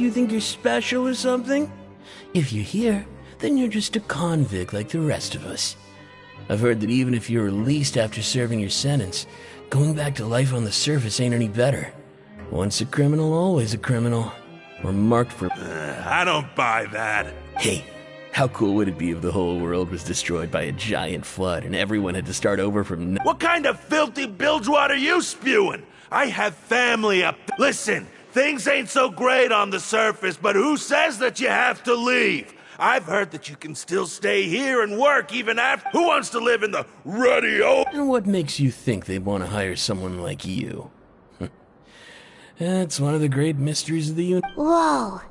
You think you're special or something? If you're here, then you're just a convict like the rest of us. I've heard that even if you're released after serving your sentence, going back to life on the surface ain't any better. Once a criminal, always a criminal. We're marked for... I don't buy that. Hey, how cool would it be if the whole world was destroyed by a giant flood and everyone had to start over from... What kind of filthy bilgewater are you spewing? I have family up there. Listen, things ain't so great on the surface, but who says that you have to leave? I've heard that you can still stay here and work even after... Who wants to live in the ruddy old... And what makes you think they want to hire someone like you? That's one of the great mysteries of the universe. Whoa.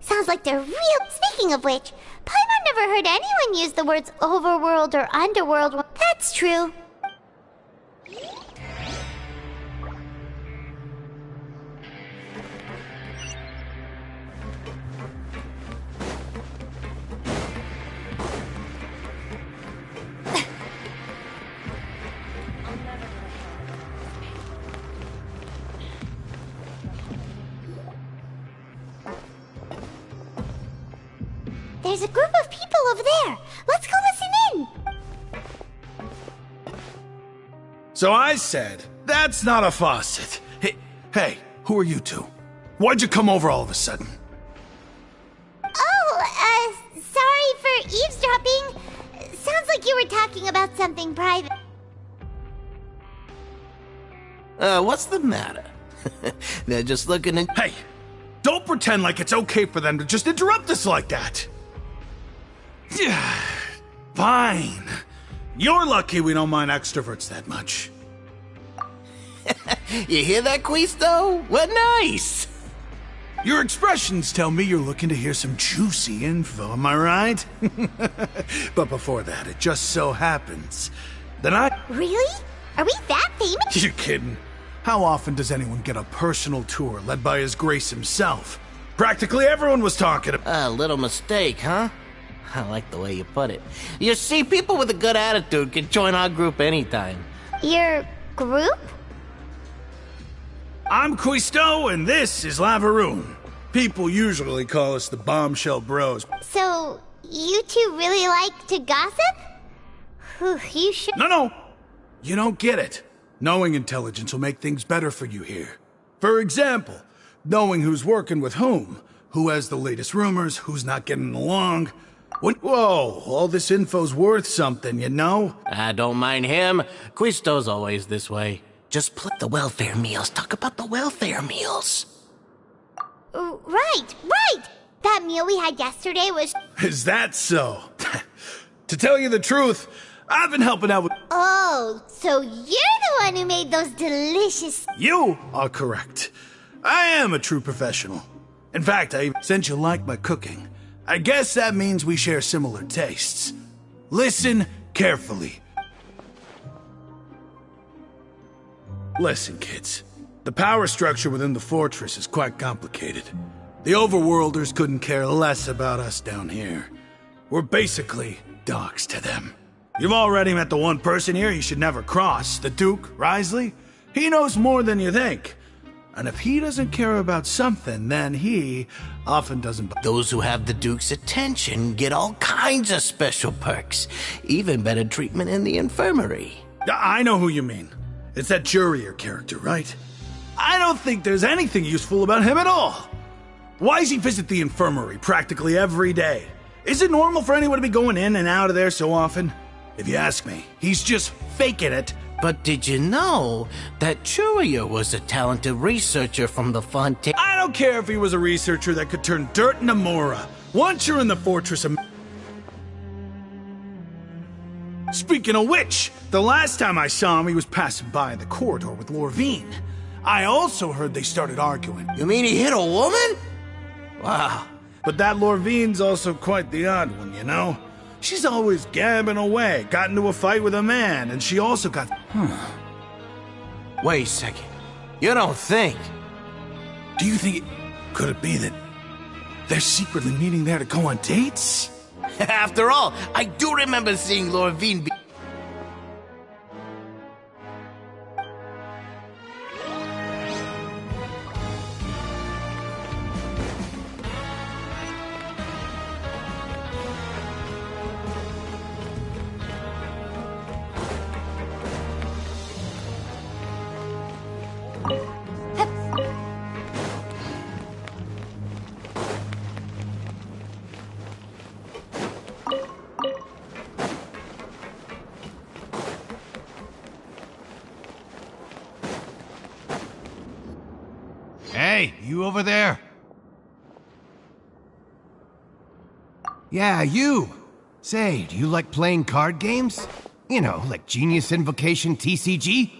Sounds like they're real. Speaking of which, Paimon never heard anyone use the words overworld or underworld. That's true. There's a group of people over there. Let's go listen in. So I said, that's not a faucet. Hey, who are you two? Why'd you come over all of a sudden? Oh, sorry for eavesdropping. Sounds like you were talking about something private. What's the matter? They're just looking at... Hey, don't pretend like it's okay for them to just interrupt us like that. Fine. You're lucky we don't mind extroverts that much. You hear that, Quisto? What nice! Your expressions tell me you're looking to hear some juicy info, am I right? But before that, it just so happens that I... Really? Are we that famous? You're kidding. How often does anyone get a personal tour led by His Grace himself? Practically everyone was talking about... A little mistake, huh? I like the way you put it. You see, people with a good attitude can join our group anytime. Your group? I'm Quisto, and this is Lavaroon. People usually call us the Bombshell Bros. So, you two really like to gossip? Whew, you should... No. You don't get it. Knowing intelligence will make things better for you here. For example, knowing who's working with who has the latest rumors, who's not getting along... Whoa, all this info's worth something, you know? I don't mind him. Quisto's always this way. Just put the welfare meals. Talk about the welfare meals. Right. That meal we had yesterday was... Is that so? To tell you the truth, I've been helping out with... Oh, so you're the one who made those delicious... You are correct. I am a true professional. In fact, since you like my cooking, I guess that means we share similar tastes. Listen carefully. Listen, kids. The power structure within the fortress is quite complicated. The Overworlders couldn't care less about us down here. We're basically dogs to them. You've already met the one person here you should never cross, the Duke, Risley. He knows more than you think. And if he doesn't care about something, then he often doesn't... Those who have the Duke's attention get all kinds of special perks. Even better treatment in the infirmary. I know who you mean. It's that Jurier character, right? I don't think there's anything useful about him at all. Why does he visit the infirmary practically every day? Is it normal for anyone to be going in and out of there so often? If you ask me, he's just faking it. But did you know that Churia was a talented researcher from the Fontaine? I don't care if he was a researcher that could turn dirt into Mora. Once you're in the fortress of... Speaking of which, the last time I saw him, he was passing by the corridor with Lorvine. I also heard they started arguing. You mean he hit a woman? Wow. But that Lorvine's also quite the odd one, you know? She's always gabbing away, got into a fight with a man, and she also got... Wait a second. You don't think? Do you think it... Could it be that they're secretly meeting there to go on dates? After all, I do remember seeing Lorvine be... you over there? Yeah, you! Say, do you like playing card games? You know, like Genius Invocation TCG?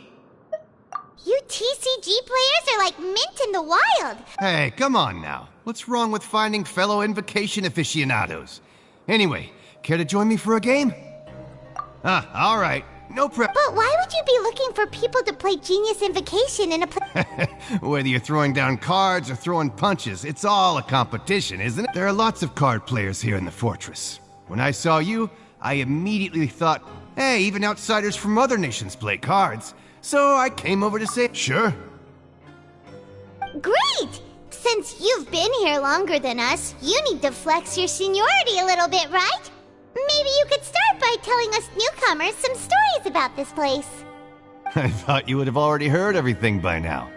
You TCG players are like mint in the wild. Hey, come on now. What's wrong with finding fellow Invocation aficionados? Anyway, care to join me for a game? All right. No prep. But why would you be looking for people to play Genius Invocation in a Whether you're throwing down cards or throwing punches, it's all a competition, isn't it? There are lots of card players here in the fortress. When I saw you, I immediately thought, hey, even outsiders from other nations play cards. So I came over to say, sure. Great! Since you've been here longer than us, you need to flex your seniority a little bit, right? Maybe you could start by telling us newcomers some stories about this place. I thought you would have already heard everything by now.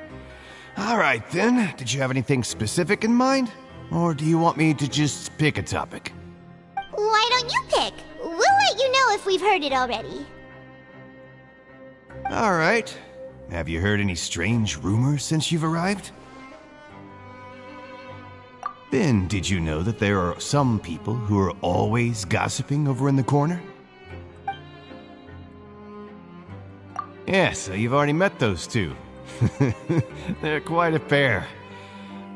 All right, then. Did you have anything specific in mind? Or do you want me to just pick a topic? Why don't you pick? We'll let you know if we've heard it already. All right. Have you heard any strange rumors since you've arrived? Then, did you know that there are some people who are always gossiping over in the corner? Yeah, so you've already met those two. They're quite a pair.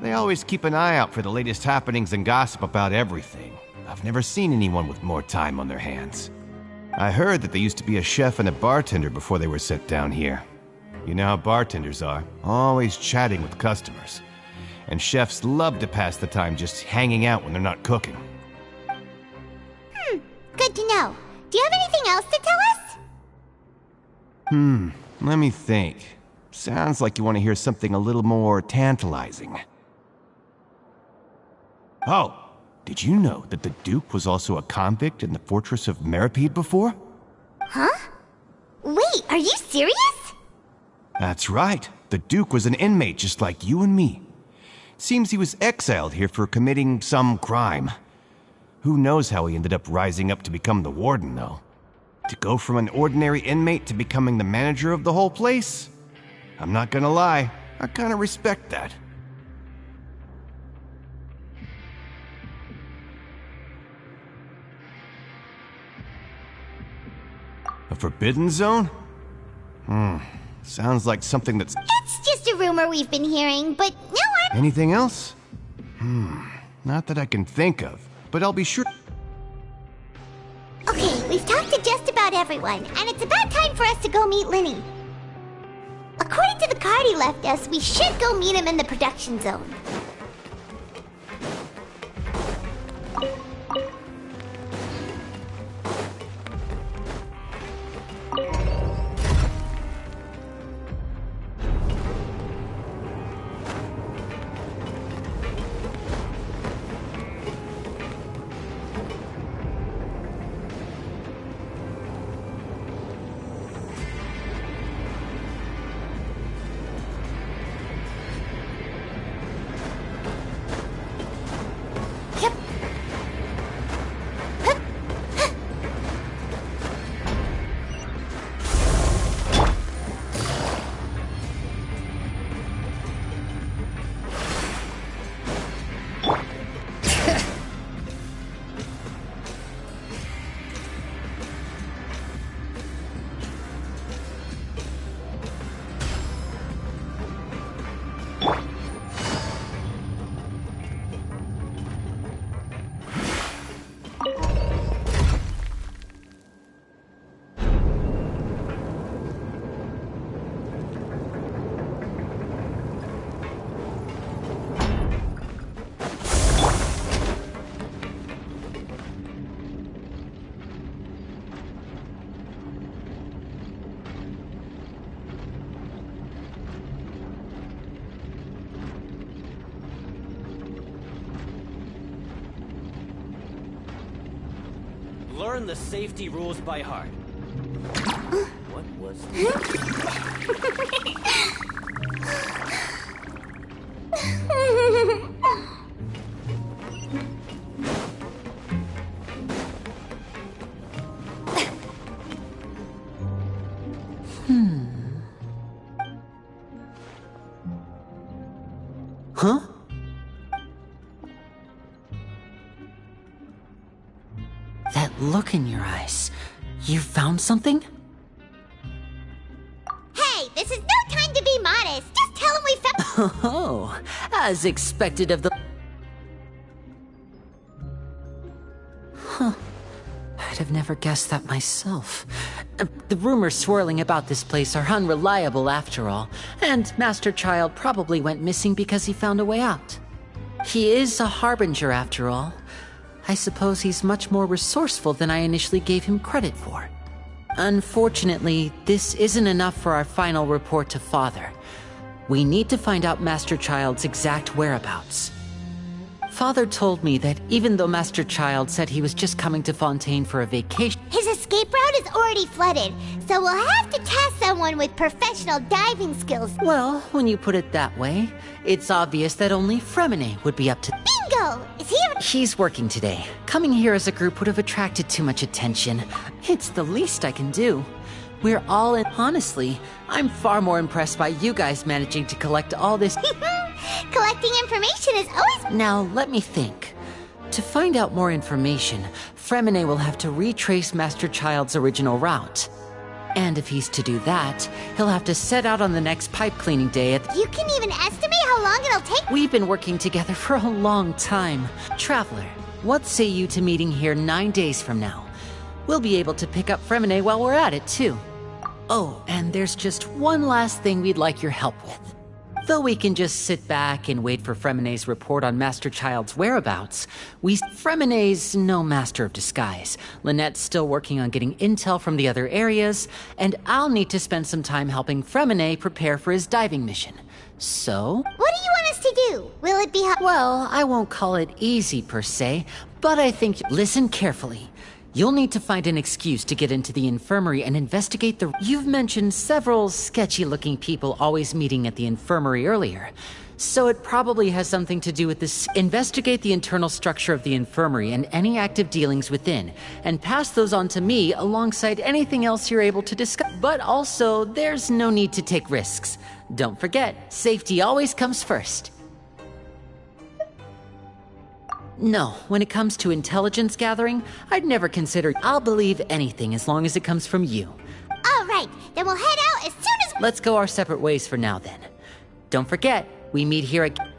They always keep an eye out for the latest happenings and gossip about everything. I've never seen anyone with more time on their hands. I heard that they used to be a chef and a bartender before they were sent down here. You know how bartenders are, always chatting with customers. And chefs love to pass the time just hanging out when they're not cooking. Good to know. Do you have anything else to tell us? Let me think. Sounds like you want to hear something a little more tantalizing. Oh, did you know that the Duke was also a convict in the fortress of Meripede before? Huh? Wait, are you serious? That's right. The Duke was an inmate just like you and me. Seems he was exiled here for committing some crime. Who knows how he ended up rising up to become the warden, though. To go from an ordinary inmate to becoming the manager of the whole place? I'm not gonna lie, I kinda respect that. A forbidden zone? Sounds like something that's... It's just a rumor we've been hearing, but no one... Anything else? Not that I can think of, but I'll be sure... Okay, we've talked to just about everyone, and it's about time for us to go meet Linny. According to the card he left us, we should go meet him in the production zone. Yep. Learn the safety rules by heart. What was Huh? look in your eyes. You found something? Hey, this is no time to be modest. Just tell him we found. Oh, as expected of the... Huh. I'd have never guessed that myself. The rumors swirling about this place are unreliable after all, and Master Child probably went missing because he found a way out. He is a harbinger after all. I suppose he's much more resourceful than I initially gave him credit for. Unfortunately, this isn't enough for our final report to Father. We need to find out Master Child's exact whereabouts. Father told me that even though Master Child said he was just coming to Fontaine for a vacation... His escape route is already flooded, so we'll have to task someone with professional diving skills. Well, when you put it that way, it's obvious that only Fremine would be up to... Bingo! Is he... He's working today. Coming here as a group would have attracted too much attention. It's the least I can do. We're all in... Honestly, I'm far more impressed by you guys managing to collect all this... Collecting information is always... Now, let me think. To find out more information, Fremine will have to retrace Master Child's original route. And if he's to do that, he'll have to set out on the next pipe cleaning day at... You can even estimate how long it'll take? We've been working together for a long time. Traveler, what say you to meeting here 9 days from now? We'll be able to pick up Fremine while we're at it, too. Oh, and there's just one last thing we'd like your help with. Though we can just sit back and wait for Fremine's report on Master Child's whereabouts, Fremine's no master of disguise. Lynette's still working on getting intel from the other areas, and I'll need to spend some time helping Fremine prepare for his diving mission. So... What do you want us to do? Will it be... Well, I won't call it easy per se, but I think... Listen carefully. You'll need to find an excuse to get into the infirmary and investigate the... You've mentioned several sketchy-looking people always meeting at the infirmary earlier, so it probably has something to do with this. Investigate the internal structure of the infirmary and any active dealings within, and pass those on to me alongside anything else you're able to discuss. But also, there's no need to take risks. Don't forget, safety always comes first. No, when it comes to intelligence gathering, I'd never consider... I'll believe anything as long as it comes from you. All right, then we'll head out as soon as... Let's go our separate ways for now, then. Don't forget, we meet here again.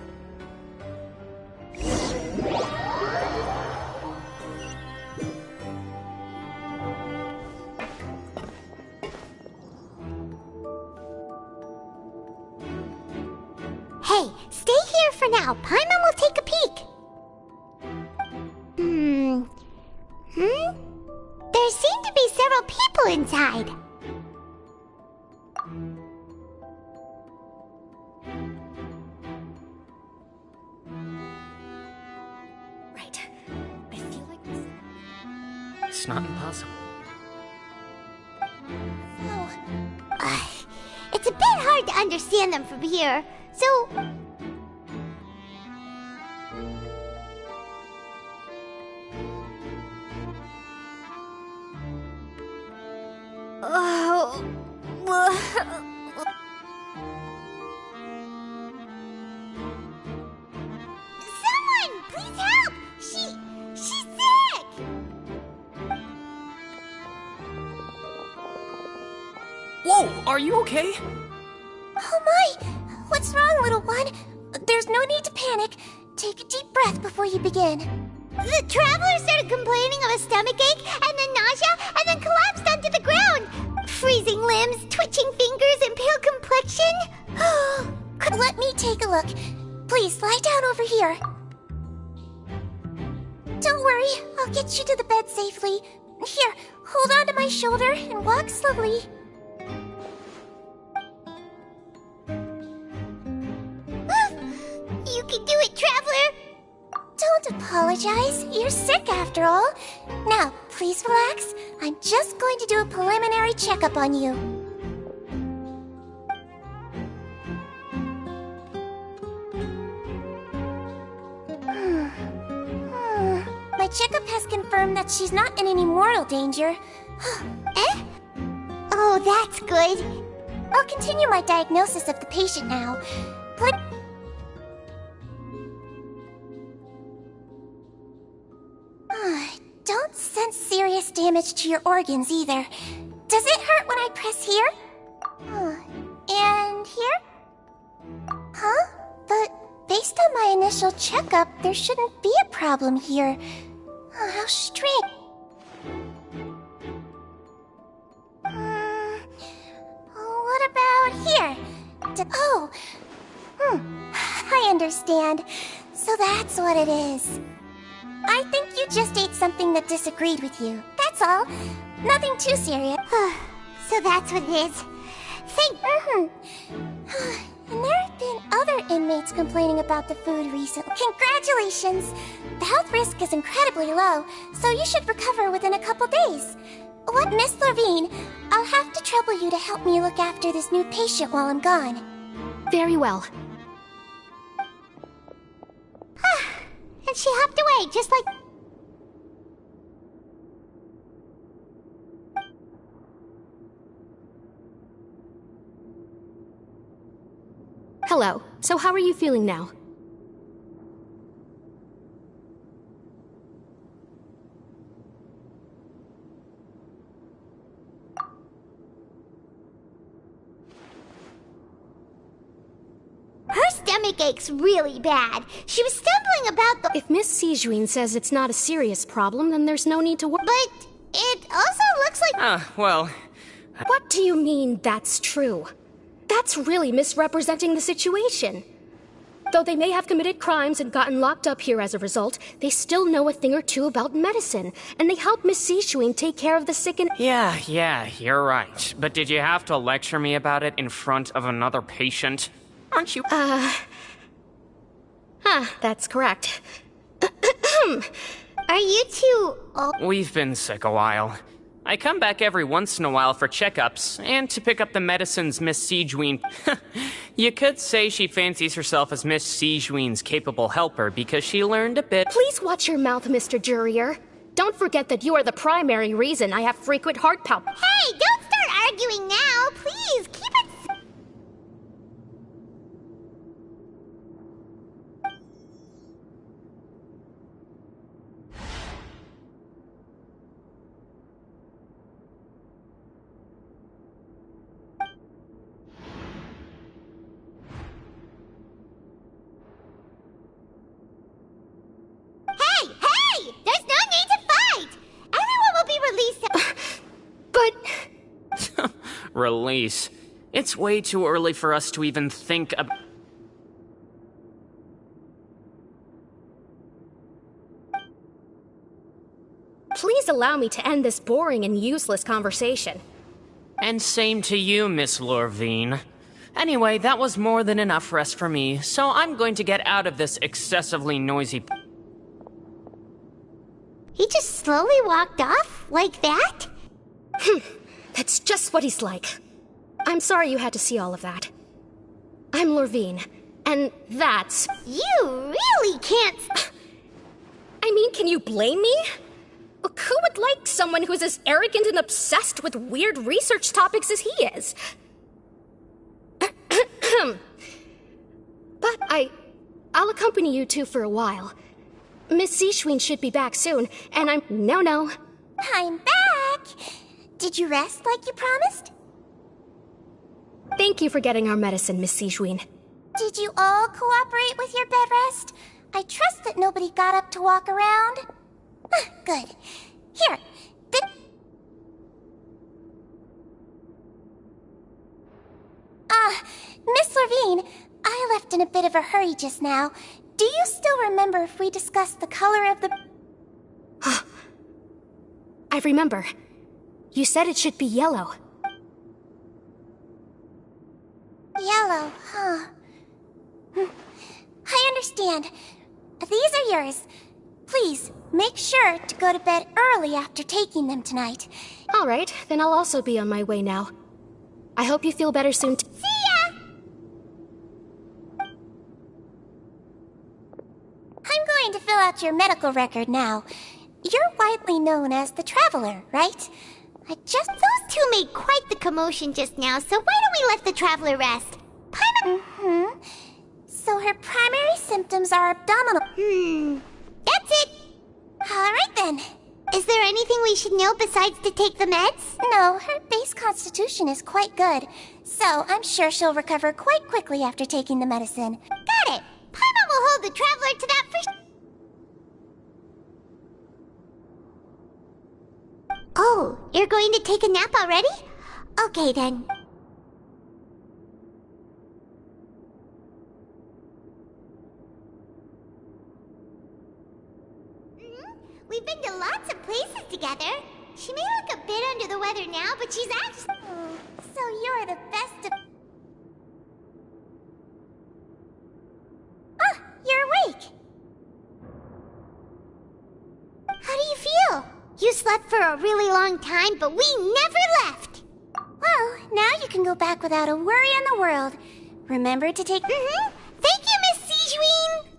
Hey, stay here for now. Paimon will take a peek. There seem to be several people inside. Right. I feel like this... It's not impossible. It's a bit hard to understand them from here, so... Someone! Please help! She's sick! Whoa! Are you okay? Oh my! What's wrong, little one? There's no need to panic. Take a deep breath before you begin. The traveler started complaining of a stomachache, and then nausea, and then collapsed onto the ground. Freezing limbs, twitching fingers, and pale complexion. Let me take a look. Please, lie down over here. Don't worry, I'll get you to the bed safely. Here, hold on to my shoulder and walk slowly. You can do it, traveler! Don't apologize. You're sick after all. Now, please relax. I'm just going to do a preliminary checkup on you. My checkup has confirmed that she's not in any mortal danger. Eh? Oh, that's good. I'll continue my diagnosis of the patient now. Don't don't sense serious damage to your organs either. Does it hurt when I press here? And here? Huh? But based on my initial checkup, there shouldn't be a problem here. Oh, how strange. What about here? I understand. So that's what it is. I think you just ate something that disagreed with you. That's all. Nothing too serious. So that's what it is. And there have been other inmates complaining about the food recently. Congratulations! The health risk is incredibly low, so you should recover within a couple days. What, Miss Levine? I'll have to trouble you to help me look after this new patient while I'm gone. Very well. And she hopped away, just like... Hello. So how are you feeling now? Her stomach aches really bad. She was stumbling about the... If Miss Sijuin says it's not a serious problem, then there's no need to worry. But it also looks like... Well... What do you mean, that's true? That's really misrepresenting the situation. Though they may have committed crimes and gotten locked up here as a result, they still know a thing or two about medicine, and they help Miss Sijuin take care of the sick and... Yeah, you're right. But did you have to lecture me about it in front of another patient? Aren't you... That's correct. Are you two old? We've been sick a while. I come back every once in a while for checkups, and to pick up the medicines Miss Sijuin... You could say she fancies herself as Miss Sijuin's capable helper because she learned a bit... Please watch your mouth, Mr. Jurier. Don't forget that you are the primary reason I have frequent heart palp... Hey, don't start arguing now. Please, keep it... Hey! There's no need to fight! Everyone will be released... But... Release. It's way too early for us to even think about... Please allow me to end this boring and useless conversation. And same to you, Miss Lorvine. Anyway, that was more than enough rest for me, so I'm going to get out of this excessively noisy... He just slowly walked off? Like that? That's just what he's like. I'm sorry you had to see all of that. I'm Lorvine, and that's... You really can't... I mean, can you blame me? Look, who would like someone who's as arrogant and obsessed with weird research topics as he is? But I'll accompany you two for a while. Miss Sijuin should be back soon, and I'm... No. I'm back! Did you rest like you promised? Thank you for getting our medicine, Miss Sijuin. Did you all cooperate with your bed rest? I trust that nobody got up to walk around. Good. Here. Miss Levine, I left in a bit of a hurry just now. Do you still remember if we discussed the color of the... I remember. You said it should be yellow. Yellow, huh? I understand. These are yours. Please, make sure to go to bed early after taking them tonight. All right, then I'll also be on my way now. I hope you feel better soon. See ya! I'm going to fill out your medical record now. You're widely known as the Traveler, right? Those two made quite the commotion just now, so why don't we let the Traveler rest? So her primary symptoms are abdominal. That's it! Alright then. Is there we should know besides to take the meds? No, her base constitution is quite good, so I'm sure she'll recover quite quickly after taking the medicine. Got it. Paimon will hold the traveler to that for... Oh, you're going to take a nap already? Okay then. We've been to lots of places together. She may look a bit under the weather now, but she's actually... Oh, so you're the best of... Ah, you're awake! How do you feel? You slept for a really long time, but we never left! Well, now you can go back without a worry in the world. Remember to take... Thank you, Miss Sijuin!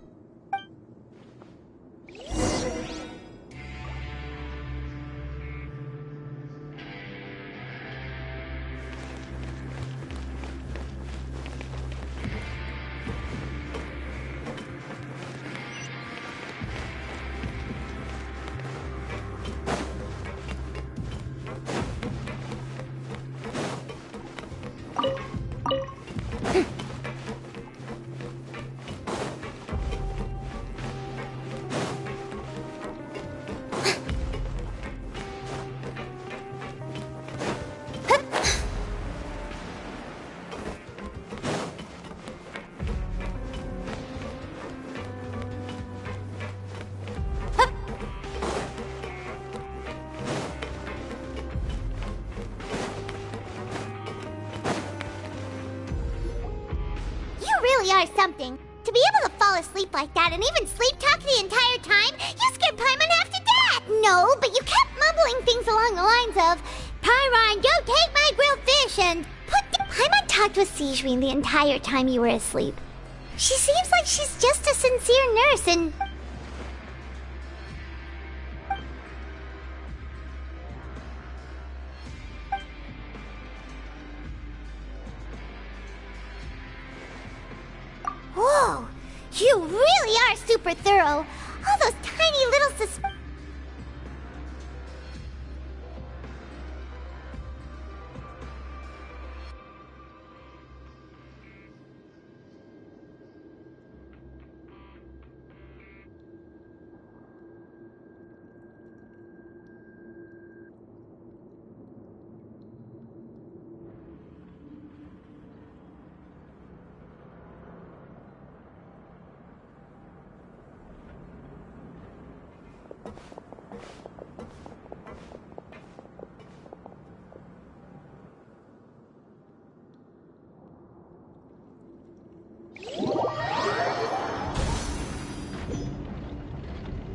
Are something. To be able to fall asleep like that and even sleep talk the entire time, you scared Paimon half to death! No, but you kept mumbling things along the lines of, Pyron, don't take my grilled fish, and Paimon talked with Sijuin the entire time you were asleep. She seems like she's just a sincere nurse and... Whoa! You really are super thorough! All those tiny little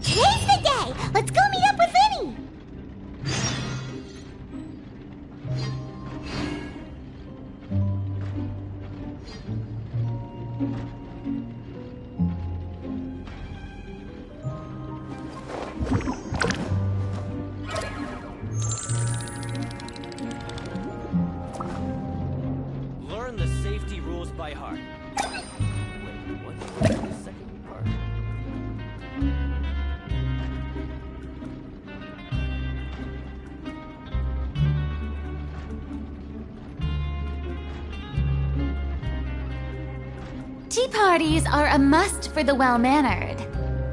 Today's the day! Let's go meet up with Vinny! Learn the safety rules by heart. Wait, what's the second part? Tea parties are a must for the well-mannered.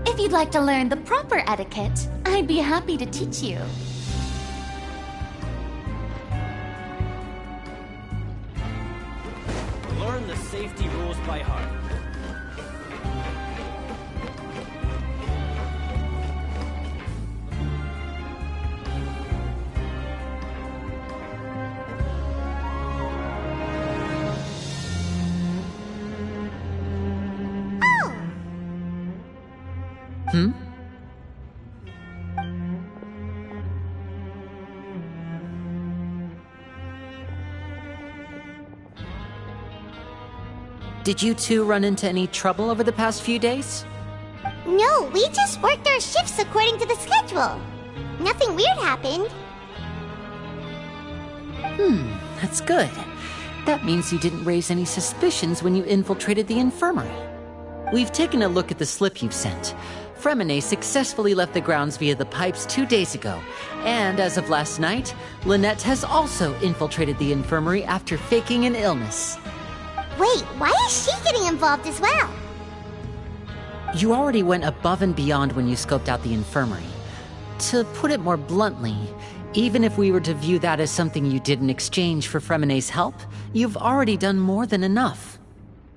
If you'd like to learn the proper etiquette, I'd be happy to teach you. Learn the safety rules by heart. Hmm? Did you two run into any trouble over the past few days? No, we just worked our shifts according to the schedule. Nothing weird happened. That's good. That means you didn't raise any suspicions when you infiltrated the infirmary. We've taken a look at the slip you've sent. Fremine successfully left the grounds via the pipes 2 days ago. And as of last night, Lynette has also infiltrated the infirmary after faking an illness. Wait, why is she getting involved as well? You already went above and beyond when you scoped out the infirmary. To put it more bluntly, even if we were to view that as something you did in exchange for Fremine's help, you've already done more than enough.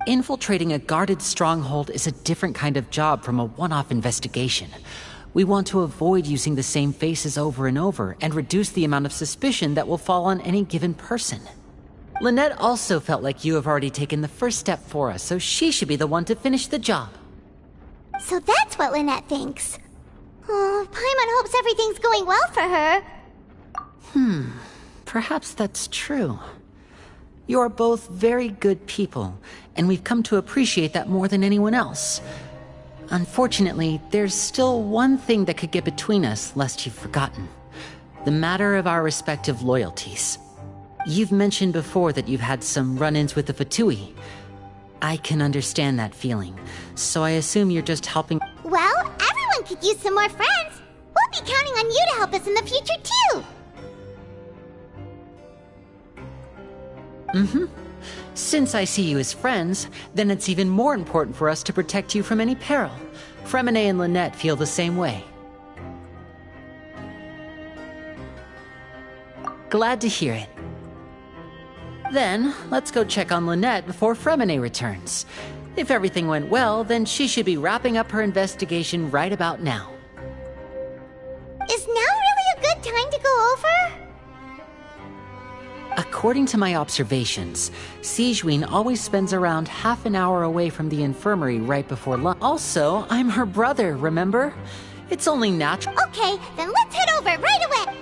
Infiltrating a guarded stronghold is a different kind of job from a one-off investigation. We want to avoid using the same faces over and over and reduce the amount of suspicion that will fall on any given person. Lynette also felt like you have already taken the first step for us, so she should be the one to finish the job. So that's what Lynette thinks. Oh, Paimon hopes everything's going well for her. Perhaps that's true. You are both very good people, and we've come to appreciate that more than anyone else. Unfortunately, there's still one thing that could get between us, lest you've forgotten. The matter of our respective loyalties. You've mentioned before that you've had some run-ins with the Fatui. I can understand that feeling, so I assume you're just helping. Well, everyone could use some more friends. We'll be counting on you to help us in the future, too. Since I see you as friends, then it's even more important for us to protect you from any peril. Fremine and Lynette feel the same way. Glad to hear it. Then, let's go check on Lynette before Fremine returns. If everything went well, then she should be wrapping up her investigation right about now. Is now really a good time to go over? According to my observations, Sigewinne always spends around half an hour away from the infirmary right before lunch. Also, I'm her brother, remember? It's only natural. Okay, then let's head over right away.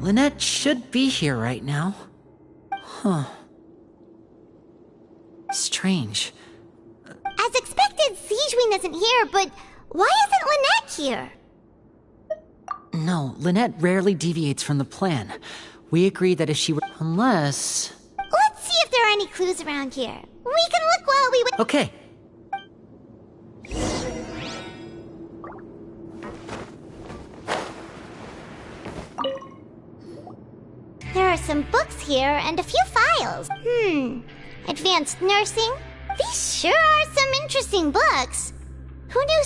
Lynette should be here right now. Huh. Strange. As expected, Sigewinne isn't here, but why isn't Lynette here? No, Lynette rarely deviates from the plan. We agreed that if she were... Unless... Let's see if there are any clues around here. We can look while we wait. Okay. There are some books here and a few files. Advanced nursing? These sure are some interesting books. Who knew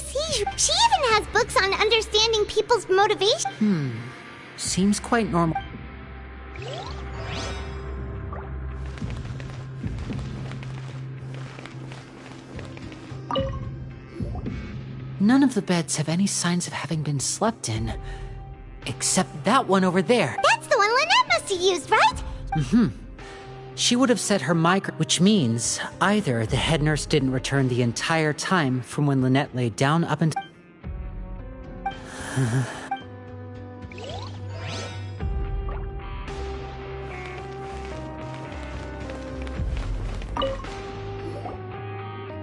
She even has books on understanding people's motivation. Seems quite normal. None of the beds have any signs of having been slept in. Except that one over there. That's the one Lynette must have used, right? She would have set her micro, which means either the head nurse didn't return the entire time from when Lynette laid down up until...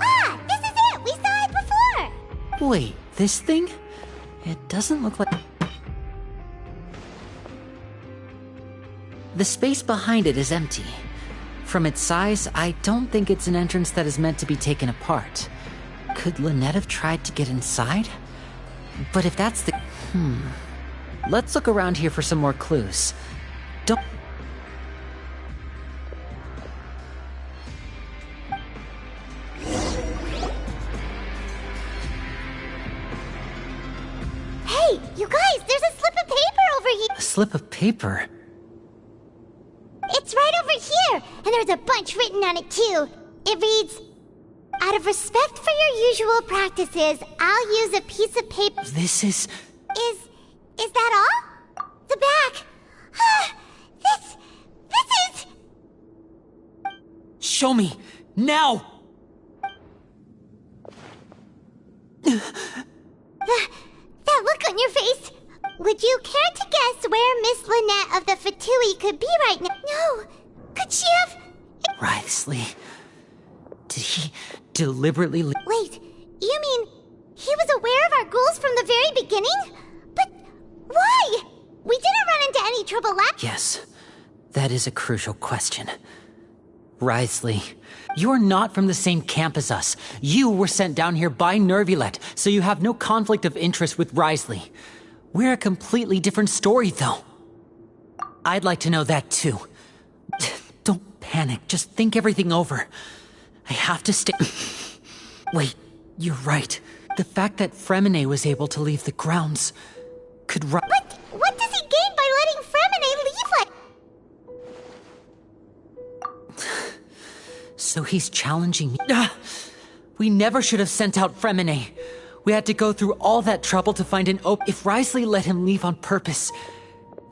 Ah, this is it! We saw it before! Wait, this thing? It doesn't look like... The space behind it is empty. From its size, I don't think it's an entrance that is meant to be taken apart. Could Lynette have tried to get inside? But if that's the... Let's look around here for some more clues. Don't... Hey, you guys, there's a slip of paper over here! A slip of paper? It's right over here, and there's a bunch written on it too. It reads, "Out of respect for your usual practices, I'll use a piece of paper." This is... Is that all? The back. This is... Show me! Now! That look on your face. Would you care to guess where Miss Wriothesley. Did he deliberately Wait, you mean he was aware of our goals from the very beginning? But why? We didn't run into any trouble last— Yes, that is a crucial question. Wriothesley, you're not from the same camp as us. You were sent down here by Nervulet, so you have no conflict of interest with Wriothesley. We're a completely different story, though. I'd like to know that, too. Don't panic, just think everything over. I have to stay— Wait, you're right. The fact that Fremine was able to leave the grounds could— But what does he gain by letting Fremine leave like— So he's challenging me. We never should have sent out Fremine. We had to go through all that trouble to find an If Wriothesley let him leave on purpose,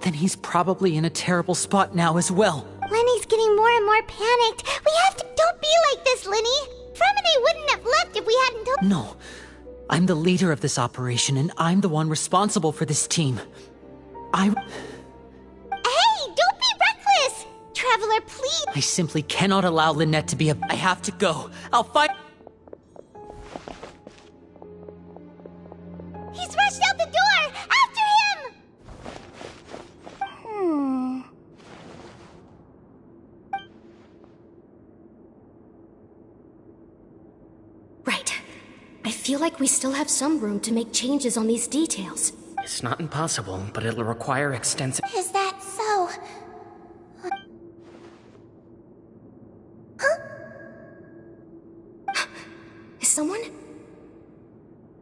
then he's probably in a terrible spot now as well. Lenny's getting more and more panicked. We have to— Don't be like this, Lenny! Fremine wouldn't have left if we hadn't told— No. I'm the leader of this operation, and I'm the one responsible for this team. Hey, don't be reckless! Traveler, please— I simply cannot allow Lynette to be I have to go. I'll fight— He's rushed out the door! After him! Right. I feel like we still have some room to make changes on these details. It's not impossible, but it'll require extensive— Is that so? Is someone?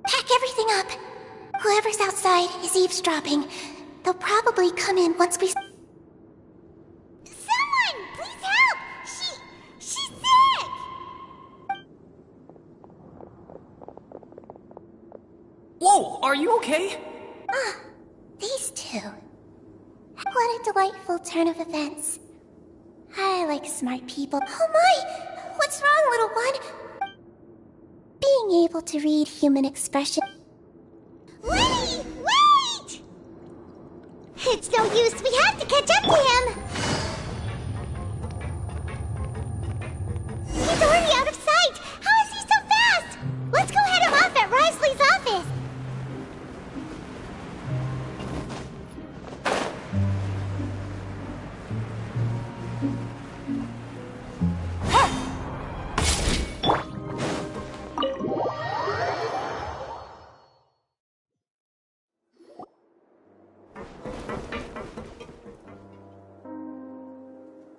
Pack everything up. Whoever's outside is eavesdropping. They'll probably come in once we— Someone! Please help! She's sick! Whoa, are you okay? These two. What a delightful turn of events. I like smart people. Oh my! What's wrong, little one? Being able to read human expression— Lenny! Wait! It's no use. We have to catch up to him! He's already out of sight! How is he so fast? Let's go head him off at Wriothesley's office!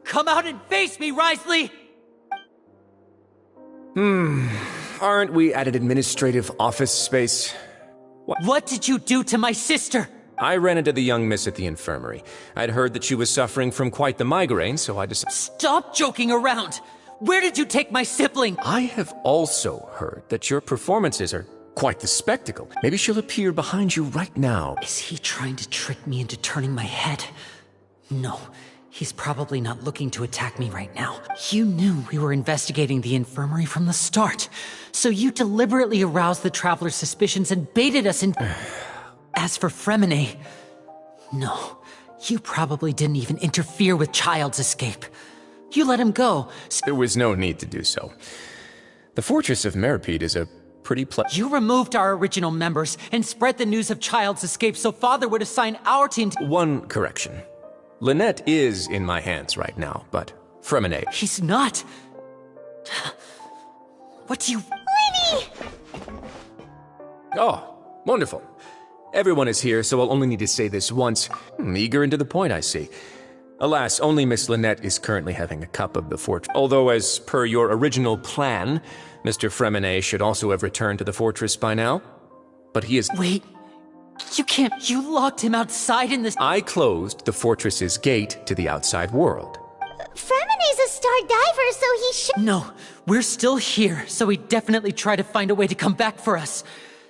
Come out and face me, Wriothesley! Aren't we at an administrative office space? What did you do to my sister? I ran into the young miss at the infirmary. I'd heard that she was suffering from quite the migraine, so I decided— Stop joking around! Where did you take my sibling? I have also heard that your performances are quite the spectacle. Maybe she'll appear behind you right now. Is he trying to trick me into turning my head? No, he's probably not looking to attack me right now. You knew we were investigating the infirmary from the start, so you deliberately aroused the Traveler's suspicions and baited us in— As for Fremine, no, you probably didn't even interfere with Child's escape. You let him go. There was no need to do so. The Fortress of Meripede is a pretty You removed our original members and spread the news of Child's escape so Father would assign our team to— One correction. Lynette is in my hands right now, but Fremine— He's not. What do you— Lenny! Oh, wonderful. Everyone is here, so I'll only need to say this once. Eager and to the point, I see. Alas, only Miss Lynette is currently having a cup of the fortress. Although, as per your original plan, Mr. Fremine should also have returned to the fortress by now. But he is— Wait. You can't— You locked him outside in this— I closed the fortress's gate to the outside world. Fremine's a star diver, so he should— No, we're still here, so he definitely tried to find a way to come back for us.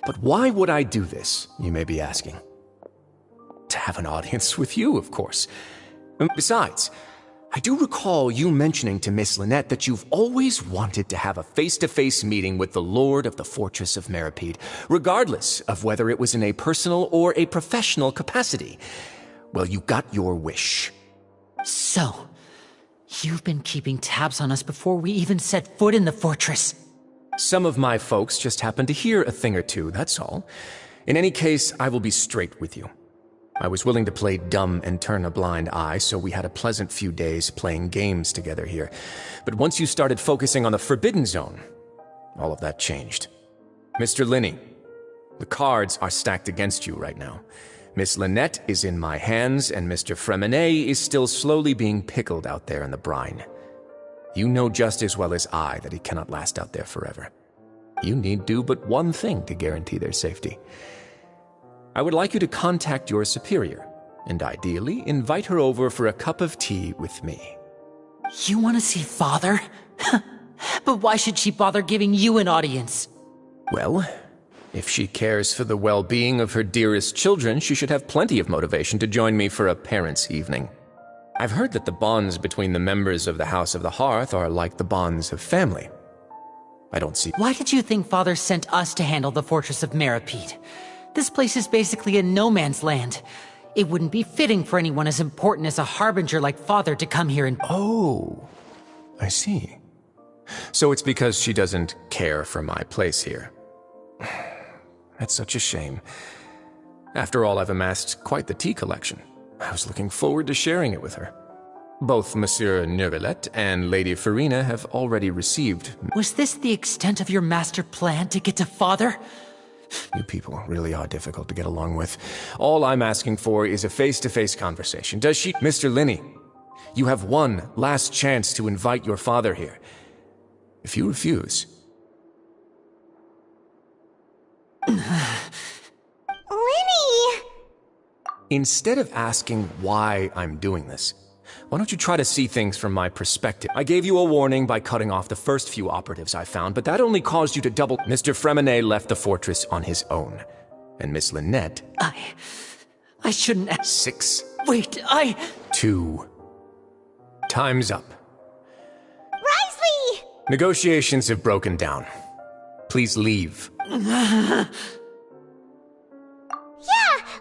But why would I do this, you may be asking? To have an audience with you, of course. Besides, I do recall you mentioning to Miss Lynette that you've always wanted to have a face-to-face meeting with the Lord of the Fortress of Meripede, regardless of whether it was in a personal or a professional capacity. Well, you got your wish. So, You've been keeping tabs on us before we even set foot in the fortress. Some of my folks just happened to hear a thing or two, that's all. In any case, I will be straight with you. I was willing to play dumb and turn a blind eye, so we had a pleasant few days playing games together here. But once you started focusing on the Forbidden Zone, all of that changed. Mr. Linney, the cards are stacked against you right now. Miss Lynette is in my hands, and Mr. Fremenet is still slowly being pickled out there in the brine. You know just as well as I that he cannot last out there forever. You need do but one thing to guarantee their safety. I would like you to contact your superior, and ideally invite her over for a cup of tea with me. You want to see Father? But why should she bother giving you an audience? Well, if she cares for the well-being of her dearest children, she should have plenty of motivation to join me for a parents' evening. I've heard that the bonds between the members of the House of the Hearth are like the bonds of family. I don't see— Why did you think Father sent us to handle the Fortress of Meripede? This place is basically a no-man's land. It wouldn't be fitting for anyone as important as a harbinger like Father to come here and— Oh, I see. So it's because she doesn't care for my place here. That's such a shame. After all, I've amassed quite the tea collection. I was looking forward to sharing it with her. Both Monsieur Neuvillette and Lady Farina have already received— Was this the extent of your master plan to get to Father? You people really are difficult to get along with. All I'm asking for is a face-to-face conversation. Does she— Mr. Linney, you have one last chance to invite your father here. If you refuse— Linny! Instead of asking why I'm doing this, why don't you try to see things from my perspective? I gave you a warning by cutting off the first few operatives I found, but that only caused you to double— Mr. Fremenet left the fortress on his own, and Miss Lynette— I shouldn't— 6. Wait, 2. Time's up. Risley! Negotiations have broken down. Please leave. Yeah,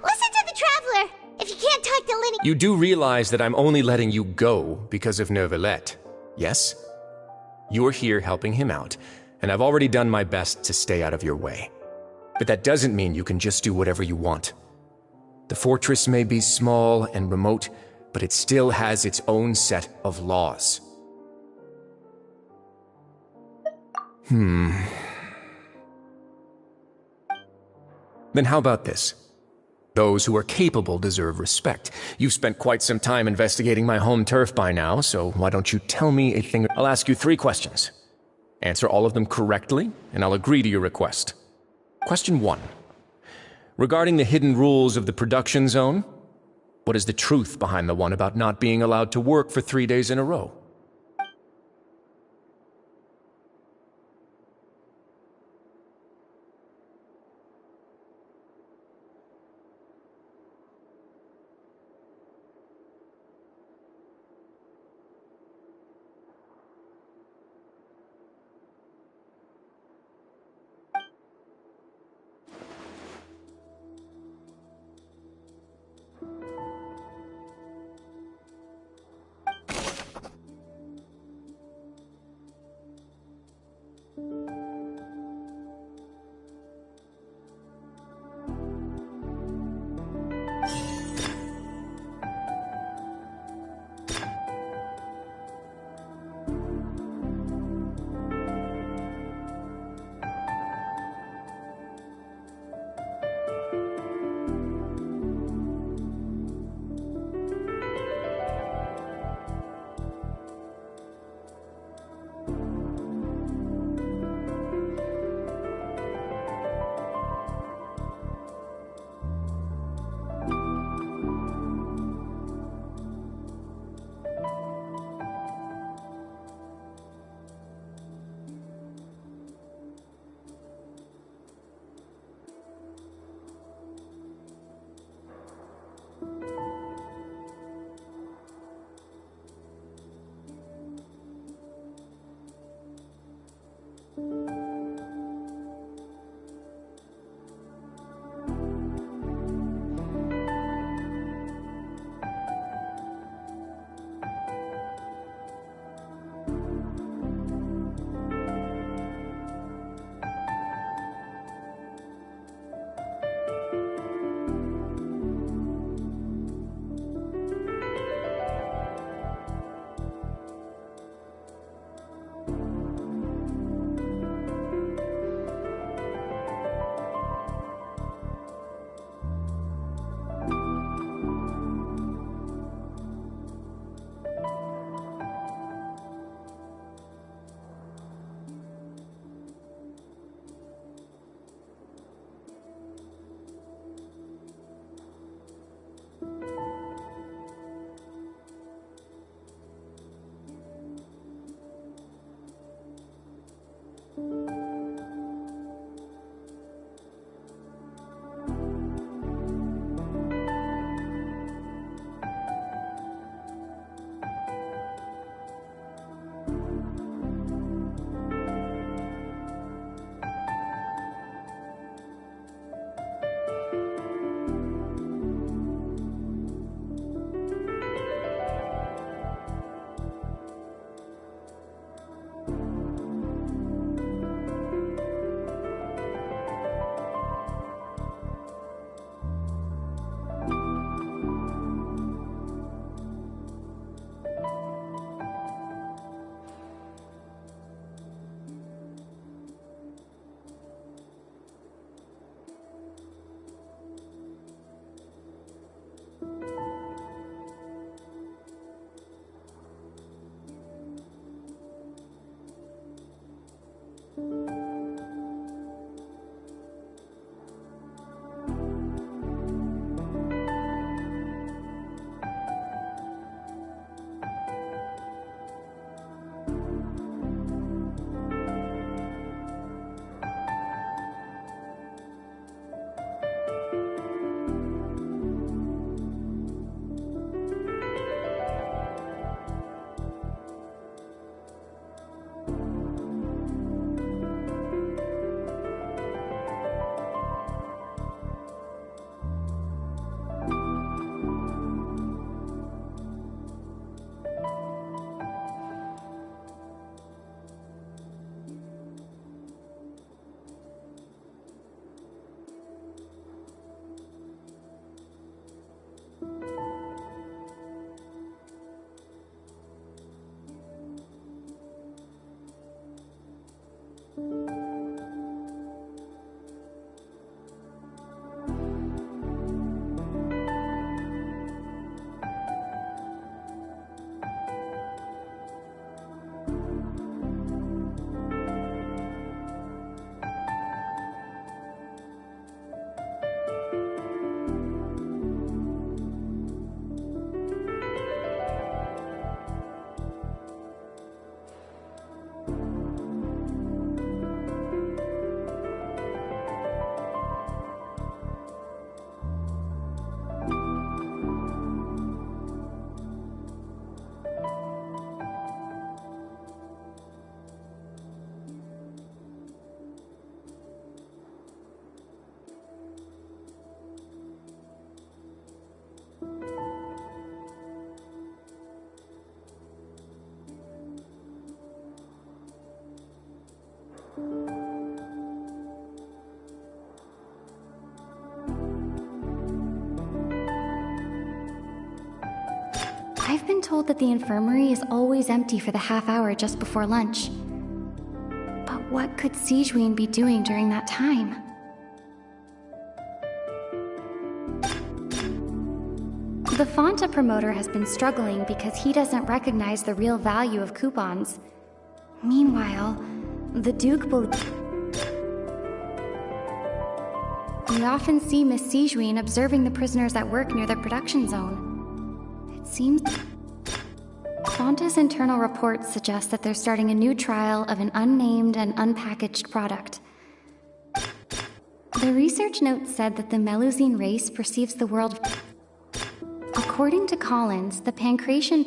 listen to the Traveler. If you can't talk to Linny— You do realize that I'm only letting you go because of Neuvillette, yes? You're here helping him out, and I've already done my best to stay out of your way. But that doesn't mean you can just do whatever you want. The fortress may be small and remote, but it still has its own set of laws. Then how about this? Those who are capable deserve respect. You've spent quite some time investigating my home turf by now, so why don't you tell me a thing? I'll ask you 3 questions. Answer all of them correctly, and I'll agree to your request. Question 1. Regarding the hidden rules of the production zone, what is the truth behind the one about not being allowed to work for 3 days in a row? told that the infirmary is always empty for the half hour just before lunch. But what could Sijouin be doing during that time? The Fanta promoter has been struggling because he doesn't recognize the real value of coupons. Meanwhile, the Duke We often see Miss Sijouin observing the prisoners at work near the production zone. It seems Fanta's internal reports suggest that they're starting a new trial of an unnamed and unpackaged product. The research note said that the Melusine race perceives the world. According to Collins, the pancreation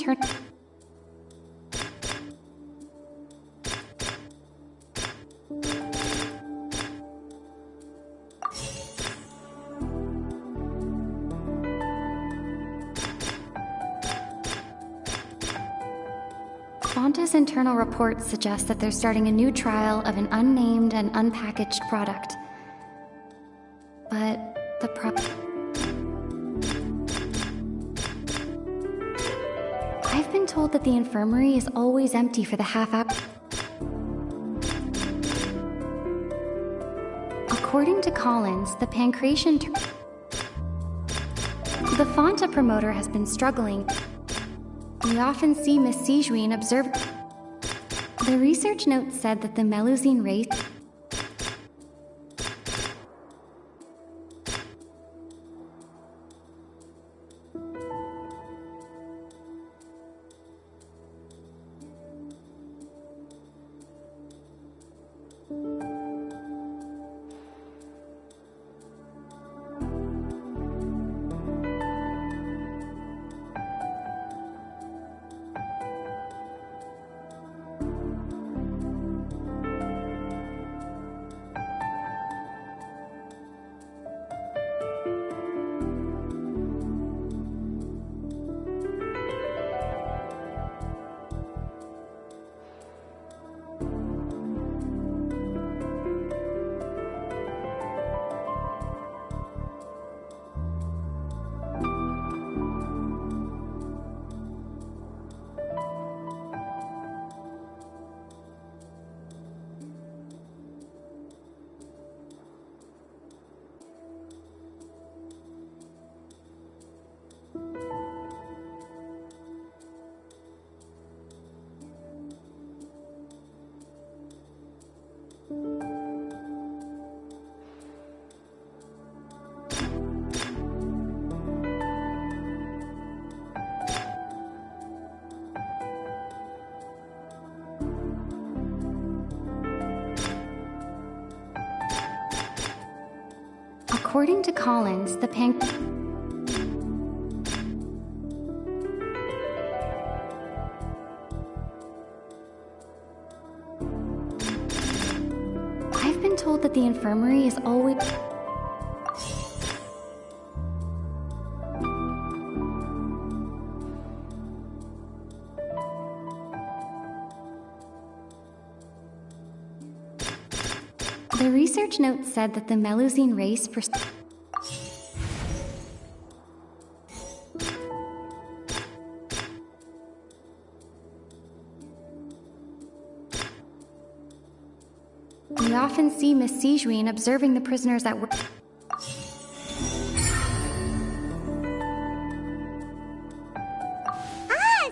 Fanta's internal reports suggest that they're starting a new trial of an unnamed and unpackaged product. But the I've been told that the infirmary is always empty for the half hour. According to Collins, the pancreation The Fanta promoter has been struggling. We often see Miss Sijouin observe. The research note said that the Melusine race. According to Collins, the I've been told that the infirmary is always. The research note said that the Melusine race We often see Miss Sijouin observing the prisoners at work. So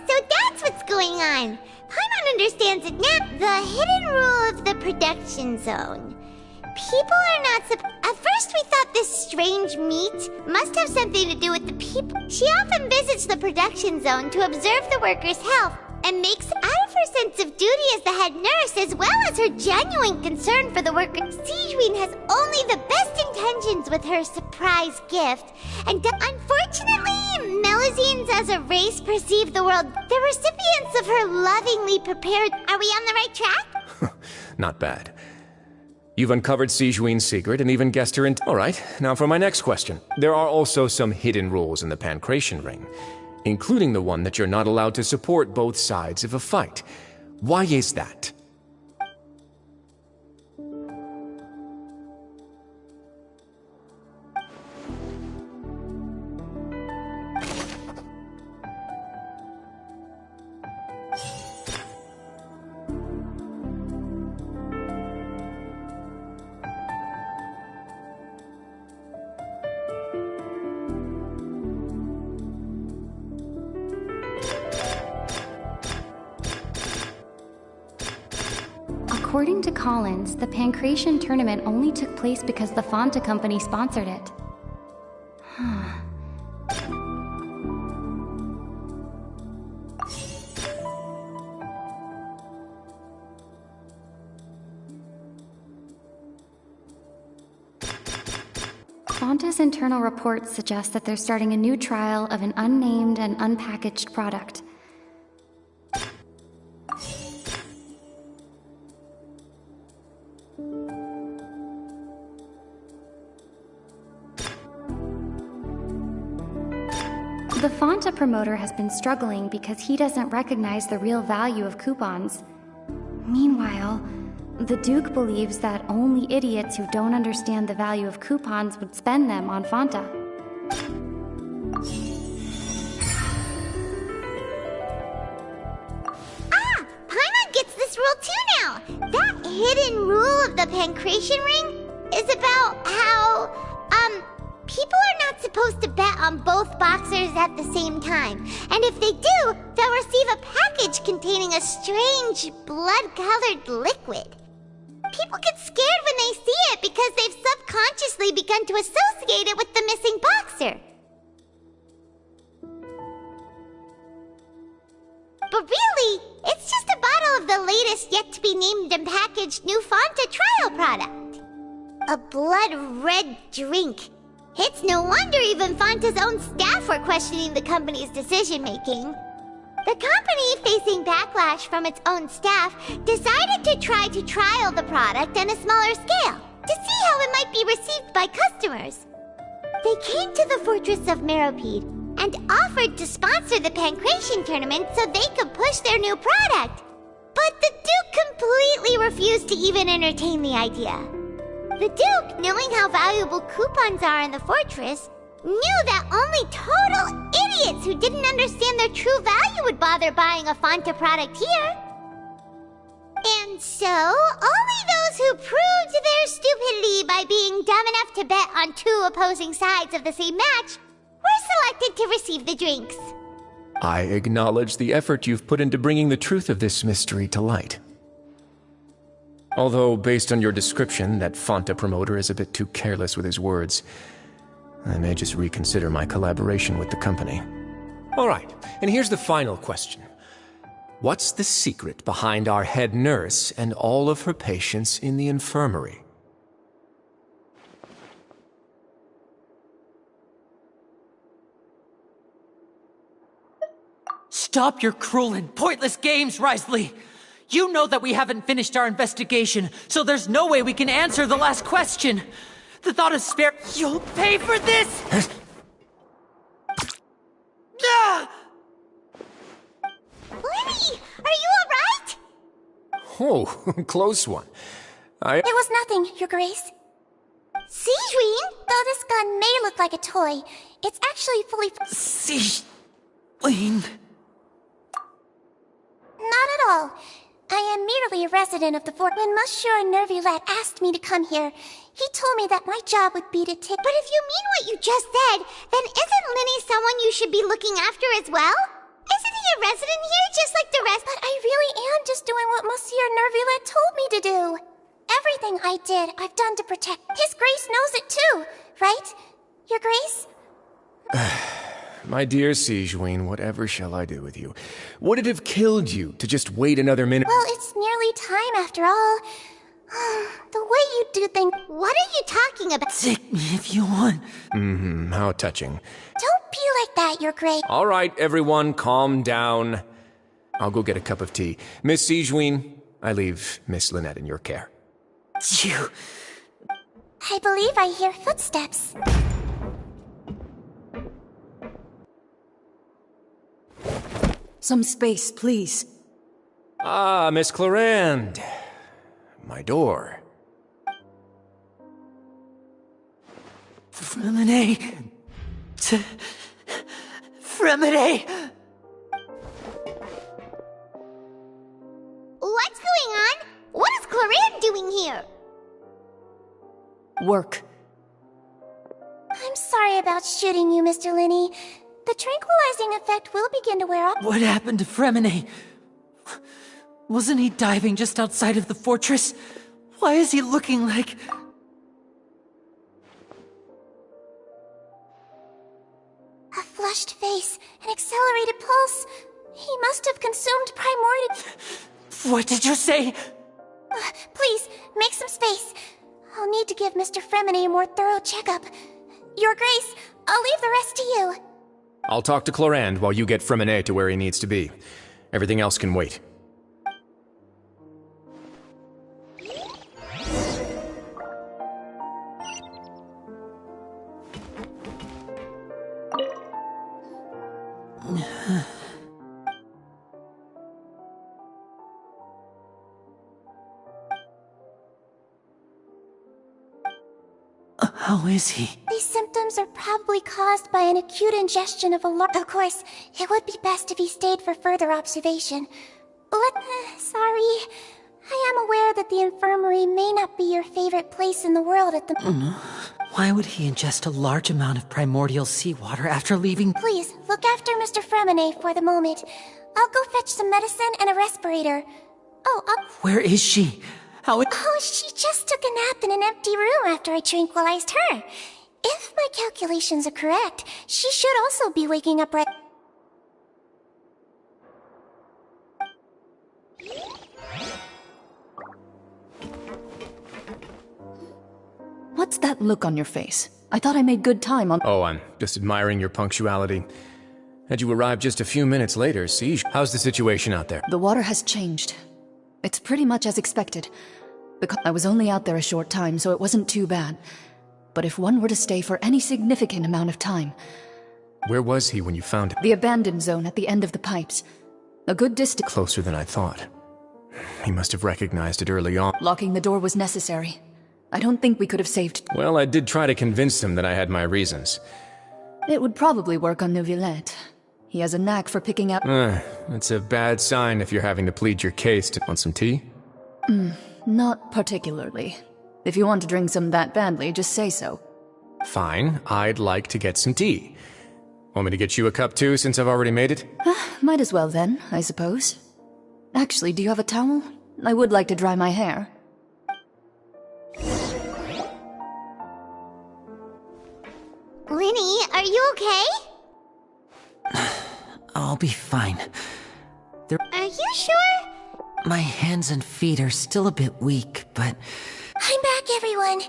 that's what's going on. Paimon understands it now. The hidden rule of the production zone. People are not At first we thought this strange meat must have something to do with the people. She often visits the production zone to observe the workers' health and makes out of her sense of duty as the head nurse as well as her genuine concern for the workers. Sijouin has only the best intentions with her surprise gift. And unfortunately, Melusines as a race perceive the world. The recipients of her lovingly prepared. Are we on the right track? Not bad. You've uncovered Sijouin's secret and even guessed her in. All right, now for my next question. There are also some hidden rules in the Pancration Ring, including the one that you're not allowed to support both sides of a fight. Why is that? According to Collins, the Pancration tournament only took place because the Fanta company sponsored it. Fanta's internal reports suggest that they're starting a new trial of an unnamed and unpackaged product. The Fanta promoter has been struggling because he doesn't recognize the real value of coupons. Meanwhile, the Duke believes that only idiots who don't understand the value of coupons would spend them on Fanta. Paimon gets this rule too now! That hidden rule of the Pancration ring is about how, people are not supposed to bet on both boxers at the same time. And if they do, they'll receive a package containing a strange, blood-colored liquid. People get scared when they see it because they've subconsciously begun to associate it with the missing boxer. But really, it's just a bottle of the latest yet-to-be-named and packaged new Fanta trial product. A blood-red drink. It's no wonder even Fanta's own staff were questioning the company's decision-making. The company, facing backlash from its own staff, decided to try to trial the product on a smaller scale to see how it might be received by customers. They came to the fortress of Meropide and offered to sponsor the Pancration tournament so they could push their new product. But the Duke completely refused to even entertain the idea. The Duke, knowing how valuable coupons are in the fortress, knew that only total idiots who didn't understand their true value would bother buying a Fanta product here. And so, only those who proved their stupidity by being dumb enough to bet on two opposing sides of the same match were selected to receive the drinks. I acknowledge the effort you've put into bringing the truth of this mystery to light. Although, based on your description, that Fanta promoter is a bit too careless with his words, I may just reconsider my collaboration with the company. All right, and here's the final question. What's the secret behind our head nurse and all of her patients in the infirmary? Stop your cruel and pointless games, Risley! You know that we haven't finished our investigation, so there's no way we can answer the last question. The thought of spare... You'll pay for this! Ah! Lenny, are you alright? Oh, close one. It was nothing, Your Grace. Sigewinne? Though this gun may look like a toy, it's actually fully... Sigewinne... Not at all. I am merely a resident of the fort. When Monsieur Nervulette asked me to come here, he told me that my job would be to take... But if you mean what you just said, then isn't Lenny someone you should be looking after as well? Isn't he a resident here just like the rest? But I really am just doing what Monsieur Nervulette told me to do. Everything I did, I've done to protect... His Grace knows it too, right? Your Grace? My dear Sigewinne, whatever shall I do with you? Would it have killed you to just wait another minute? Well, it's nearly time after all. The way you do things... What are you talking about? Take me if you want. How touching. Don't be like that, Your Grace. All right, everyone, calm down. I'll go get a cup of tea. Miss Sigewinne, I leave Miss Lynette in your care. You... I believe I hear footsteps. Some space, please. Ah, Miss Clarande. My door. Fremine. Fremine. What's going on? What is Clarande doing here? Work. I'm sorry about shooting you, Mr. Linney. The tranquilizing effect will begin to wear off. What happened to Fremine? Wasn't he diving just outside of the fortress? Why is he looking like... A flushed face, an accelerated pulse. He must have consumed primordial... What did you say? Please, make some space. I'll need to give Mr. Fremini a more thorough checkup. Your Grace, I'll leave the rest to you. I'll talk to Clorand while you get Fremine to where he needs to be. Everything else can wait. How is he? These symptoms are probably caused by an acute ingestion of a large... Of course, it would be best if he stayed for further observation. Sorry. I am aware that the infirmary may not be your favorite place in the world at the... Why would he ingest a large amount of primordial seawater after leaving... Please, look after Mr. Fremine for the moment. I'll go fetch some medicine and a respirator. Where is she? Oh, she just took a nap in an empty room after I tranquilized her. If my calculations are correct, she should also be waking up right... What's that look on your face? I thought I made good time on... Oh, I'm just admiring your punctuality. Had you arrived just a few minutes later, Siege, how's the situation out there? The water has changed. It's pretty much as expected. Because I was only out there a short time, so it wasn't too bad. But if one were to stay for any significant amount of time... Where was he when you found him? The abandoned zone at the end of the pipes. A good distance... Closer than I thought. He must have recognized it early on. Locking the door was necessary. I don't think we could have saved... Well, I did try to convince him that I had my reasons. It would probably work on Neuvillette. He has a knack for picking out... That's a bad sign if you're having to plead your case to... Want some tea? Not particularly. If you want to drink some that badly, just say so. Fine, I'd like to get some tea. Want me to get you a cup too, since I've already made it? Might as well then, I suppose. Actually, do you have a towel? I would like to dry my hair. Linny, are you okay? I'll be fine. Are you sure? My hands and feet are still a bit weak, but... I'm back, everyone!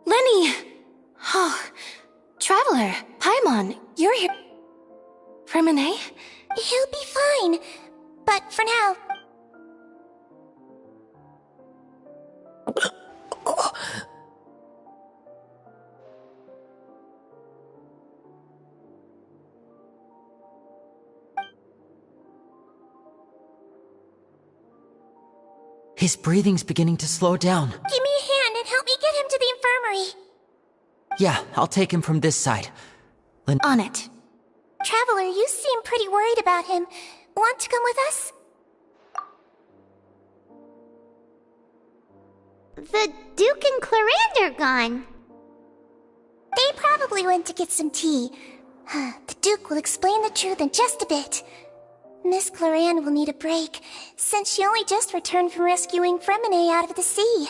Lenny! Oh, Traveler, Paimon, you're here. Fremine? He'll be fine. But for now... His breathing's beginning to slow down. Give me a hand and help me get him to the infirmary. Yeah, I'll take him from this side. On it. Traveler, you seem pretty worried about him. Want to come with us? The Duke and Clorand are gone. They probably went to get some tea. The Duke will explain the truth in just a bit. Miss Clorand will need a break, since she only just returned from rescuing Fremine out of the sea.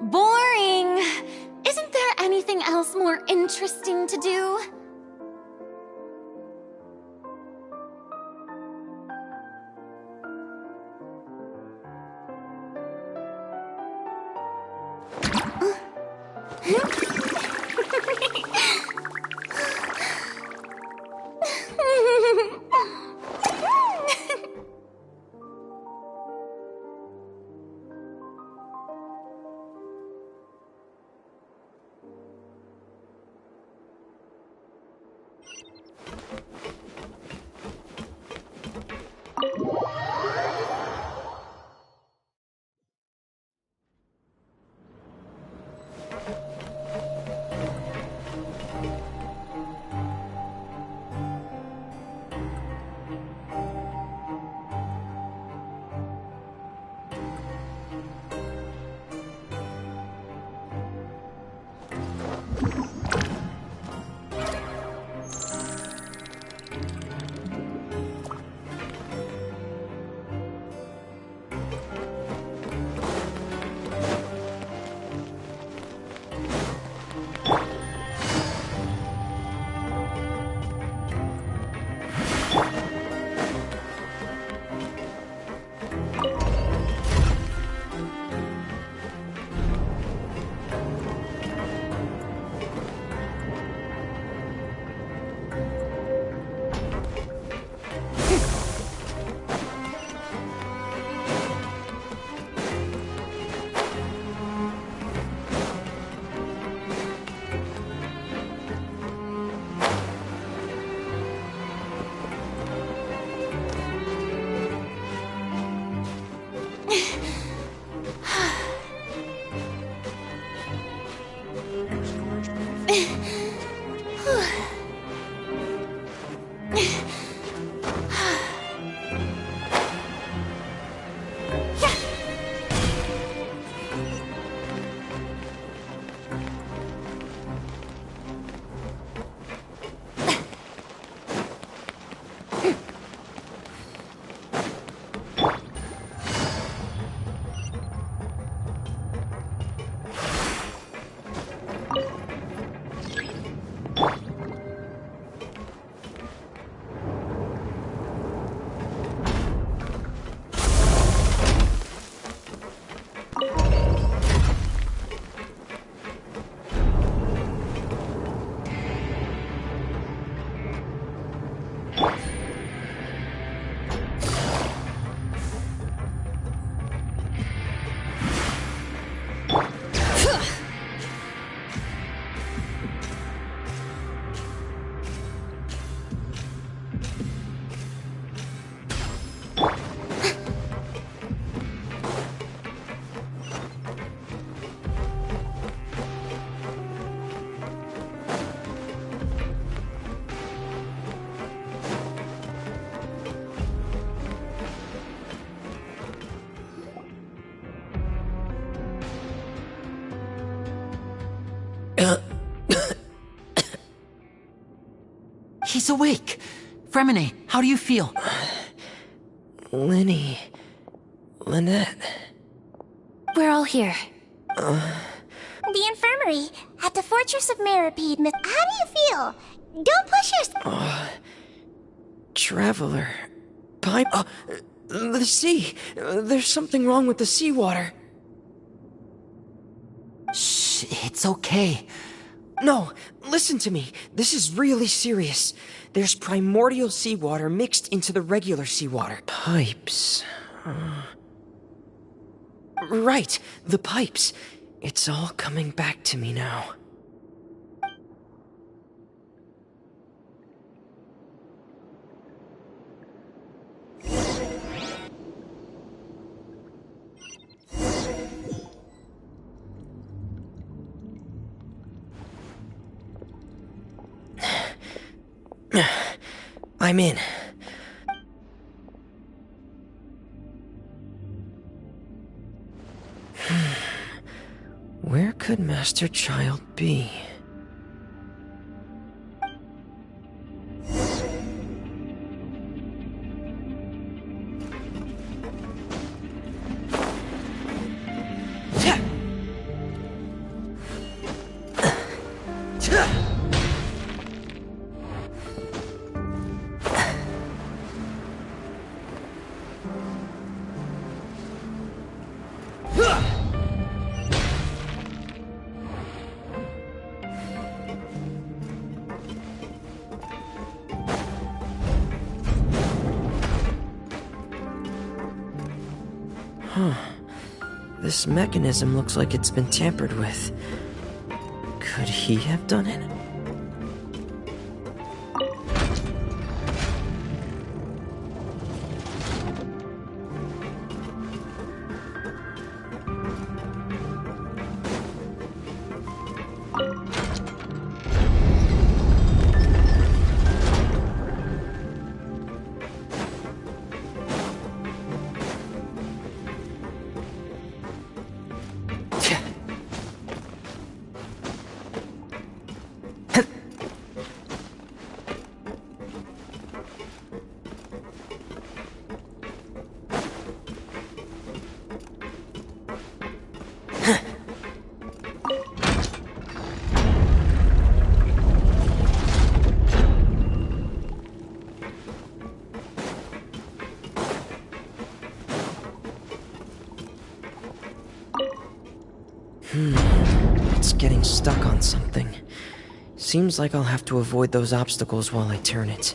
Boring! Isn't there anything else more interesting to do? He's awake! Fremine, how do you feel? Lynette. We're all here. The infirmary at the Fortress of Meripede, Miss. How do you feel? Don't push yourself. Traveler. Pipe. The sea. There's something wrong with the seawater. Shh, it's okay. No, listen to me. This is really serious. There's primordial seawater mixed into the regular seawater. Pipes. Right, the pipes. It's all coming back to me now. I'm in. Where could Master Child be? Huh. This mechanism looks like it's been tampered with. Could he have done it? It's getting stuck on something. Seems like I'll have to avoid those obstacles while I turn it.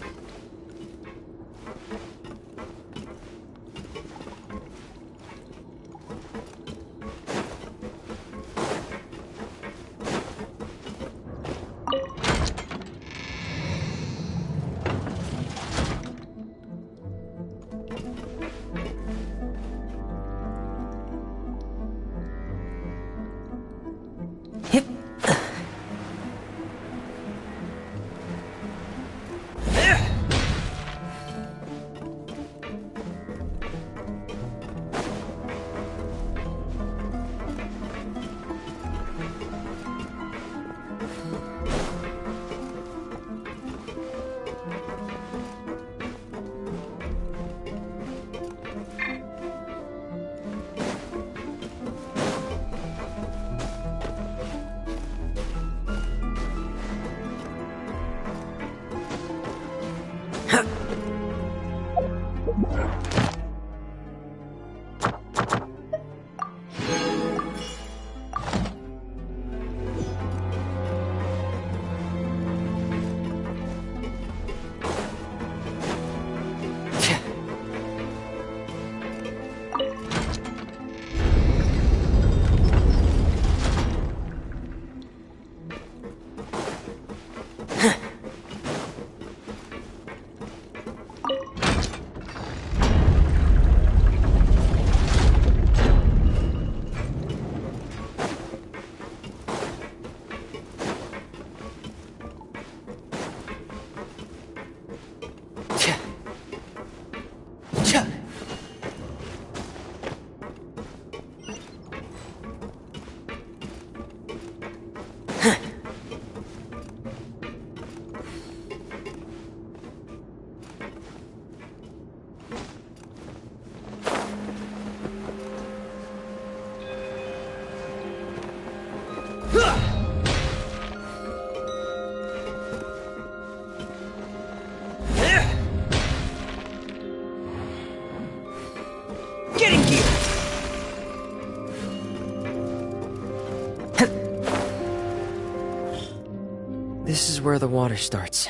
This is where the water starts.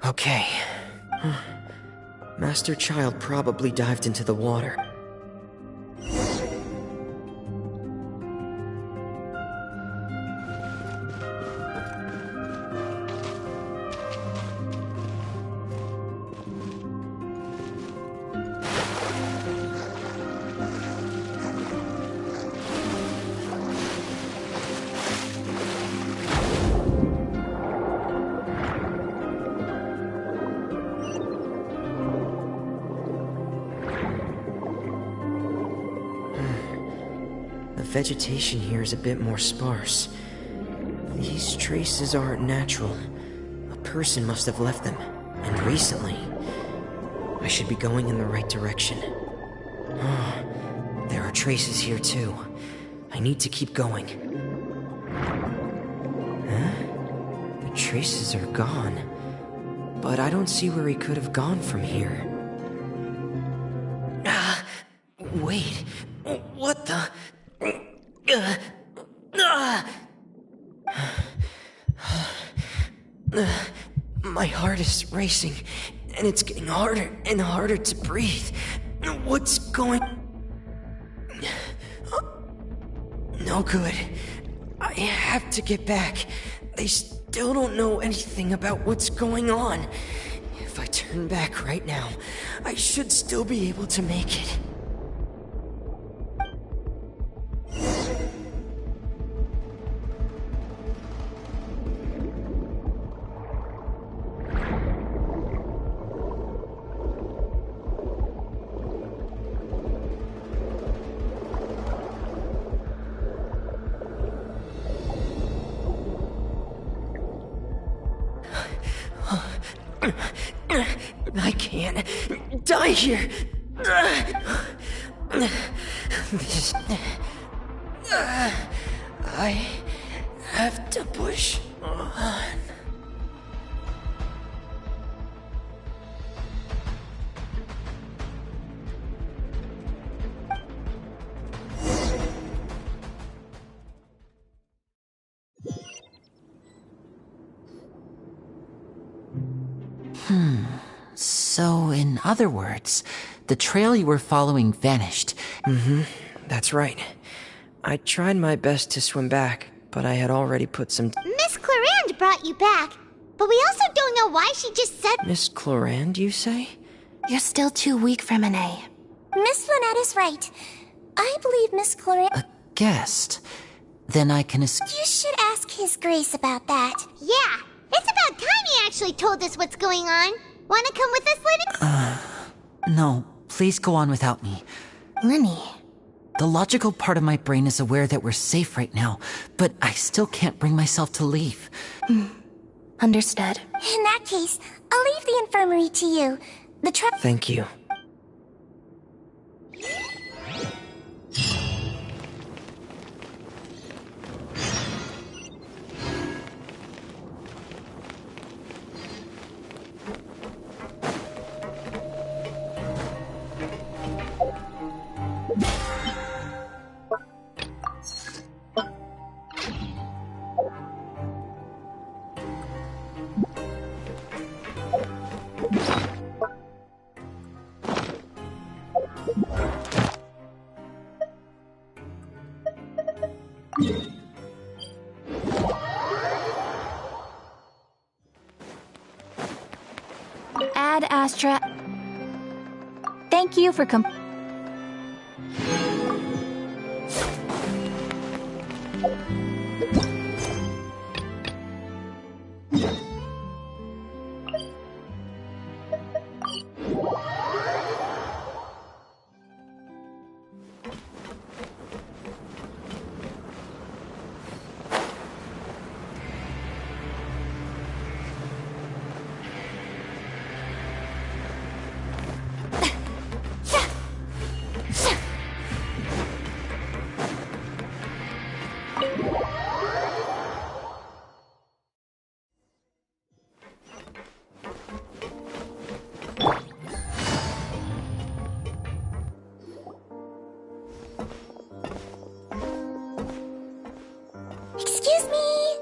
Okay. Master Child probably dived into the water. The vegetation here is a bit more sparse. These traces aren't natural. A person must have left them, and recently. I should be going in the right direction. There are traces here too. I need to keep going. Huh? The traces are gone. But I don't see where he could have gone from here. Wait. What the... My heart is racing, and it's getting harder and harder to breathe. What's going... no good. I have to get back. They still don't know anything about what's going on. If I turn back right now, I should still be able to make it. I can't die here. I have to push on. So, in other words, the trail you were following vanished. That's right. I tried my best to swim back, but I had already put some... Miss Clarande brought you back, but we also don't know why she just said... Miss Clarande, you say? You're still too weak for Monet. Miss Lynette is right. I believe Miss Clarande... A guest? Then I can... You should ask His Grace about that. Yeah, it's about time he actually told us what's going on. Wanna come with us, Lenny? No, please go on without me. Lenny. The logical part of my brain is aware that we're safe right now, but I still can't bring myself to leave. Understood. In that case, I'll leave the infirmary to you. Thank you. Ad Astra. Thank you for Excuse me.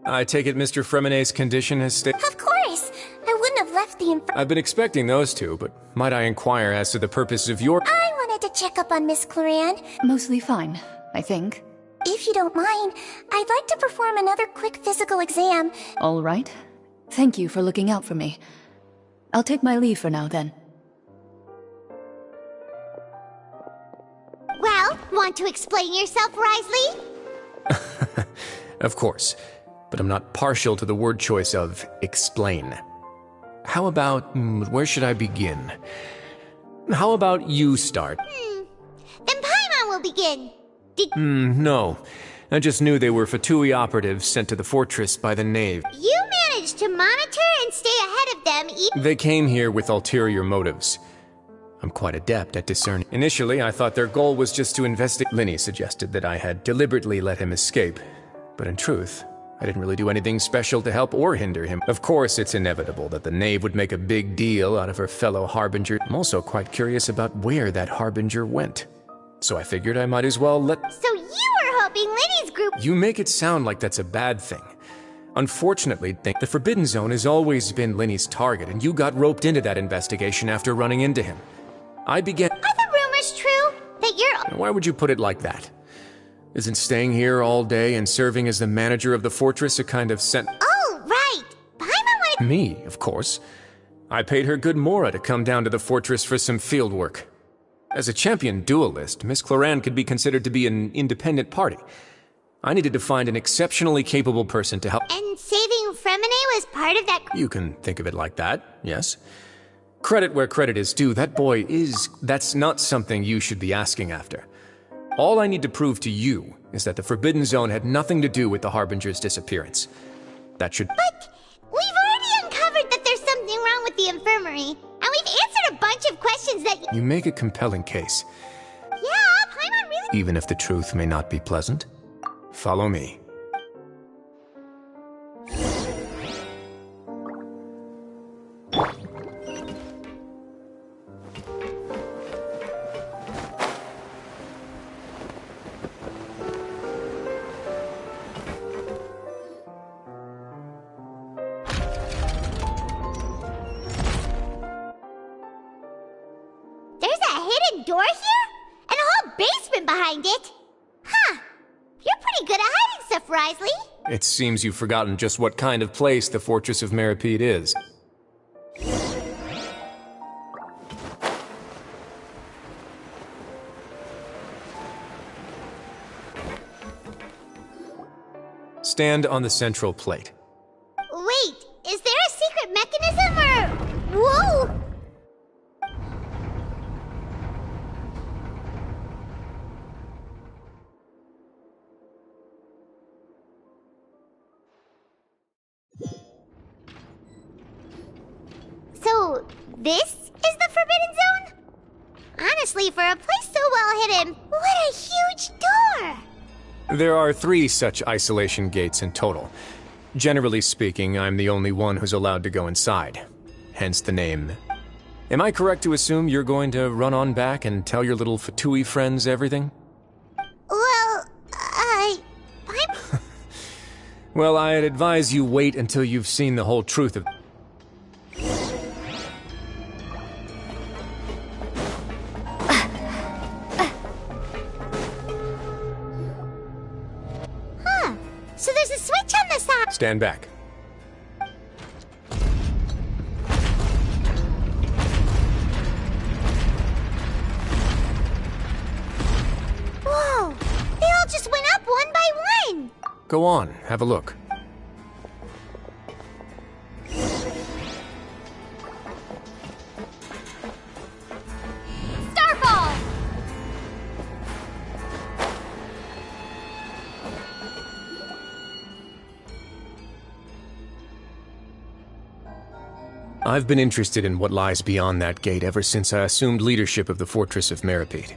I take it Mr. Fremonet's condition has stayed... Of course. I wouldn't have left the I've been expecting those two, but might I inquire as to the purpose of your... I wanted to check up on Miss Clarande. Mostly fine, I think. If you don't mind, I'd like to perform another quick physical exam. All right. Thank you for looking out for me. I'll take my leave for now, then. Well, want to explain yourself, Risley? Of course, but I'm not partial to the word choice of explain. How about, where should I begin? How about you start? Then Paimon will begin. No. I just knew they were Fatui operatives sent to the fortress by the Knave. You managed to monitor and stay ahead of them even... They came here with ulterior motives. I'm quite adept at discerning. Initially, I thought their goal was just to investigate. Linny suggested that I had deliberately let him escape, but in truth, I didn't really do anything special to help or hinder him. Of course, it's inevitable that the Knave would make a big deal out of her fellow Harbinger. I'm also quite curious about where that Harbinger went. So I figured I might as well let... So you were hoping Linny's group... You make it sound like that's a bad thing. Unfortunately, the Forbidden Zone has always been Linny's target, and you got roped into that investigation after running into him. I began... Are the rumors true? that you're... Why would you put it like that? Isn't staying here all day and serving as the manager of the fortress a kind of Oh, right! Paimon wanted... Me, of course. I paid her good mora to come down to the fortress for some field work. As a champion duelist, Miss Cloran could be considered to be an independent party. I needed to find an exceptionally capable person to help. And saving Fremine was part of that... You can think of it like that, yes. Credit where credit is due, that boy is... That's not something you should be asking after. All I need to prove to you is that the Forbidden Zone had nothing to do with the Harbinger's disappearance. That should... But we've already uncovered that there's something wrong with the infirmary, and we've answered a bunch of questions that... You make a compelling case. Yeah, Paimon really... Even if the truth may not be pleasant. Follow me. There's a hidden door here? And a whole basement behind it? Huh. You're pretty good at hiding stuff, Risley. It seems you've forgotten just what kind of place the Fortress of Meripede is. Stand on the central plate. Wait, is there a secret mechanism or... Whoa! So, this is the Forbidden Zone? Honestly, for a place so well hidden, what a huge door! There are 3 such isolation gates in total. Generally speaking, I'm the only one who's allowed to go inside. Hence the name. Am I correct to assume you're going to run on back and tell your little Fatui friends everything? Well, I'm... Well, I'd advise you wait until you've seen the whole truth of... So there's a switch on the side. Stand back. Whoa! They all just went up one by one. Go on, have a look. Starfall! I've been interested in what lies beyond that gate ever since I assumed leadership of the Fortress of Meripede.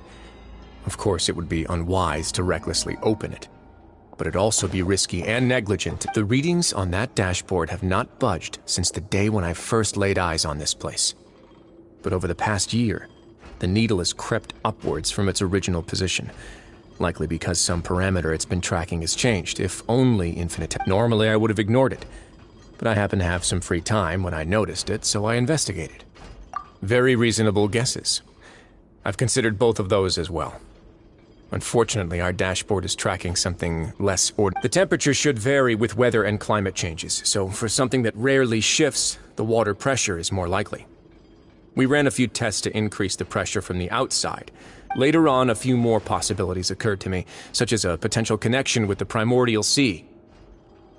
Of course, it would be unwise to recklessly open it, but it'd also be risky and negligent. The readings on that dashboard have not budged since the day when I first laid eyes on this place. But over the past year, the needle has crept upwards from its original position, likely because some parameter it's been tracking has changed, if only infinite. Normally, I would have ignored it. But I happened to have some free time when I noticed it, so I investigated. Very reasonable guesses. I've considered both of those as well. Unfortunately, our dashboard is tracking something less ordinary. The temperature should vary with weather and climate changes, so for something that rarely shifts, the water pressure is more likely. We ran a few tests to increase the pressure from the outside. Later on, a few more possibilities occurred to me, such as a potential connection with the primordial sea.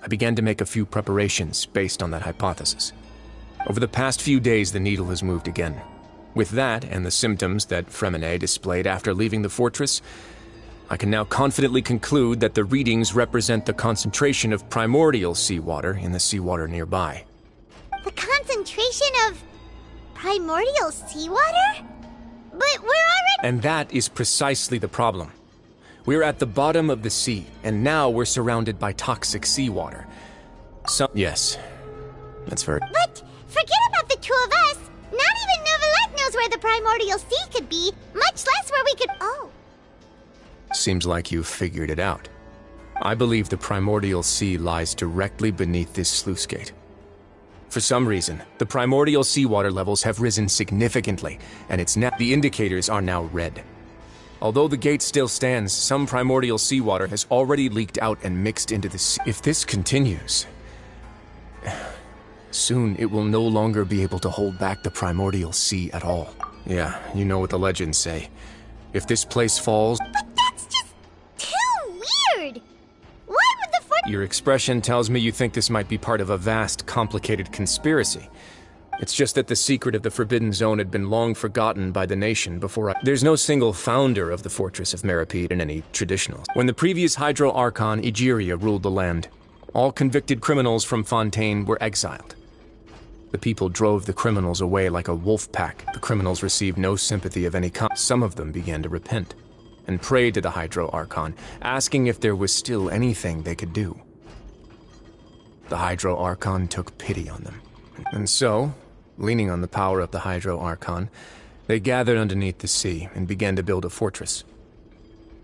I began to make a few preparations based on that hypothesis. Over the past few days, the needle has moved again. With that, and the symptoms that Fremine displayed after leaving the fortress, I can now confidently conclude that the readings represent the concentration of primordial seawater in the seawater nearby. The concentration of primordial seawater? But we're already... And that is precisely the problem. We're at the bottom of the sea, and now we're surrounded by toxic seawater. Yes, that's very... But forget about the two of us. Not even Novelette knows where the primordial sea could be, much less where we could... Oh. Seems like you've figured it out. I believe the primordial sea lies directly beneath this sluice gate. For some reason, the primordial seawater levels have risen significantly, and the indicators are now red. Although the gate still stands, some primordial seawater has already leaked out and mixed into the sea. If this continues, soon it will no longer be able to hold back the primordial sea at all. Yeah, you know what the legends say. If this place falls... But that's just too weird! Why would the fortress... Your expression tells me you think this might be part of a vast, complicated conspiracy. It's just that the secret of the Forbidden Zone had been long forgotten by the nation before There's no single founder of the Fortress of Meripede in any traditionals. When the previous Hydro Archon, Egeria, ruled the land, all convicted criminals from Fontaine were exiled. The people drove the criminals away like a wolf pack. The criminals received no sympathy of any kind. Some of them began to repent and prayed to the Hydro Archon, asking if there was still anything they could do. The Hydro Archon took pity on them. And so, leaning on the power of the Hydro Archon, they gathered underneath the sea and began to build a fortress.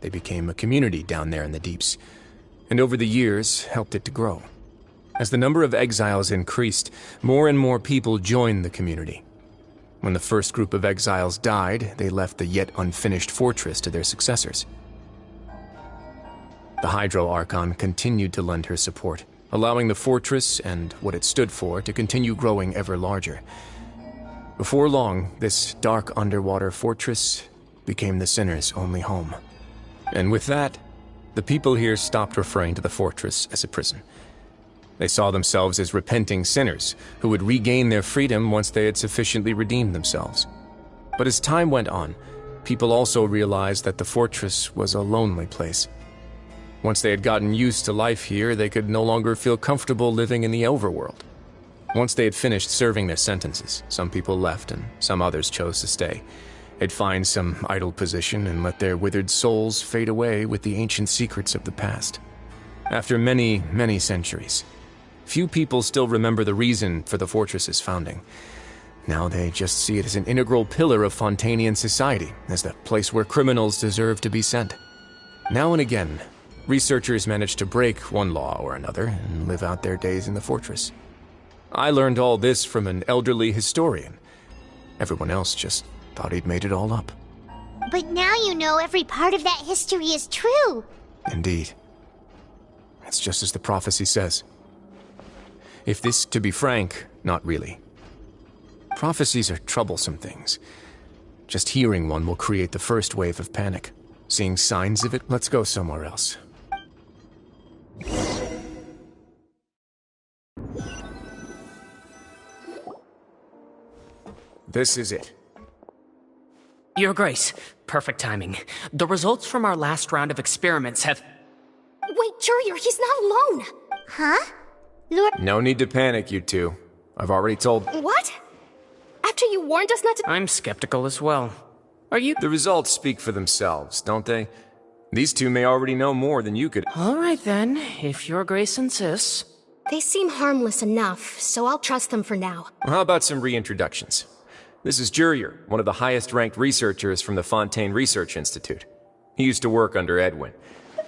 They became a community down there in the deeps, and over the years helped it to grow. As the number of exiles increased, more and more people joined the community. When the first group of exiles died, they left the yet unfinished fortress to their successors. The Hydro Archon continued to lend her support, allowing the fortress and what it stood for to continue growing ever larger. Before long, this dark underwater fortress became the sinner's only home. And with that, the people here stopped referring to the fortress as a prison. They saw themselves as repenting sinners who would regain their freedom once they had sufficiently redeemed themselves. But as time went on, people also realized that the fortress was a lonely place. Once they had gotten used to life here, they could no longer feel comfortable living in the overworld. Once they had finished serving their sentences, some people left and some others chose to stay. They'd find some idle position and let their withered souls fade away with the ancient secrets of the past. After many, many centuries, few people still remember the reason for the fortress's founding. Now they just see it as an integral pillar of Fontainian society, as the place where criminals deserve to be sent. Now and again, researchers manage to break one law or another and live out their days in the fortress. I learned all this from an elderly historian. Everyone else just thought he'd made it all up. But now you know every part of that history is true. Indeed. It's just as the prophecy says. If this, to be frank, not really. Prophecies are troublesome things. Just hearing one will create the first wave of panic. Seeing signs of it, let's go somewhere else. This is it. Your Grace, perfect timing. The results from our last round of experiments have... Wait, Jurier, he's not alone! Huh? Lord... No need to panic, you two. I've already told... What? After you warned us not to... I'm skeptical as well. Are you... The results speak for themselves, don't they? These two may already know more than you could... All right then, if Your Grace insists. They seem harmless enough, so I'll trust them for now. Well, how about some reintroductions? This is Jurier, one of the highest-ranked researchers from the Fontaine Research Institute. He used to work under Edwin.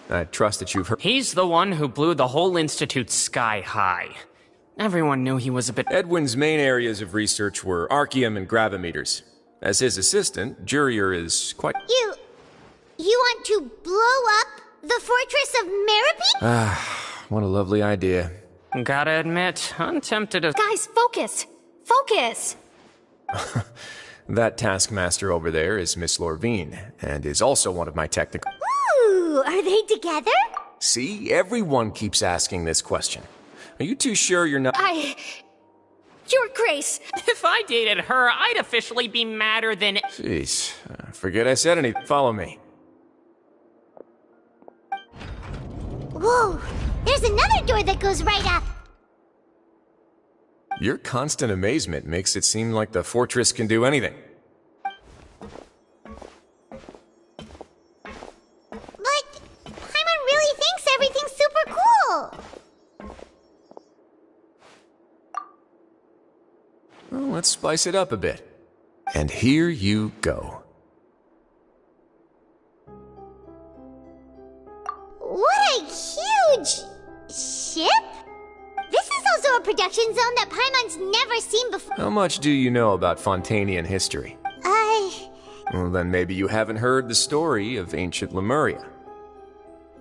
I trust that you've heard... He's the one who blew the whole institute sky high. Everyone knew he was a bit... Edwin's main areas of research were archeum and gravimeters. As his assistant, Jurier is quite... You want to blow up the Fortress of Meripede? Ah, what a lovely idea. Gotta admit, I'm tempted to... Guys, focus! Focus! That taskmaster over there is Miss Lorvine, and is also one of my technical... Ooh, are they together? See, everyone keeps asking this question. Are you too sure you're not... Your Grace! If I dated her, I'd officially be madder than... Jeez, forget I said anything. Follow me. Whoa, there's another door that goes right up. Your constant amazement makes it seem like the fortress can do anything. But Paimon really thinks everything's super cool. Well, let's spice it up a bit. And here you go. What a huge ship! This is also a production zone that Paimon's never seen before. How much do you know about Fontainian history? Well, then maybe you haven't heard the story of ancient Lemuria.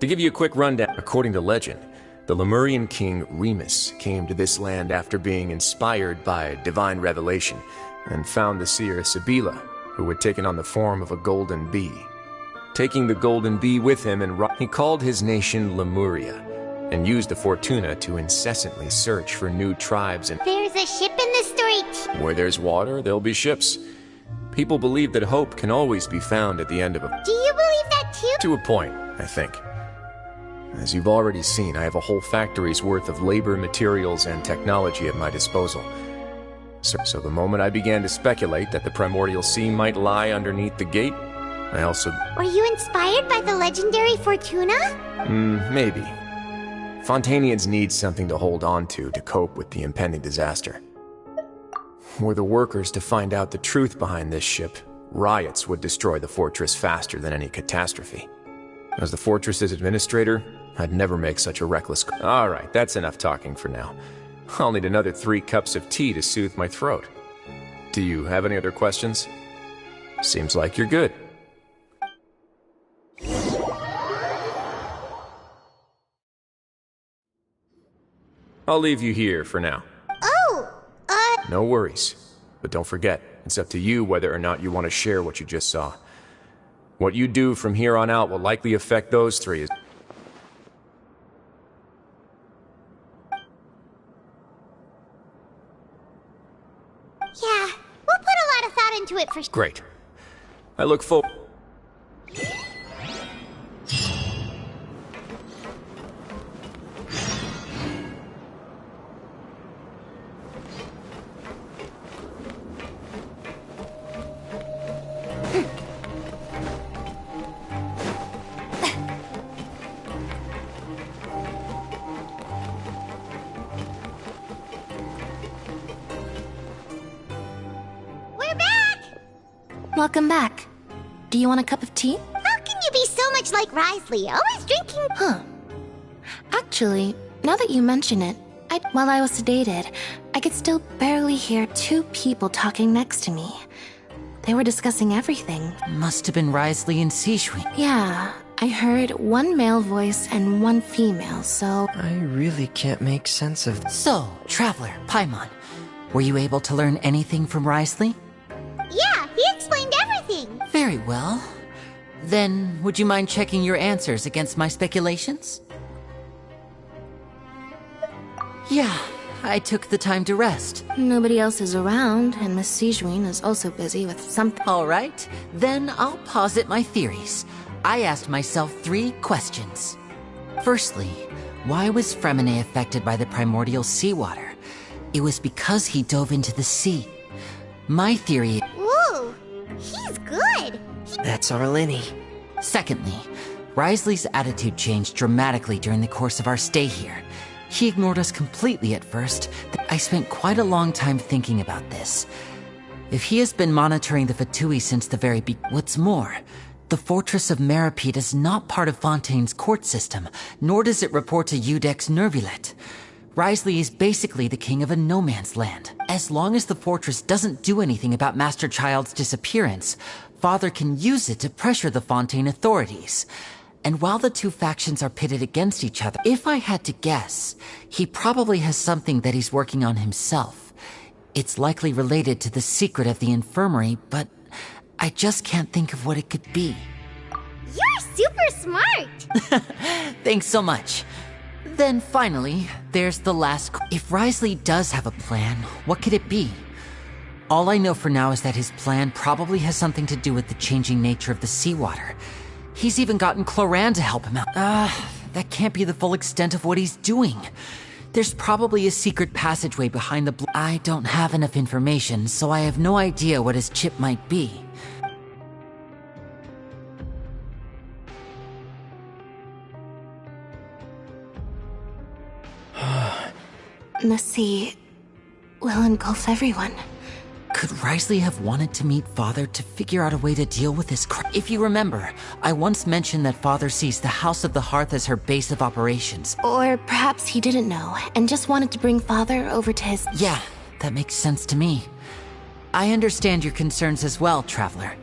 To give you a quick rundown, according to legend, the Lemurian king Remus came to this land after being inspired by divine revelation and found the seer Sibila, who had taken on the form of a golden bee. Taking the golden bee with him, he called his nation Lemuria and used the Fortuna to incessantly search for new tribes and There's a ship in the street. where there's water, there'll be ships. People believe that hope can always be found at the end of a... Do you believe that too? To a point, I think. As you've already seen, I have a whole factory's worth of labor, materials, and technology at my disposal. So the moment I began to speculate that the primordial sea might lie underneath the gate, I also... Were you inspired by the legendary Fortuna? Maybe. Fontanians need something to hold on to cope with the impending disaster. Were the workers to find out the truth behind this ship, riots would destroy the fortress faster than any catastrophe. As the fortress's administrator, I'd never make such a reckless... Alright, that's enough talking for now. I'll need another 3 cups of tea to soothe my throat. Do you have any other questions? Seems like you're good. I'll leave you here for now. Oh, No worries. But don't forget, it's up to you whether or not you want to share what you just saw. What you do from here on out will likely affect those 3. Yeah, we'll put a lot of thought into it for sure. Great. I look forward... Welcome back. Do you want a cup of tea? How can you be so much like Risley, always drinking... Huh. Actually, now that you mention it, while I was sedated, I could still barely hear 2 people talking next to me. They were discussing everything. Must have been Risley and Sijui. Yeah, I heard 1 male voice and 1 female, so... I really can't make sense of... So, Traveler, Paimon, were you able to learn anything from Risley? Yeah, he explained everything. Very well. Then, would you mind checking your answers against my speculations? Yeah, I took the time to rest. Nobody else is around, and Miss Sijui is also busy with something. All right, then I'll posit my theories. I asked myself 3 questions. Firstly, why was Fremine affected by the primordial seawater? It was because he dove into the sea. My theory... Ooh, he's good. That's our Lenny. Secondly, Risley's attitude changed dramatically during the course of our stay here. He ignored us completely at first. I spent quite a long time thinking about this. If he has been monitoring the Fatui since the very beginning... What's more, the Fortress of Meripede is not part of Fontaine's court system, nor does it report to Udex Nervulet. Risley is basically the king of a no-man's land. As long as the fortress doesn't do anything about Master Child's disappearance, Father can use it to pressure the Fontaine authorities. And while the 2 factions are pitted against each other, if I had to guess, he probably has something that he's working on himself. It's likely related to the secret of the infirmary, but I just can't think of what it could be. You're super smart. Thanks so much. Then finally, there's the last... If Risley does have a plan, what could it be? All I know for now is that his plan probably has something to do with the changing nature of the seawater. He's even gotten Cloran to help him out. That can't be the full extent of what he's doing. There's probably a secret passageway behind the... I don't have enough information, so I have no idea what his chip might be. The sea will engulf everyone. Could Risley have wanted to meet Father to figure out a way to deal with this If you remember, I once mentioned that Father sees the House of the Hearth as her base of operations. Or perhaps he didn't know, and just wanted to bring Father over to his... Yeah, that makes sense to me. I understand your concerns as well, Traveler.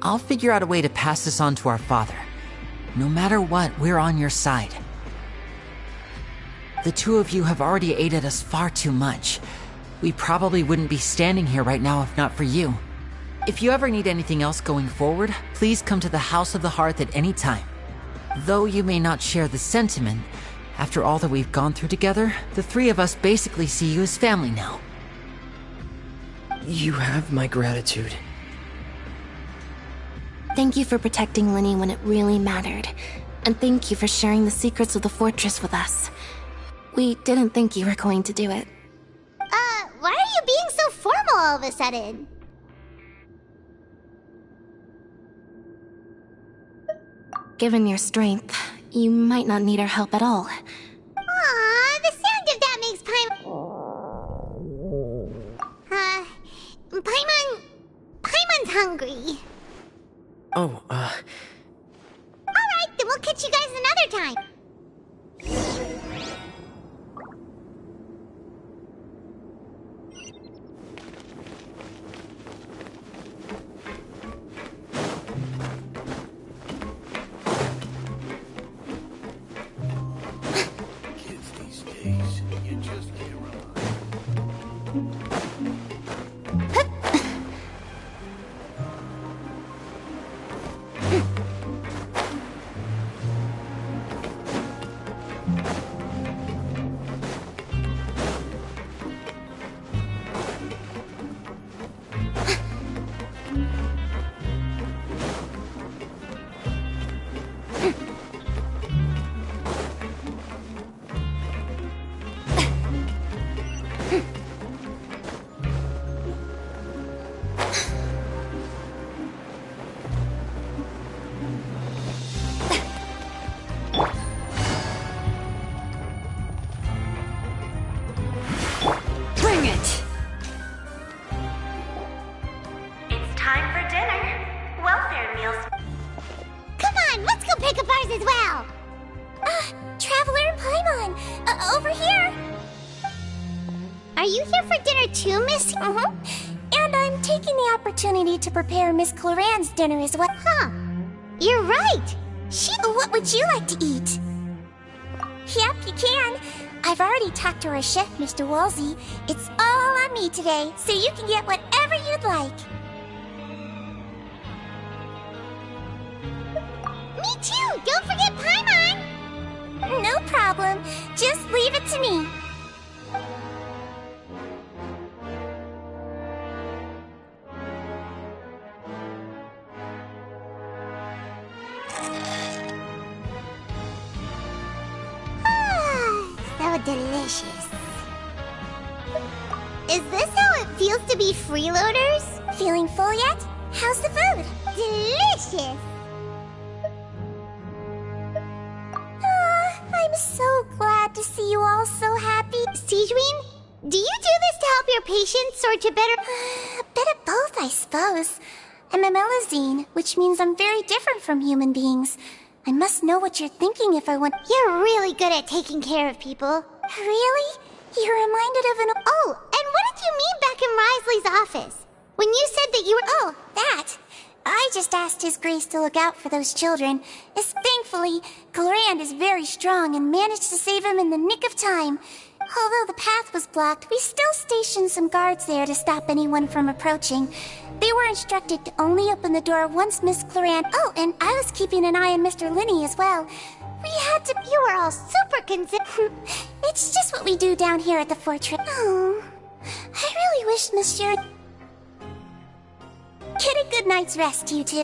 I'll figure out a way to pass this on to our father. No matter what, we're on your side. The two of you have already aided us far too much. We probably wouldn't be standing here right now if not for you. If you ever need anything else going forward, please come to the House of the Hearth at any time. Though you may not share the sentiment, after all that we've gone through together, the three of us basically see you as family now. You have my gratitude. Thank you for protecting Linny when it really mattered. And thank you for sharing the secrets of the fortress with us. We didn't think you were going to do it. Why are you being so formal all of a sudden? Given your strength, you might not need our help at all. Aw, the sound of that makes Paimon's hungry. Oh, Alright, then we'll catch you guys another time. To prepare Miss Cloran's dinner as well. Huh. You're right. What would you like to eat? Yep, you can. I've already talked to our chef, Mr. Wolsey. It's all on me today, so you can get whatever you'd like. Me too! Don't forget Paimon! No problem. Just leave it to me. Delicious. Is this how it feels to be freeloaders? Feeling full yet? How's the food? Delicious. I'm so glad to see you all so happy. Sigewinne, do you do this to help your patients or to better... A bit of both, I suppose. I'm a Melusine, which means I'm very different from human beings. I must know what you're thinking if I want... You're really good at taking care of people. Really? You're reminded of an... Oh, and what did you mean back in Risley's office? When you said that you were... Oh, that. I just asked His Grace to look out for those children, as thankfully, Clorand is very strong and managed to save him in the nick of time. Although the path was blocked, we still stationed some guards there to stop anyone from approaching. They were instructed to only open the door once Miss Clorand... Oh, and I was keeping an eye on Mr. Linny as well. We had to... You were all super considerate. It's just what we do down here at the fortress. Oh, I really wish Monsieur... Get a good night's rest, you two.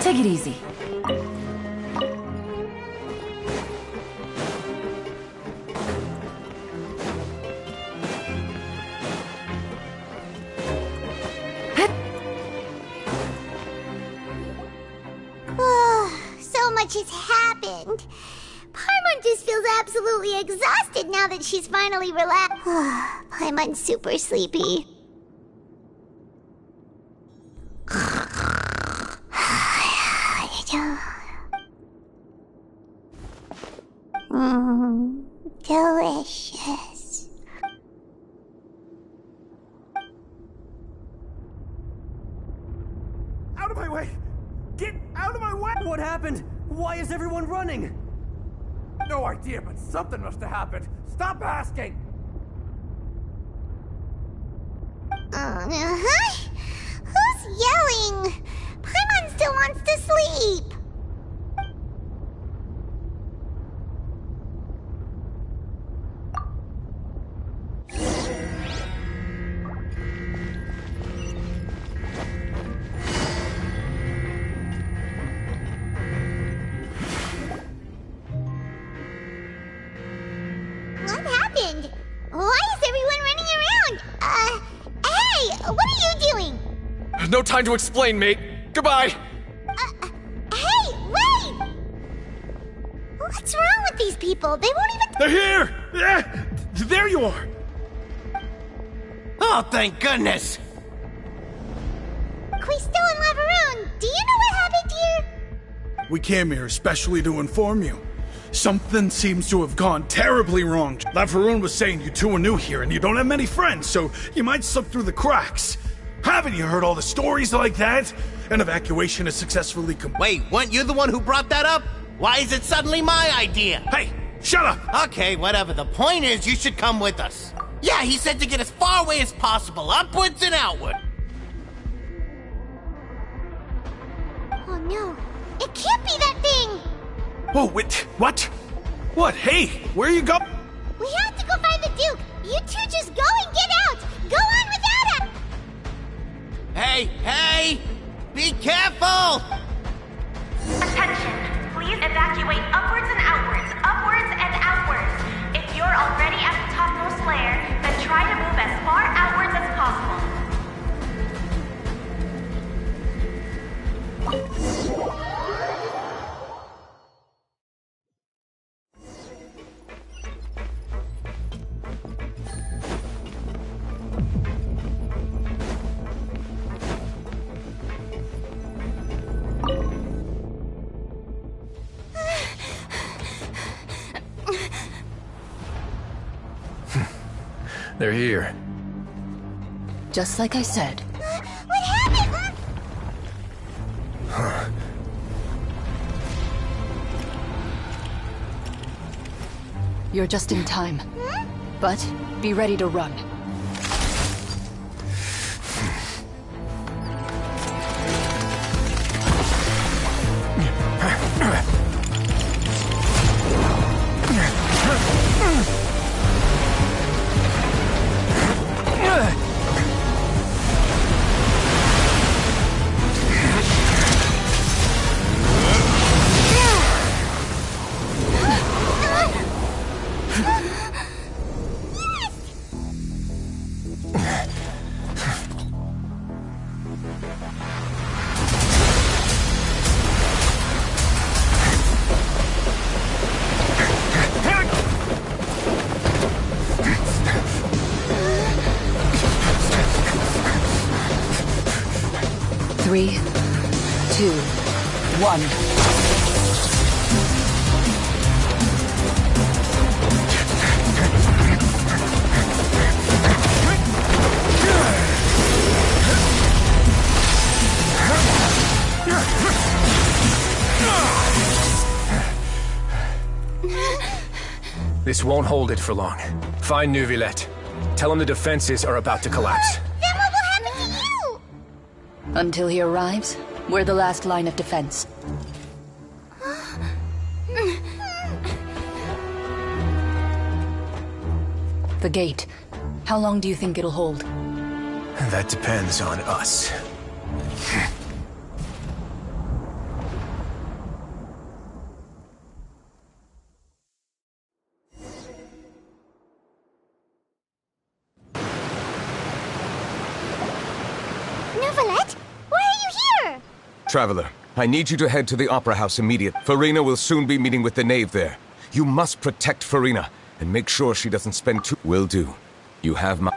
Take it easy. So much has happened. Paimon just feels absolutely exhausted now that she's finally relaxed. Paimon's super sleepy. Delicious. Out of my way! Get out of my way! What happened? Why is everyone running? No idea, but something must have happened. Stop asking! Who's yelling? Paimon still wants to sleep. What happened? Why is everyone running around? Hey, what are you doing? No time to explain, mate. Goodbye. Hey, wait! What's wrong with these people? They won't even— They're here! Yeah, there you are! Oh, thank goodness! Quisto and Laveroon, do you know what happened here? We came here especially to inform you. Something seems to have gone terribly wrong. Laveroon was saying you two are new here and you don't have many friends, so you might slip through the cracks. Haven't you heard all the stories like that? An evacuation is successfully Wait, weren't you the one who brought that up? Why is it suddenly my idea? Hey, shut up! Okay, whatever. The point is, you should come with us. Yeah, he said to get as far away as possible, upwards and outward. Oh no, it can't be that thing! Oh, wait, what? What? Hey, where you go? We have to go find the Duke! You two just go and get out! Go on without him! Hey! Be careful! Attention! Please evacuate upwards and outwards, upwards and outwards. If you're already at the topmost layer, then try to move as far outwards as possible. They're here. Just like I said. What happened? Huh. You're just in time. But be ready to run. Three, 2, 1. This won't hold it for long. Find Neuvillette. Tell him the defenses are about to collapse. Then what will happen to you? Until he arrives, we're the last line of defense. The gate. How long do you think it'll hold? That depends on us. Traveler, I need you to head to the Opera House immediately. Farina will soon be meeting with the knave there. You must protect Farina, and make sure she doesn't spend too... Will do. You have my...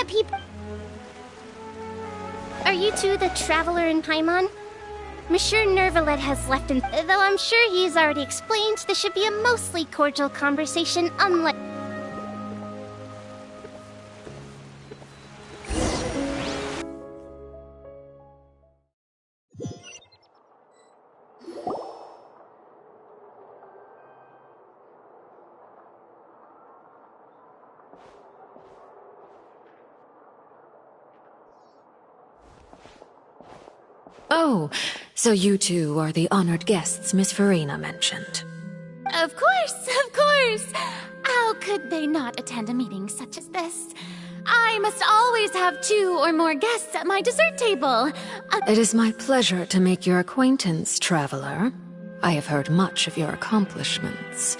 People. Are you two the Traveler in Paimon? Monsieur Nervalet has left, and though I'm sure he's already explained, this should be a mostly cordial conversation, unlike... Oh, so you two are the honored guests Miss Farina mentioned. Of course, of course! How could they not attend a meeting such as this? I must always have 2 or more guests at my dessert table. It is my pleasure to make your acquaintance, Traveler. I have heard much of your accomplishments.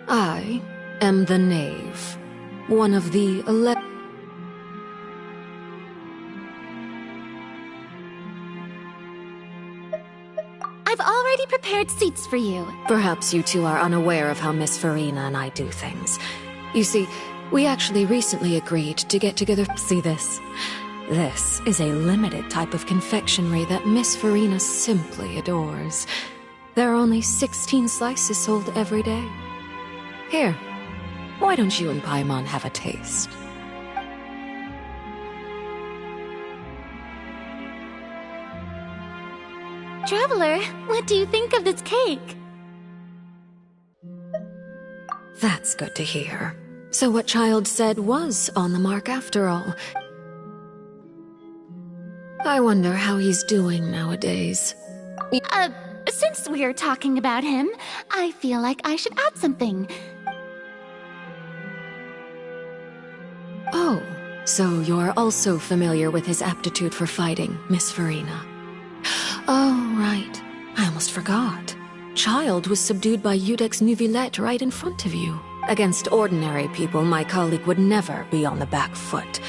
I am the Knave, one of the 11... I've already prepared seats for you. Perhaps you two are unaware of how Miss Farina and I do things. You see, we actually recently agreed to get together. See this? This is a limited type of confectionery that Miss Farina simply adores. There are only 16 slices sold every day. Here, why don't you and Paimon have a taste? Traveler, what do you think of this cake? That's good to hear. So what Child said was on the mark after all. I wonder how he's doing nowadays. Since we're talking about him, I feel like I should add something. Oh, so you're also familiar with his aptitude for fighting, Miss Farina. Oh, right. I almost forgot. Child was subdued by Udex Neuvillette right in front of you. Against ordinary people, my colleague would never be on the back foot.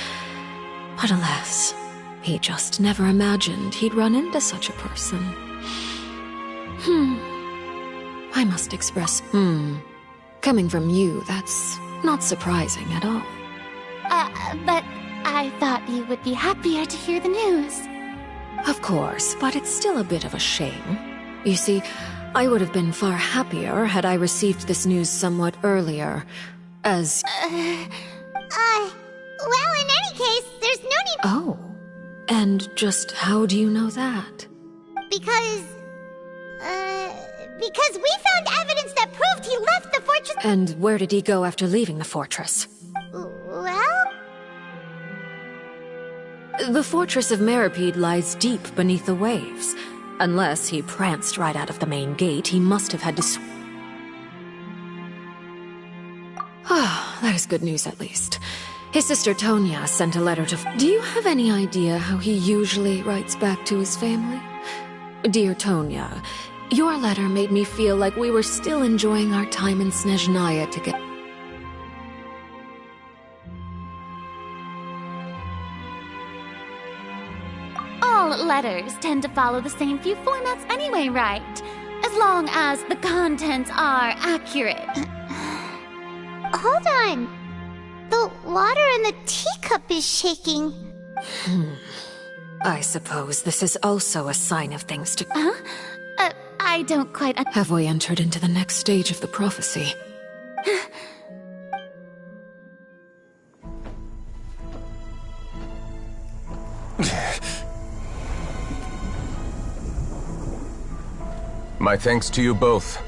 But alas, he just never imagined he'd run into such a person. I must express, Coming from you, that's not surprising at all. But I thought you would be happier to hear the news. Of course, but it's still a bit of a shame. You see, I would have been far happier had I received this news somewhat earlier, as... Well, in any case, there's no need... Oh, and just how do you know that? Because we found evidence that proved he left the fortress... And where did he go after leaving the fortress? Well... The fortress of Meripede lies deep beneath the waves. Unless he pranced right out of the main gate, he must have had to Ah, that is good news at least. His sister Tonya sent a letter to... Do you have any idea how he usually writes back to his family? Dear Tonya, your letter made me feel like we were still enjoying our time in Snezhnaya together. All letters tend to follow the same few formats anyway, right? As long as the contents are accurate. Hold on. The water in the teacup is shaking. I suppose this is also a sign of things to... Huh? I don't quite... Have we entered into the next stage of the prophecy? My thanks to you both.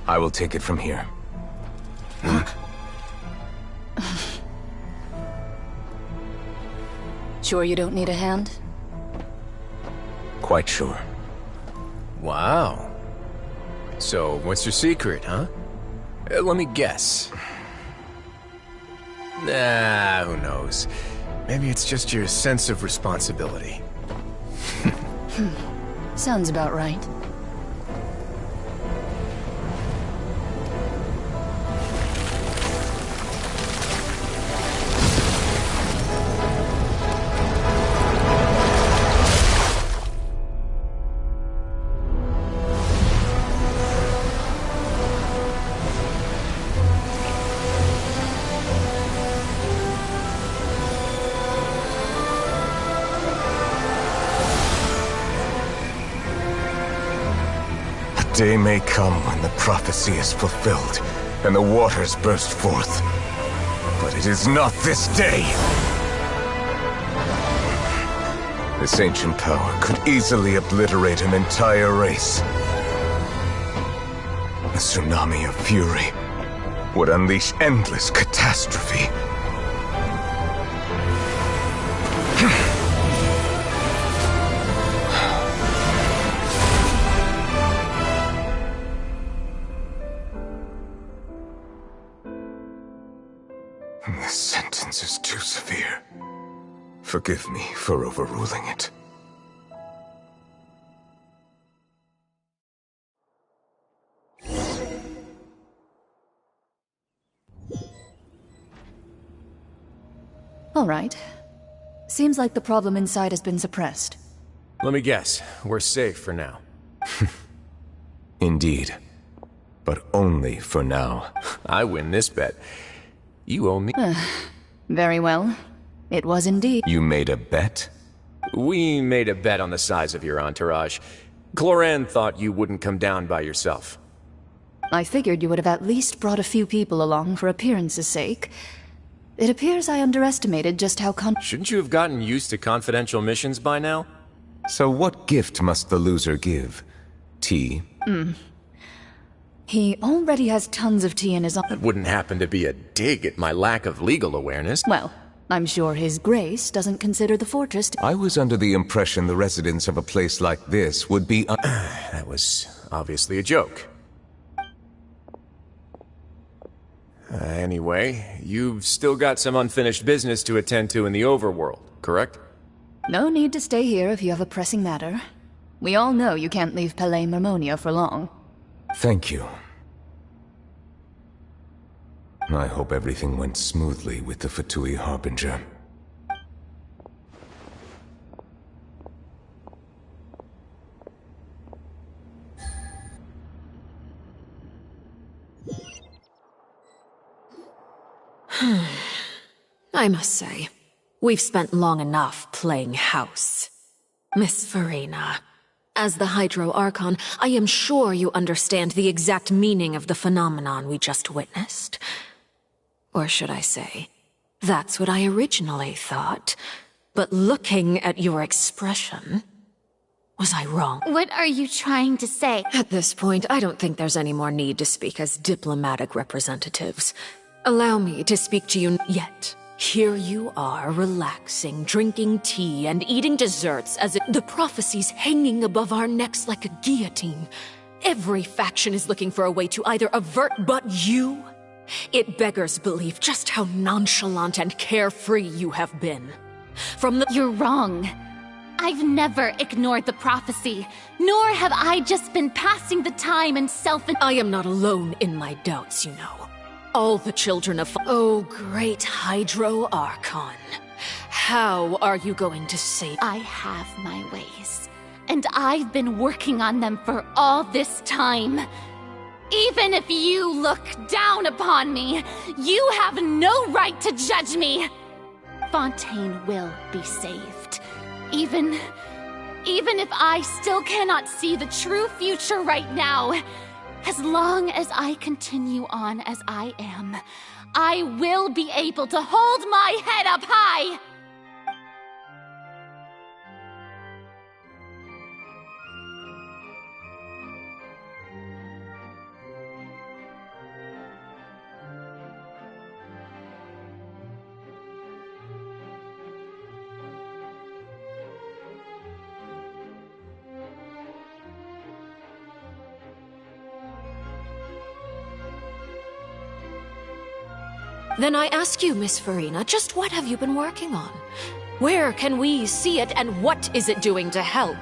I will take it from here. Sure you don't need a hand? Quite sure. Wow. So, what's your secret, huh? Let me guess. Nah, who knows? Maybe it's just your sense of responsibility. Sounds about right. Day may come when the prophecy is fulfilled, and the waters burst forth. But it is not this day! This ancient power could easily obliterate an entire race. A tsunami of fury would unleash endless catastrophe. This sentence is too severe. Forgive me for overruling it. All right. Seems like the problem inside has been suppressed. Let me guess. We're safe for now. Indeed. But only for now. I win this bet. You owe me. Very well. It was indeed. You made a bet? We made a bet on the size of your entourage. Cloran thought you wouldn't come down by yourself. I figured you would have at least brought a few people along for appearance's sake. It appears I underestimated just how Shouldn't you have gotten used to confidential missions by now? So what gift must the loser give? Tea? He already has tons of tea in his... That wouldn't happen to be a dig at my lack of legal awareness. Well, I'm sure His Grace doesn't consider the fortress I was under the impression the residents of a place like this would be... That was obviously a joke. Anyway, you've still got some unfinished business to attend to in the overworld, correct? No need to stay here if you have a pressing matter. We all know you can't leave Palais Marmonia for long. Thank you. I hope everything went smoothly with the Fatui Harbinger. I must say, we've spent long enough playing house. Miss Farina, as the Hydro Archon, I am sure you understand the exact meaning of the phenomenon we just witnessed. Or should I say, that's what I originally thought. But looking at your expression, was I wrong? What are you trying to say? At this point, I don't think there's any more need to speak as diplomatic representatives. Allow me to speak to you yet. Here you are, relaxing, drinking tea, and eating desserts as if the prophecy's hanging above our necks like a guillotine. Every faction is looking for a way to either avert but you. It beggars belief just how nonchalant and carefree you have been. You're wrong. I've never ignored the prophecy, nor have I just been passing the time and I am not alone in my doubts, you know. All the children of... Oh, great Hydro Archon. How are you going to save... I have my ways, and I've been working on them for all this time. Even if you look down upon me, you have no right to judge me. Fontaine will be saved. Even if I still cannot see the true future right now, as long as I continue on as I am, I will be able to hold my head up high! Then I ask you, Miss Farina, just what have you been working on? Where can we see it, and what is it doing to help?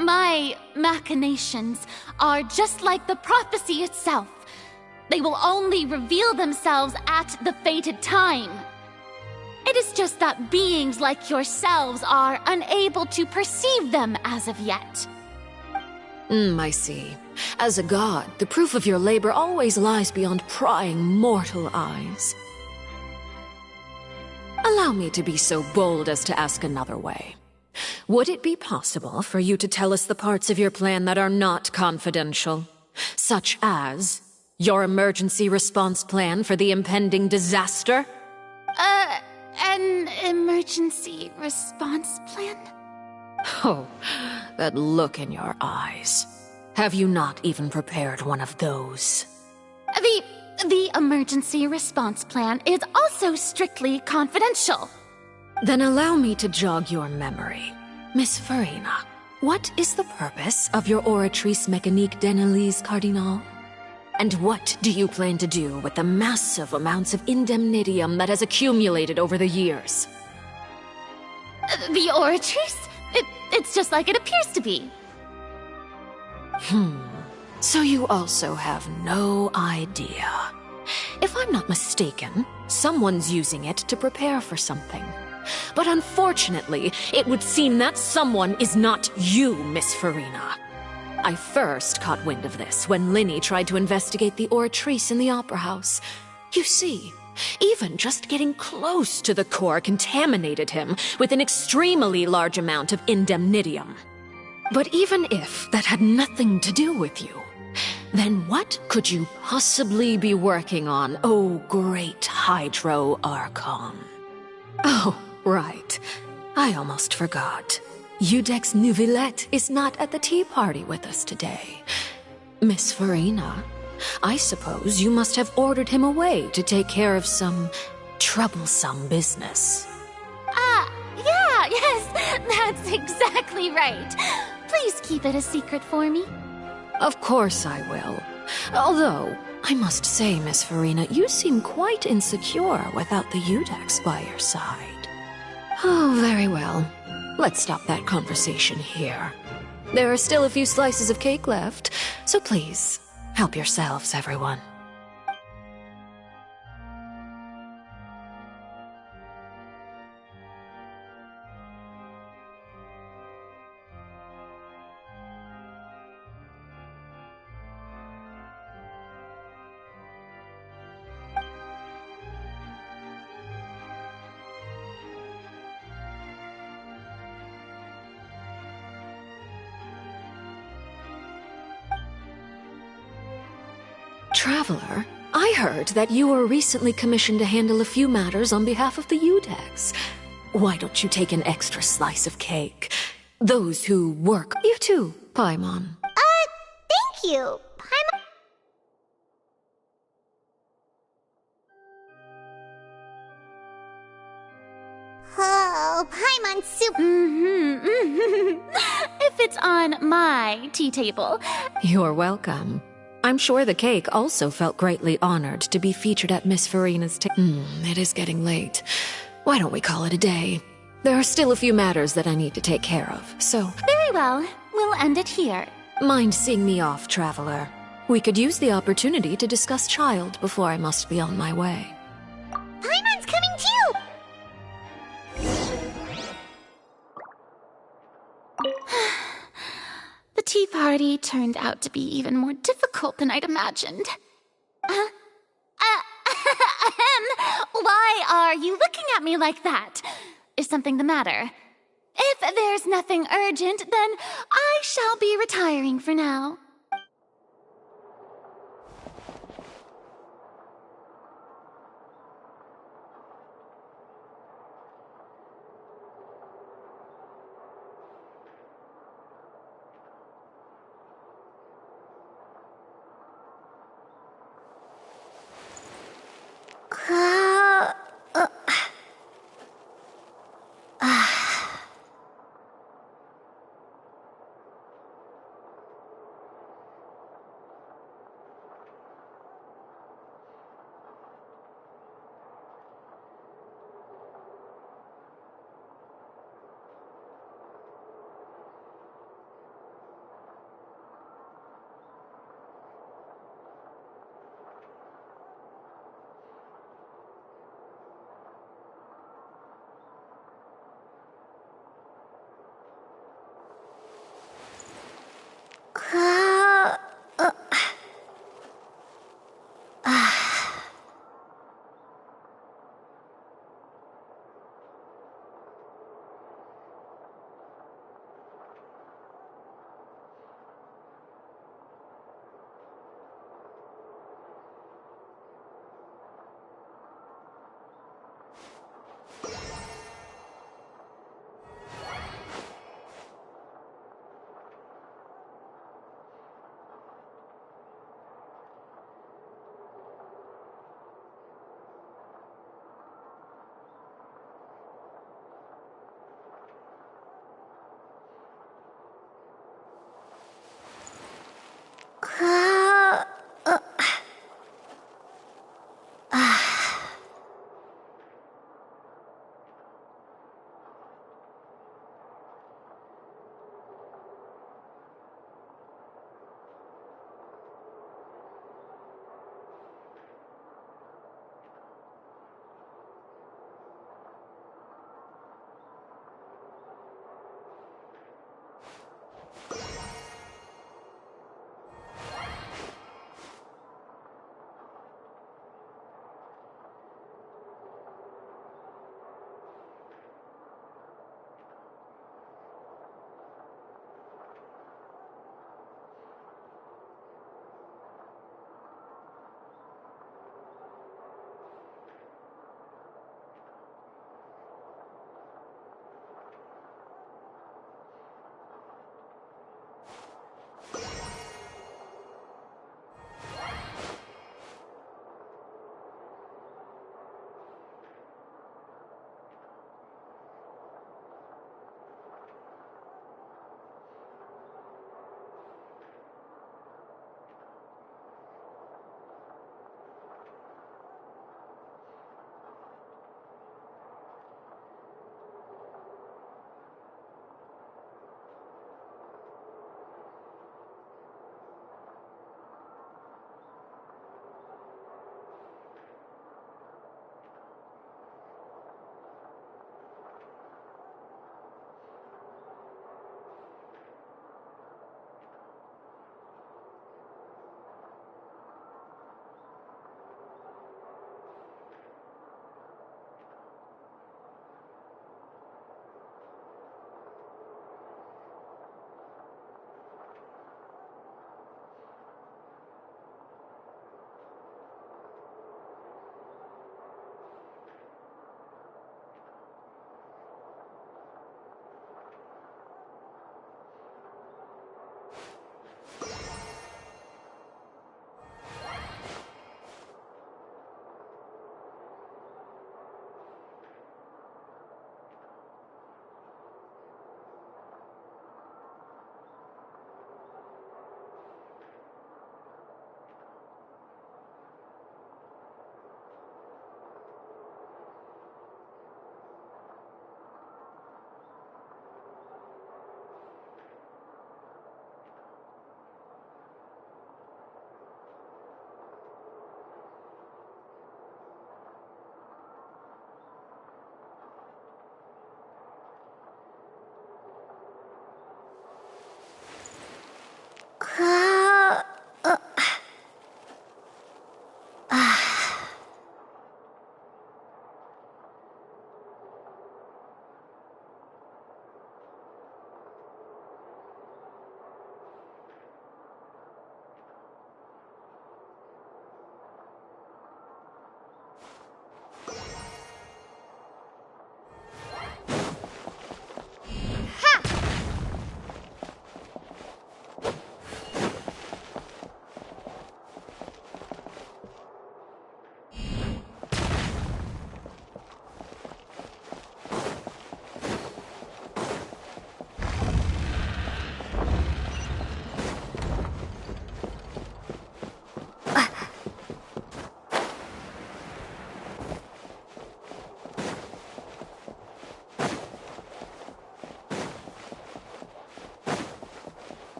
My machinations are just like the prophecy itself. They will only reveal themselves at the fated time. It is just that beings like yourselves are unable to perceive them as of yet. I see. As a god, the proof of your labor always lies beyond prying mortal eyes. Allow me to be so bold as to ask another way. Would it be possible for you to tell us the parts of your plan that are not confidential? Such as your emergency response plan for the impending disaster? An emergency response plan? Oh, that look in your eyes. Have you not even prepared one of those? The emergency response plan is also strictly confidential. Then allow me to jog your memory. Miss Farina, what is the purpose of your Oratrice Mécanique d'Annelise Cardinal? And what do you plan to do with the massive amounts of indemnitium that has accumulated over the years? The Oratrice? It's just like it appears to be. So you also have no idea. If I'm not mistaken, someone's using it to prepare for something. But unfortunately, it would seem that someone is not you, Miss Farina. I first caught wind of this when Linny tried to investigate the Oratrice in the Opera House. You see, even just getting close to the core contaminated him with an extremely large amount of indemnitium. But even if that had nothing to do with you, then what could you possibly be working on, oh great Hydro Archon? Oh, right. I almost forgot. Udex Neuvillette is not at the tea party with us today. Miss Farina, I suppose you must have ordered him away to take care of some troublesome business. Yes, that's exactly right. Please keep it a secret for me. Of course I will. Although, I must say, Miss Farina, you seem quite insecure without the Udex by your side. Oh, very well. Let's stop that conversation here. There are still a few slices of cake left, so please, help yourselves, everyone. Traveler, I heard that you were recently commissioned to handle a few matters on behalf of the Udex. Why don't you take an extra slice of cake? Those who work. You too, Paimon. Thank you. Oh, Paimon soup. If it's on my tea table. You're welcome. I'm sure the cake also felt greatly honored to be featured at Miss Farina's it is getting late. Why don't we call it a day? There are still a few matters that I need to take care of, so... Very well. We'll end it here. Mind seeing me off, Traveler? We could use the opportunity to discuss Child before I must be on my way. Paimon's coming too! The tea party turned out to be even more difficult than I'd imagined. Why are you looking at me like that? Is something the matter? If there's nothing urgent, then I shall be retiring for now.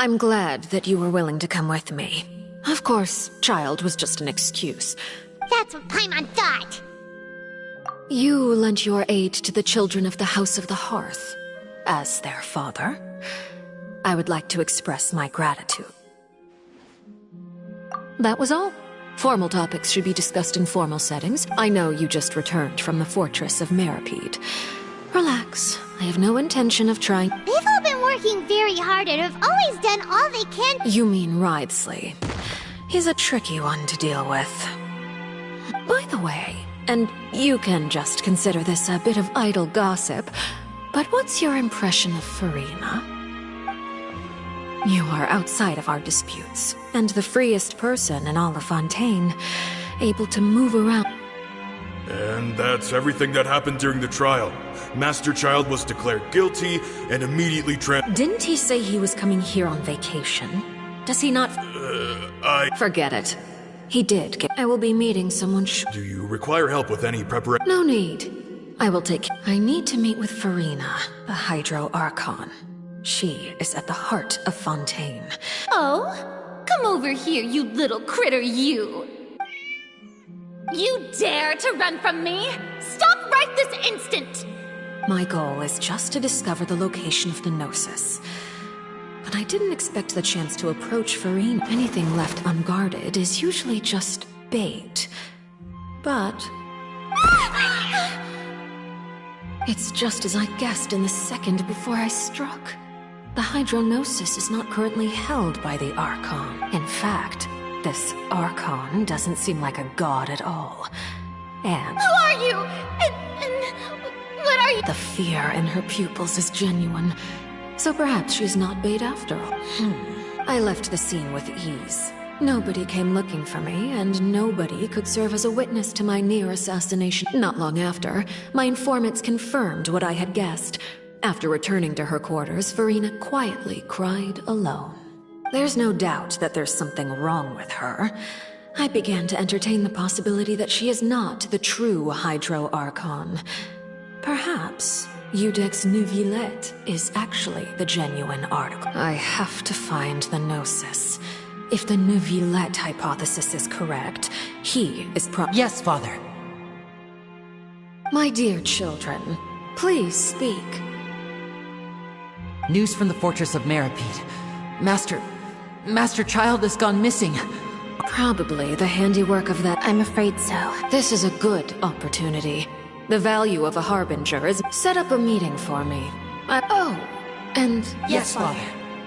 I'm glad that you were willing to come with me. Of course, child was just an excuse. That's what Paimon thought. You lent your aid to the children of the House of the Hearth. As their father, I would like to express my gratitude. That was all. Formal topics should be discussed in formal settings. I know you just returned from the fortress of Meripede. Relax. I have no intention of trying— They've all been working very hard and have always done all they can— You mean Wriothesley. He's a tricky one to deal with. By the way, and you can just consider this a bit of idle gossip, but what's your impression of Furina? You are outside of our disputes, and the freest person in all of Fontaine, able to move around. And that's everything that happened during the trial. Master Child was declared guilty and immediately Didn't he say he was coming here on vacation? Does he not— Forget it. He did get— I will be meeting someone Do you require help with any preparation? No need. I will take— I need to meet with Furina, the Hydro Archon. She is at the heart of Fontaine. Oh? Come over here, you little critter, you! You dare to run from me? Stop right this instant! My goal is just to discover the location of the Gnosis. But I didn't expect the chance to approach Furina. Anything left unguarded is usually just bait. But it's just as I guessed in the second before I struck. The Hydrognosis is not currently held by the Archon. In fact, this Archon doesn't seem like a god at all. And— Who are you? And what are you— The fear in her pupils is genuine. So perhaps she's not bait after all. I left the scene with ease. Nobody came looking for me, and nobody could serve as a witness to my near assassination. Not long after, my informants confirmed what I had guessed. After returning to her quarters, Furina quietly cried alone. There's no doubt that there's something wrong with her. I began to entertain the possibility that she is not the true Hydro Archon. Perhaps Iudex Neuvillette is actually the genuine article. I have to find the Gnosis. If the Neuvillette hypothesis is correct, he is Yes, Father. My dear children, please speak. News from the Fortress of Meripede. Master Child has gone missing. Probably the handiwork of that— I'm afraid so. This is a good opportunity. The value of a harbinger is— Set up a meeting for me. And— Yes, Father.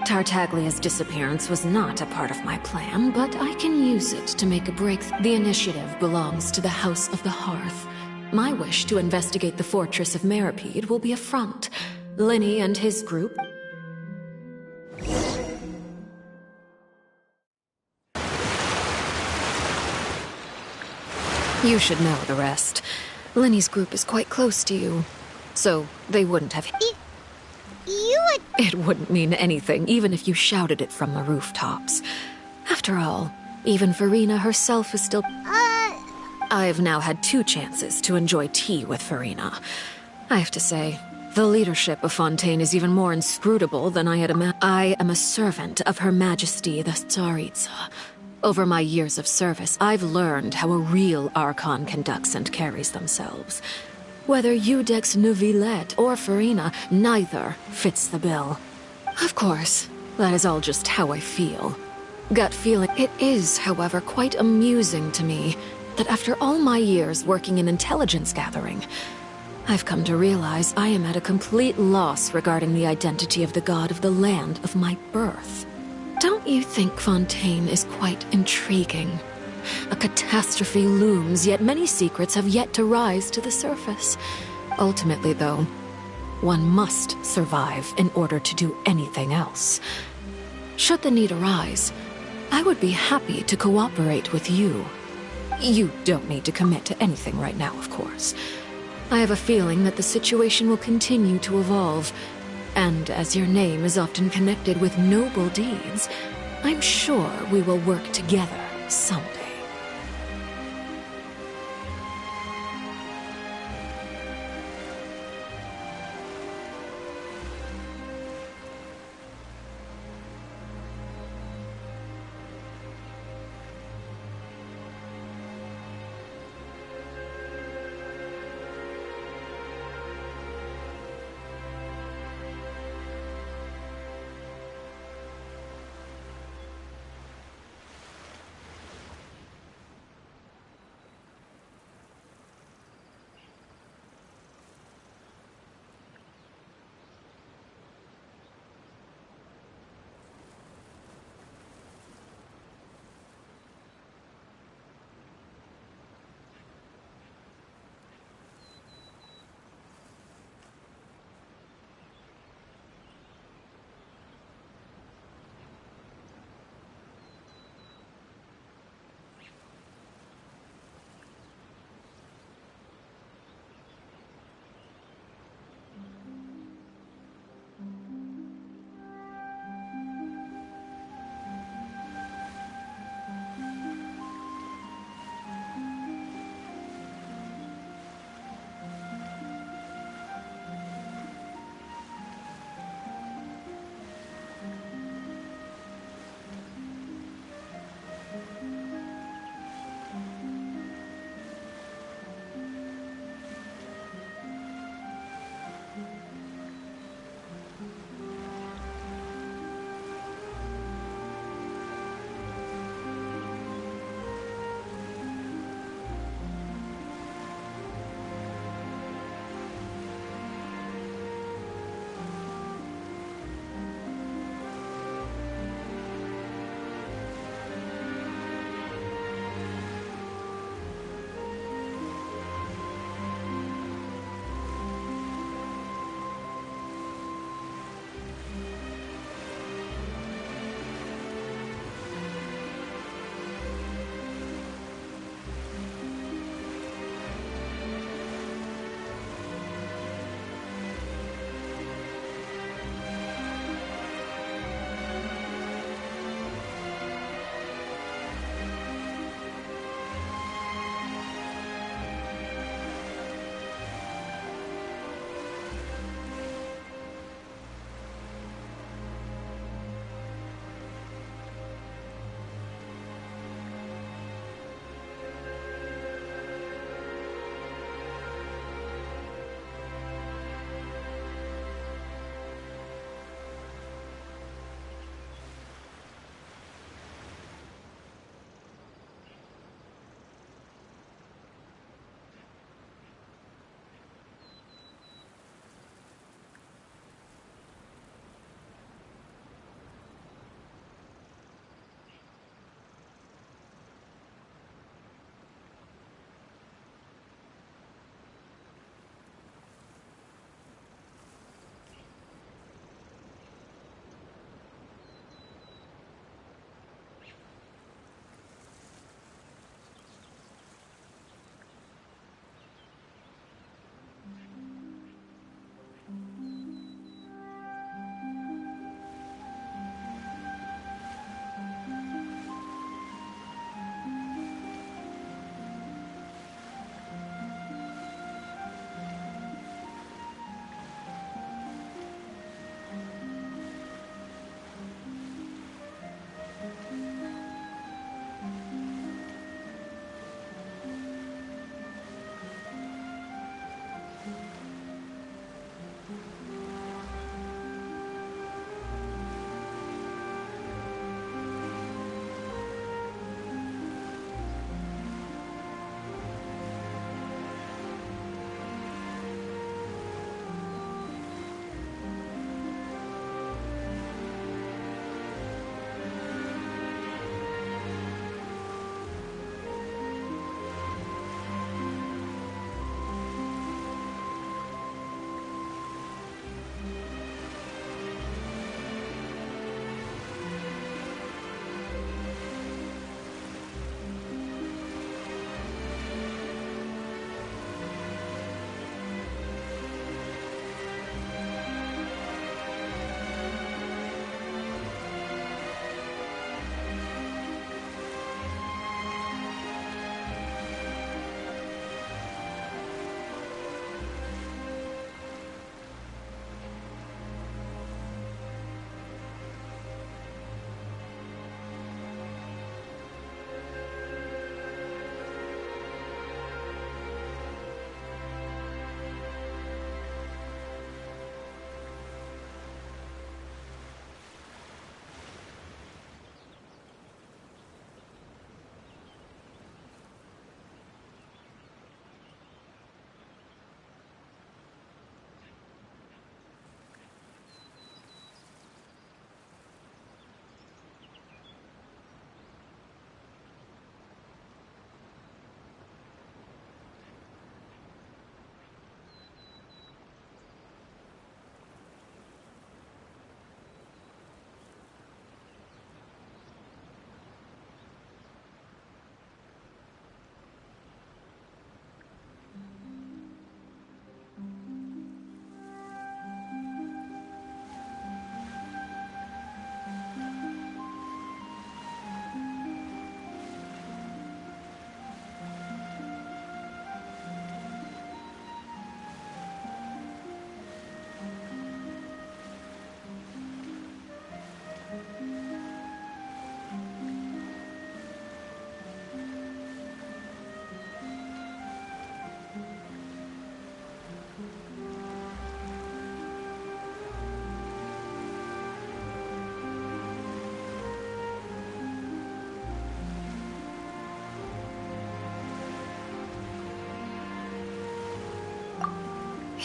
Tartaglia's disappearance was not a part of my plan, but I can use it to make a break. The initiative belongs to the House of the Hearth. My wish to investigate the Fortress of Meripede will be a front. Linny and his group— You should know the rest. Linny's group is quite close to you, so they wouldn't have— It wouldn't mean anything, even if you shouted it from the rooftops. After all, even Furina herself is still— I've now had 2 chances to enjoy tea with Furina. I have to say, the leadership of Fontaine is even more inscrutable than I had imagined. I am a servant of Her Majesty the Tsaritsa. Over my years of service, I've learned how a real Archon conducts and carries themselves. Whether Iudex Neuvillette or Furina, neither fits the bill. Of course, that is all just how I feel. Gut feeling. It is, however, quite amusing to me that after all my years working in intelligence gathering, I've come to realize I am at a complete loss regarding the identity of the god of the land of my birth. Don't you think Fontaine is quite intriguing? A catastrophe looms, yet many secrets have yet to rise to the surface. Ultimately, though, one must survive in order to do anything else. Should the need arise, I would be happy to cooperate with you. You don't need to commit to anything right now, of course. I have a feeling that the situation will continue to evolve, and as your name is often connected with noble deeds, I'm sure we will work together someday.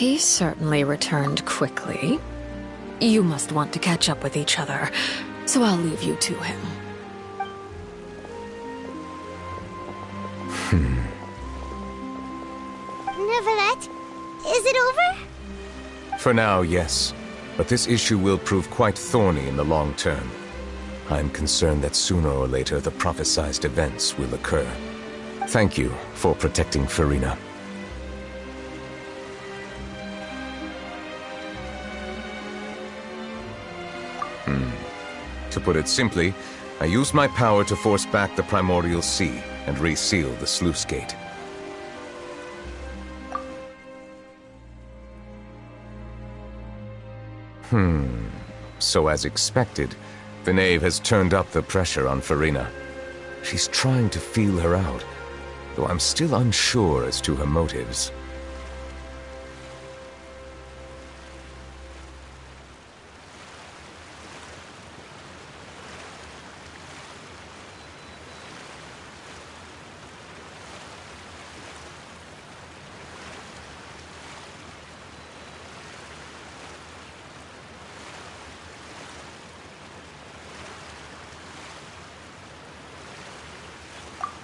He certainly returned quickly. You must want to catch up with each other, so I'll leave you to him. Neuvillette, is it over? For now, yes. But this issue will prove quite thorny in the long term. I'm concerned that sooner or later the prophesized events will occur. Thank you for protecting Furina. To put it simply, I used my power to force back the primordial sea and reseal the sluice gate. So as expected, the knave has turned up the pressure on Furina. She's trying to feel her out, though I'm still unsure as to her motives.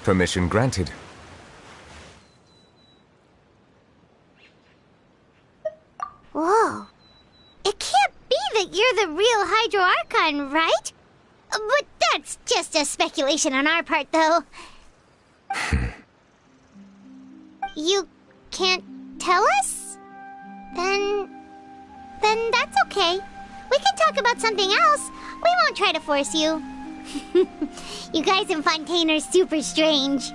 Permission granted. Whoa. It can't be that you're the real Hydro Archon, right? But that's just a speculation on our part, though. You can't tell us? Then that's okay. We can talk about something else. We won't try to force you. You guys in Fontaine are super strange.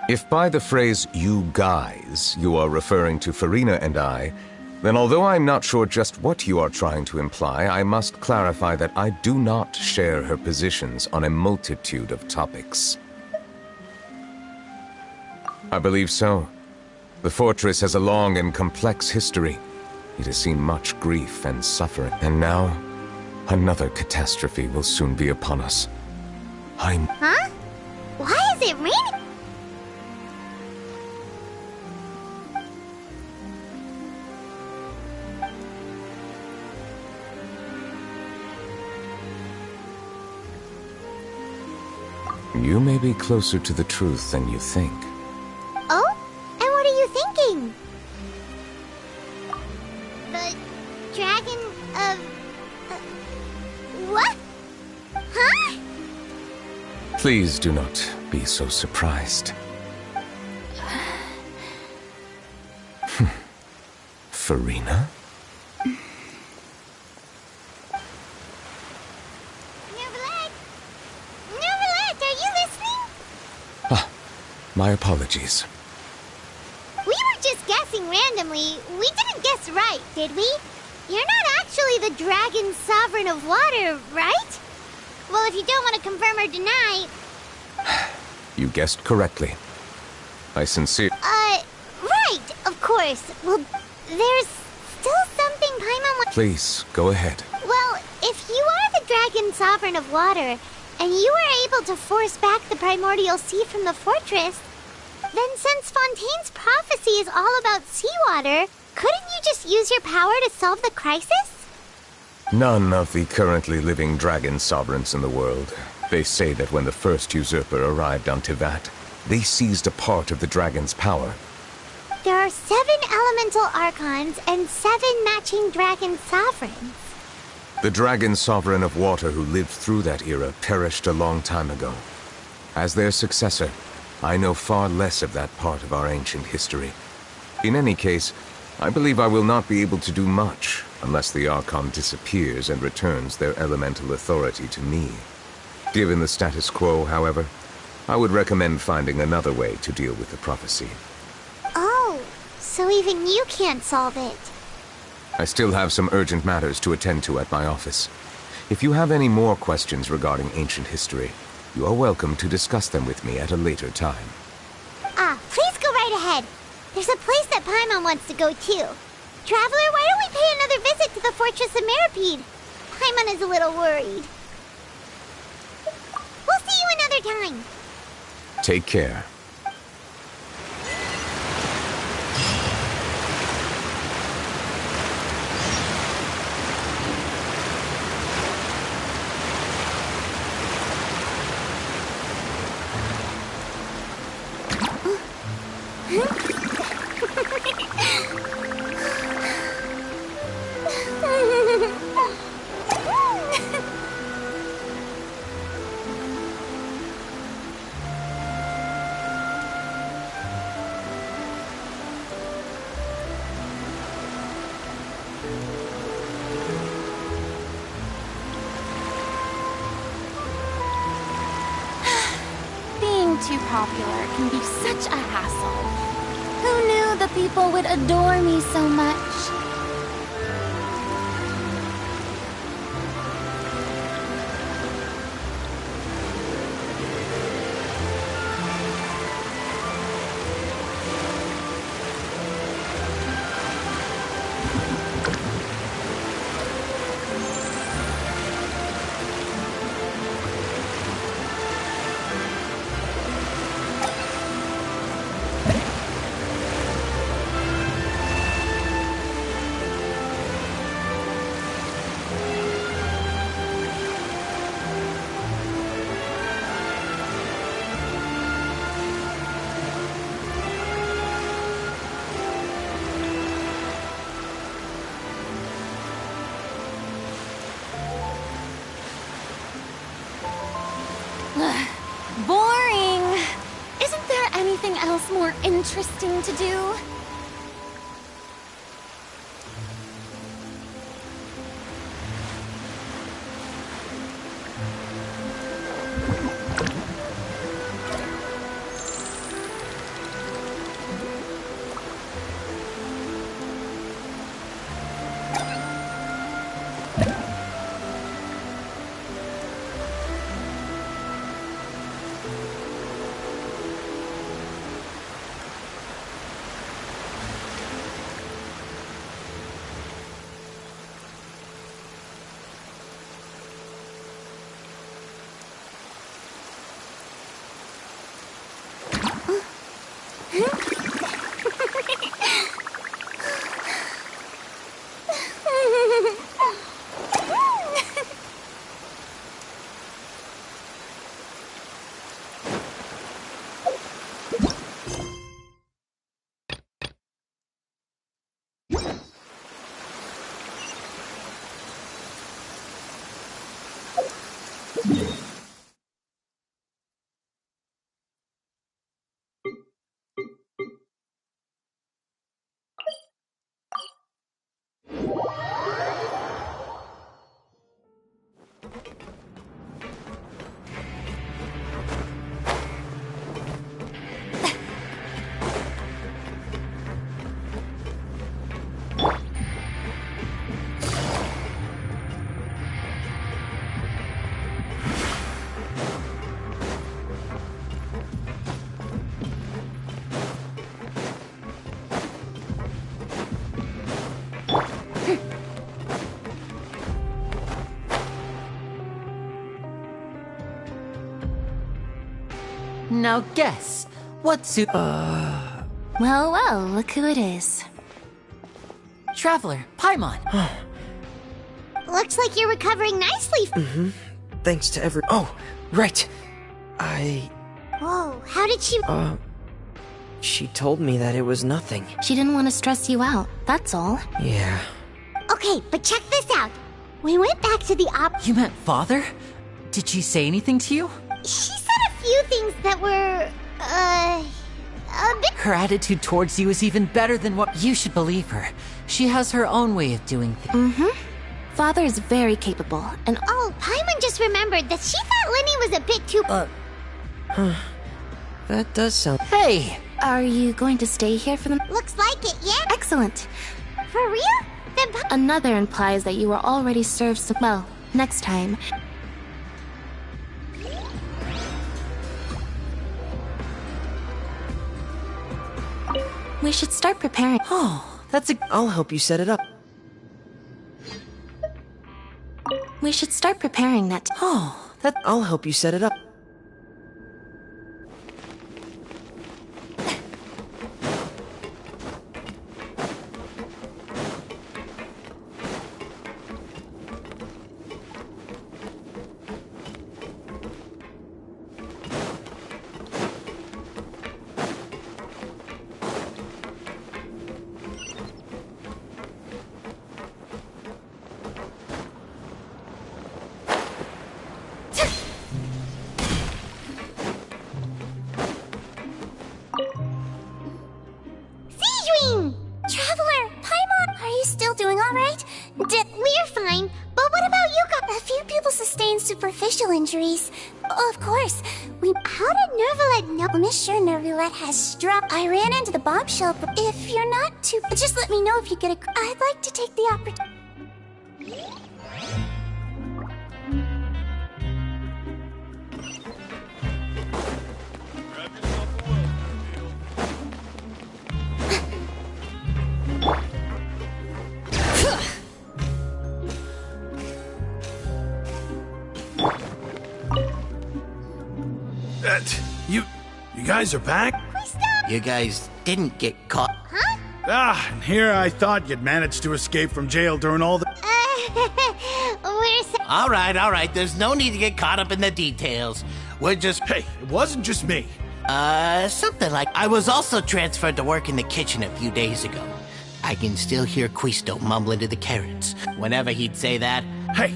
If by the phrase, "you guys," you are referring to Furina and I, then although I'm not sure just what you are trying to imply, I must clarify that I do not share her positions on a multitude of topics. I believe so. The fortress has a long and complex history. It has seen much grief and suffering, and now another catastrophe will soon be upon us. Huh? Why is it raining? You may be closer to the truth than you think. Oh? And what are you thinking? The dragon of... what? Huh? Please do not be so surprised. Furina? Neuvillette, are you listening? My apologies. We were just guessing randomly. We didn't guess right, did we? You're not actually the dragon sovereign of water, right? Well, if you don't want to confirm or deny... You guessed correctly. I sincerely... right, of course. Well, there's still something Paimon... Please, go ahead. Well, if you are the dragon sovereign of water, and you were able to force back the primordial sea from the fortress, then since Fontaine's prophecy is all about seawater, couldn't you just use your power to solve the crisis? None of the currently living dragon sovereigns in the world. They say that when the first usurper arrived on Tivat, they seized a part of the dragon's power. There are 7 elemental archons and 7 matching dragon sovereigns. The dragon sovereign of water who lived through that era perished a long time ago. As their successor, I know far less of that part of our ancient history. In any case, I believe I will not be able to do much unless the Archon disappears and returns their elemental authority to me. Given the status quo, however, I would recommend finding another way to deal with the prophecy. Oh, so even you can't solve it. I still have some urgent matters to attend to at my office. If you have any more questions regarding ancient history, you are welcome to discuss them with me at a later time. Please go right ahead. There's a place that Paimon wants to go too. Traveler, why don't we pay another visit to the Fortress of Meripede? Paimon is a little worried. We'll see you another time. Take care. too popular can be such a hassle. Who knew the people would adore me so much? Boring! Isn't there anything else more interesting to do? Now guess, what's it? Well, well, look who it is. Traveler, Paimon. Looks like you're recovering nicely. Mm-hmm. Thanks to every... Oh, right. Whoa, how did she... She told me that it was nothing. She didn't want to stress you out, that's all. Yeah. Okay, but check this out. We went back to the op... You meant father? Did she say anything to you? She said a few things that were, a bit... Her attitude towards you is even better than what... You should believe her. She has her own way of doing things. Mm-hmm. Father is very capable, and... Oh, Paimon just remembered that she thought Lenny was a bit too... Huh. That does sound... Hey! Are you going to stay here for them? Looks like it, yeah? Excellent. For real? Then Another implies that you were already served some... Well, next time. We should start preparing. Oh, that's a... I'll help you set it up. We should start preparing that... Oh, that... I'll help you set it up. superficial injuries. Of course, How did Nervalet know? I'm sure Nervalet has struck. I ran into the bomb shelter. If you're not too... Just let me know if you get a... I'd like to take the opportunity... You guys are back? You guys didn't get caught. Huh? And here I thought you'd managed to escape from jail during all the... All right. There's no need to get caught up in the details. We're just... Hey, it wasn't just me. Something like... I was also transferred to work in the kitchen a few days ago. I can still hear Quisto mumbling to the carrots. Whenever he'd say that... Hey,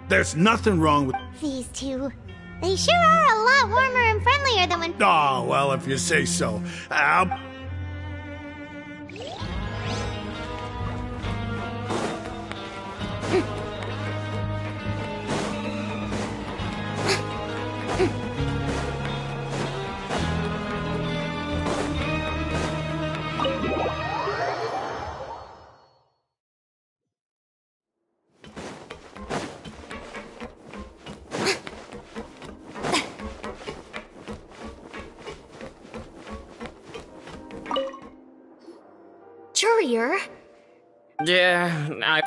there's nothing wrong with... These two. They sure are a lot warmer and friendlier than when... Oh, well, if you say so. Jurier? Yeah,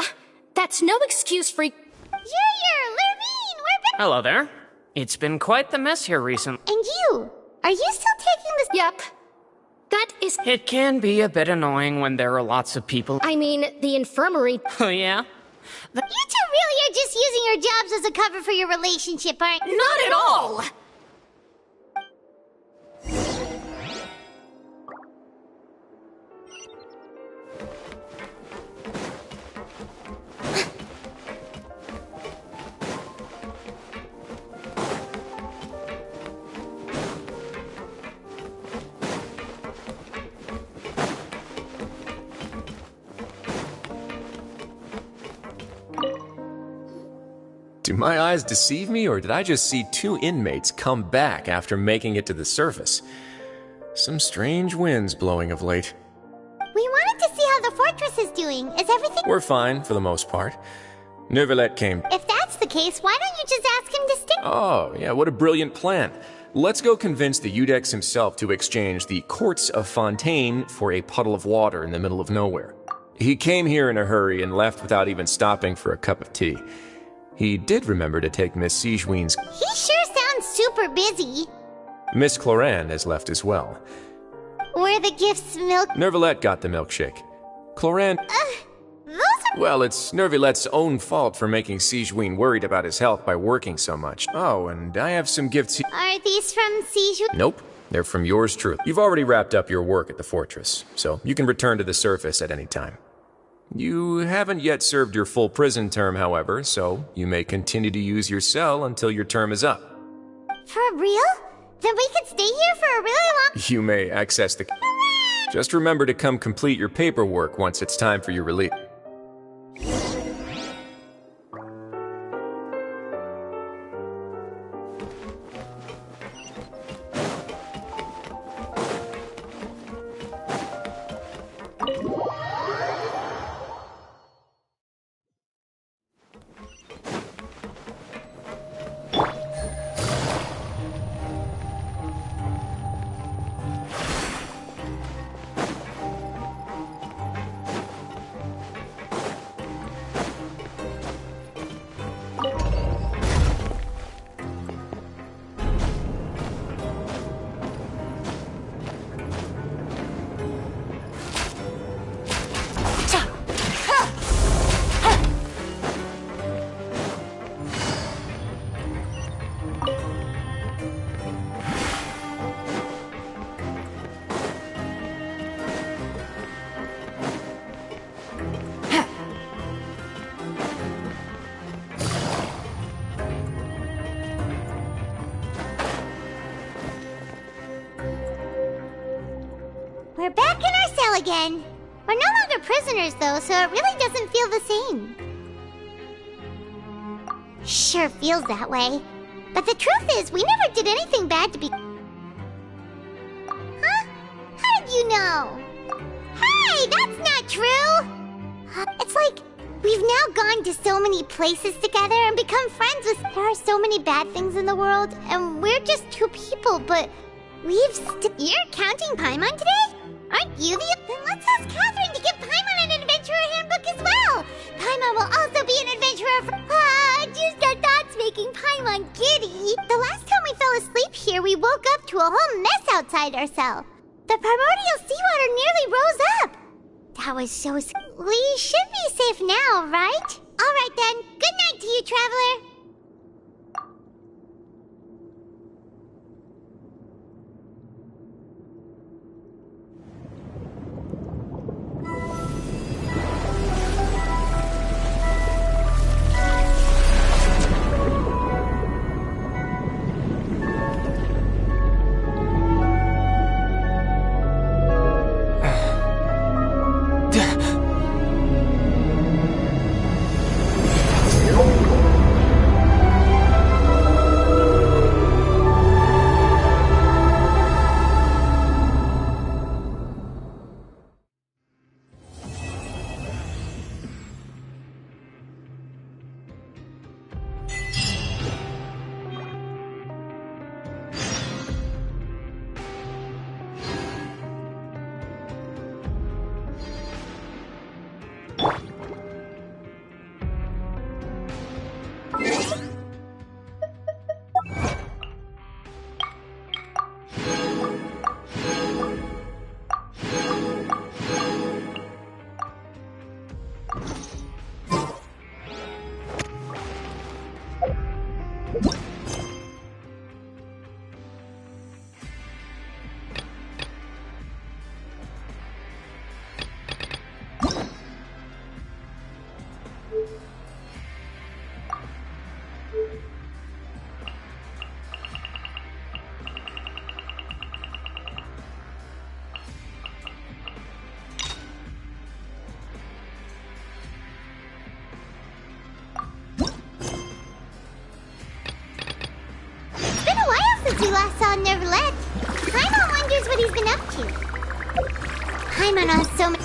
That's no excuse for... Jurier, Lurvine, we're back! Hello there. It's been quite the mess here recently. And you? Are you still taking this... Yep. That is... It can be a bit annoying when there are lots of people. I mean, the infirmary... Oh, yeah? You two really are just using your jobs as a cover for your relationship, aren't you? Not at all! Do my eyes deceive me, or did I just see two inmates come back after making it to the surface? Some strange winds blowing of late. We wanted to see how the fortress is doing. Is everything... We're fine, for the most part. Nervalet came... If that's the case, why don't you just ask him to stick... Oh, yeah, what a brilliant plan. Let's go convince the Udex himself to exchange the Courts of Fontaine for a puddle of water in the middle of nowhere. He came here in a hurry and left without even stopping for a cup of tea. He did remember to take Miss Sigewin's... He sure sounds super busy. Miss Cloran has left as well. Were the gifts milk... Nervalet got the milkshake. Cloran... Those are... Well, it's Nervalet's own fault for making Sigewin worried about his health by working so much. Oh, and I have some gifts... Are these from Sigewin? Nope. They're from yours truly. You've already wrapped up your work at the fortress, so you can return to the surface at any time. You haven't yet served your full prison term, however, so you may continue to use your cell until your term is up. For real? Then we could stay here for a really long... You may access the... Just remember to come complete your paperwork once it's time for your release. We're back in our cell again. We're no longer prisoners, though, so it really doesn't feel the same. Sure feels that way. But the truth is, we never did anything bad to be... Huh? How did you know? Hey, that's not true! It's like, we've now gone to so many places together and become friends with... There are so many bad things in the world, and we're just two people, but we've You're counting Paimon today? Aren't you the... Then let's ask Catherine to give Paimon an adventurer handbook as well! Paimon will also be an adventurer for... just our thoughts making Paimon giddy. The last time we fell asleep here, we woke up to a whole mess outside our cell. The primordial seawater nearly rose up. That was so... We should be safe now, right? Alright then, good night to you, traveler. We last saw Neverlet. Paimon wonders what he's been up to. Paimon has so many...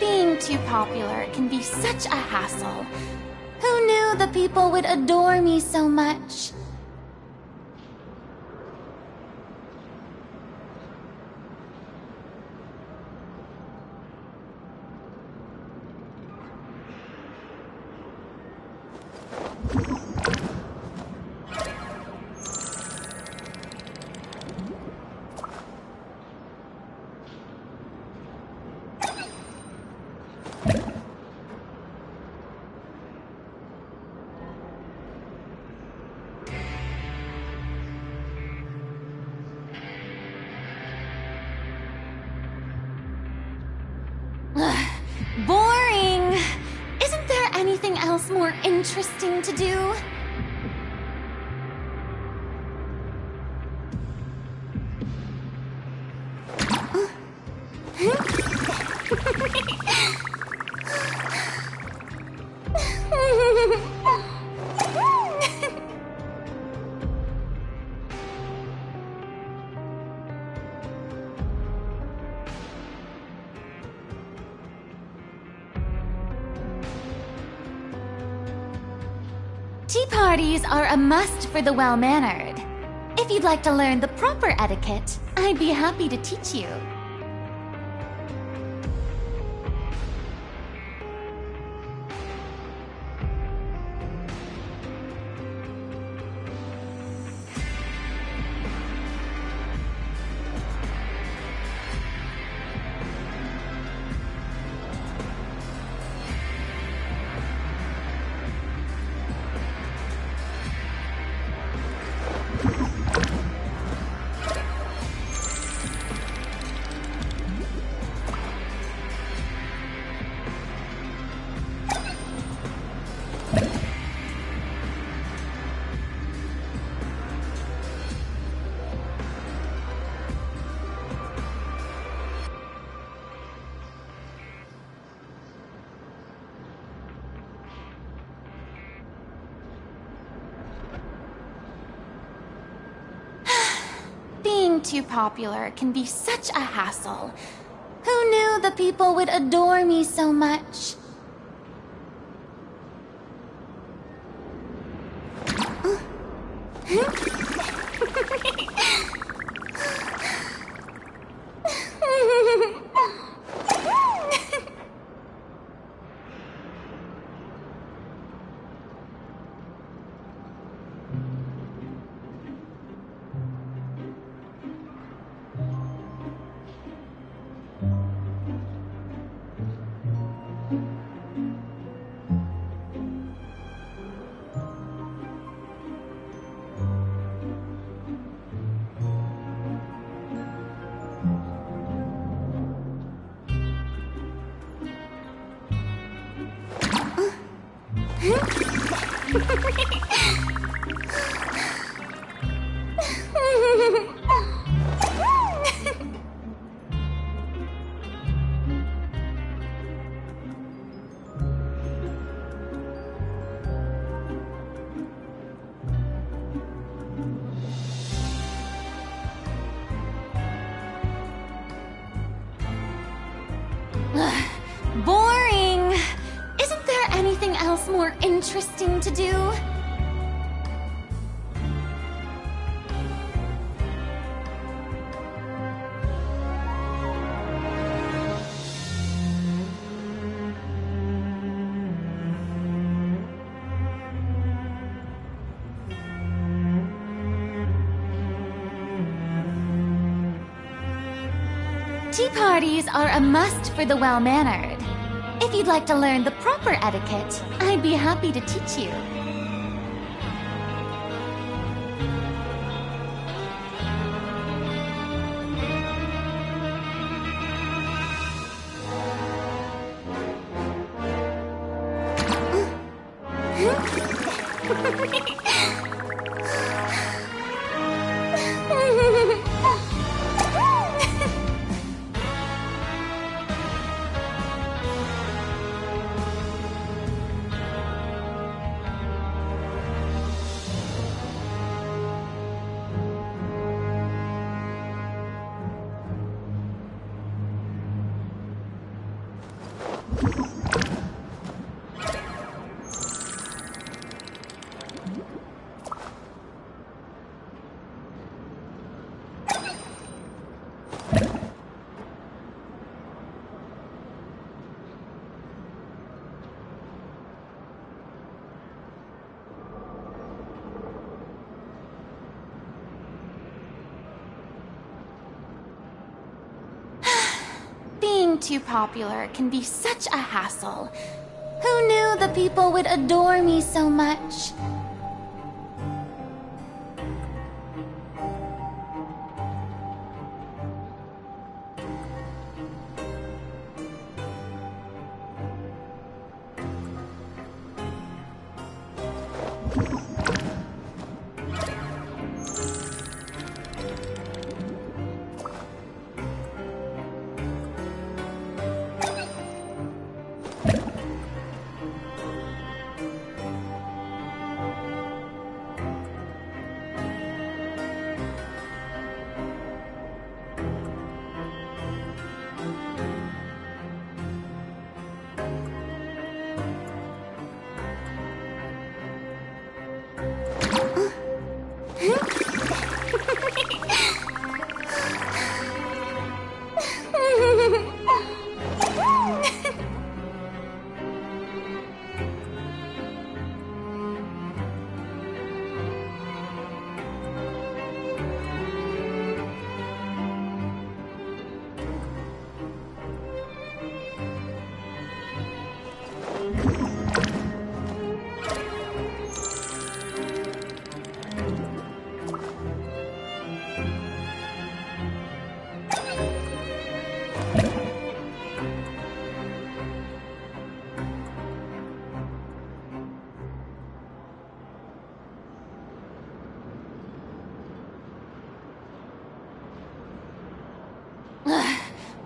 Being too popular can be such a hassle. Who knew the people would adore me so much? Boring! Isn't there anything else more interesting to do? Tea parties are a must for the well-mannered. If you'd like to learn the proper etiquette, I'd be happy to teach you. Being too popular can be such a hassle. Who knew the people would adore me so much? Boring! Isn't there anything else more interesting to do? Tea parties are a must for the well-mannered. If you'd like to learn the proper etiquette, I'd be happy to teach you. too popular can be such a hassle. Who knew the people would adore me so much?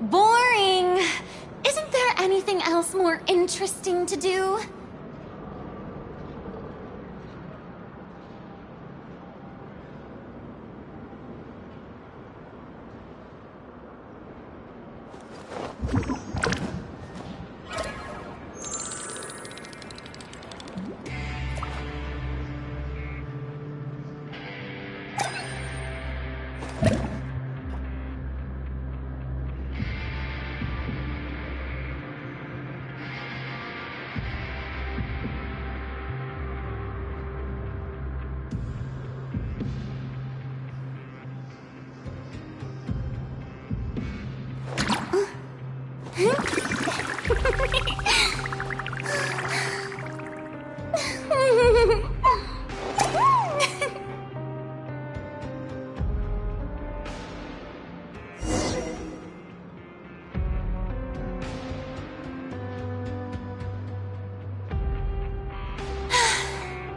Boring! Isn't there anything else more interesting to do?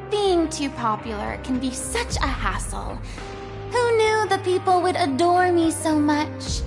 Being too popular can be such a hassle. Who knew the people would adore me so much?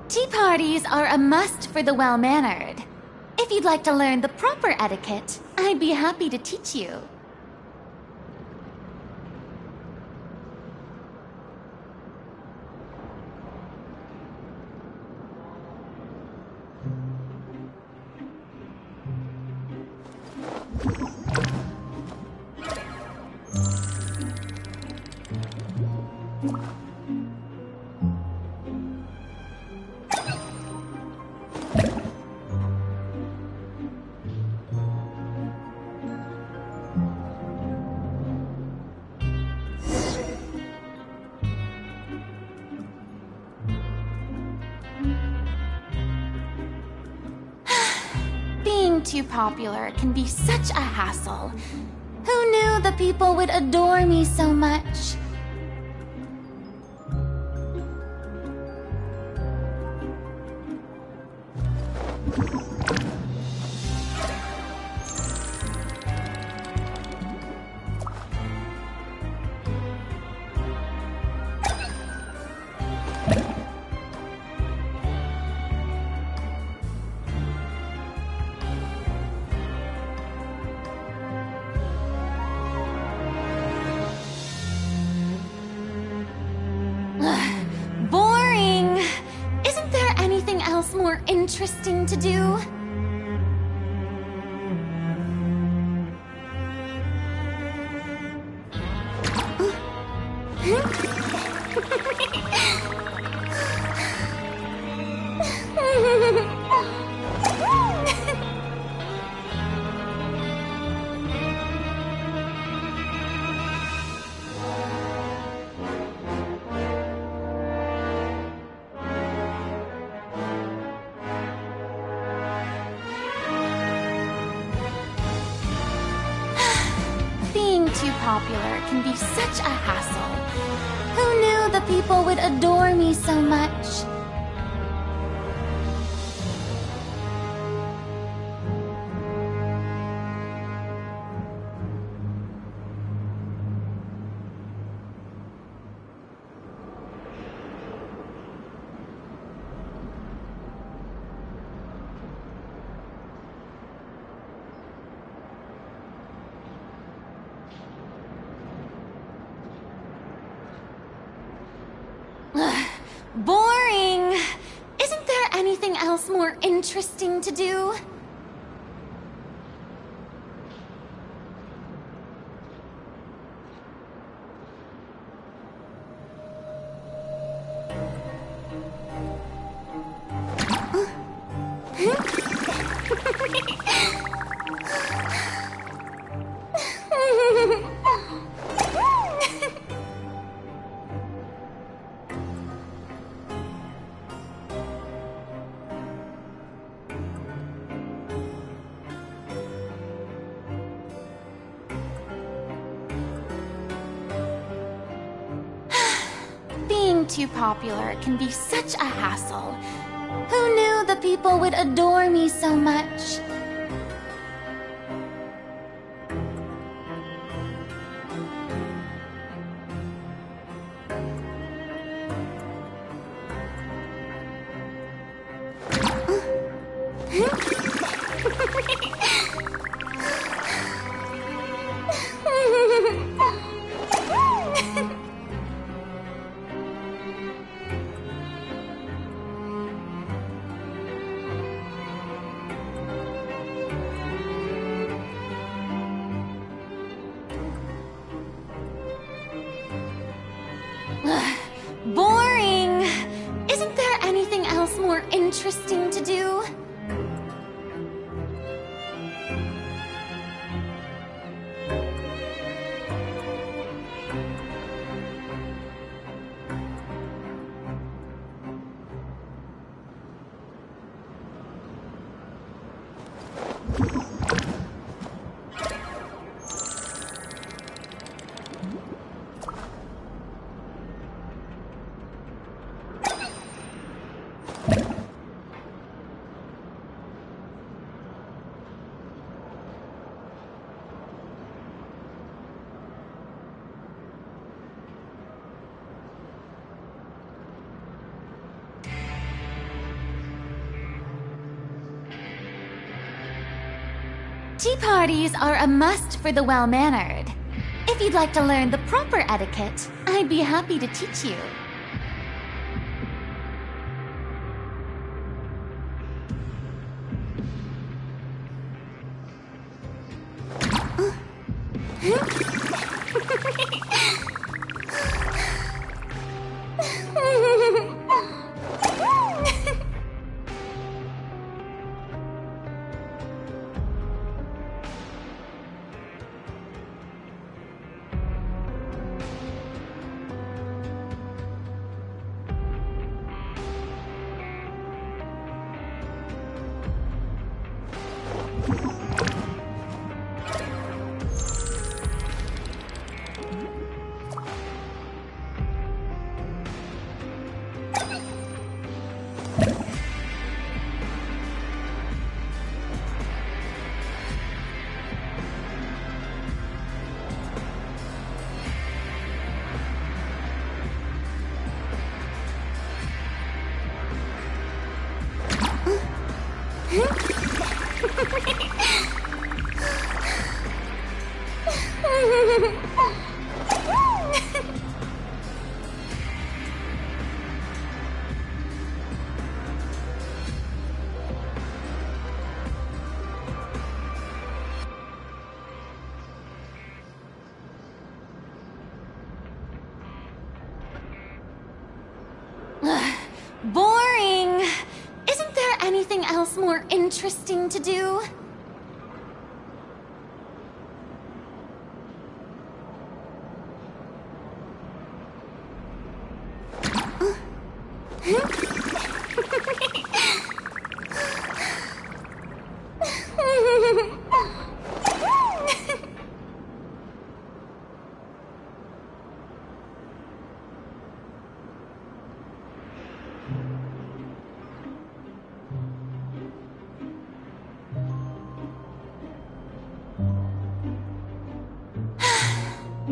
Tea parties are a must for the well-mannered. If you'd like to learn the proper etiquette, I'd be happy to teach you. Being too popular can be such a hassle. Who knew the people would adore me so much? interesting to do? Being too popular can be such a hassle. Who knew the people would adore me so much? Boring! Isn't there anything else more interesting to do? Being too popular can be such a hassle. Who knew the people would adore me so much? Boring! Isn't there anything else more interesting to do? Tea parties are a must for the well-mannered. If you'd like to learn the proper etiquette, I'd be happy to teach you. else more interesting to do?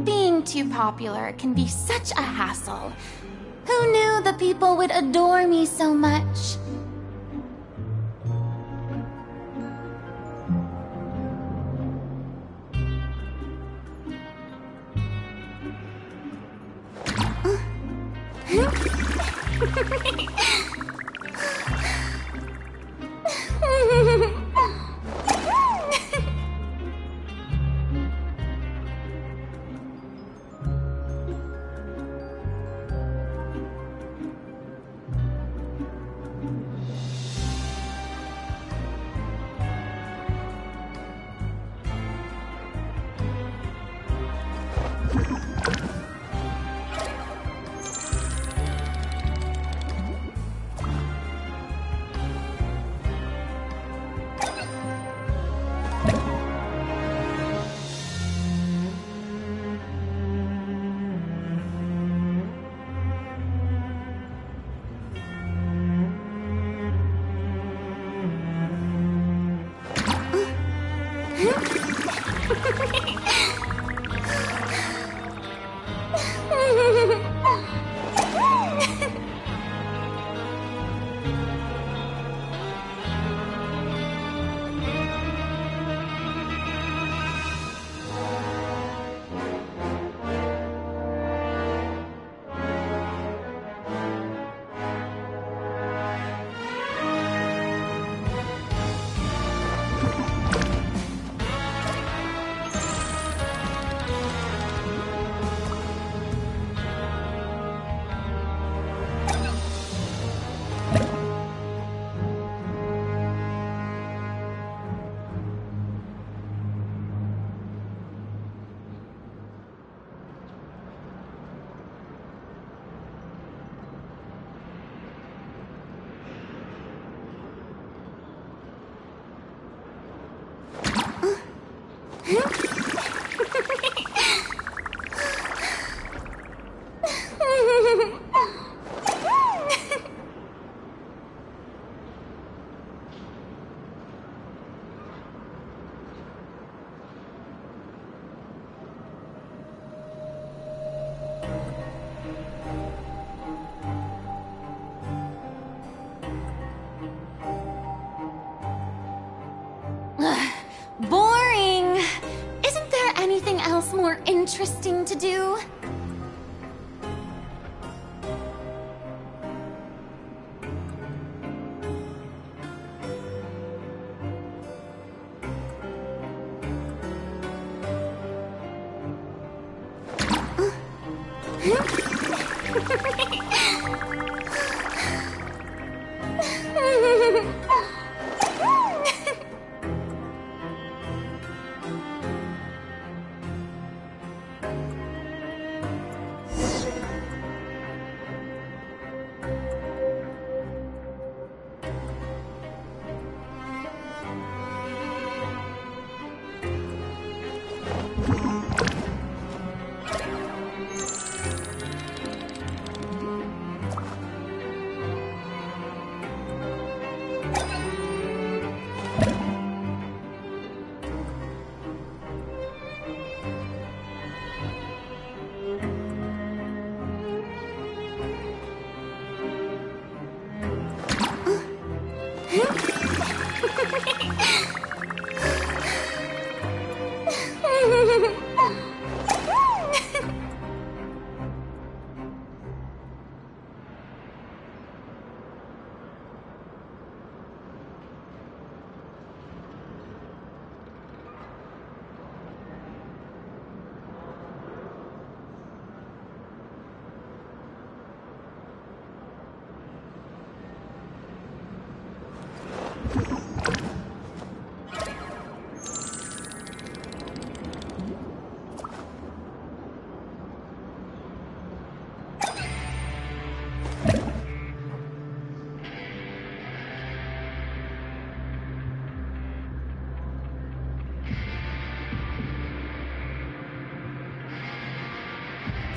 Being too popular can be such a hassle. Who knew the people would adore me so much? Boring! Isn't there anything else more interesting to do?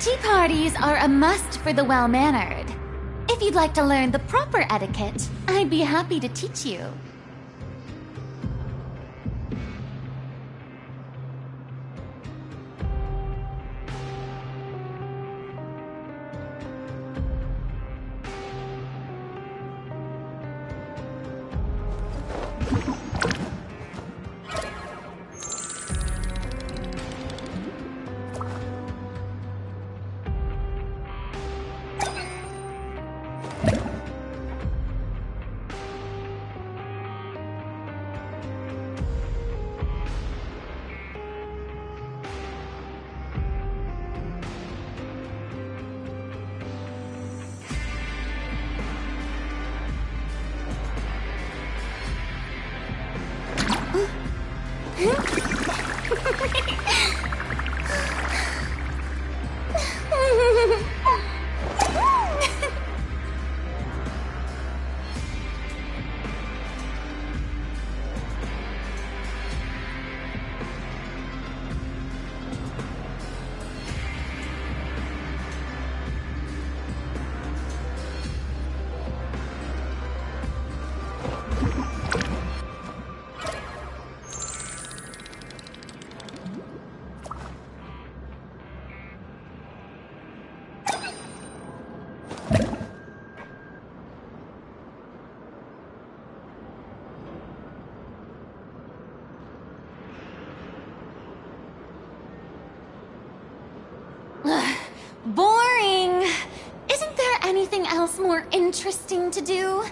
Tea parties are a must for the well-mannered. If you'd like to learn the proper etiquette, I'd be happy to teach you. Boring! Isn't there anything else more interesting to do?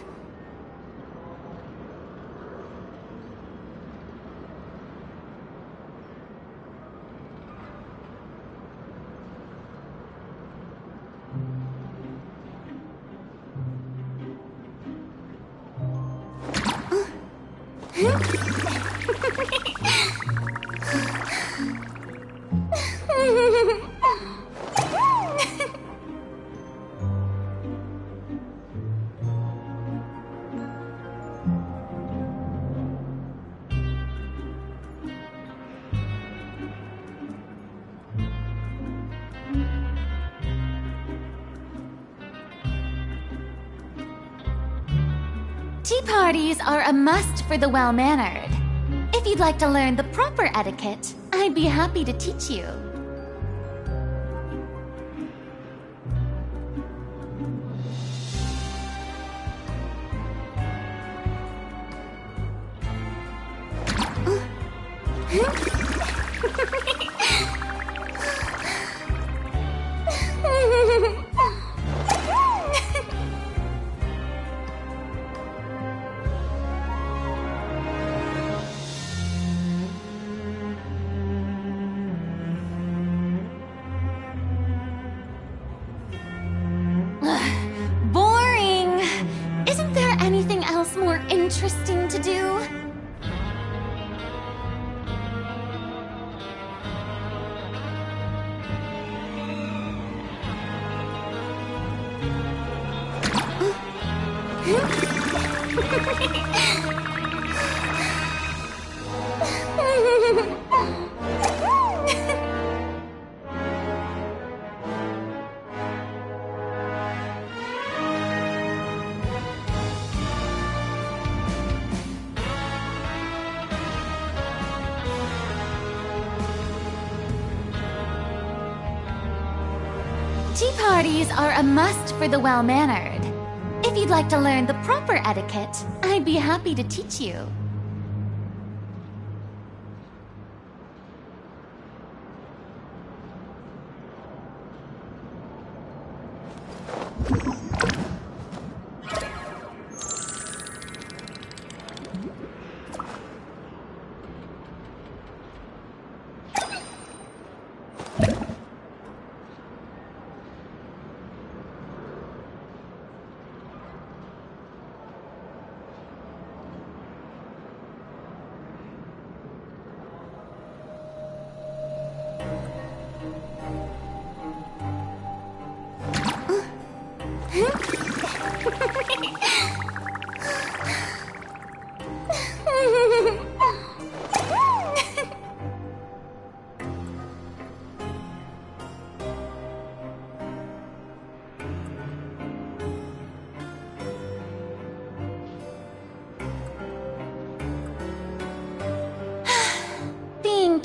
Tea parties are a must for the well-mannered. If you'd like to learn the proper etiquette, I'd be happy to teach you. Boring! Isn't there anything else more interesting to do? Tea parties are a must for the well-mannered. If you'd like to learn the proper etiquette, I'd be happy to teach you.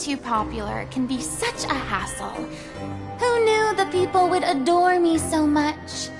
too popular can be such a hassle. Who knew the people would adore me so much?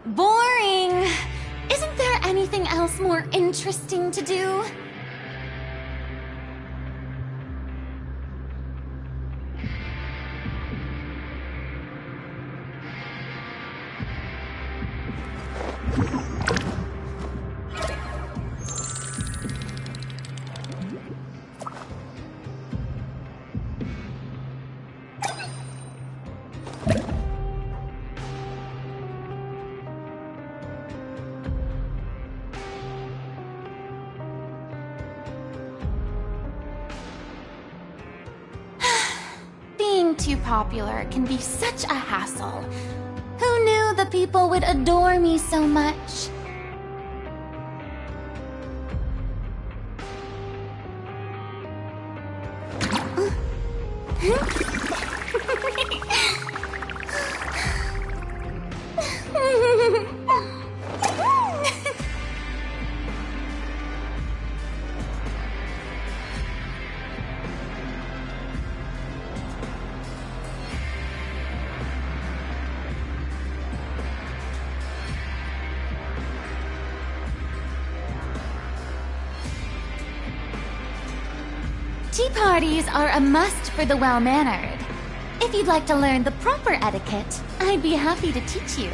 Boring! Isn't there anything else more interesting to do? Too popular can be such a hassle. Who knew the people would adore me so much? Tea parties are a must for the well-mannered. If you'd like to learn the proper etiquette, I'd be happy to teach you.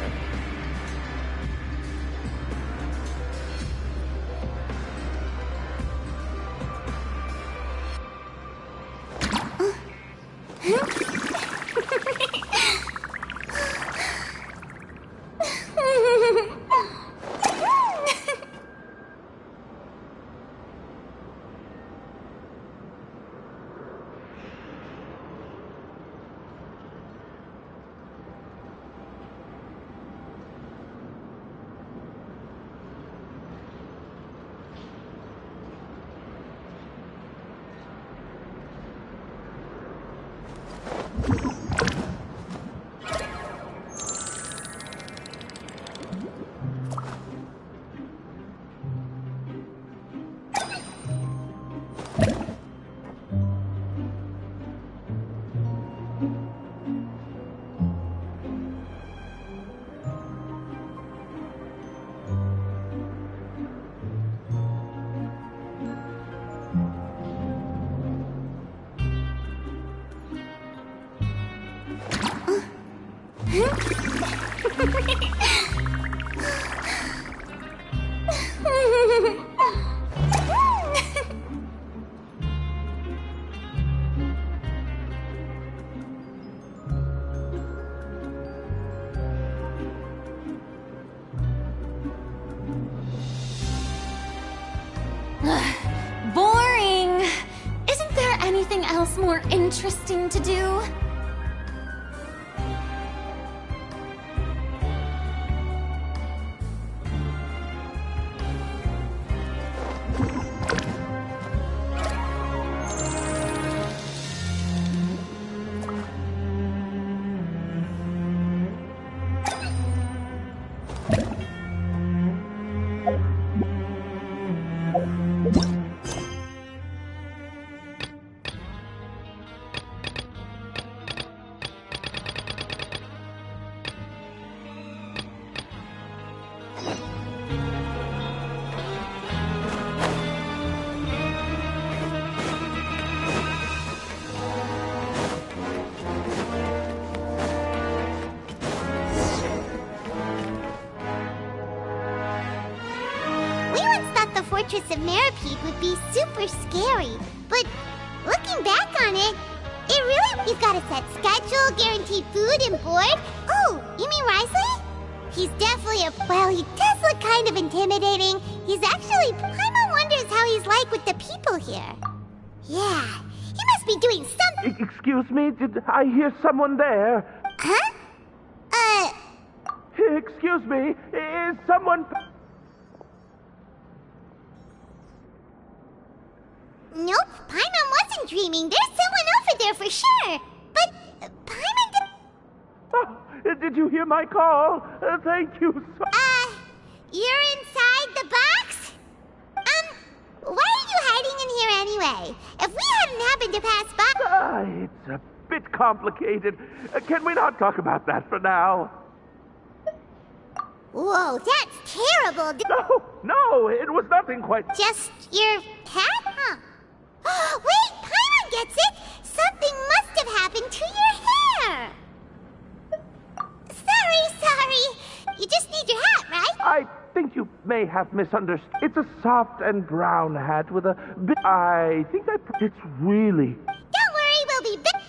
Boring! Isn't there anything else more interesting to do? Fortress of Meripede would be super scary. But looking back on it, we've got a set schedule, guaranteed food and board. Oh, you mean Risley? He's definitely well, he does look kind of intimidating. He's actually, Paimon wonders how he's like with the people here. Yeah, he must be doing something. Excuse me, did I hear someone there? Huh? Excuse me, is someone... Nope, Paimon wasn't dreaming. There's someone over there for sure. But Paimon did... Oh, did you hear my call? Thank you so... You're inside the box? Why are you hiding in here anyway? If we hadn't happened to pass by... It's a bit complicated. Can we not talk about that for now? Whoa, that's terrible. No, it was nothing quite... Just your hat? Huh. Wait, Paimon gets it! Something must have happened to your hair! Sorry. You just need your hat, right? I think you may have misunderstood. It's a soft and brown hat with a bit... I think it's really... Don't worry, we'll be back.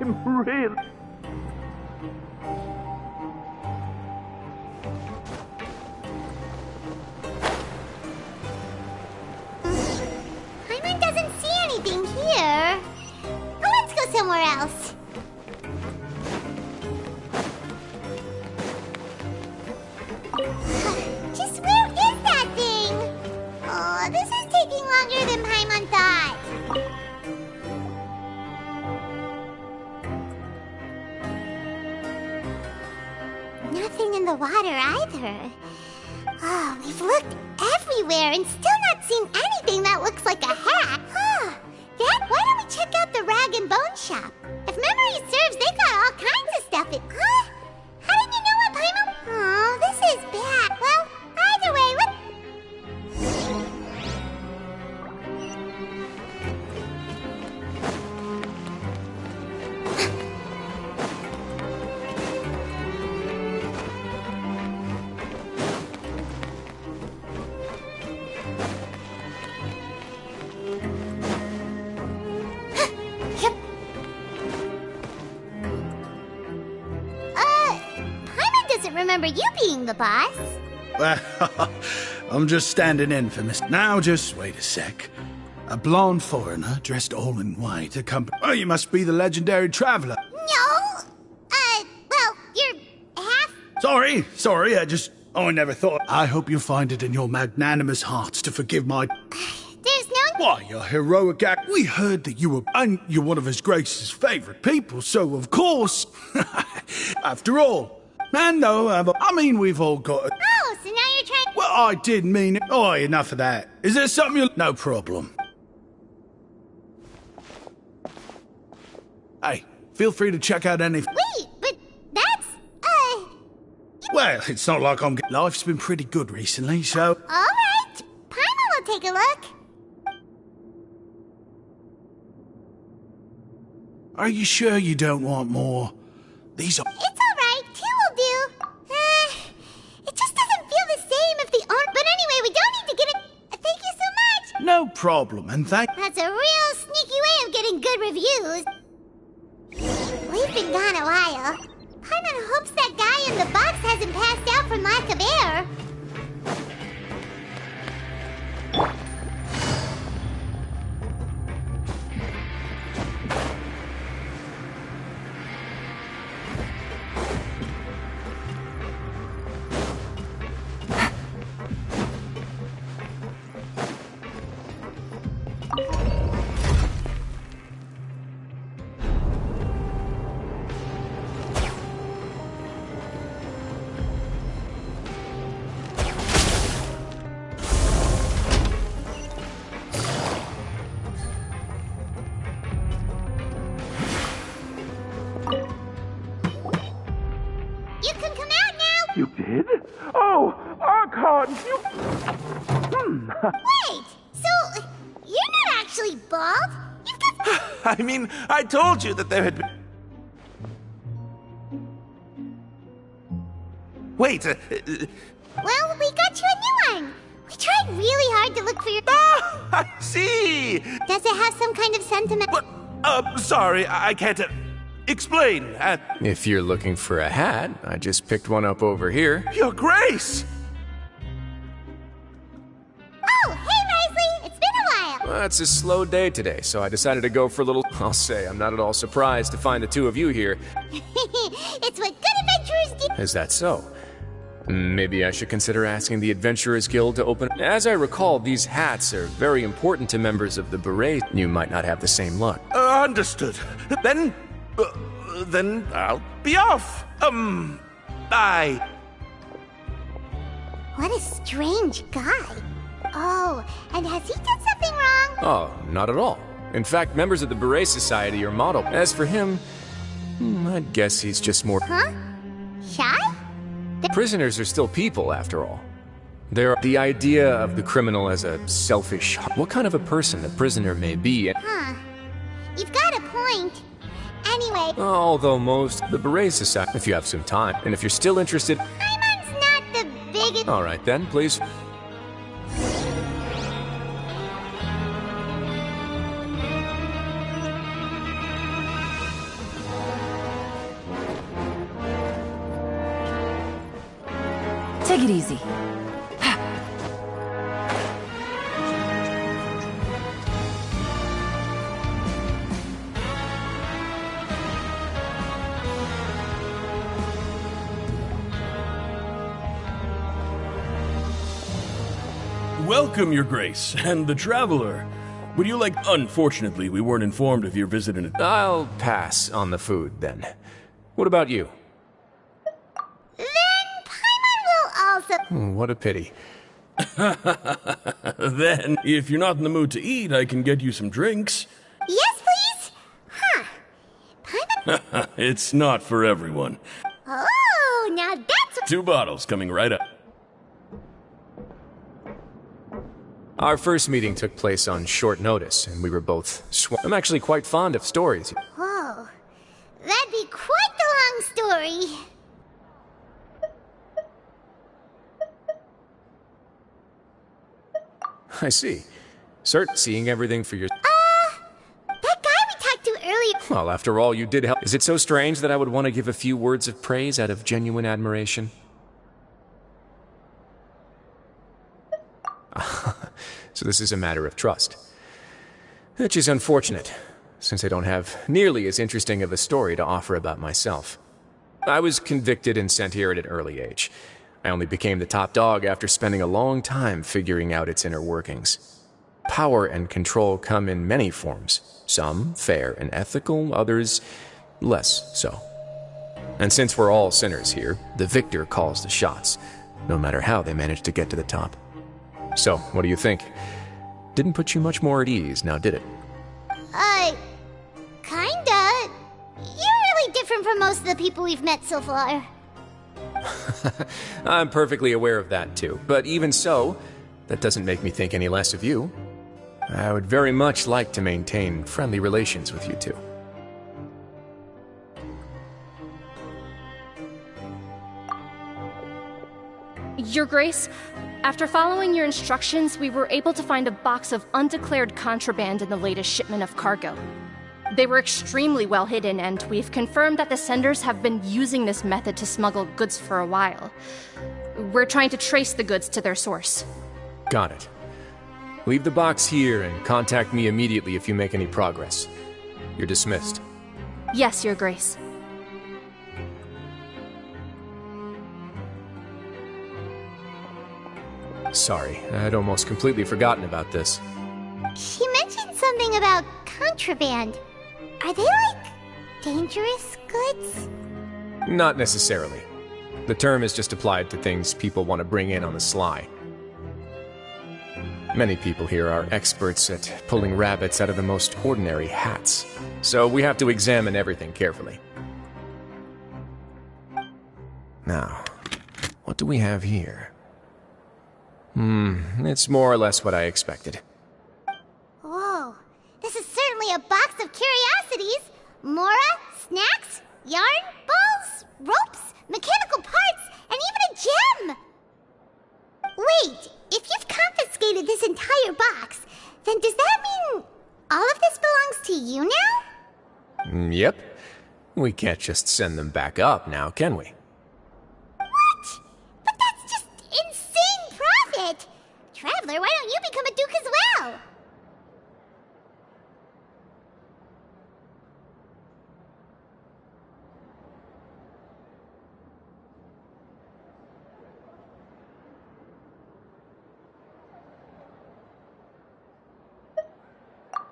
I'm really... Paimon doesn't see anything here. Let's go somewhere else. Just where is that thing? Oh, this is taking longer than Paimon thought. Nothing in the water either. Oh, we've looked everywhere and still not seen anything that looks like a hat. Dad, why don't we check out the Rag and Bone Shop? If memory serves, they've got all kinds of stuff in... Huh? How did you know what, Paimon? Oh, this is bad. Well, either way, remember you being the boss. Well, I'm just standing in for Miss... Now, just wait a sec. A blonde foreigner dressed all in white accompanied... Oh, you must be the legendary traveler. No. Well, you're half... Sorry, I never thought... I hope you find it in your magnanimous hearts to forgive my... There's no... Why, your heroic act... We heard that you were... And you're one of His Grace's favorite people, so of course... After all... Man, no, I mean, we've all got it. Oh, so now you're trying... Well, I did mean it. Oh, enough of that. Is there something you... No problem. Hey, feel free to check out any... Wait, but that's... Well, it's not like I'm... Life's been pretty good recently, so... All right. Paimon will take a look. Are you sure you don't want more? These are... It's all right. 2 will do. It just doesn't feel the same if the owner... But anyway, we don't need to get it... Thank you so much. No problem, and thank... That's a real sneaky way of getting good reviews. We've been gone a while. Paimon hopes that guy in the box hasn't passed out from lack of air. You did? Oh, Archon, you... Wait, so you're not actually bald? You've got... I mean, I told you that there had been... Wait, Well, we got you a new one. We tried really hard to look for your... Ah, I see! Does it have some kind of sentiment? Sorry, I can't... explain. If you're looking for a hat, I just picked one up over here. Your Grace! Oh, hey, Risley! It's been a while! Well, it's a slow day today, so I decided to go for a little... I'll say, I'm not at all surprised to find the two of you here. It's what good adventurers do. Is that so? Maybe I should consider asking the Adventurers Guild to open... As I recall, these hats are very important to members of the Beret. You might not have the same luck. Understood. Then I'll be off. Bye. What a strange guy. Oh, and has he done something wrong? Oh, not at all. In fact, members of the Beret Society are model. As for him, I'd guess he's just more... Huh? Shy? Prisoners are still people, after all. The idea of the criminal as a selfish... What kind of a person a prisoner may be... Huh. You've got a point. Anyway... Although the Beret Society... If you have some time, and if you're still interested... Paimon's not the biggest... Alright then, please. Take it easy. Welcome, Your Grace, and the Traveler. Would you like... Unfortunately, we weren't informed of your visit in... I'll pass on the food, then. What about you? What a pity. Then, if you're not in the mood to eat, I can get you some drinks. Yes, please? Huh. Paimon? It's not for everyone. Oh, now that's... 2 bottles coming right up. Our first meeting took place on short notice, and we were both I'm actually quite fond of stories. Whoa. That'd be quite the long story. I see. Seeing everything for your... That guy we talked to earlier... Well, after all, you did help. Is it so strange that I would want to give a few words of praise out of genuine admiration? So this is a matter of trust. Which is unfortunate, since I don't have nearly as interesting of a story to offer about myself. I was convicted and sent here at an early age. I only became the top dog after spending a long time figuring out its inner workings. Power and control come in many forms, some fair and ethical, others less so. And since we're all sinners here, the victor calls the shots, no matter how they manage to get to the top. So, what do you think? Didn't put you much more at ease, now did it? Kinda. You're really different from most of the people we've met so far. I'm perfectly aware of that too, but even so, that doesn't make me think any less of you. I would very much like to maintain friendly relations with you two. Your Grace, after following your instructions, we were able to find a box of undeclared contraband in the latest shipment of cargo. They were extremely well hidden, and we've confirmed that the senders have been using this method to smuggle goods for a while. We're trying to trace the goods to their source. Got it. Leave the box here and contact me immediately if you make any progress. You're dismissed. Yes, Your Grace. Sorry, I'd almost completely forgotten about this. She mentioned something about contraband. Are they, like, dangerous goods? Not necessarily. The term is just applied to things people want to bring in on the sly. Many people here are experts at pulling rabbits out of the most ordinary hats, so we have to examine everything carefully. Now, what do we have here? It's more or less what I expected. Whoa, this is certainly only a box of curiosities. Mora, snacks, yarn, balls, ropes, mechanical parts, and even a gem! Wait, if you've confiscated this entire box, then does that mean all of this belongs to you now? Yep. We can't just send them back up now, can we? What? But that's just insane profit! Traveler, why don't you become a duke as well?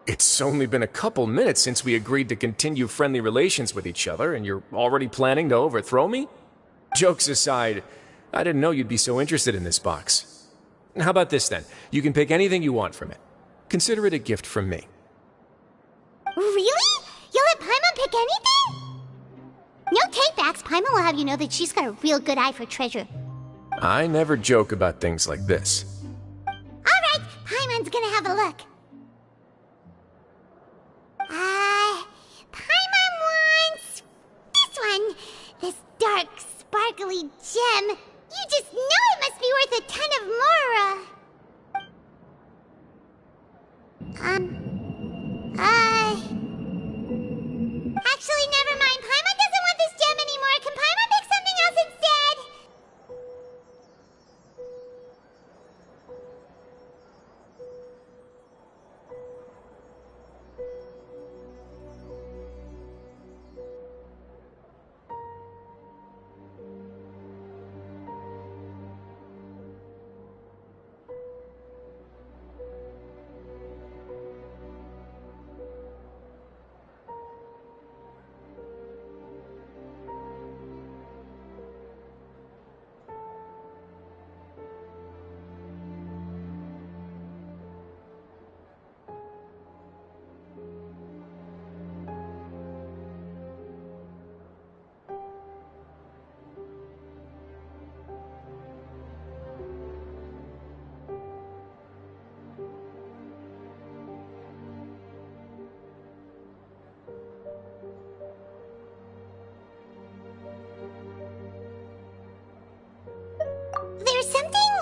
It's only been a couple minutes since we agreed to continue friendly relations with each other, and you're already planning to overthrow me? Jokes aside, I didn't know you'd be so interested in this box. How about this then? You can pick anything you want from it. Consider it a gift from me. Really? You'll let Paimon pick anything? No takebacks. Paimon will have you know that she's got a real good eye for treasure. I never joke about things like this. Alright, Paimon's gonna have a look. Paimon wants this one. This dark, sparkly gem. You just know it must be worth a ton of Mora. Actually, never mind. Paimon doesn't want this gem anymore. Can Paimon pick something else instead? There's something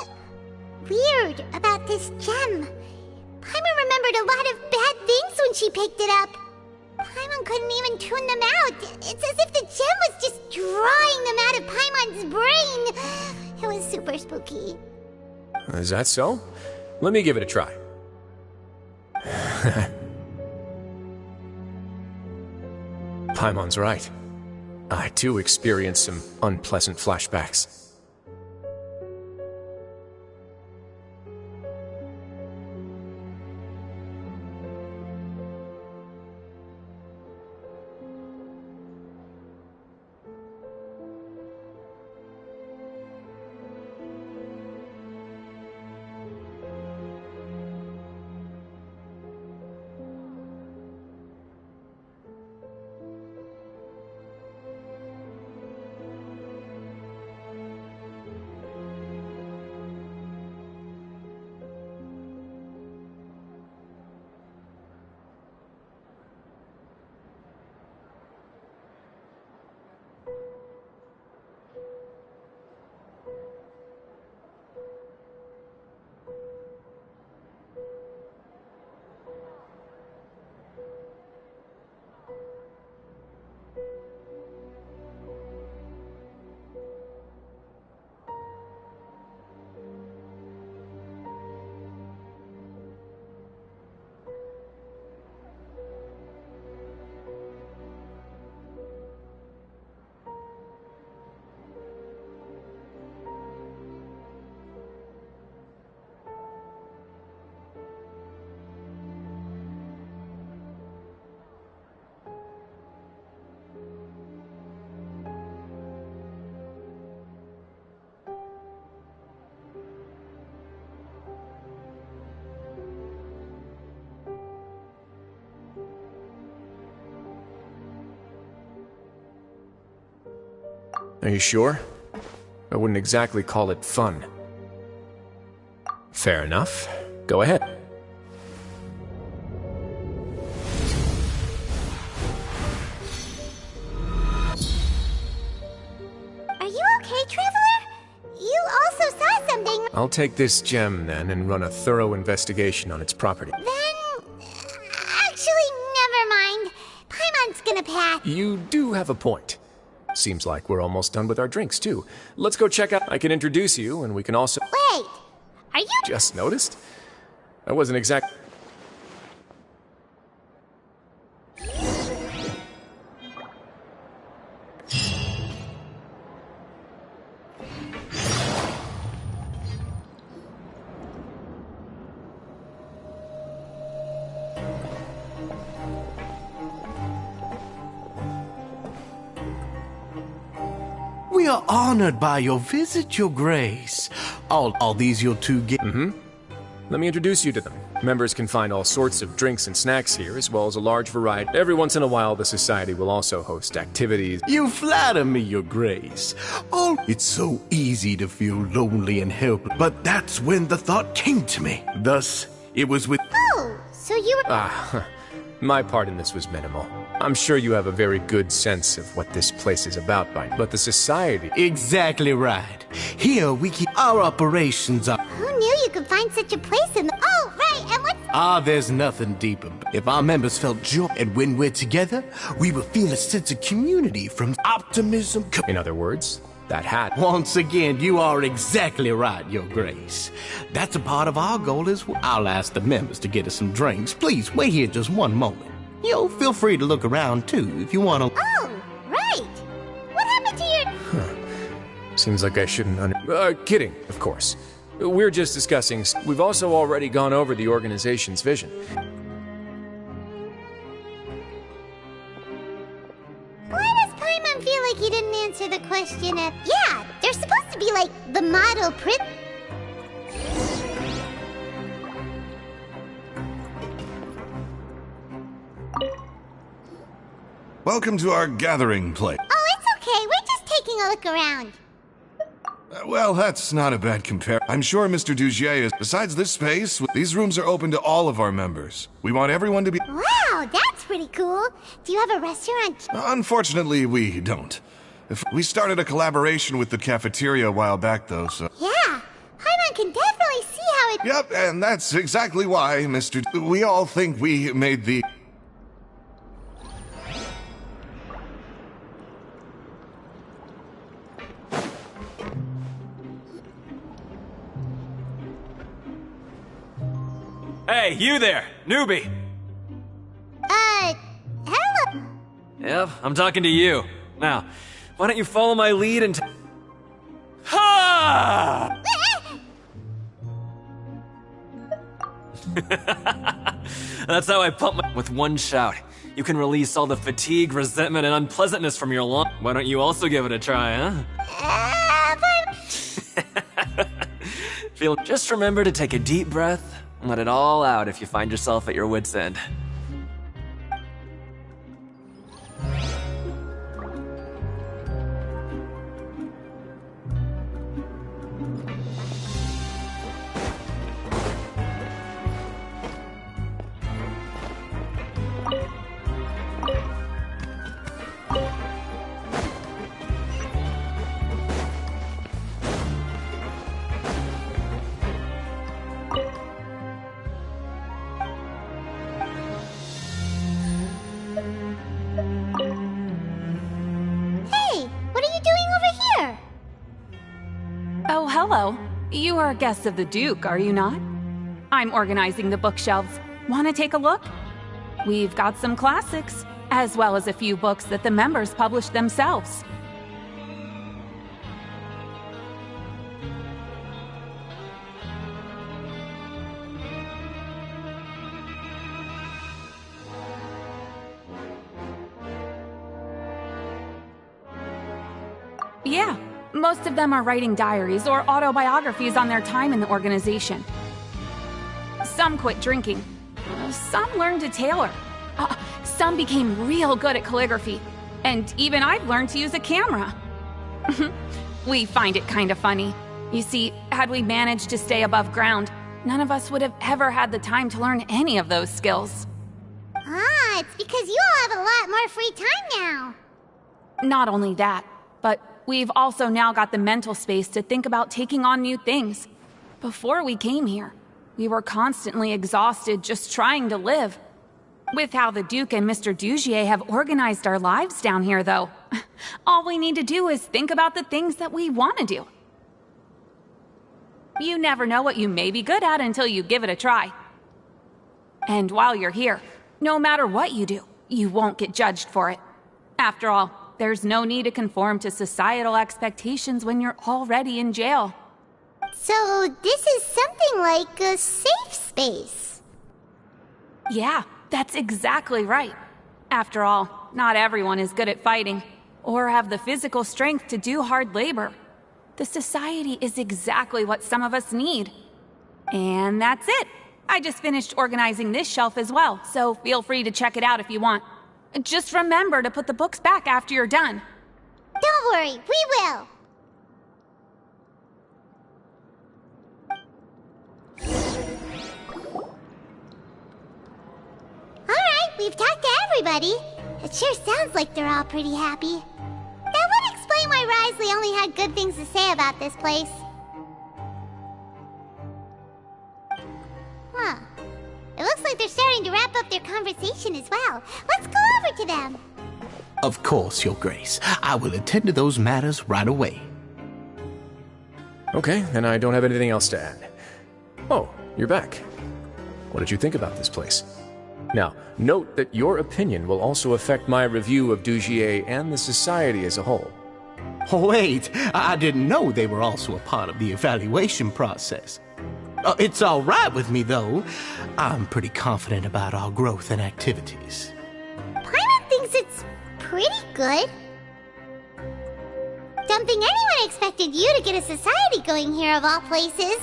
weird about this gem. Paimon remembered a lot of bad things when she picked it up. Paimon couldn't even tune them out. It's as if the gem was just drawing them out of Paimon's brain. It was super spooky. Is that so? Let me give it a try. Paimon's right. I too experienced some unpleasant flashbacks. Are you sure? I wouldn't exactly call it fun. Fair enough. Go ahead. I'll take this gem then and run a thorough investigation on its property. Actually, never mind. Paimon's gonna pass. You do have a point. Seems like we're almost done with our drinks, too. Let's go check out. I can introduce you, and we can also... Wait, are you... Just noticed? I wasn't exact... We are honored by your visit, Your Grace. All these your two Let me introduce you to them. Members can find all sorts of drinks and snacks here, as well as a large variety. Every once in a while, the Society will also host activities. You flatter me, Your Grace. It's so easy to feel lonely and helpless, but that's when the thought came to me. Thus, it was with... Oh, so you were... My part in this was minimal. I'm sure you have a very good sense of what this place is about but the Society... Exactly right. Here, we keep our operations up. Who knew you could find such a place in the... Oh, right, and what's... There's nothing deeper. If our members felt joy, and when we're together, we will feel a sense of community from optimism... In other words, that hat... Once again, you are exactly right, Your Grace. That's a part of our goal as well. I'll ask the members to get us some drinks. Please, wait here just one moment. Feel free to look around, too, if you want to... Oh, right. What happened to your... Seems like I shouldn't kidding, of course. We're just discussing... We've also already gone over the organization's vision. Why does Paimon feel like he didn't answer the question at... Yeah, they're supposed to be like the model Welcome to our gathering place. Oh, it's okay. We're just taking a look around. Well, that's not a bad compare. I'm sure Mr. Dugier is... Besides this space, these rooms are open to all of our members. We want everyone to be... Wow, that's pretty cool. Do you have a restaurant? Unfortunately, we don't. We started a collaboration with the cafeteria a while back, though, so... Yeah, Paimon can definitely see how it... Yep, and that's exactly why, Mr. We all think we made the... Hey, you there, newbie! Hello? Yep, I'm talking to you. Now, why don't you follow my lead and... Ha! That's how I pump my... With one shout, you can release all the fatigue, resentment, and unpleasantness from your lungs. Why don't you also give it a try, huh? Just remember to take a deep breath and let it all out if you find yourself at your wit's end. Oh, hello. You are guests of the Duke, are you not? I'm organizing the bookshelves. Want to take a look? We've got some classics, as well as a few books that the members published themselves. Yeah, most of them are writing diaries or autobiographies on their time in the organization. Some quit drinking. Some learned to tailor. Some became real good at calligraphy. And even I've learned to use a camera. We find it kind of funny. You see, had we managed to stay above ground, none of us would have ever had the time to learn any of those skills. Ah, it's because you all have a lot more free time now. Not only that, but we've also now got the mental space to think about taking on new things. Before we came here, we were constantly exhausted just trying to live. With how the Duke and Mr. Dugier have organized our lives down here, though, all we need to do is think about the things that we want to do. You never know what you may be good at until you give it a try. And while you're here, no matter what you do, you won't get judged for it. After all, there's no need to conform to societal expectations when you're already in jail. So this is something like a safe space. Yeah, that's exactly right. After all, not everyone is good at fighting, or have the physical strength to do hard labor. The society is exactly what some of us need. And that's it. I just finished organizing this shelf as well, so feel free to check it out if you want. Just remember to put the books back after you're done. Don't worry, we will. Alright, we've talked to everybody. It sure sounds like they're all pretty happy. That would explain why Risley only had good things to say about this place. Huh. It looks like they're starting to wrap up their conversation as well. Let's go over to them. Of course, Your Grace. I will attend to those matters right away. Okay, then I don't have anything else to add. Oh, you're back. What did you think about this place? Now, note that your opinion will also affect my review of Dugier and the society as a whole. Wait, I didn't know they were also a part of the evaluation process. It's all right with me, though. I'm pretty confident about our growth and activities. Paimon thinks it's pretty good. Don't think anyone expected you to get a society going here of all places.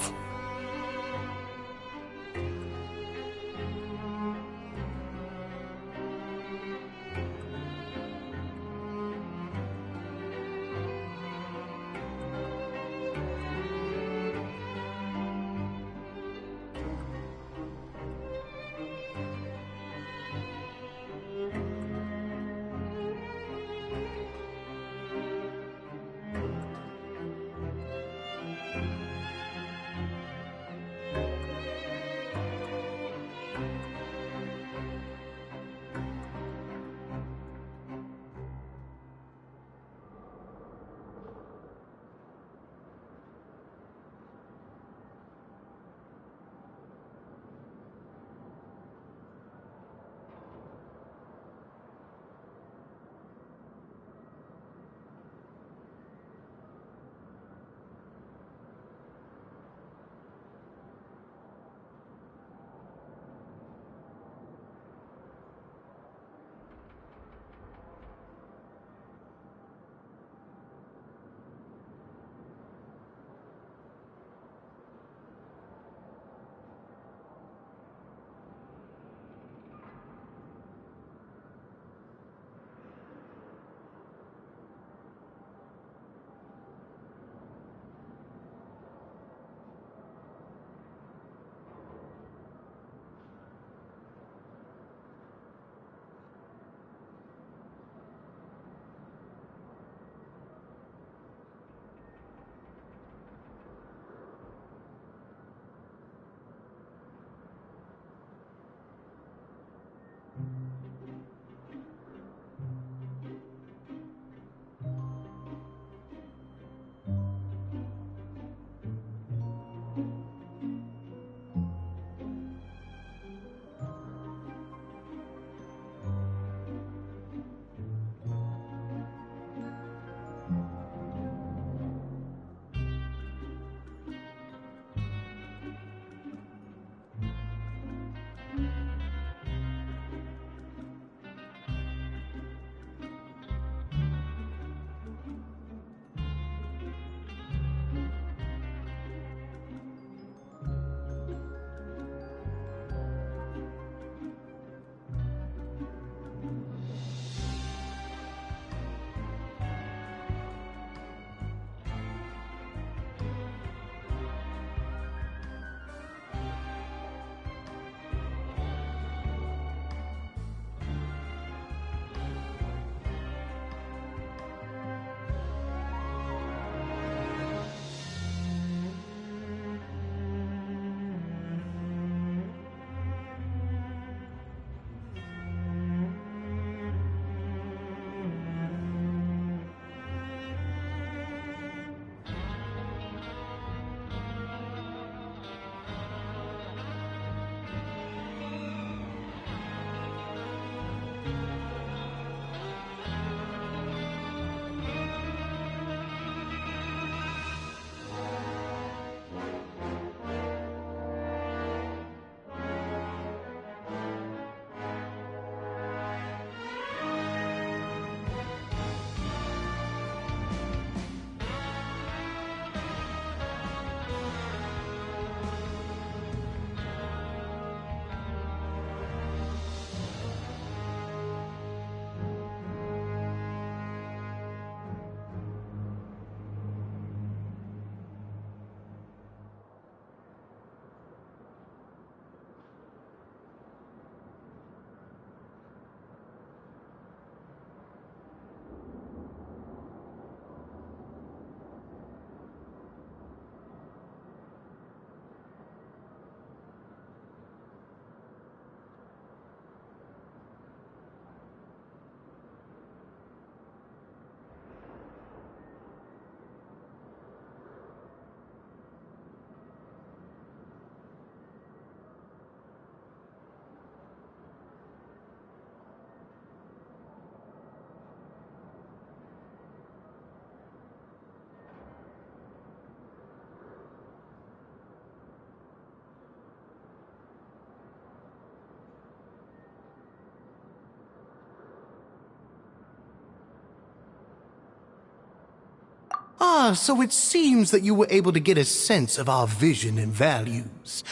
Ah, so it seems that you were able to get a sense of our vision and values.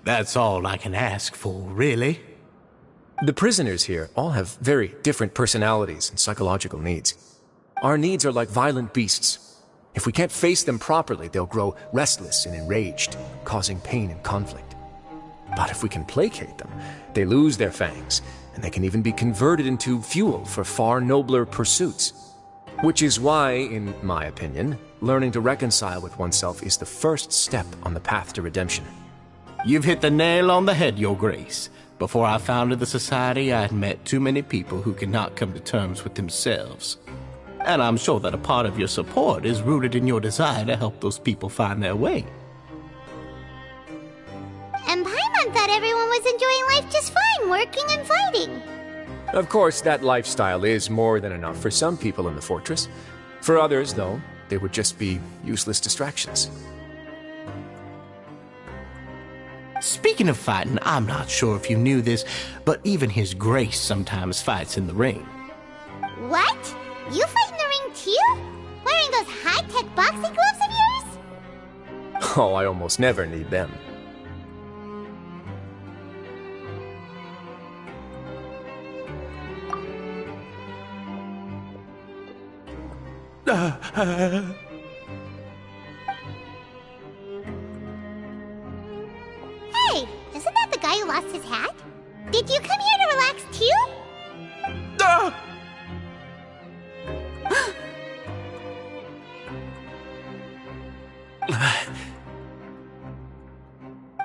That's all I can ask for, really. The prisoners here all have very different personalities and psychological needs. Our needs are like violent beasts. If we can't face them properly, they'll grow restless and enraged, causing pain and conflict. But if we can placate them, they lose their fangs, and they can even be converted into fuel for far nobler pursuits. Which is why, in my opinion, learning to reconcile with oneself is the first step on the path to redemption. You've hit the nail on the head, Your Grace. Before I founded the Society, I had met too many people who could not come to terms with themselves. And I'm sure that a part of your support is rooted in your desire to help those people find their way. And Paimon thought everyone was enjoying life just fine, working and fighting. Of course, that lifestyle is more than enough for some people in the fortress. For others, though, they would just be useless distractions. Speaking of fighting, I'm not sure if you knew this, but even His Grace sometimes fights in the ring. What? You fight in the ring too? Wearing those high-tech boxing gloves of yours? Oh, I almost never need them. Hey, isn't that the guy who lost his hat? Did you come here to relax too?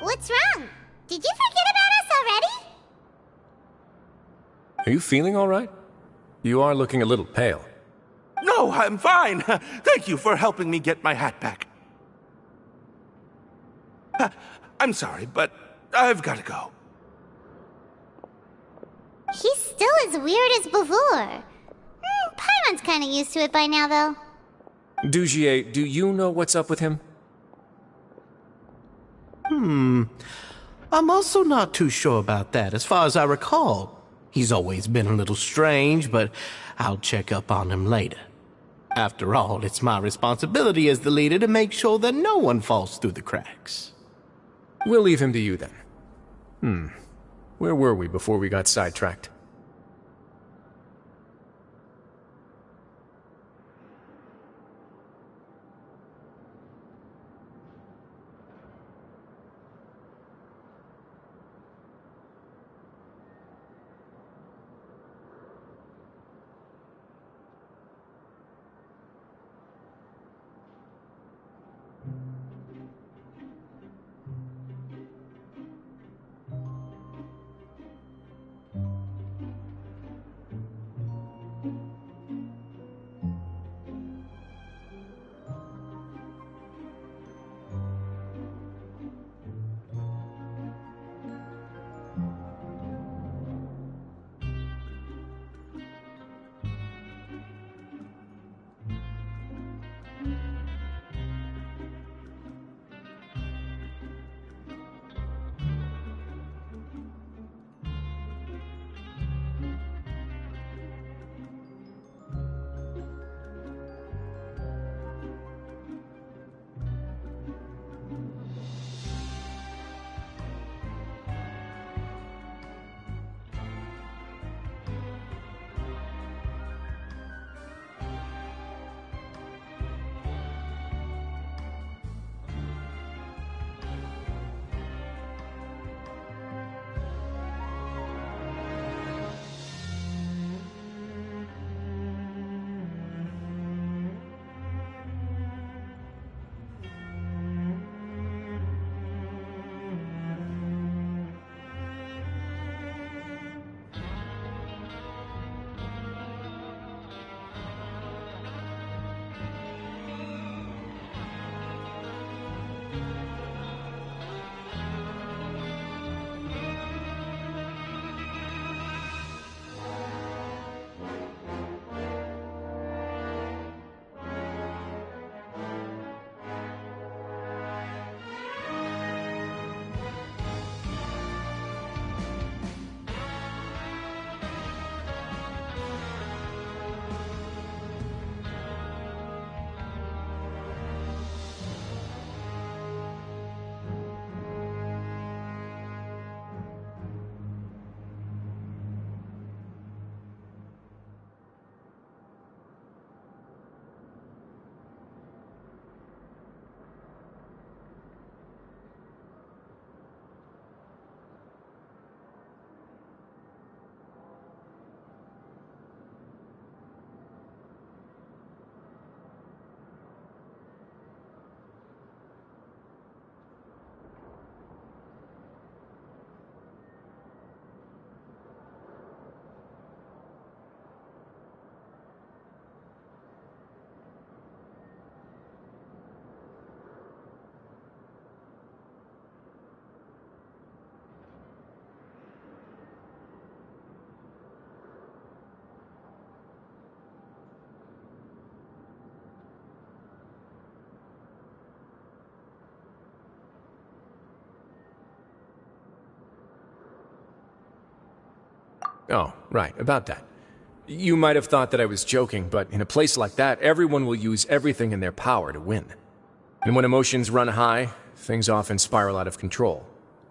What's wrong? Did you forget about us already? Are you feeling all right? You are looking a little pale. No, I'm fine. Thank you for helping me get my hat back. I'm sorry, but I've got to go. He's still as weird as before. Paimon's kind of used to it by now, though. Dugier, do you know what's up with him? I'm also not too sure about that. As far as I recall, he's always been a little strange, but I'll check up on him later. After all, it's my responsibility as the leader to make sure that no one falls through the cracks. We'll leave him to you then. Where were we before we got sidetracked? Oh, right, about that. You might have thought that I was joking, but in a place like that, everyone will use everything in their power to win. And when emotions run high, things often spiral out of control.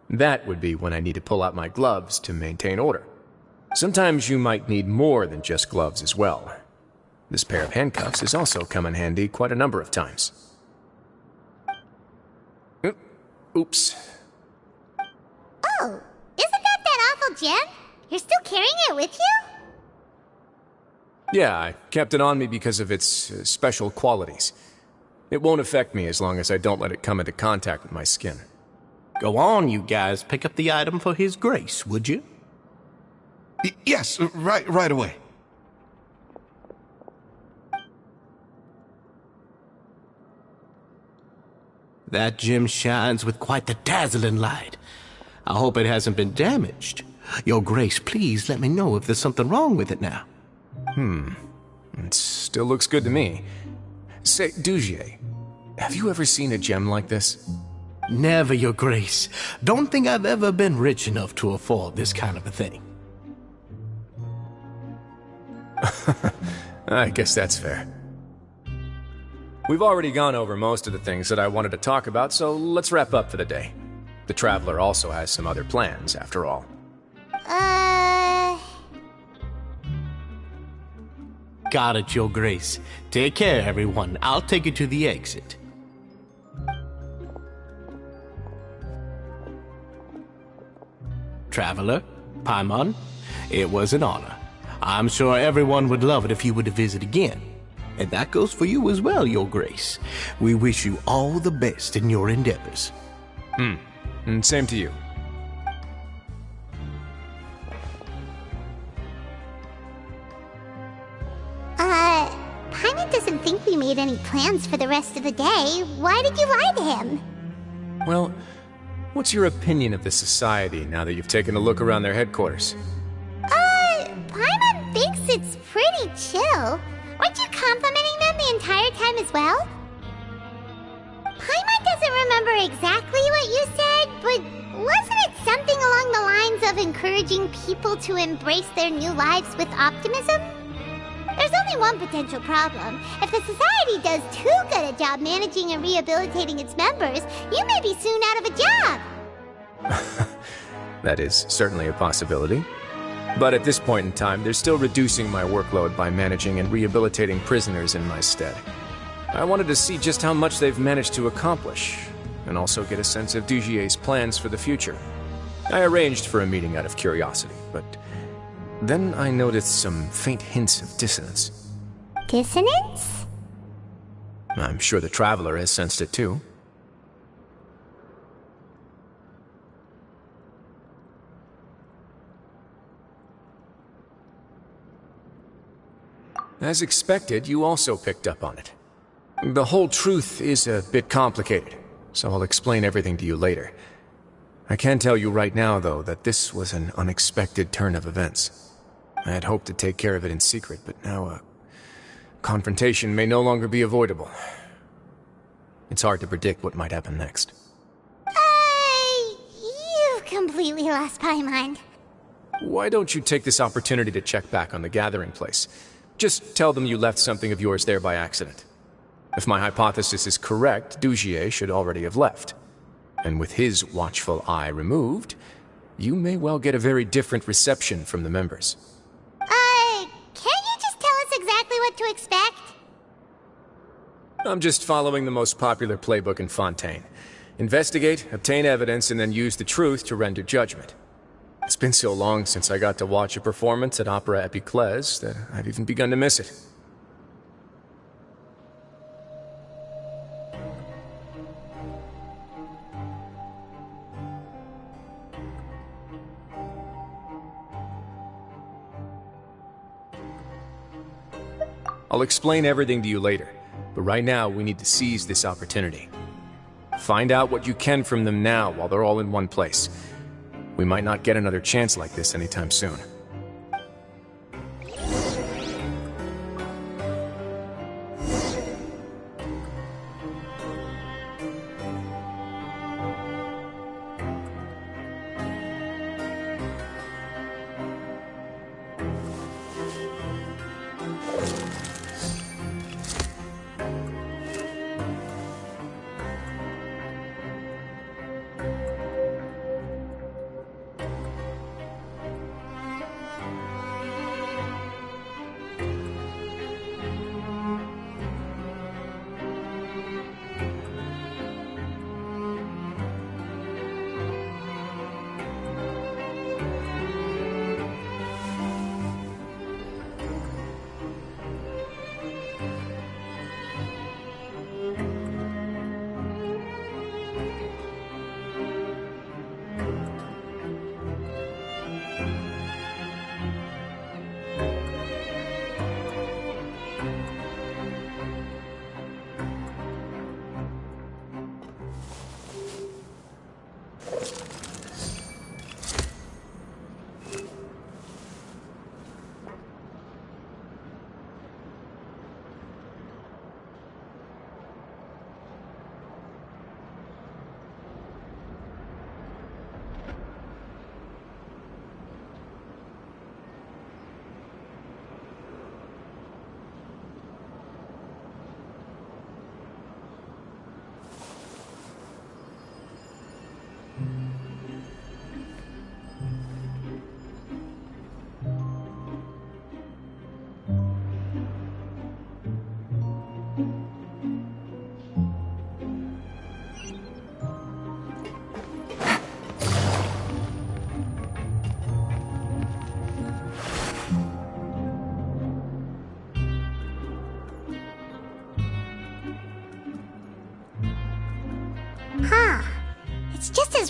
That would be when I need to pull out my gloves to maintain order. Sometimes you might need more than just gloves as well. This pair of handcuffs has also come in handy quite a number of times. Oops. Oh, isn't that awful gem? You're still carrying it with you? Yeah, I kept it on me because of its special qualities. It won't affect me as long as I don't let it come into contact with my skin. Go on, you guys. Pick up the item for His Grace, would you? Yes, right away. That gem shines with quite the dazzling light. I hope it hasn't been damaged. Your Grace, please let me know if there's something wrong with it now. It still looks good to me. Say, Dugier, have you ever seen a gem like this? Never, Your Grace. Don't think I've ever been rich enough to afford this kind of a thing. I guess that's fair. We've already gone over most of the things that I wanted to talk about, so let's wrap up for the day. The Traveler also has some other plans, after all. Got it, Your Grace. Take care, everyone. I'll take you to the exit. Traveler, Paimon, it was an honor. I'm sure everyone would love it if you were to visit again. And that goes for you as well, Your Grace. We wish you all the best in your endeavors. And same to you. Paimon doesn't think we made any plans for the rest of the day. Why did you lie to him? Well, what's your opinion of the society now that you've taken a look around their headquarters? Paimon thinks it's pretty chill. Weren't you complimenting them the entire time as well? Paimon doesn't remember exactly what you said, but wasn't it something along the lines of encouraging people to embrace their new lives with optimism? There's only one potential problem. If the society does too good a job managing and rehabilitating its members, you may be soon out of a job. That is certainly a possibility. But at this point in time, they're still reducing my workload by managing and rehabilitating prisoners in my stead. I wanted to see just how much they've managed to accomplish, and also get a sense of Dugier's plans for the future. I arranged for a meeting out of curiosity, but then I noticed some faint hints of dissonance. Dissonance? I'm sure the Traveler has sensed it too. As expected, you also picked up on it. The whole truth is a bit complicated, so I'll explain everything to you later. I can tell you right now, though, that this was an unexpected turn of events. I had hoped to take care of it in secret, but now a confrontation may no longer be avoidable. It's hard to predict what might happen next. You've completely lost my mind. Why don't you take this opportunity to check back on the gathering place? Just tell them you left something of yours there by accident. If my hypothesis is correct, Dugier should already have left. And with his watchful eye removed, you may well get a very different reception from the members. Can't you just tell us exactly what to expect? I'm just following the most popular playbook in Fontaine. Investigate, obtain evidence, and then use the truth to render judgment. It's been so long since I got to watch a performance at Opera Epiclese that I've even begun to miss it. I'll explain everything to you later, but right now we need to seize this opportunity. Find out what you can from them now while they're all in one place. We might not get another chance like this anytime soon.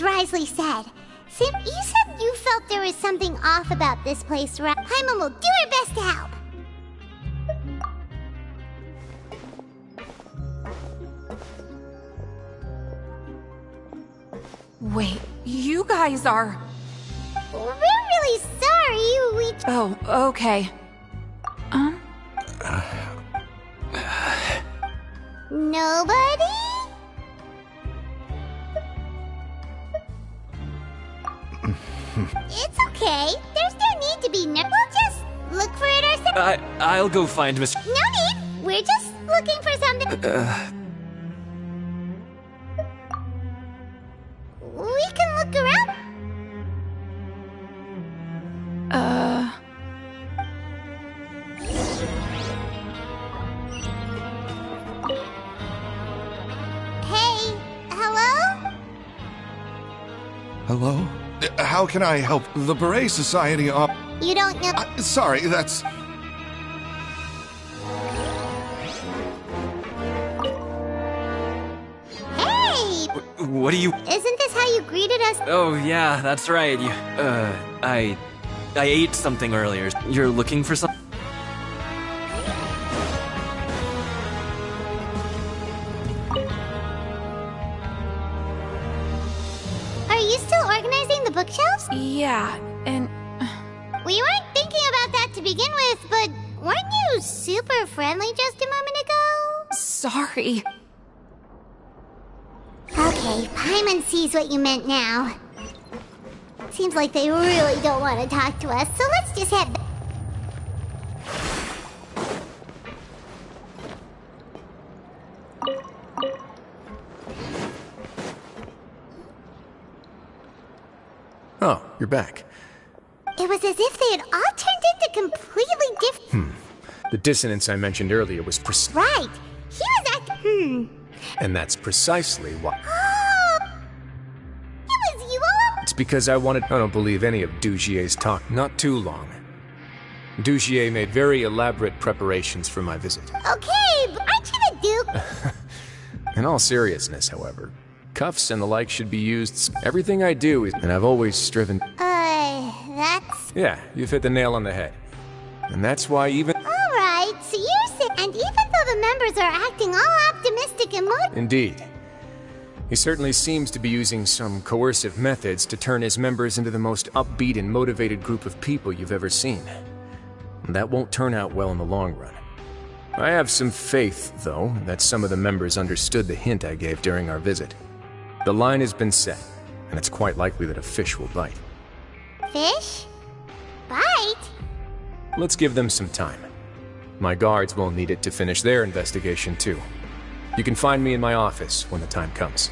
as Risley said. Sim, you said you felt there was something off about this place, right? Paimon will do her best to help. Wait, you guys are... We're really sorry, we... Oh, okay. Nobody? It's okay. There's no need to be we'll just look for it ourselves. I'll go find Miss... No need. We're just looking for something. We can look around. Hey, hello? Hello? How can I help? The Beret Society op... You don't know... sorry, that's... Hey! What do you... Isn't this how you greeted us? Oh, yeah, that's right. You, I ate something earlier. You're looking for something? Are you still organizing the bookshelves? Yeah, and... We weren't thinking about that to begin with, but weren't you super friendly just a moment ago? Sorry. Okay, Paimon sees what you meant now. Seems like they really don't want to talk to us, so let's just head back. Oh, you're back. It was as if they had all turned into completely different... The dissonance I mentioned earlier was Right. He was acting... And that's precisely why. Oh! It was you all... It's because I don't believe any of Dugier's talk. Not too long. Dugier made very elaborate preparations for my visit. Okay, but aren't you the Duke? In all seriousness, however, cuffs and the like should be used. Everything I do is... And I've always striven... That's... Yeah, you've hit the nail on the head. And that's why even... Alright, so you're saying... And even though the members are acting all optimistic and Indeed. He certainly seems to be using some coercive methods to turn his members into the most upbeat and motivated group of people you've ever seen. And that won't turn out well in the long run. I have some faith, though, that some of the members understood the hint I gave during our visit. The line has been set, and it's quite likely that a fish will bite. Fish? Bite? Let's give them some time. My guards will need it to finish their investigation, too. You can find me in my office when the time comes.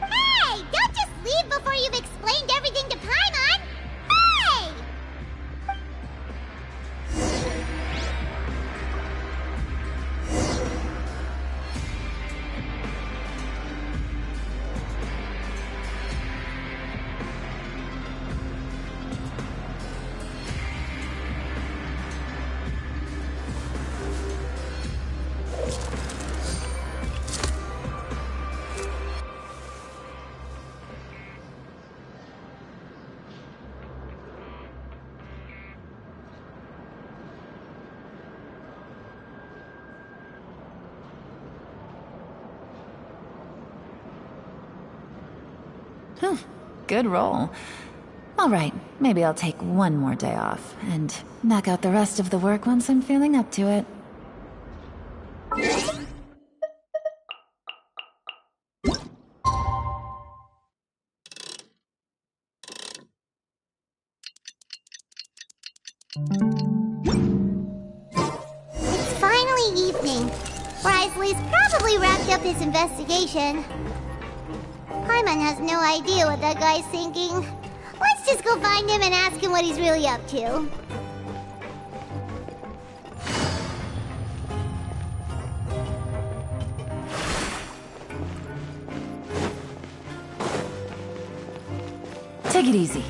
Hey! Don't just leave before you've explained everything to Paimon! Hey! Good roll. All right, maybe I'll take one more day off and knock out the rest of the work once I'm feeling up to it. It's finally evening. Risley's probably wrapped up his investigation. Paimon has no idea what that guy's thinking. Let's just go find him and ask him what he's really up to. Take it easy.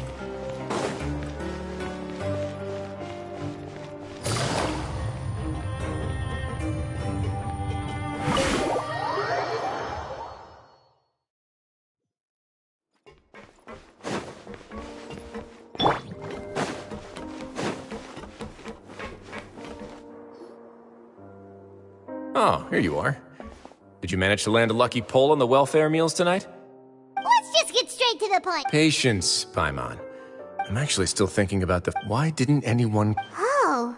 Oh, here you are. Did you manage to land a lucky pull on the welfare meals tonight? Let's just get straight to the point. Patience, Paimon. I'm actually still thinking about why didn't anyone... Oh.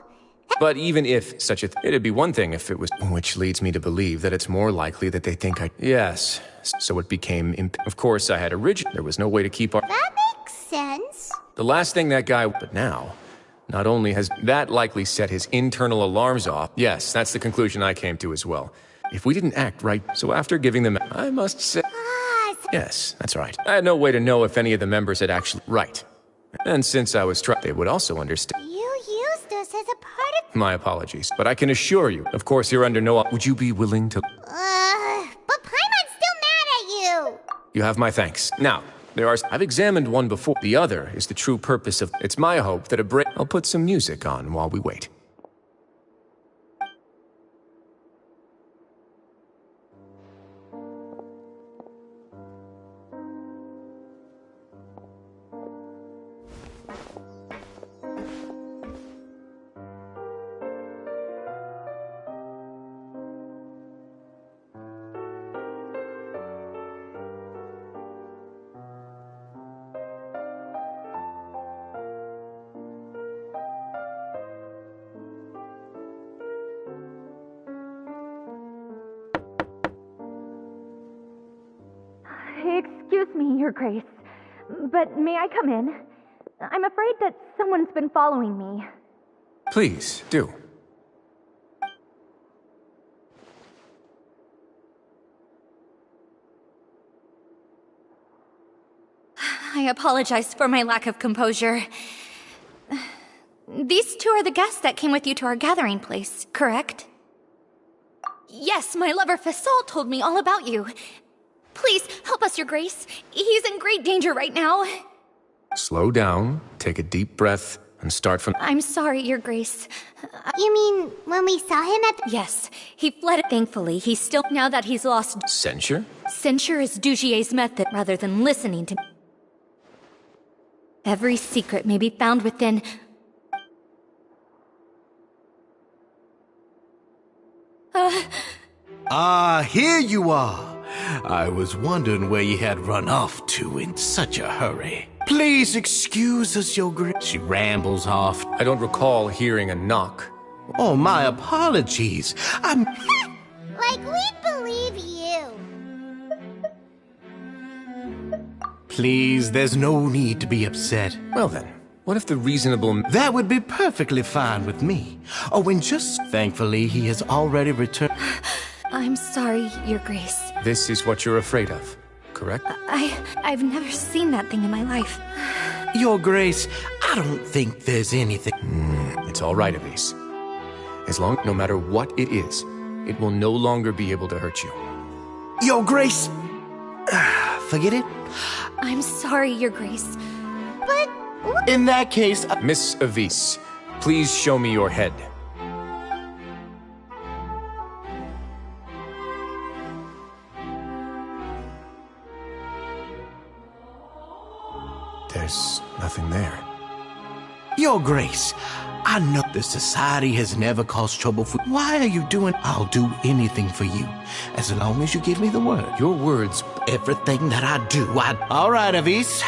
But even if such a it'd be one thing if it was... Which leads me to believe that it's more likely that they think I... Yes. So it became... Of course, I had There was no way to keep our... That makes sense. The last thing that guy... But now, not only has that likely set his internal alarms off... Yes, that's the conclusion I came to as well. If we didn't act right... So after giving them... I must say... Yes, that's right. I had no way to know if any of the members had actually... Right. And since I was they would also understand. You used us as a part of... My apologies, but I can assure you, of course you're under no... Would you be willing to... But Paimon's still mad at you! You have my thanks. Now, I've examined one before. The other is the true purpose of... It's my hope that I'll put some music on while we wait. Excuse me, Your Grace, but may I come in? I'm afraid that someone's been following me. Please, do. I apologize for my lack of composure. These two are the guests that came with you to our gathering place, correct? Yes, my lover Fasol told me all about you. Please, help us, Your Grace. He's in great danger right now. Slow down, take a deep breath, and start from... I'm sorry, Your Grace. You mean when we saw him at the... Yes, he fled. Thankfully, he's still... Now that he's lost... Censure? Censure is Dugier's method rather than listening to... Every secret may be found within... Here you are. I was wondering where you had run off to in such a hurry. Please excuse us, Your Grace. She rambles off. I don't recall hearing a knock. Oh, my apologies. Like we believe you. Please, there's no need to be upset. Well then, what if the reasonable... That would be perfectly fine with me. Oh, and just thankfully, he has already returned... I'm sorry, Your Grace. This is what you're afraid of, correct? I've never seen that thing in my life. Your Grace, I don't think there's anything... It's all right, Elise. As long, no matter what it is, it will no longer be able to hurt you. Your Grace! Forget it? I'm sorry, Your Grace. But... In that case... Miss Avise, please show me your head. There's nothing there. Your Grace, I know the society has never caused trouble for... Why are you doing... I'll do anything for you, as long as you give me the word. Your words... Everything that I do, All right, Avise.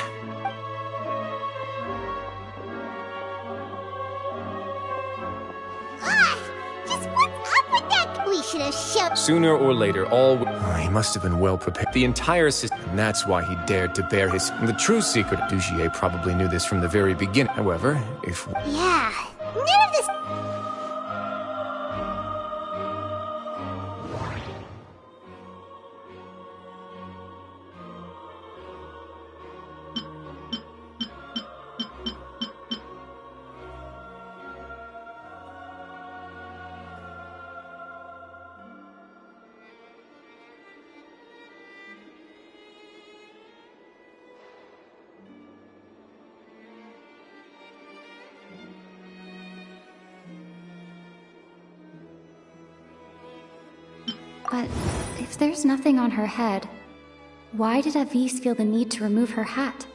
Just what's up with that? We should have shown... Sooner or later, he must have been well prepared. The entire system, and that's why he dared to bear his... The true secret, Dugier probably knew this from the very beginning. However, if... Yeah, none of this... But if there's nothing on her head, why did Avise feel the need to remove her hat?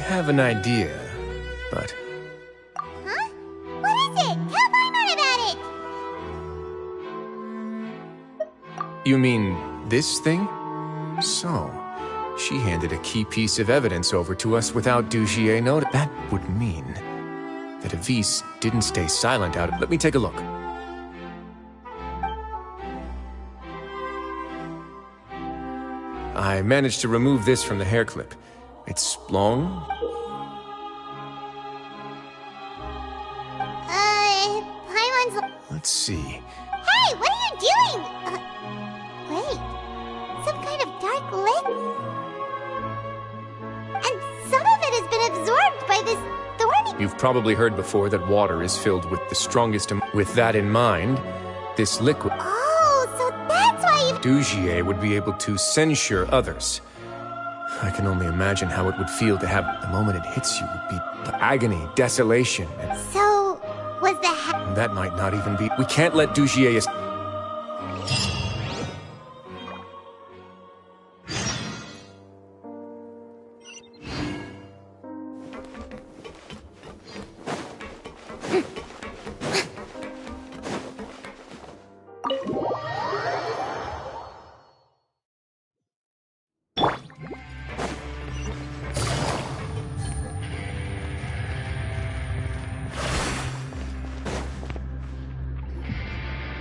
have an idea, but... Huh? What is it? Tell Paimon about it! You mean this thing? So, she handed a key piece of evidence over to us without Dugier notice. That would mean that Avise didn't stay silent out of... Let me take a look. I managed to remove this from the hair clip. It's long. Paimon's... Let's see. Hey, what are you doing? Wait. Some kind of dark lit? And some of it has been absorbed by this thorny... You've probably heard before that water is filled with the strongest... With that in mind, this liquid... Oh, so that's why you... Dugier would be able to censure others. I can only imagine how it would feel to have... The moment it hits you would be agony, desolation, and... So, was the... That might not even be... We can't let Dugier...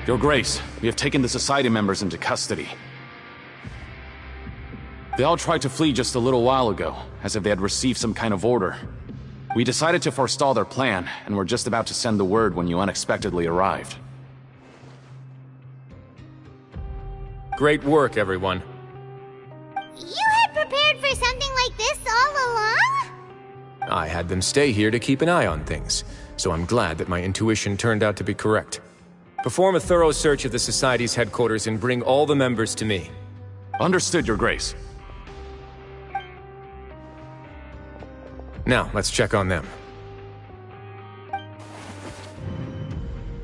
Your Grace, we have taken the Society members into custody. They all tried to flee just a little while ago, as if they had received some kind of order. We decided to forestall their plan, and were just about to send the word when you unexpectedly arrived. Great work, everyone. You had prepared for something like this all along? I had them stay here to keep an eye on things, so I'm glad that my intuition turned out to be correct. Perform a thorough search of the Society's headquarters and bring all the members to me. Understood, Your Grace. Now, let's check on them.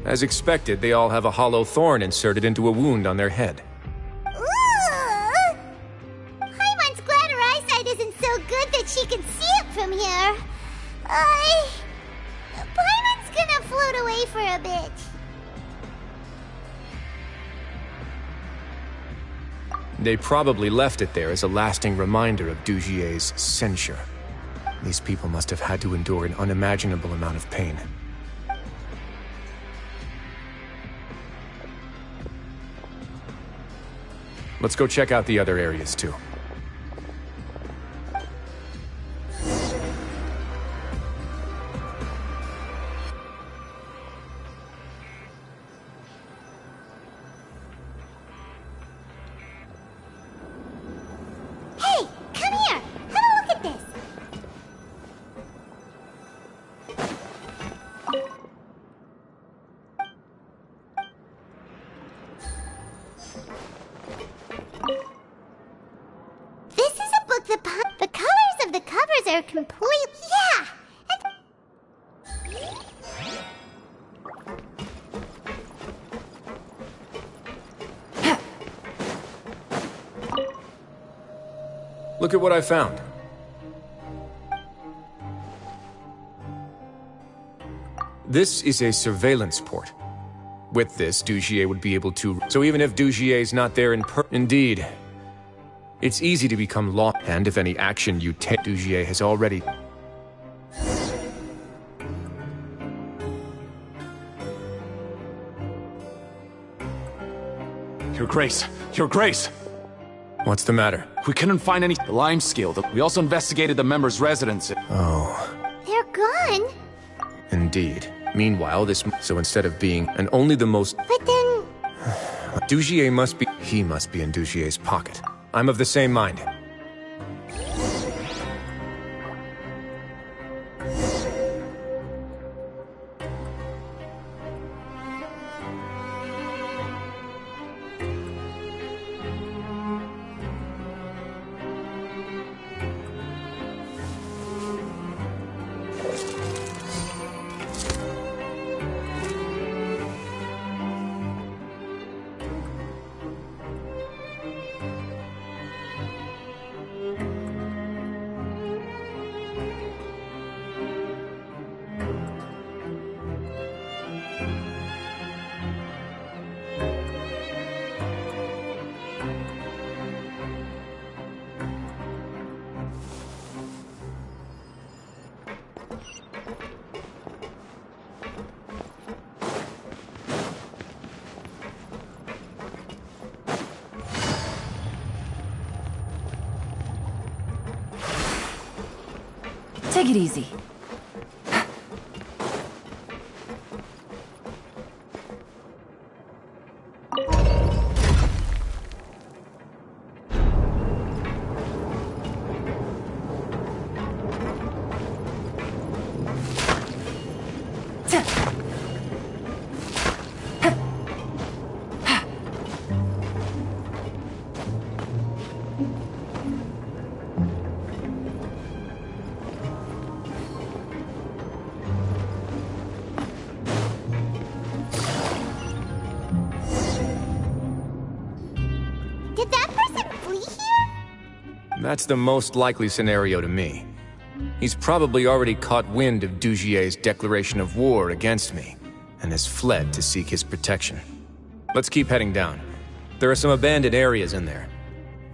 As expected, they all have a hollow thorn inserted into a wound on their head. Ooh! Paimon's glad her eyesight isn't so good that she can see it from here. Paimon's gonna float away for a bit. They probably left it there as a lasting reminder of Dugier's censure. These people must have had to endure an unimaginable amount of pain. Let's go check out the other areas, too. Hey, come here! Have a look at this! This is a book that the colors of the covers are complete. Yeah! Look at what I found. This is a surveillance port. With this, Dugier would be able to... So even if Dugier's not there Indeed. It's easy to become lost, and if any action you take, Dugier has already... Your Grace! Your Grace! What's the matter? We couldn't find any lime scale. We also investigated the members' residence. Oh. They're gone. Indeed. Meanwhile, so instead of being, and only the most... But then... Dugier must be... He must be in Dugier's pocket. I'm of the same mind. Take it easy. That's the most likely scenario to me. He's probably already caught wind of Dugier's declaration of war against me, and has fled to seek his protection. Let's keep heading down. There are some abandoned areas in there.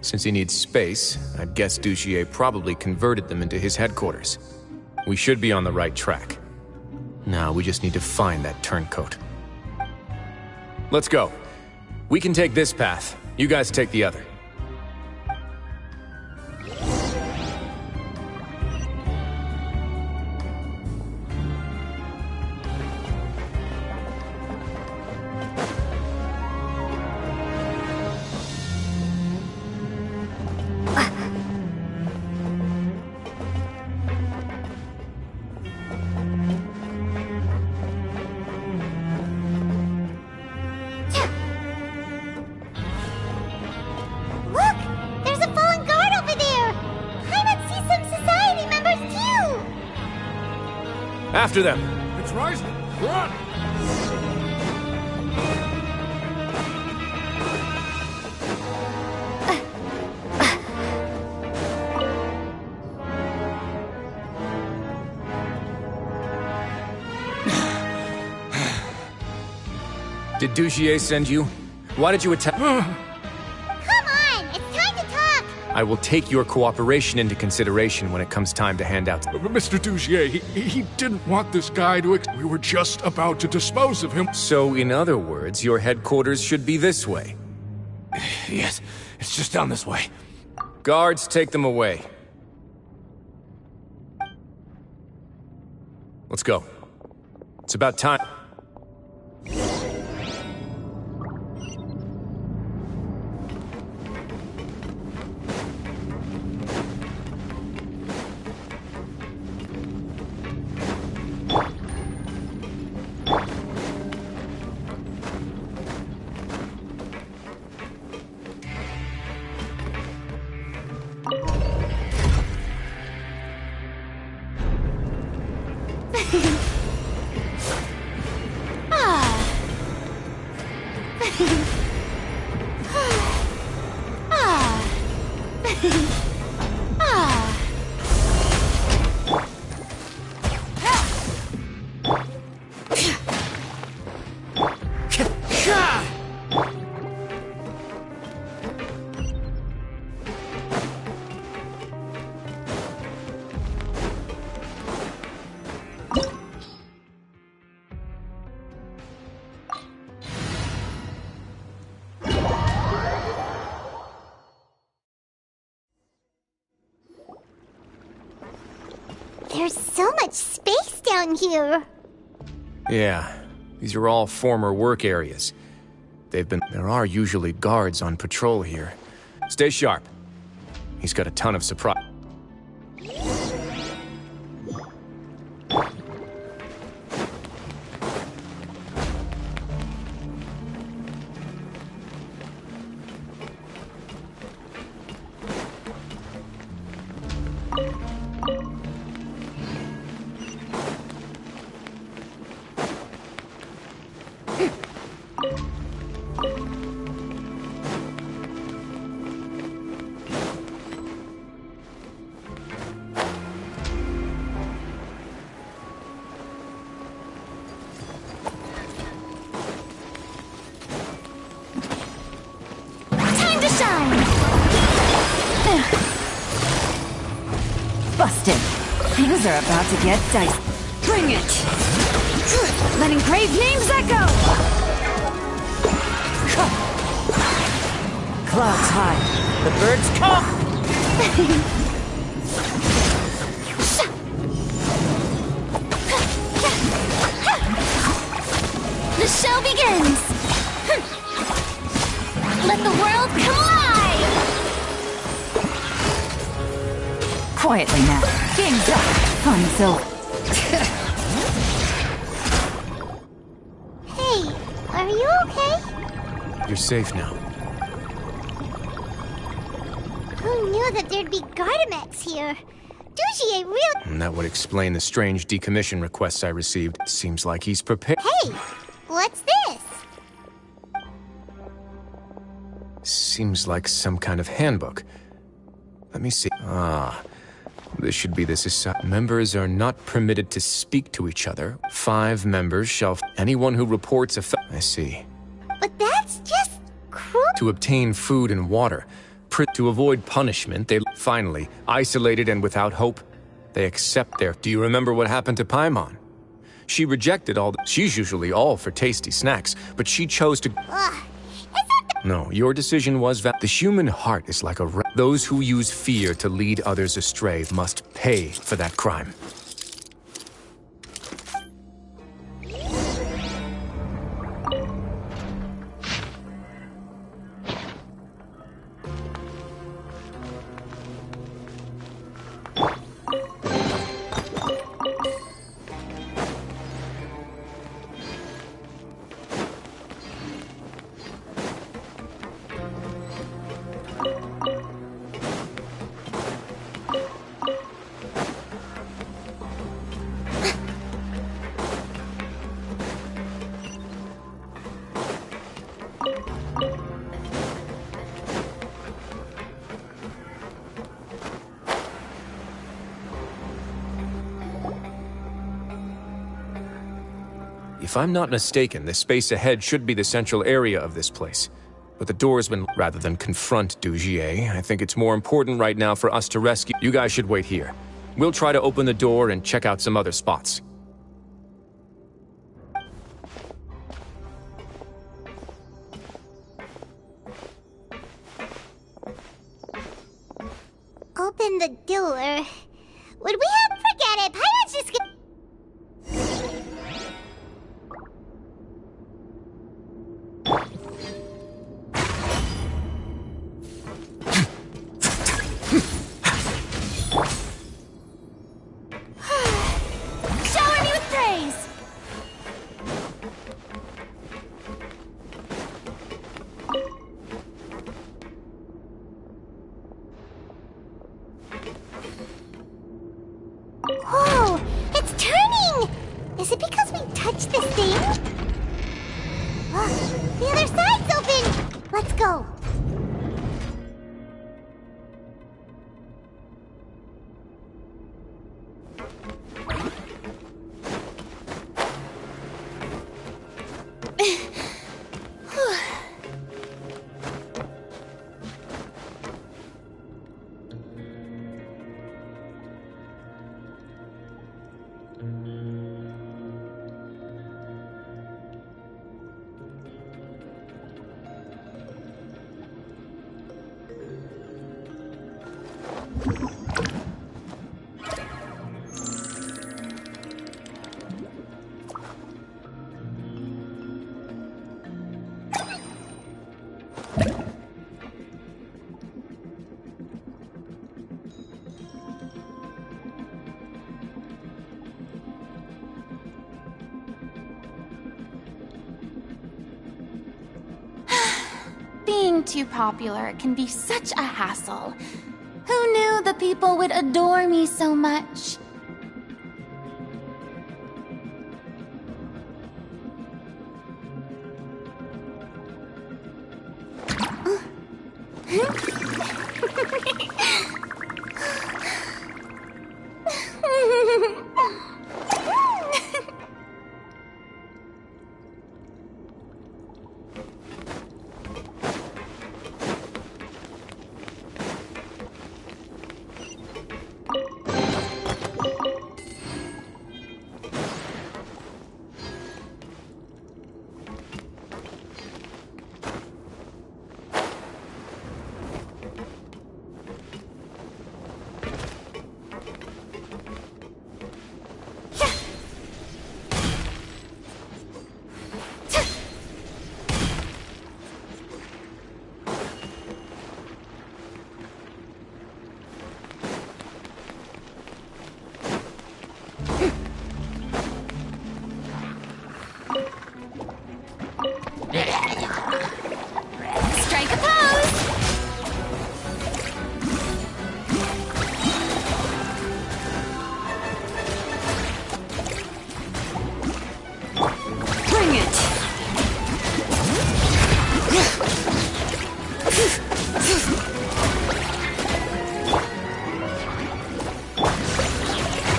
Since he needs space, I'd guess Dugier probably converted them into his headquarters. We should be on the right track. Now we just need to find that turncoat. Let's go. We can take this path. You guys take the other. After them! It's rising! Run! Did Dugier send you? Why did you attack? Come on! It's time to talk! I will take your cooperation into consideration when it comes time to hand out. Mr. Dugier, he didn't want this guy to... We were just about to dispose of him. So, in other words, your headquarters should be this way? Yes, it's just down this way. Guards, take them away. Let's go. It's about time. There's so much space down here. Yeah, these are all former work areas. There are usually guards on patrol here. Stay sharp. He's got a ton of surprise. Busted. Things are about to get dicey. Bring it! Letting brave names echo! Clouds high. The birds come! begins! Let the world collide! Quietly now. Game's up. Fun's over. Hey, are you okay? You're safe now. Who knew that there'd be Gardamex here? Dougie real. And that would explain the strange decommission requests I received. Seems like he's prepared. Hey, what's this? Seems like some kind of handbook. Let me see. Ah, this should be the society. Members are not permitted to speak to each other. 5 members shall. Anyone who reports a. I see. But that's just cruel. To obtain food and water. To avoid punishment, they finally, isolated and without hope, they accept their. Do you remember what happened to Paimon? She rejected all. She's usually all for tasty snacks, but she chose to. No, your decision was that the human heart is like a. Those who use fear to lead others astray must pay for that crime. If I'm not mistaken, the space ahead should be the central area of this place. But the door's been. Rather than confront Dougie, I think it's more important right now for us to rescue. You guys should wait here. We'll try to open the door and check out some other spots. Open the door. Would we have. Forget it. Pirates just get. Shower me with praise! Whoa! It's turning! Is it because we touched this thing? Look, the other side's open! Let's go. Being too popular can be such a hassle. Who knew the people would adore me so much?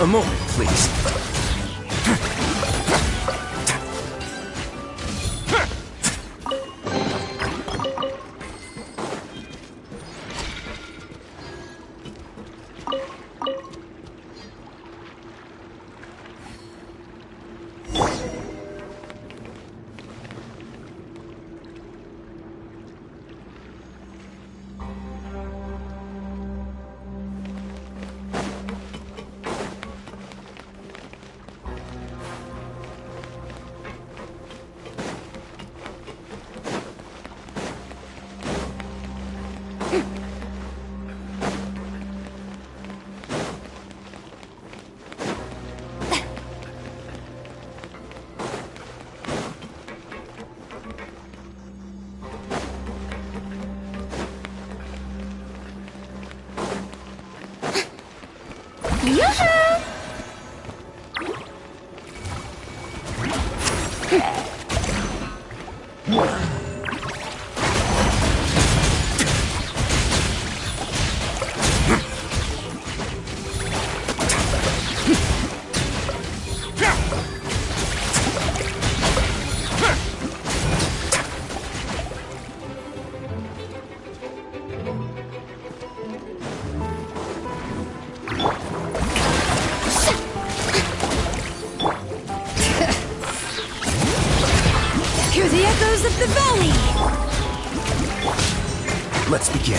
A moment, please. Of the valley! Let's begin.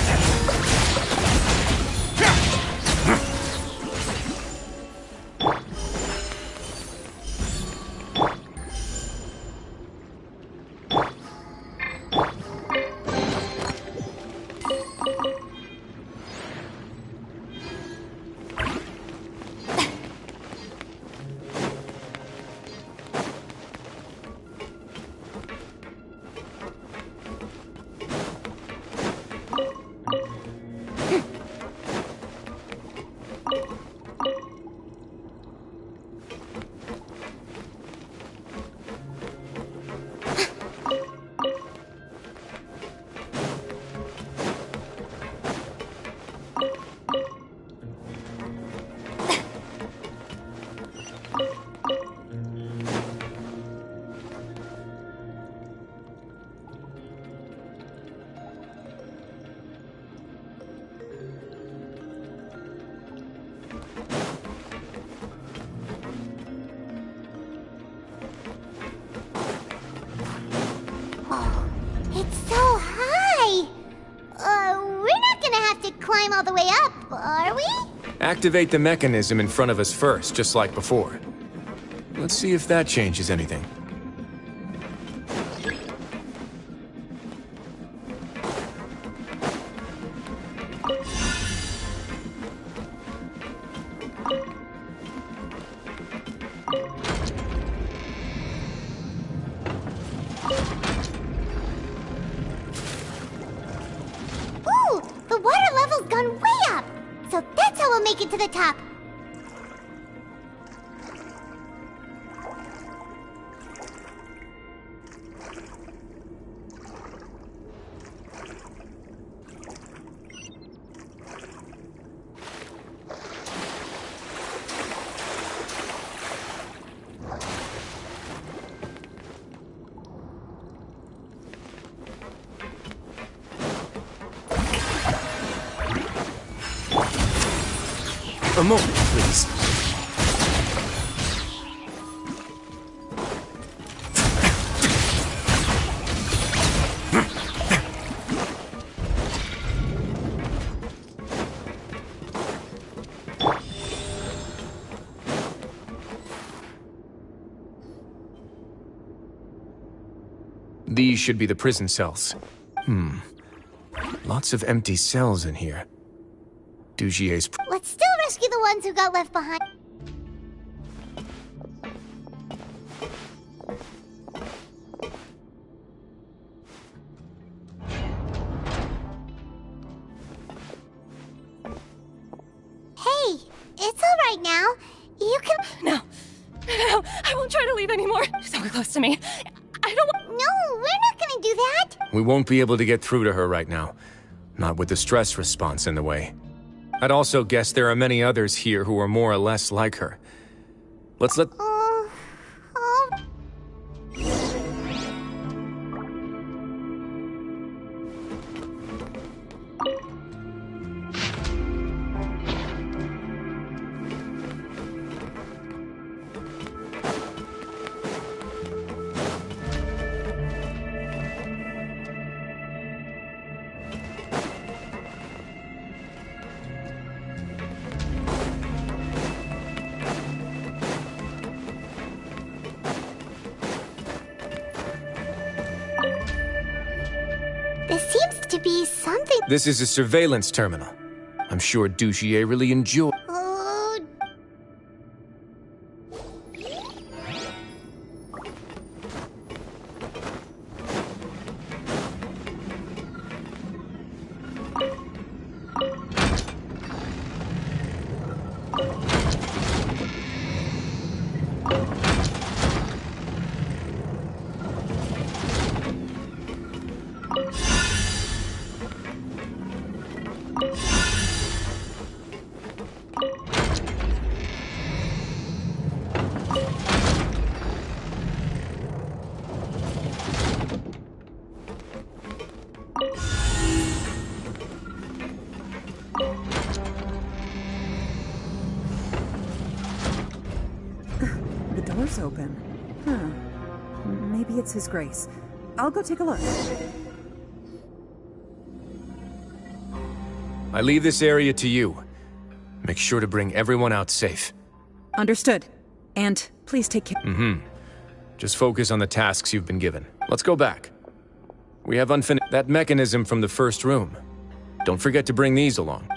It's so high! We're not gonna have to climb all the way up, are we? Activate the mechanism in front of us first, just like before. Let's see if that changes anything. Ooh! The water level's gone way up! So that's how we'll make it to the top. A moment, please. These should be the prison cells. Lots of empty cells in here. Dugier's... Let's still rescue the ones who got left behind. Hey, it's all right now. You can... No, I won't try to leave anymore. You're so close to me. I don't want... No, we're not gonna do that. We won't be able to get through to her right now. Not with the stress response in the way. I'd also guess there are many others here who are more or less like her. Let's let... This seems to be something. This is a surveillance terminal. I'm sure Dugier really enjoyed... The door's open. Huh. Maybe it's His Grace. I'll go take a look. I leave this area to you. Make sure to bring everyone out safe. Understood. And please take care. Mm-hmm. Just focus on the tasks you've been given. Let's go back. We have unfinished... That mechanism from the first room. Don't forget to bring these along.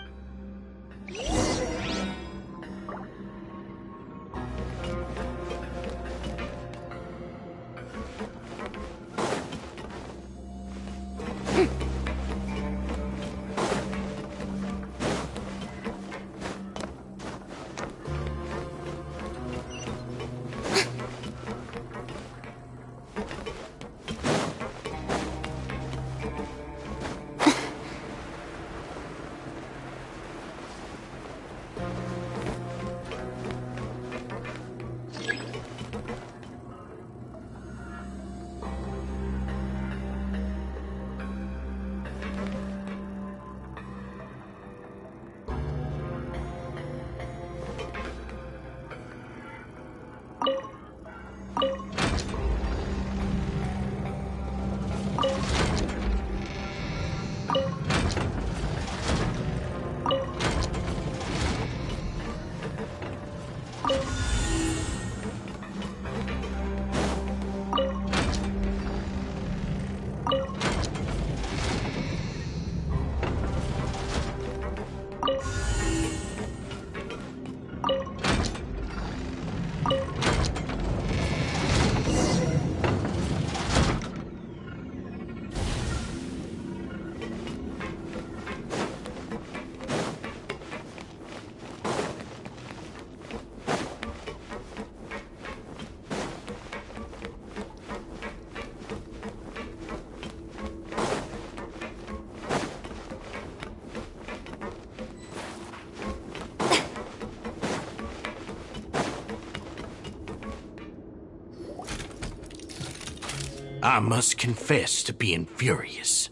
I must confess to being furious.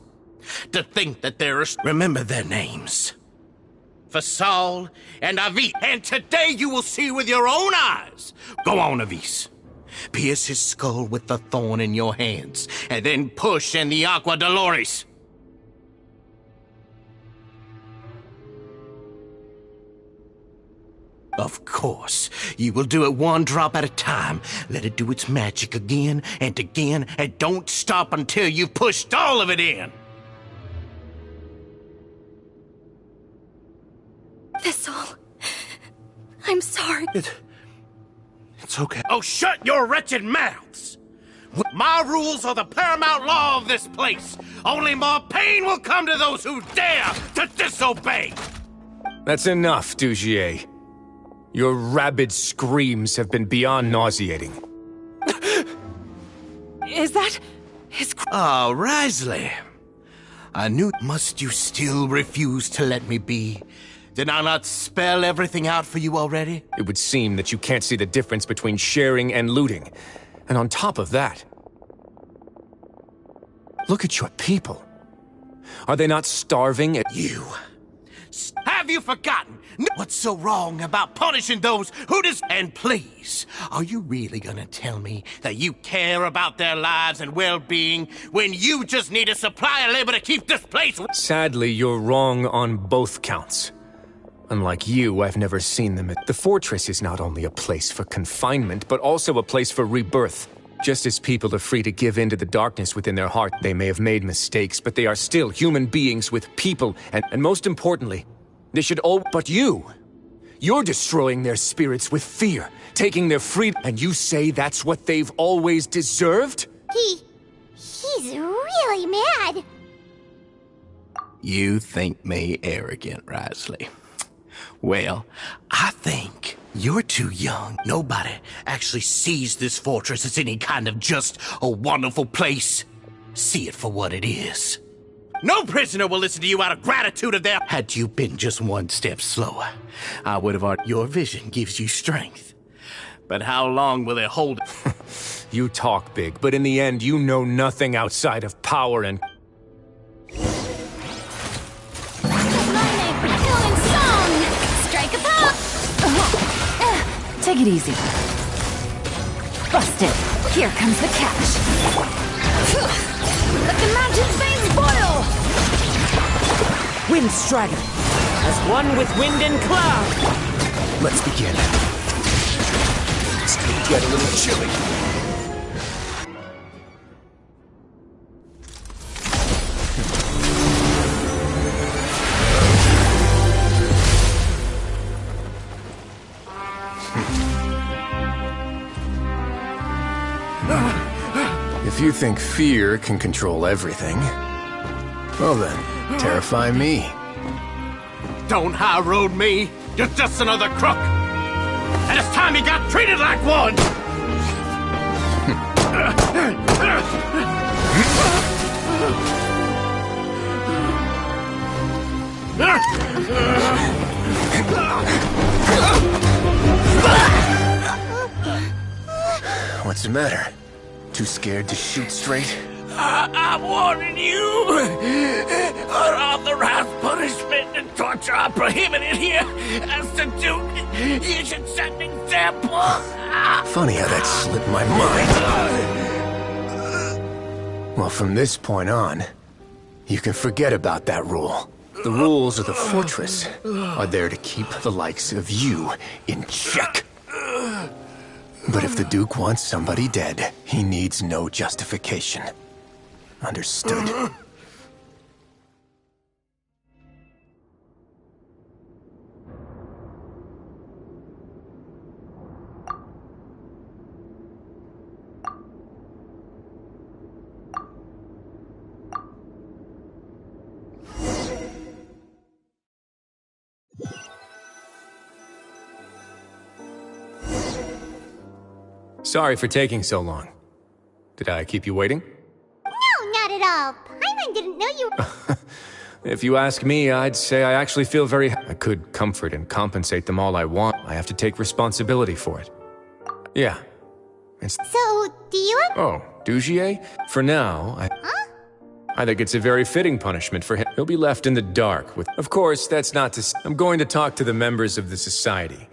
To think that there are... Remember their names. Fasal and Avis. And today you will see with your own eyes. Go on, Avis. Pierce his skull with the thorn in your hands, and then push in the Aqua Dolores. Of course, you will do it one drop at a time. Let it do its magic again, and don't stop until you've pushed all of it in. Thistle, I'm sorry. It's okay. Oh, shut your wretched mouths! My rules are the paramount law of this place. Only more pain will come to those who dare to disobey. That's enough, Dugier. Your rabid screams have been beyond nauseating. Is that his... Oh, Risley. I knew... Must you still refuse to let me be? Did I not spell everything out for you already? It would seem that you can't see the difference between sharing and looting. And on top of that, look at your people. Are they not starving at you? Have you forgotten what's so wrong about punishing those who And please, are you really gonna tell me that you care about their lives and well-being when you just need a supply of labor to keep this place? Sadly, you're wrong on both counts. Unlike you, I've never seen them at... The fortress is not only a place for confinement, but also a place for rebirth. Just as people are free to give in to the darkness within their heart, they may have made mistakes, but they are still human beings with people, and most importantly, they should all... But you're destroying their spirits with fear, taking their freedom, and you say that's what they've always deserved? He's really mad. You think me arrogant, Risley. Well, I think you're too young. Nobody actually sees this fortress as any kind of just a wonderful place. See it for what it is. No prisoner will listen to you out of gratitude of their... Had you been just one step slower, I would have... Your vision gives you strength. But how long will it hold? You talk big, but in the end, you know nothing outside of power and... Take it easy. Busted. Here comes the catch. Let the magic veins boil! Wind's dragon, as one with wind and cloud. Let's begin. It's gonna get a little chilly. If you think fear can control everything, well then, terrify me. Don't high road me! You're just another crook! And it's time you got treated like one! What's the matter? Too scared to shoot straight? I'm warning you! Unauthorized punishment and torture are prohibited here. As the Duke, you should set an example. Funny how that slipped my mind. Well, from this point on, you can forget about that rule. The rules of the fortress are there to keep the likes of you in check. But if the Duke wants somebody dead, he needs no justification. Understood? Sorry for taking so long. Did I keep you waiting? No, not at all. Paimon didn't know you... If you ask me, I'd say I actually feel very... I could comfort and compensate them all I want. I have to take responsibility for it. Yeah. So, do you... Oh, Dugier? For now, I think it's a very fitting punishment for him. He'll be left in the dark with... Of course, that's not to... I'm going to talk to the members of the society.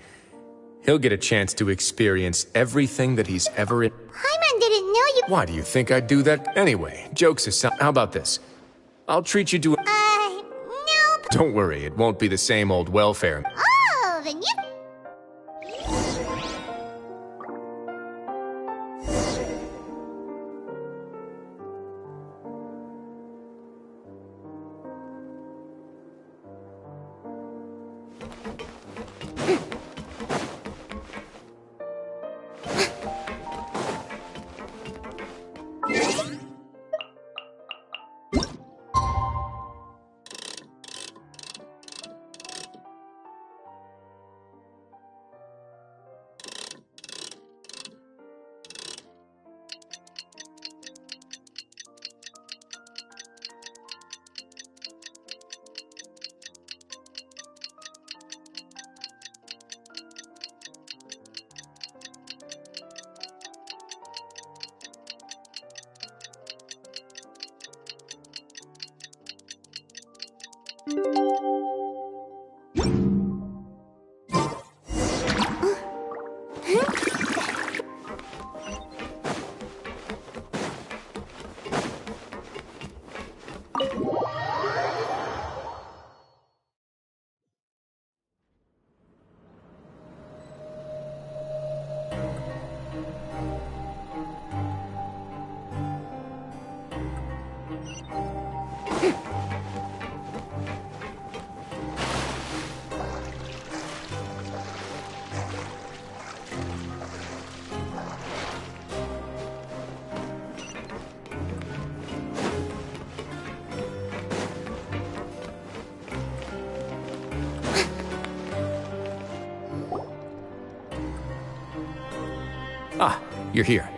He'll get a chance to experience everything that he's ever... Paimon didn't know you... Why do you think I'd do that? Anyway, jokes aside, how about this? I'll treat you to... Nope. Don't worry, it won't be the same old welfare. Oh, then you... Ah, you're here.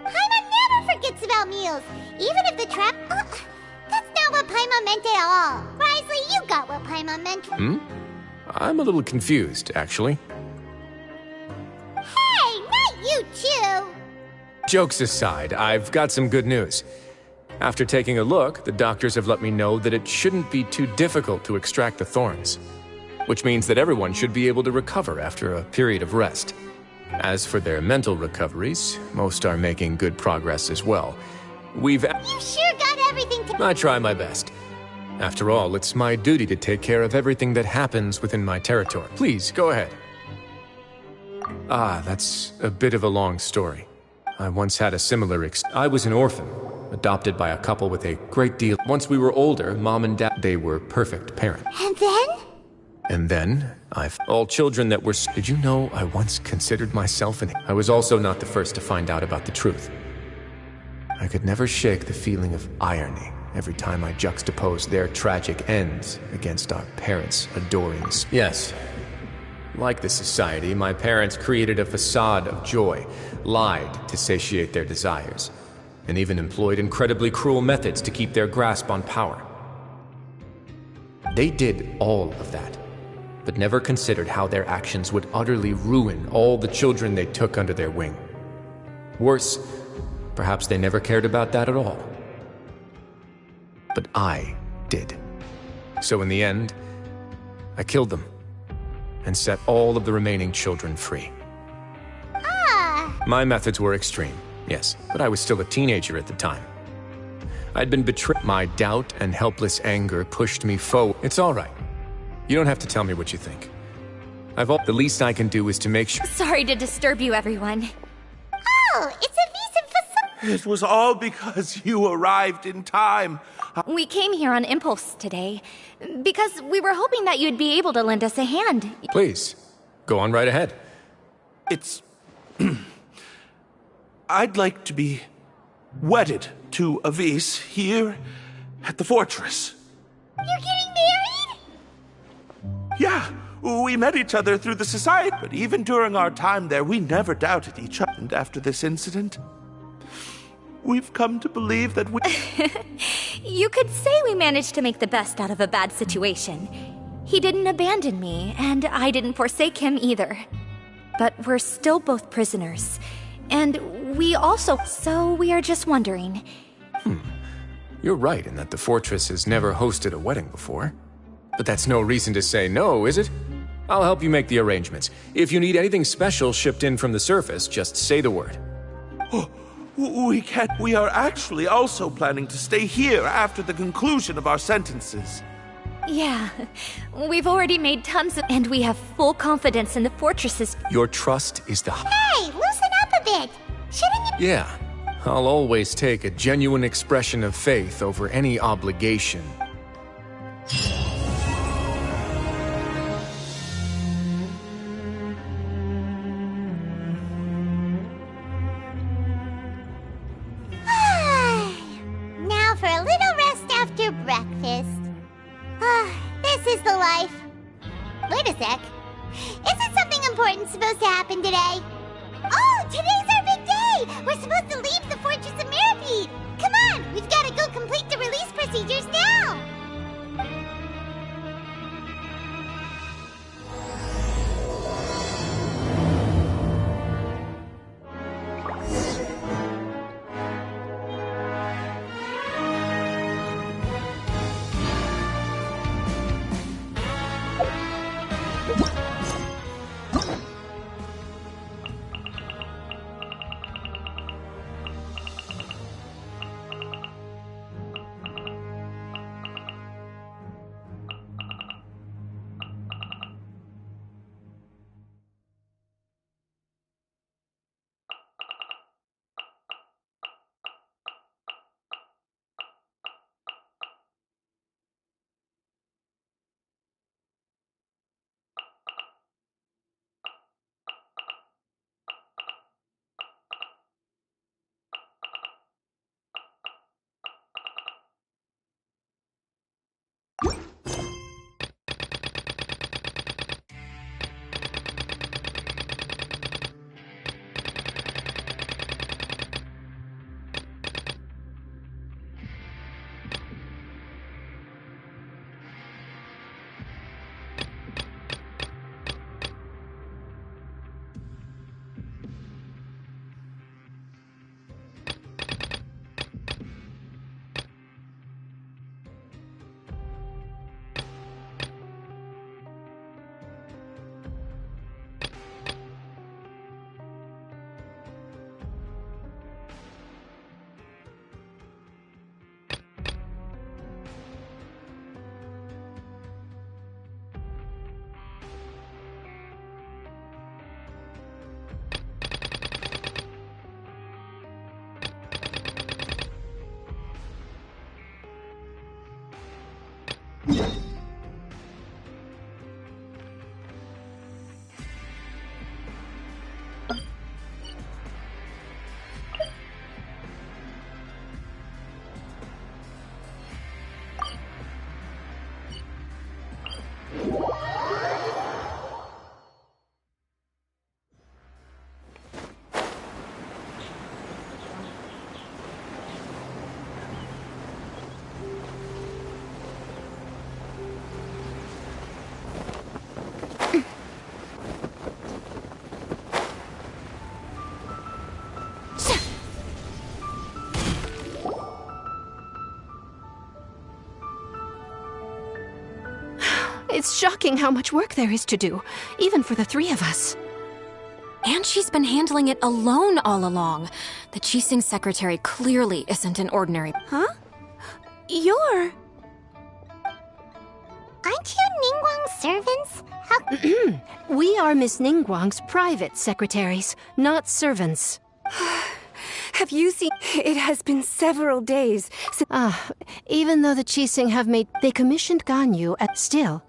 Paimon never forgets about meals, even if the trap... that's not what Paimon meant at all. Risley, you got what Paimon meant. I'm a little confused, actually. Hey, not you too! Jokes aside, I've got some good news. After taking a look, the doctors have let me know that it shouldn't be too difficult to extract the thorns, which means that everyone should be able to recover after a period of rest. As for their mental recoveries, most are making good progress as well. You sure got everything to... I try my best. After all, it's my duty to take care of everything that happens within my territory. Please, go ahead. That's a bit of a long story. I once had a similar I was an orphan, adopted by a couple with a great deal. Once we were older, Mom and Dad, they were perfect parents. And then? And then, all children that were... Did you know I once considered myself an... I was also not the first to find out about the truth. I could never shake the feeling of irony every time I juxtaposed their tragic ends against our parents' adoring... Yes. Like the society, my parents created a facade of joy, lied to satiate their desires, and even employed incredibly cruel methods to keep their grasp on power. They did all of that, but never considered how their actions would utterly ruin all the children they took under their wing. Worse, perhaps they never cared about that at all. But I did. So in the end, I killed them and set all of the remaining children free. My methods were extreme, yes, but I was still a teenager at the time. I'd been betrayed. My doubt and helpless anger pushed me forward. It's all right. You don't have to tell me what you think. The least I can do is to make sure... Sorry to disturb you, everyone. Oh, it's a visa for... It was all because you arrived in time. We came here on impulse today, because we were hoping that you'd be able to lend us a hand. Please, go on right ahead. It's... I'd like to be wedded to Avis here at the fortress. You're getting married? Yeah, we met each other through the society, but even during our time there, we never doubted each other. And after this incident, we've come to believe that we... You could say we managed to make the best out of a bad situation. He didn't abandon me, and I didn't forsake him either. But we're still both prisoners. And we also... So we are just wondering... You're right in that the fortress has never hosted a wedding before. But that's no reason to say no, is it? I'll help you make the arrangements. If you need anything special shipped in from the surface, just say the word. Oh, we can't. We are actually also planning to stay here after the conclusion of our sentences. Yeah, we've already made tons of... And we have full confidence in the fortress's... Your trust is the... Hey, loosen up a bit. Shouldn't you... Yeah, I'll always take a genuine expression of faith over any obligation. Now for a little rest after breakfast. This is the life. Wait a sec. Isn't something important supposed to happen today? Oh, today's our big day! We're supposed to leave the Fortress of Mirapede! Come on, we've got to go complete the release procedures now! It's shocking how much work there is to do, even for the three of us. And she's been handling it alone all along. The Qixing secretary clearly isn't an ordinary... Huh? You're... Aren't you Ningguang's servants? How... We are Miss Ningguang's private secretaries, not servants. Have you seen... It has been several days since... Even though the Qixing have made... They commissioned Ganyu at... Still.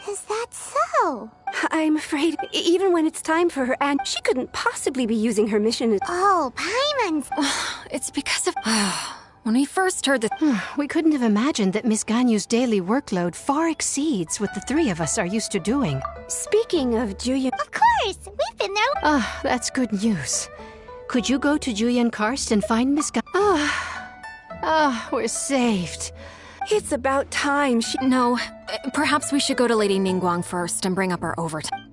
Is that so? I'm afraid even when it's time for her, and she couldn't possibly be using her mission as... Oh, Paimon's... It's because of... When we first heard that... We couldn't have imagined that Miss Ganyu's daily workload far exceeds what the three of us are used to doing. Speaking of Julian... Of course! We've been there... That's good news. Could you go to Julian Karst and find Miss we're saved. It's about time she... No, perhaps we should go to Lady Ningguang first and bring up our overtime.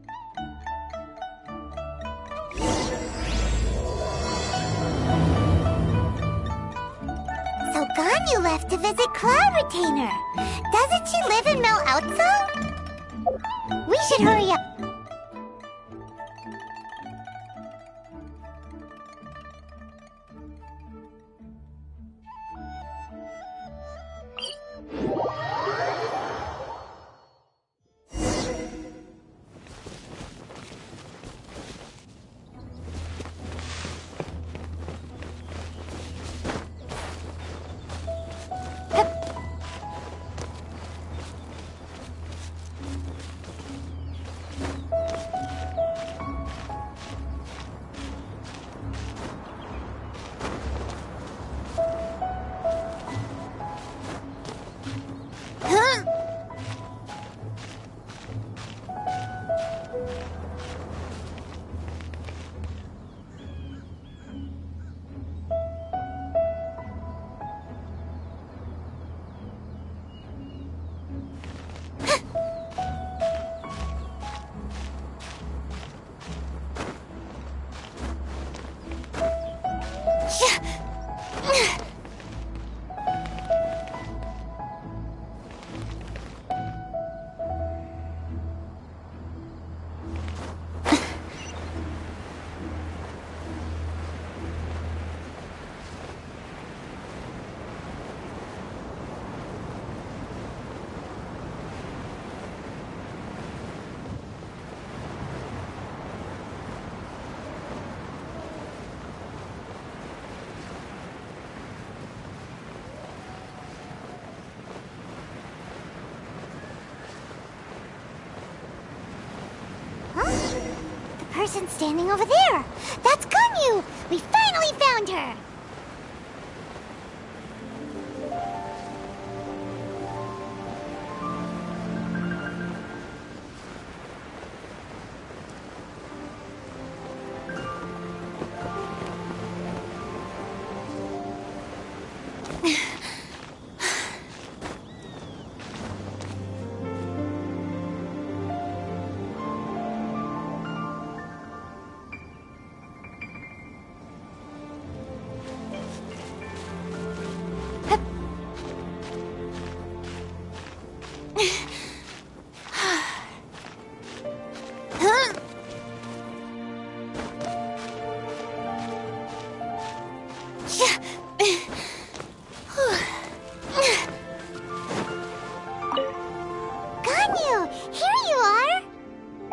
So Ganyu left to visit Cloud Retainer. Doesn't she live in Mel Outso? We should hurry up. Person standing over there. That's Ganyu. We finally found her.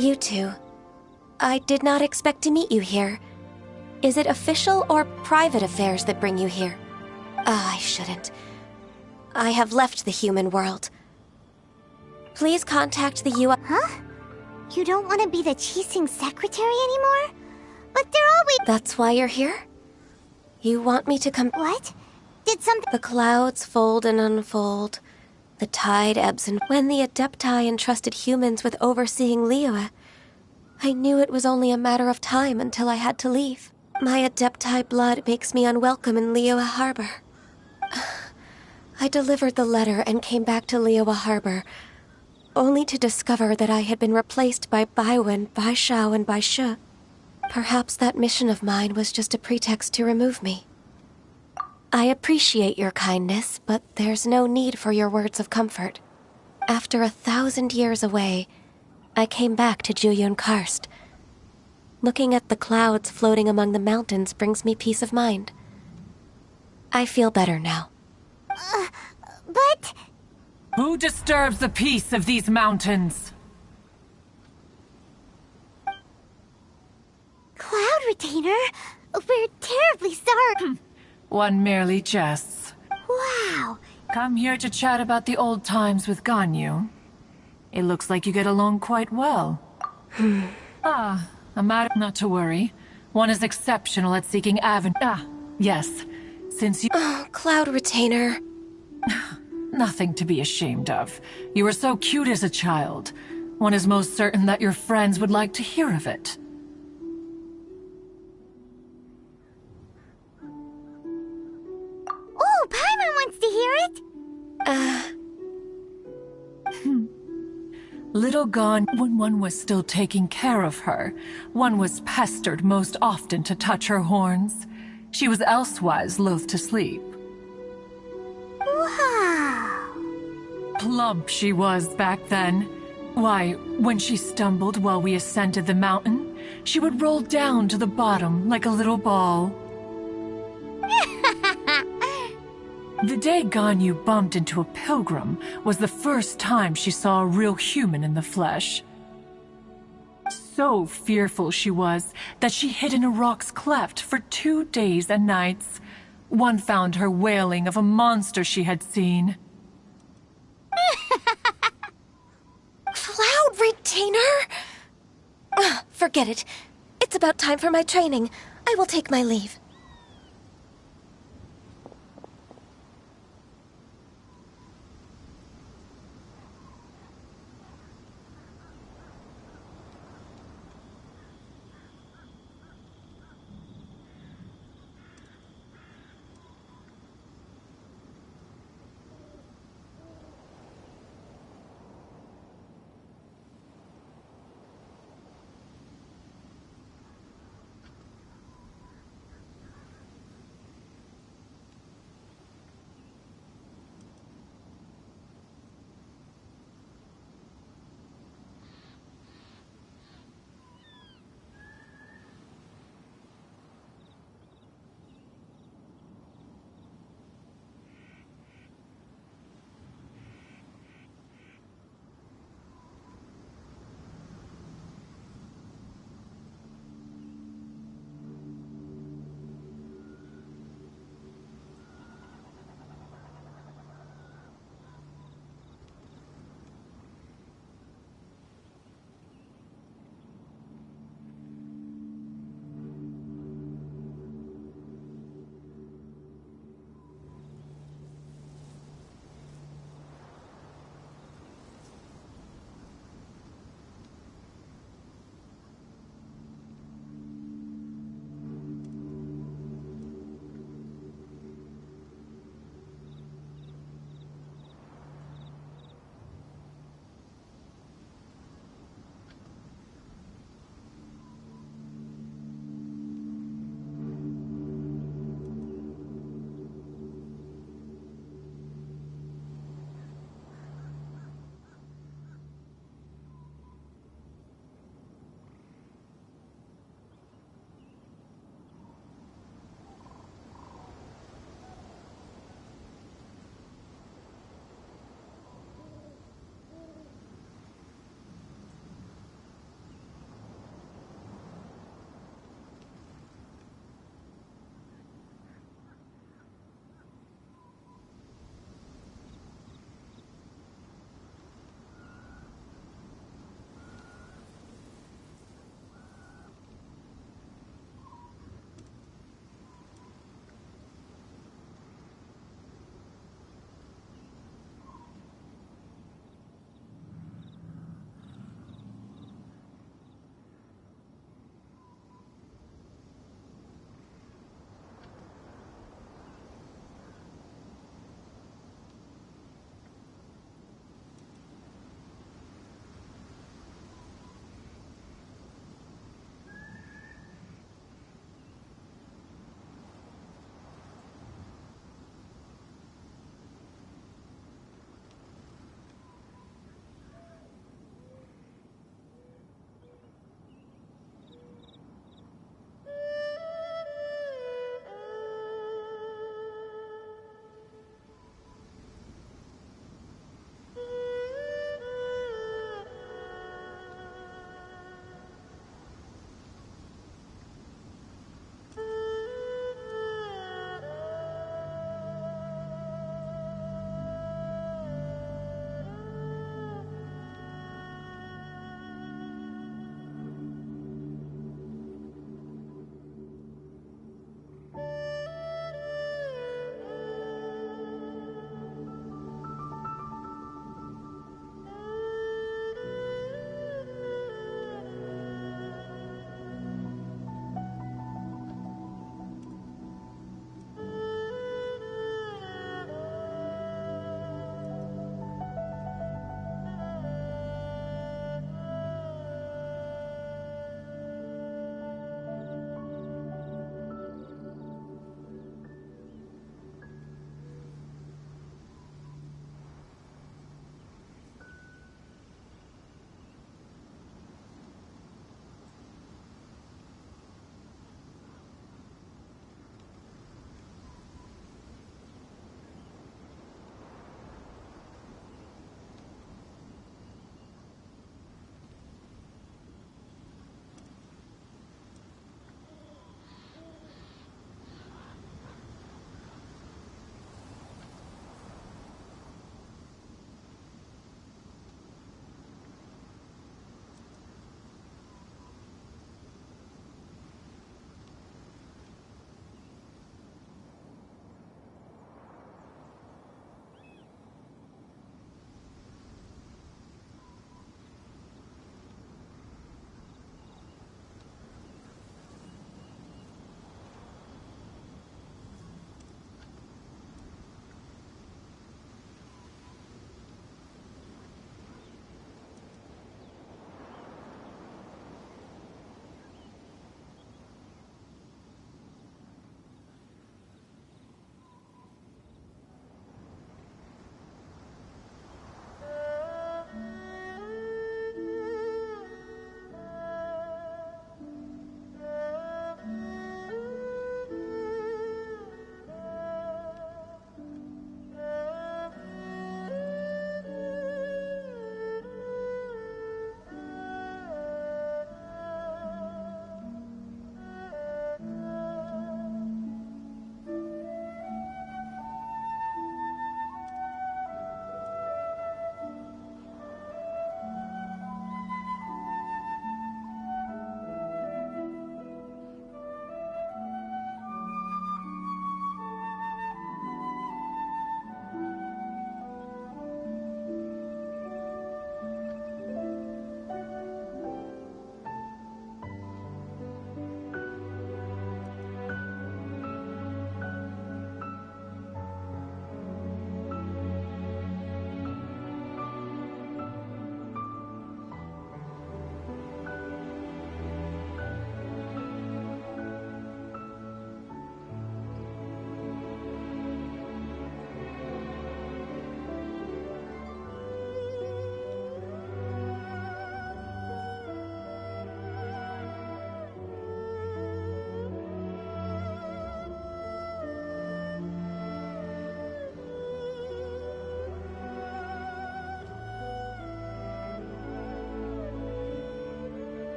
You two. I did not expect to meet you here. Is it official or private affairs that bring you here? I shouldn't. I have left the human world. Please contact the U.S. Huh? You don't want to be the Qixing secretary anymore? But they're always... That's why you're here? You want me to come... What? Did something... The clouds fold and unfold. The tide ebbs and... When the Adepti entrusted humans with overseeing Liyue, I knew it was only a matter of time until I had to leave. My Adepti blood makes me unwelcome in Liyue Harbor. I delivered the letter and came back to Liyue Harbor, only to discover that I had been replaced by Baiwen, Baishao, and Baishu. Perhaps that mission of mine was just a pretext to remove me. I appreciate your kindness, but there's no need for your words of comfort. After 1,000 years away, I came back to Juyun Karst. Looking at the clouds floating among the mountains brings me peace of mind. I feel better now. But... Who disturbs the peace of these mountains? Cloud Retainer, we're terribly sorry. One merely jests. Wow. Come here to chat about the old times with Ganyu. It looks like you get along quite well. A matter not to worry. One is exceptional at seeking yes. Since you... Oh, Cloud Retainer. Nothing to be ashamed of. You were so cute as a child. One is most certain that your friends would like to hear of it. Oh, Paimon wants to hear it! Little Gon, when one was still taking care of her, one was pestered most often to touch her horns. She was elsewise loath to sleep. Wow. Plump she was back then. Why, when she stumbled while we ascended the mountain, she would roll down to the bottom like a little ball. The day Ganyu bumped into a pilgrim was the first time she saw a real human in the flesh. So fearful she was that she hid in a rock's cleft for 2 days and nights. One found her wailing of a monster she had seen. Cloud Retainer? Forget it. It's about time for my training. I will take my leave.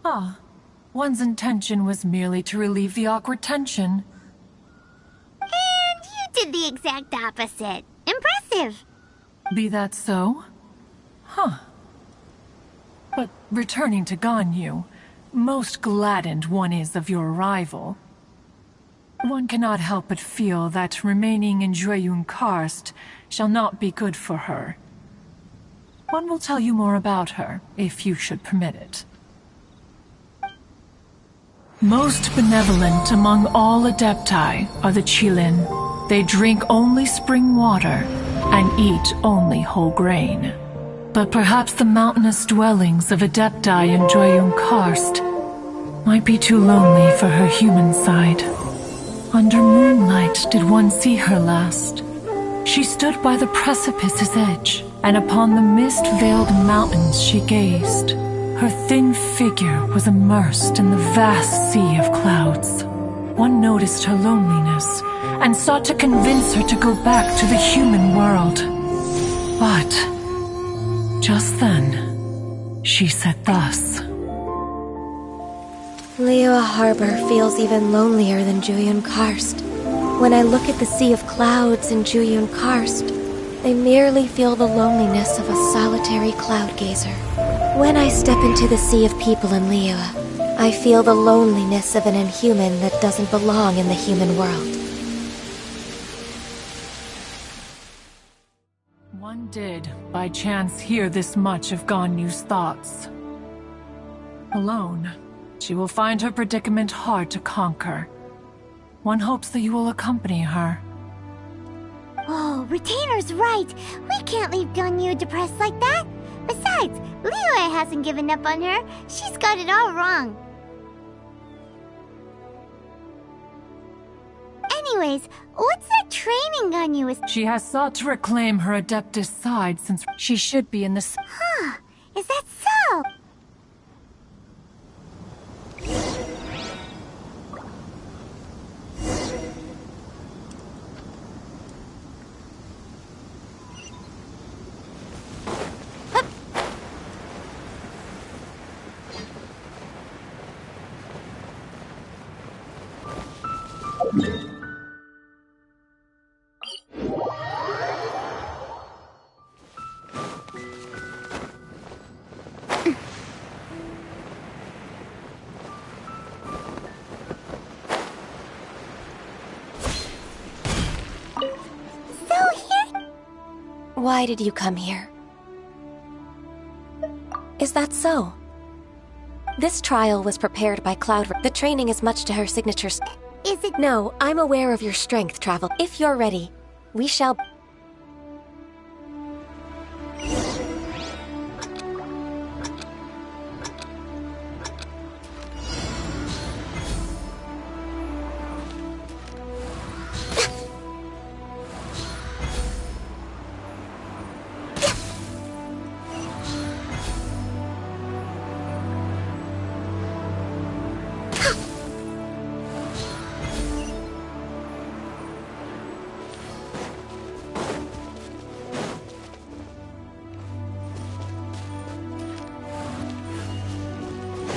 Ah, one's intention was merely to relieve the awkward tension. And you did the exact opposite. Impressive. Be that so? Huh. But returning to Ganyu, most gladdened one is of your arrival. One cannot help but feel that remaining in Jueyun Karst shall not be good for her. One will tell you more about her, if you should permit it. Most benevolent among all Adepti are the Qilin. They drink only spring water and eat only whole grain. But perhaps the mountainous dwellings of Adepti in Jueyun Karst might be too lonely for her human side. Under moonlight did one see her last. She stood by the precipice's edge, and upon the mist-veiled mountains she gazed. Her thin figure was immersed in the vast sea of clouds. One noticed her loneliness, and sought to convince her to go back to the human world. But just then, she said thus. Liyue Harbor feels even lonelier than Jueyun Karst. When I look at the sea of clouds in Jueyun Karst, I merely feel the loneliness of a solitary cloud gazer. When I step into the sea of people in Liyue, I feel the loneliness of an inhuman that doesn't belong in the human world. One did, by chance, hear this much of Ganyu's thoughts. Alone, she will find her predicament hard to conquer. One hopes that you will accompany her. Oh, Retainer's right. We can't leave Ganyu depressed like that. Besides, Liyue hasn't given up on her. She's got it all wrong. Anyways, what's that training Ganyu is— She has sought to reclaim her Adeptus side since she should be in the— Huh, is that so? Why did you come here? Is that so? This trial was prepared by Cloud. The training is much to her signature. Is it— No, I'm aware of your strength, Travel. If you're ready, we shall—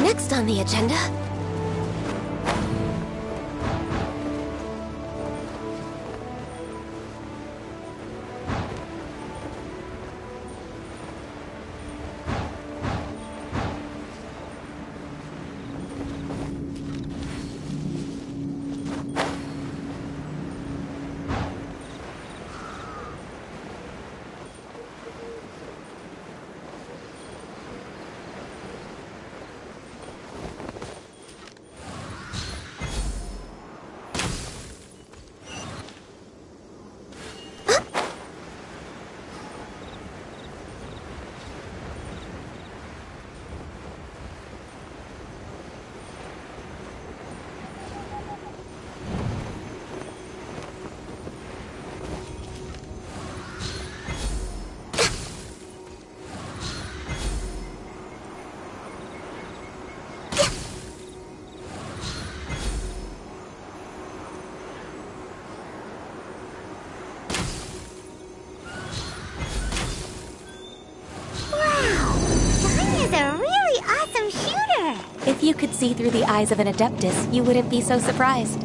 Next on the agenda. If you could see through the eyes of an Adeptus, you wouldn't be so surprised.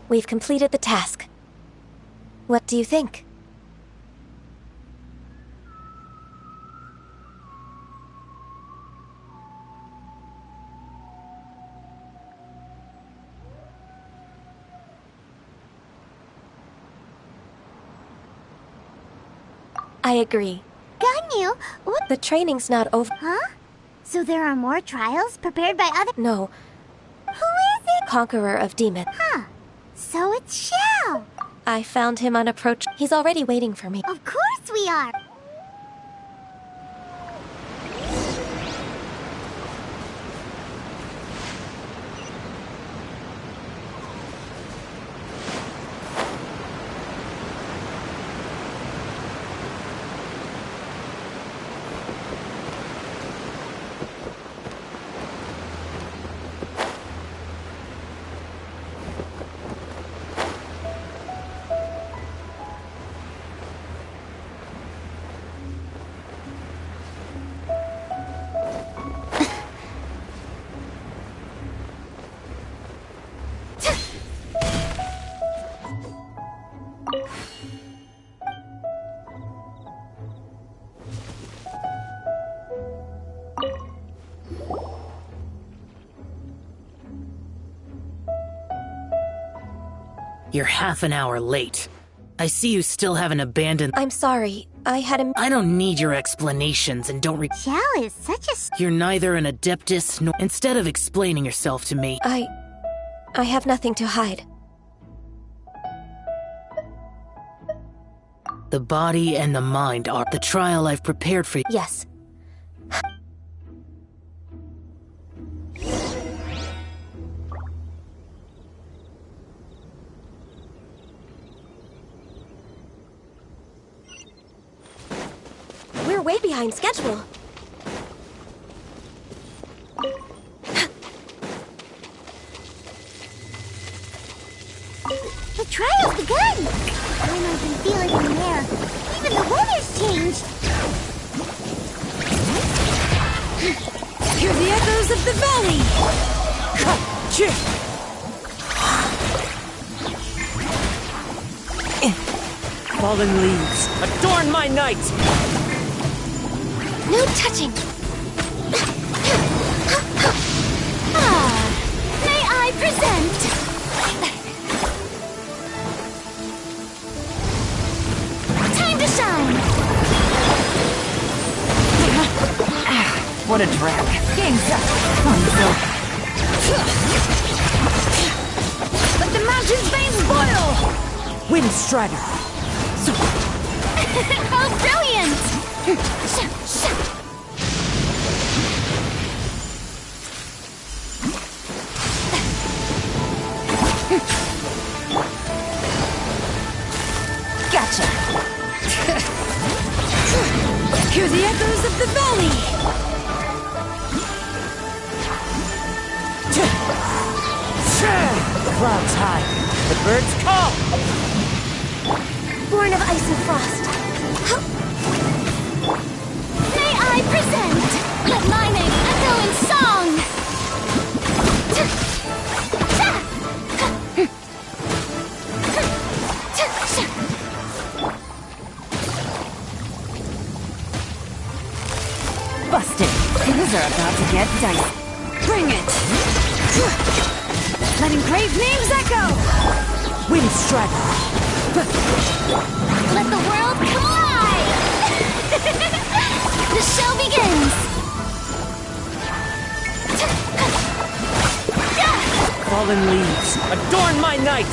We've completed the task. What do you think? I agree. Ganyu, what? The training's not over. Huh? So there are more trials prepared by other— No. Who is it? Conqueror of Demons. Huh. So it's Shell. I found him on approach. He's already waiting for me. Of course we are. You're half an hour late. I see you still haven't abandoned— I'm sorry. I had a— I don't need your explanations and don't Shell is such a— You're neither an Adeptus nor— Instead of explaining yourself to me— I have nothing to hide. The body and the mind are the trial I've prepared for you. Yes. We're way behind schedule. The trial's begun! I can feel it in the air. Even the weather's changed! Hear the echoes of the valley! Fallen leaves, adorn my night! No touching! May I present? Time to shine! What a drag. Game's up. Let the mountain's veins boil! Wind Strider. How brilliant! Gotcha. Hear the echoes of the valley. The clouds high. The birds call. Born of ice and frost. May I present? Let my name echo in song! Busted. Things are about to get dicey. Bring it! Let engraved names echo! Wind strike! Let the world come alive! The show begins! Fallen leaves, adorn my night!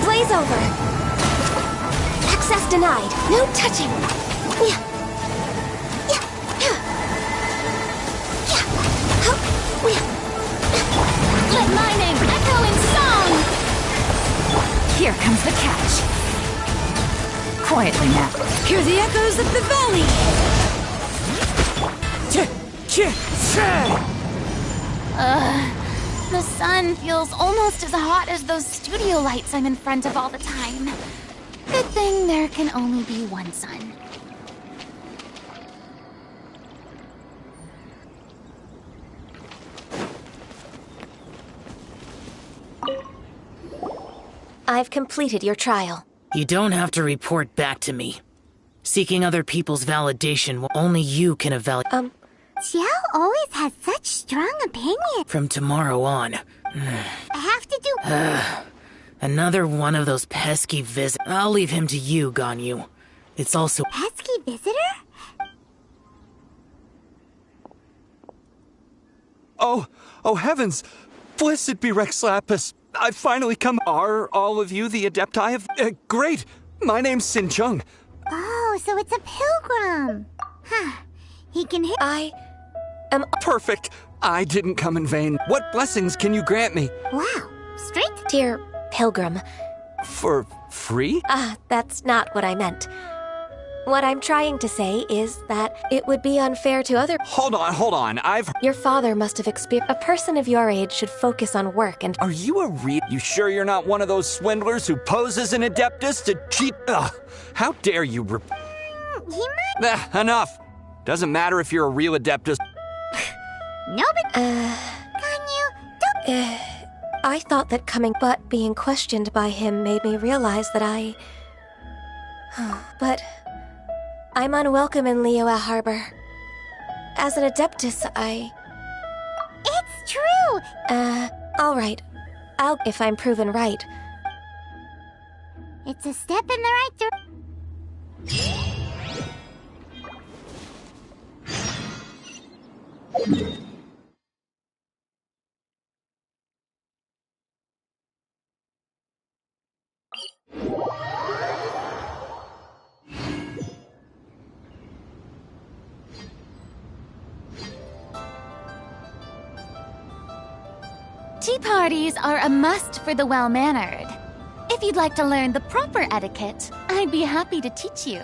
Blaze over! Access denied. No touching. Let my name echo in song! Here comes the catch. Quietly now. Hear the echoes of the valley! The sun feels almost as hot as those studio lights I'm in front of all the time. Good thing there can only be one sun. I've completed your trial. You don't have to report back to me. Seeking other people's validation, only you can evaluate. Xiao always has such strong opinions. From tomorrow on. I have to do... Another one of those pesky visits. I'll leave him to you, Ganyu. It's also... Pesky visitor? Oh heavens! Blessed be Rex Lapis. I've finally come. Are all of you the Adepti of... great! My name's Sin Chung. Oh, so it's a pilgrim. Huh. He can hit... I am... Perfect. I didn't come in vain. What blessings can you grant me? Wow. Straight? Dear pilgrim. For free? That's not what I meant. What I'm trying to say is that it would be unfair to other... Hold on. Your father must have experienced... A person of your age should focus on work and... Are you a real... You sure you're not one of those swindlers who poses an Adeptus to cheat... How dare you He might... Enough! Doesn't matter if you're a real Adeptus... No, but... Ganyu, don't... I thought that coming... But being questioned by him made me realize that I... But... I'm unwelcome in Liyue Harbor. As an Adeptus, It's true! Alright. If I'm proven right. It's a step in the right direction. Tea parties are a must for the well-mannered. If you'd like to learn the proper etiquette, I'd be happy to teach you.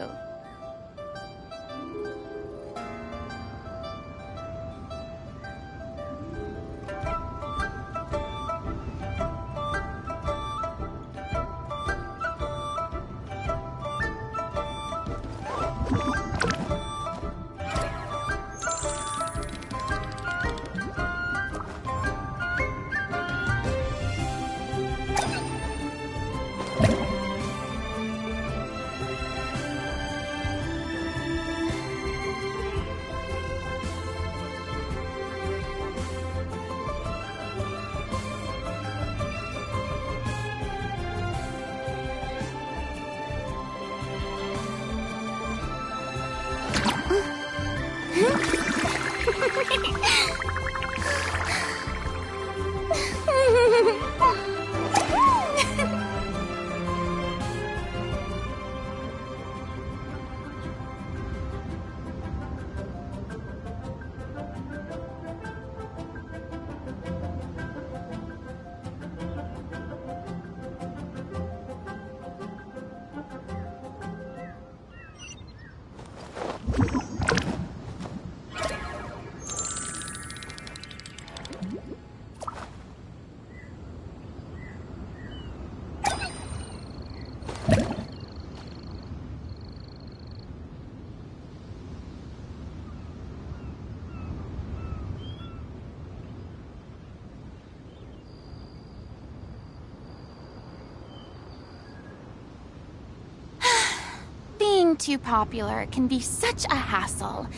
Being too popular can be such a hassle.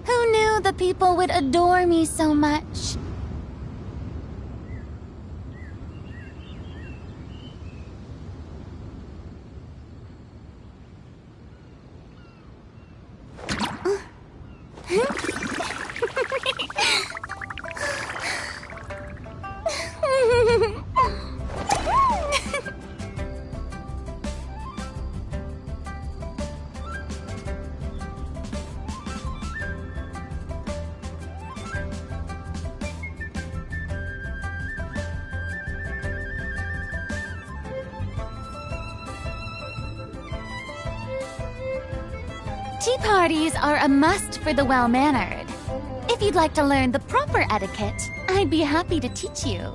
Who knew the people would adore me so much? Tea parties are a must for the well-mannered. If you'd like to learn the proper etiquette, I'd be happy to teach you.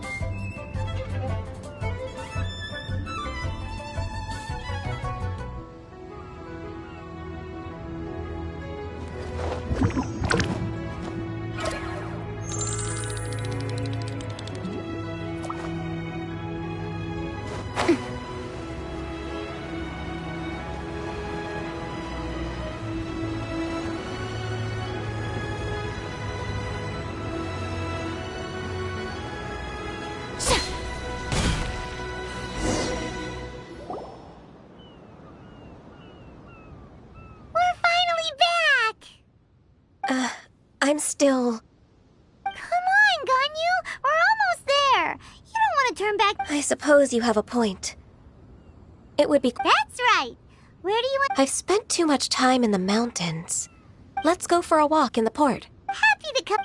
I'm still... Come on, Ganyu! We're almost there! You don't want to turn back... I suppose you have a point. It would be... That's right! Where do you want... I've spent too much time in the mountains. Let's go for a walk in the port. Happy to come...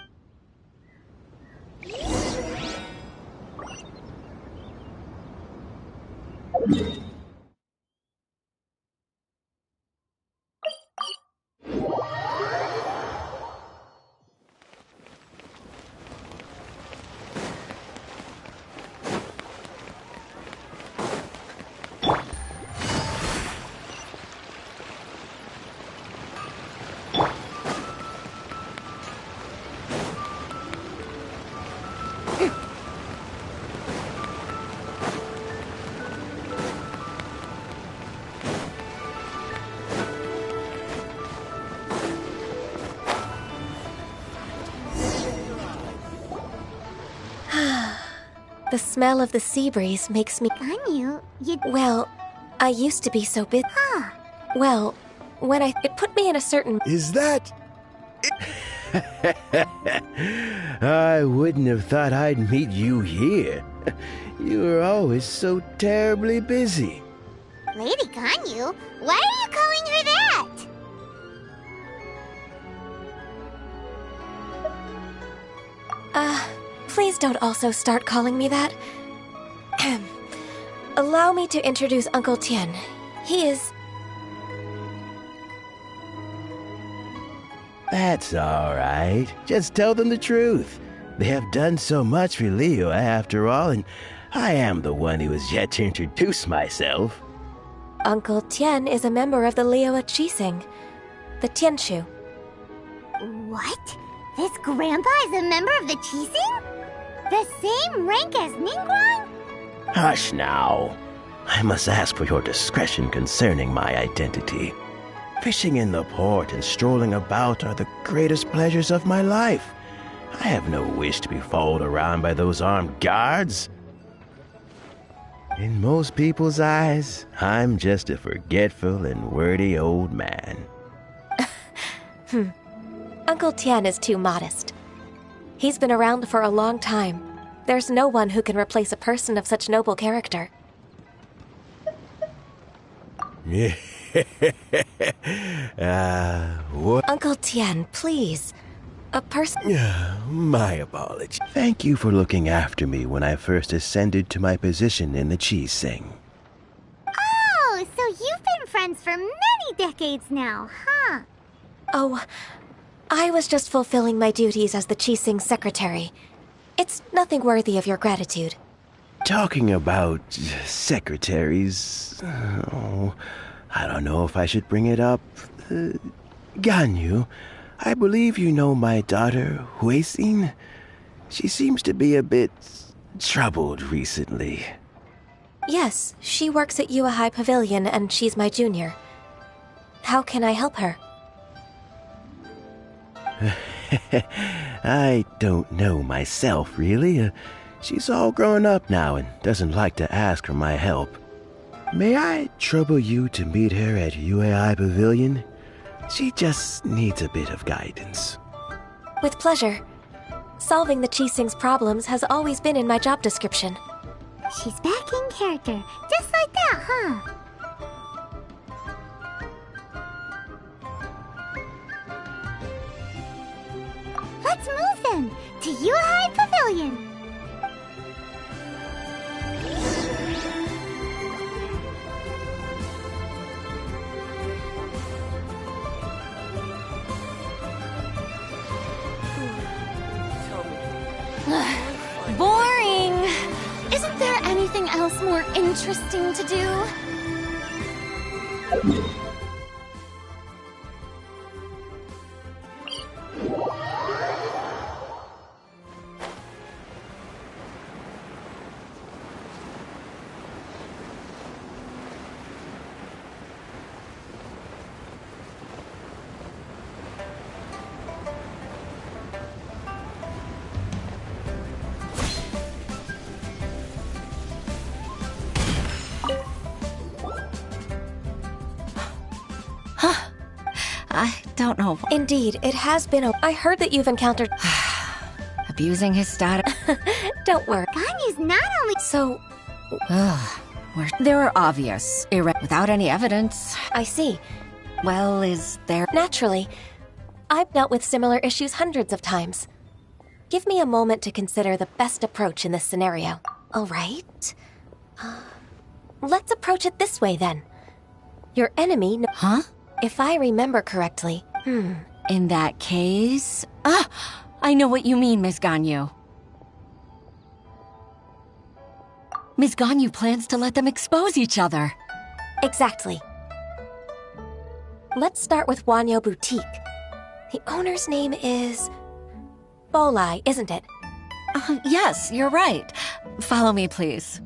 The smell of the sea breeze makes me... Ganyu, Well, I used to be so busy. Huh. Well, when it put me in a certain... Is that... I wouldn't have thought I'd meet you here. You were always so terribly busy. Lady Ganyu, why are you calling her that? Please don't also start calling me that. Allow me to introduce Uncle Tien. He is... That's all right. Just tell them the truth. They have done so much for Leo after all, and I am the one who has yet to introduce myself. Uncle Tien is a member of the Liyue Qixing, the Tianshu. What? This grandpa is a member of the Qixing? The same rank as Ningguang? Hush now. I must ask for your discretion concerning my identity. Fishing in the port and strolling about are the greatest pleasures of my life. I have no wish to be followed around by those armed guards. In most people's eyes, I'm just a forgetful and wordy old man. Uncle Tien is too modest. He's been around for a long time. There's no one who can replace a person of such noble character. What? Uncle Tien, please. A person... My apology. Thank you for looking after me when I first ascended to my position in the Qixing. Oh, so you've been friends for many decades now, huh? Oh, I was just fulfilling my duties as the Qixing secretary. It's nothing worthy of your gratitude. Talking about secretaries... Oh, I don't know if I should bring it up. Ganyu, I believe you know my daughter, Huixin. She seems to be a bit troubled recently. Yes, she works at Yue High Pavilion and she's my junior. How can I help her? I don't know myself, really. She's all grown up now and doesn't like to ask for my help. May I trouble you to meet her at UAI Pavilion? She just needs a bit of guidance. With pleasure. Solving the Qixing's problems has always been in my job description. She's back in character, just like that, huh? Let's move then to UAI Pavilion. Boring! Isn't there anything else more interesting to do? I don't know. Indeed, it has been a... I heard that you've encountered... Abusing his status. Don't worry. Ganyu's not only... So... They're obvious. Without any evidence. I see. Well, is there... Naturally. I've dealt with similar issues hundreds of times. Give me a moment to consider the best approach in this scenario. All right. Let's approach it this way, then. Your enemy... Huh? If I remember correctly... In that case... I know what you mean, Ms. Ganyu. Ms. Ganyu plans to let them expose each other. Exactly. Let's start with Wanyo Boutique. The owner's name is... Bolai, isn't it? Yes, you're right. Follow me, please.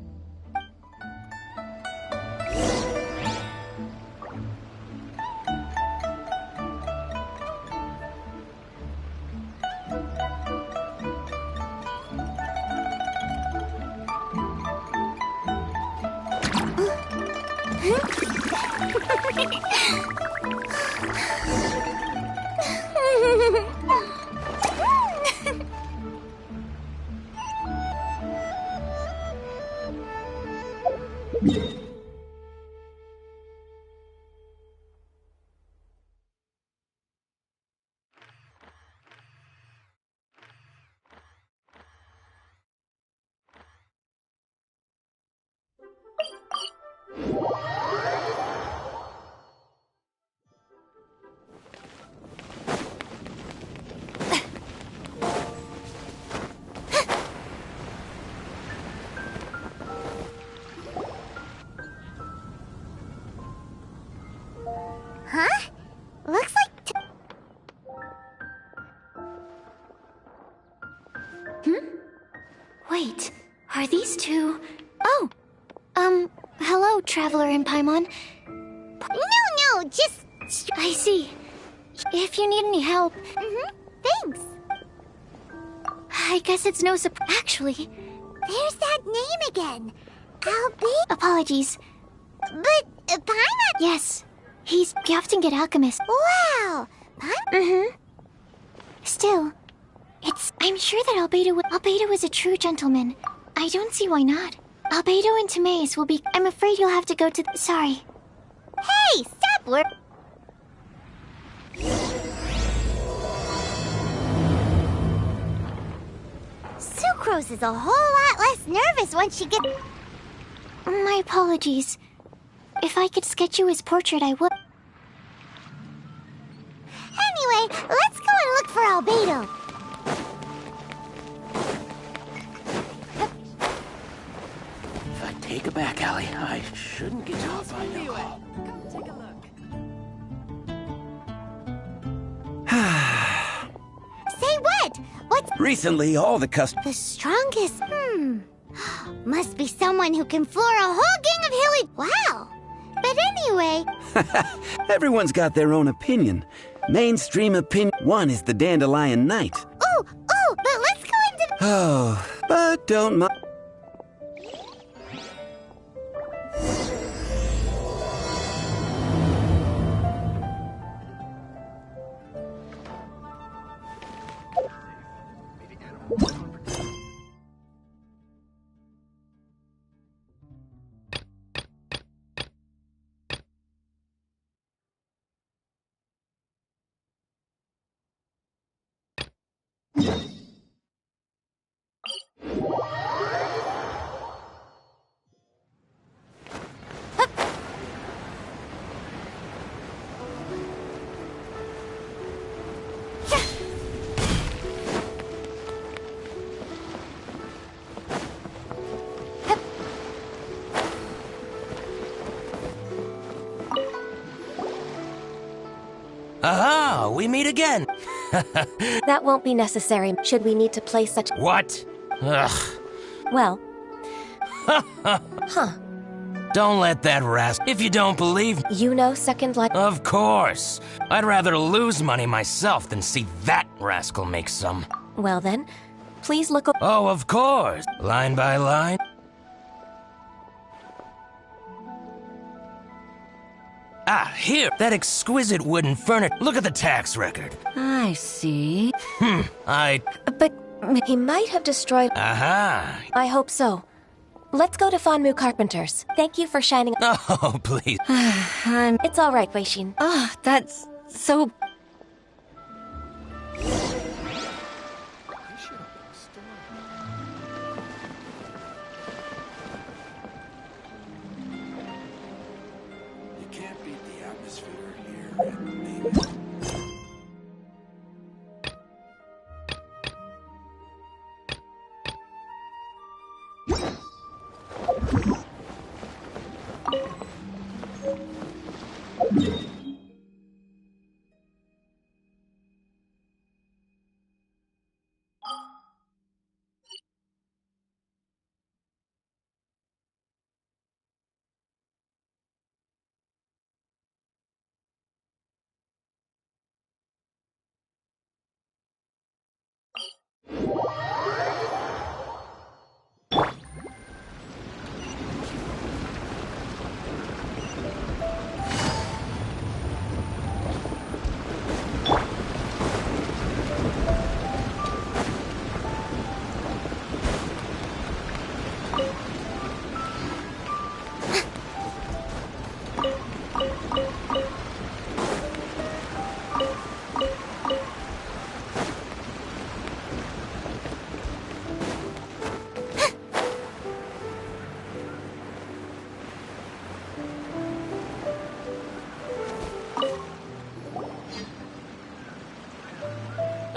Huh? Looks like... Wait, are these two... Oh! Hello, Traveler in Paimon. No, just... I see. If you need any help... Thanks. I guess it's no surprise... Actually... There's that name again. Albeit... Apologies. But, Paimon... Yes. He's Gyaftingit alchemist. Wow! Still, I'm sure that Albedo is a true gentleman. I don't see why not. Albedo and Timaeus will be... I'm afraid you'll have to go to... Sorry. Hey, stop work! Sucrose is a whole lot less nervous once she gets... My apologies. If I could sketch you his portrait, I would. Anyway, let's go and look for Albedo. If I take a back alley, I shouldn't get off by now. Come take a look. Say what? What's... Recently, all the The strongest... Must be someone who can floor a whole gang of hilly... Wow! But anyway... Everyone's got their own opinion. Mainstream opinion. One is the Dandelion Knight. Oh, but let's go into... Oh, but don't mind. Aha! We meet again! That won't be necessary should we need to play such... What? Ugh. Well... Huh. Don't let that rascal... If you don't believe... You know Second Life... Of course. I'd rather lose money myself than see that rascal make some. Well then, please look... Oh, of course. Line by line. Ah, here! That exquisite wooden furniture. Look at the tax record. I see. But he might have destroyed... Aha! I hope so. Let's go to Fanmu Carpenters. Thank you for shining... Oh, please. It's all right, Weishin. Oh, that's so...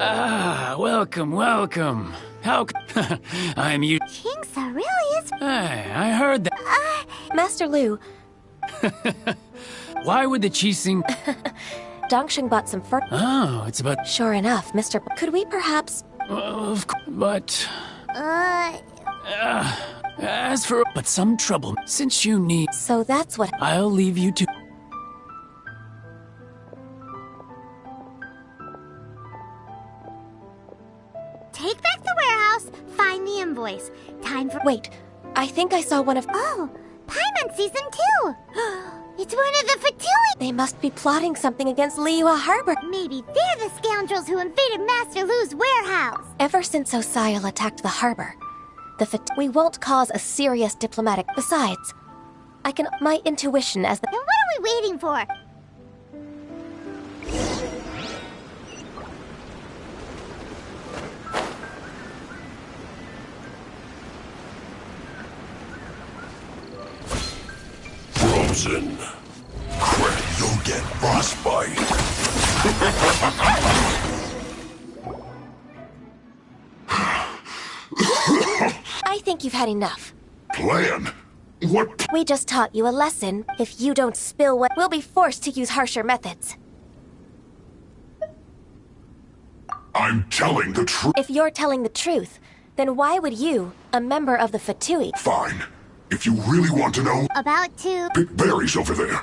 Ah, welcome. How I'm you. Kingsa really is... Hey, I heard that. Master Lu. Why would the Qixing... Dongsheng bought some fur... Oh, it's about... Sure enough, Mr. Could we perhaps... Of course, but... As for... But some trouble, since you need... So that's what... I'll leave you to... Take back the warehouse, find the invoice. Time for... Wait, I think I saw one of... Oh, Paimon Season 2! It's one of the Fatui! They must be plotting something against Liyue Harbor. Maybe they're the scoundrels who invaded Master Lu's warehouse. Ever since Osial attacked the harbor, we won't cause a serious diplomatic... Besides, my intuition as the... Then what are we waiting for? Frozen. Quick, you'll get frostbite. I think you've had enough. Plan? What? We just taught you a lesson. If you don't spill what... We'll be forced to use harsher methods. I'm telling the truth. If you're telling the truth, then why would you, a member of the Fatui... Fine. If you really want to know, About to... pick berries over there.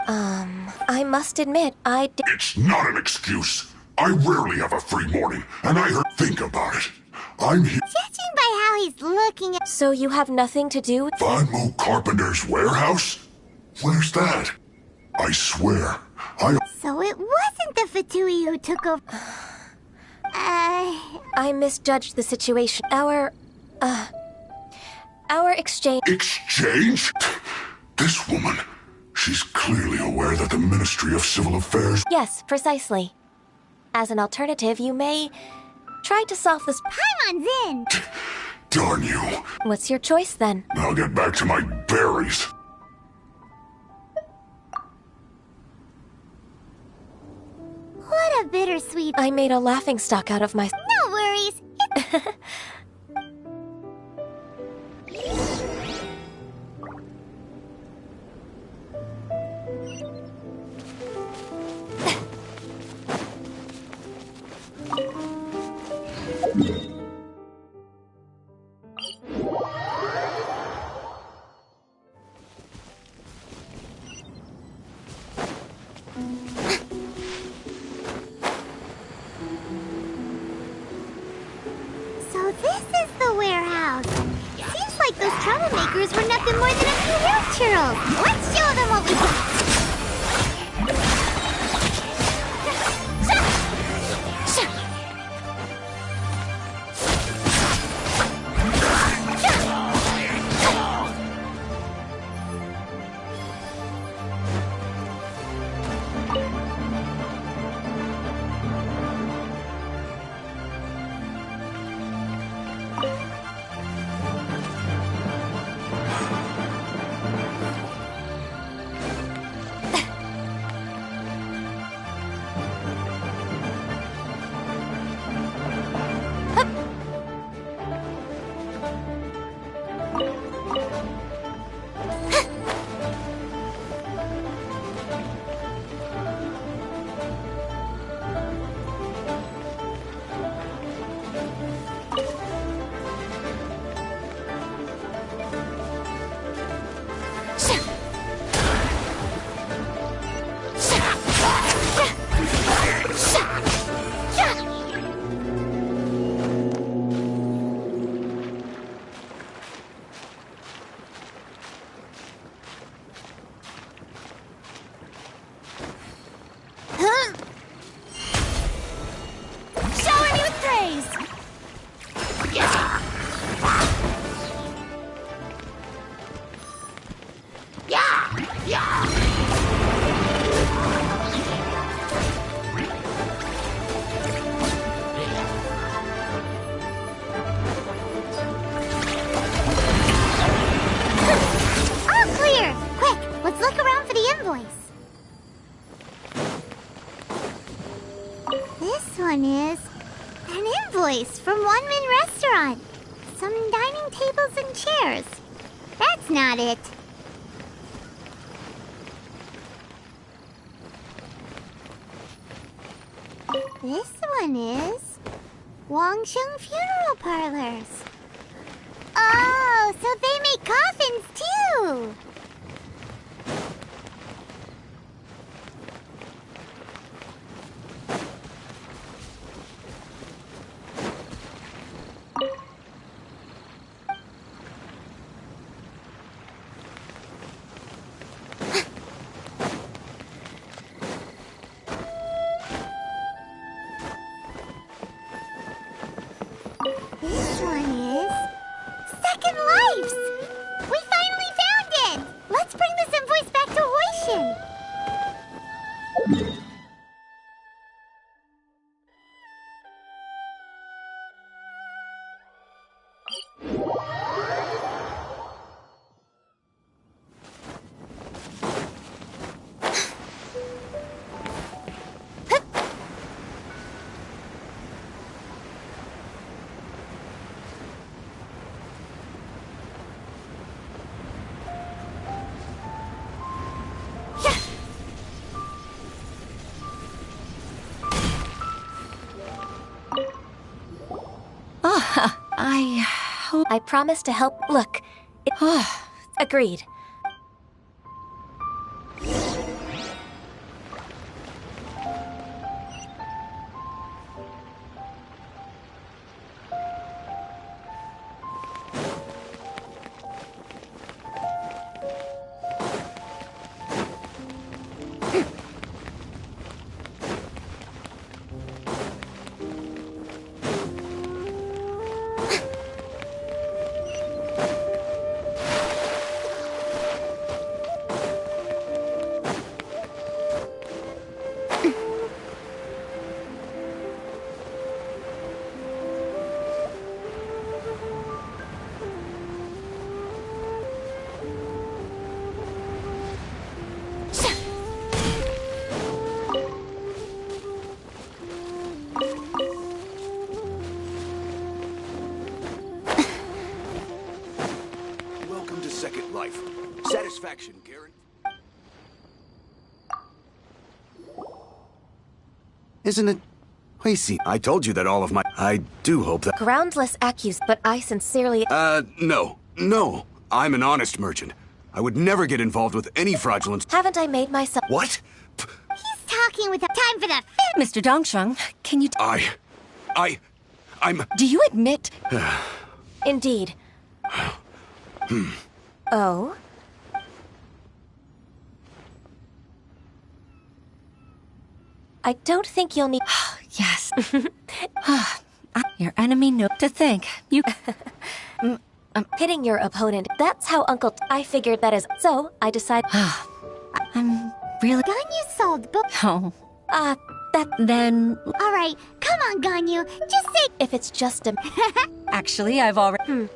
I must admit, It's not an excuse. I rarely have a free morning, and I heard... Think about it. I'm here... Judging by how he's looking at... So you have nothing to do with... Vanmo Carpenter's warehouse? Where's that? I swear, So it wasn't the Fatui who took over... I misjudged the situation. Our exchange... Exchange? This woman... She's clearly aware that the Ministry of Civil Affairs... Yes, precisely. As an alternative, you may try to solve this... Paimon's in! Darn you. What's your choice, then? I'll get back to my berries. What a bittersweet... I made a laughingstock out of my... No worries. So this is the warehouse. Seems like those troublemakers were nothing more than a few road churros. Let's show them what we got. From One Min Restaurant. Some dining tables and chairs. That's not it. This one is Wangsheng Funeral Parlors. Oh, so they make coffins too. This one is Second Lives! We finally found it! Let's bring this invoice back to Hoishin! I promise to help. Look, Agreed. Welcome to Second Life. Satisfaction, Garen. Isn't it? I see. I told you that all of my... I do hope that... Groundless accuse, but I sincerely... No. No. I'm an honest merchant. I would never get involved with any fraudulence. Haven't I made myself... What? He's talking with time for the... Mr. Dongsheng, can you... I'm... Do you admit... Indeed. Oh? I don't think you'll need... Yes. Your enemy knows to think. You... Hitting your opponent, that's how Uncle... I figured that is... So, I decided... I'm really... Ganyu sold book. Oh. That... Then... Alright, come on, Ganyu. Just say... If it's just a... Actually, I've already...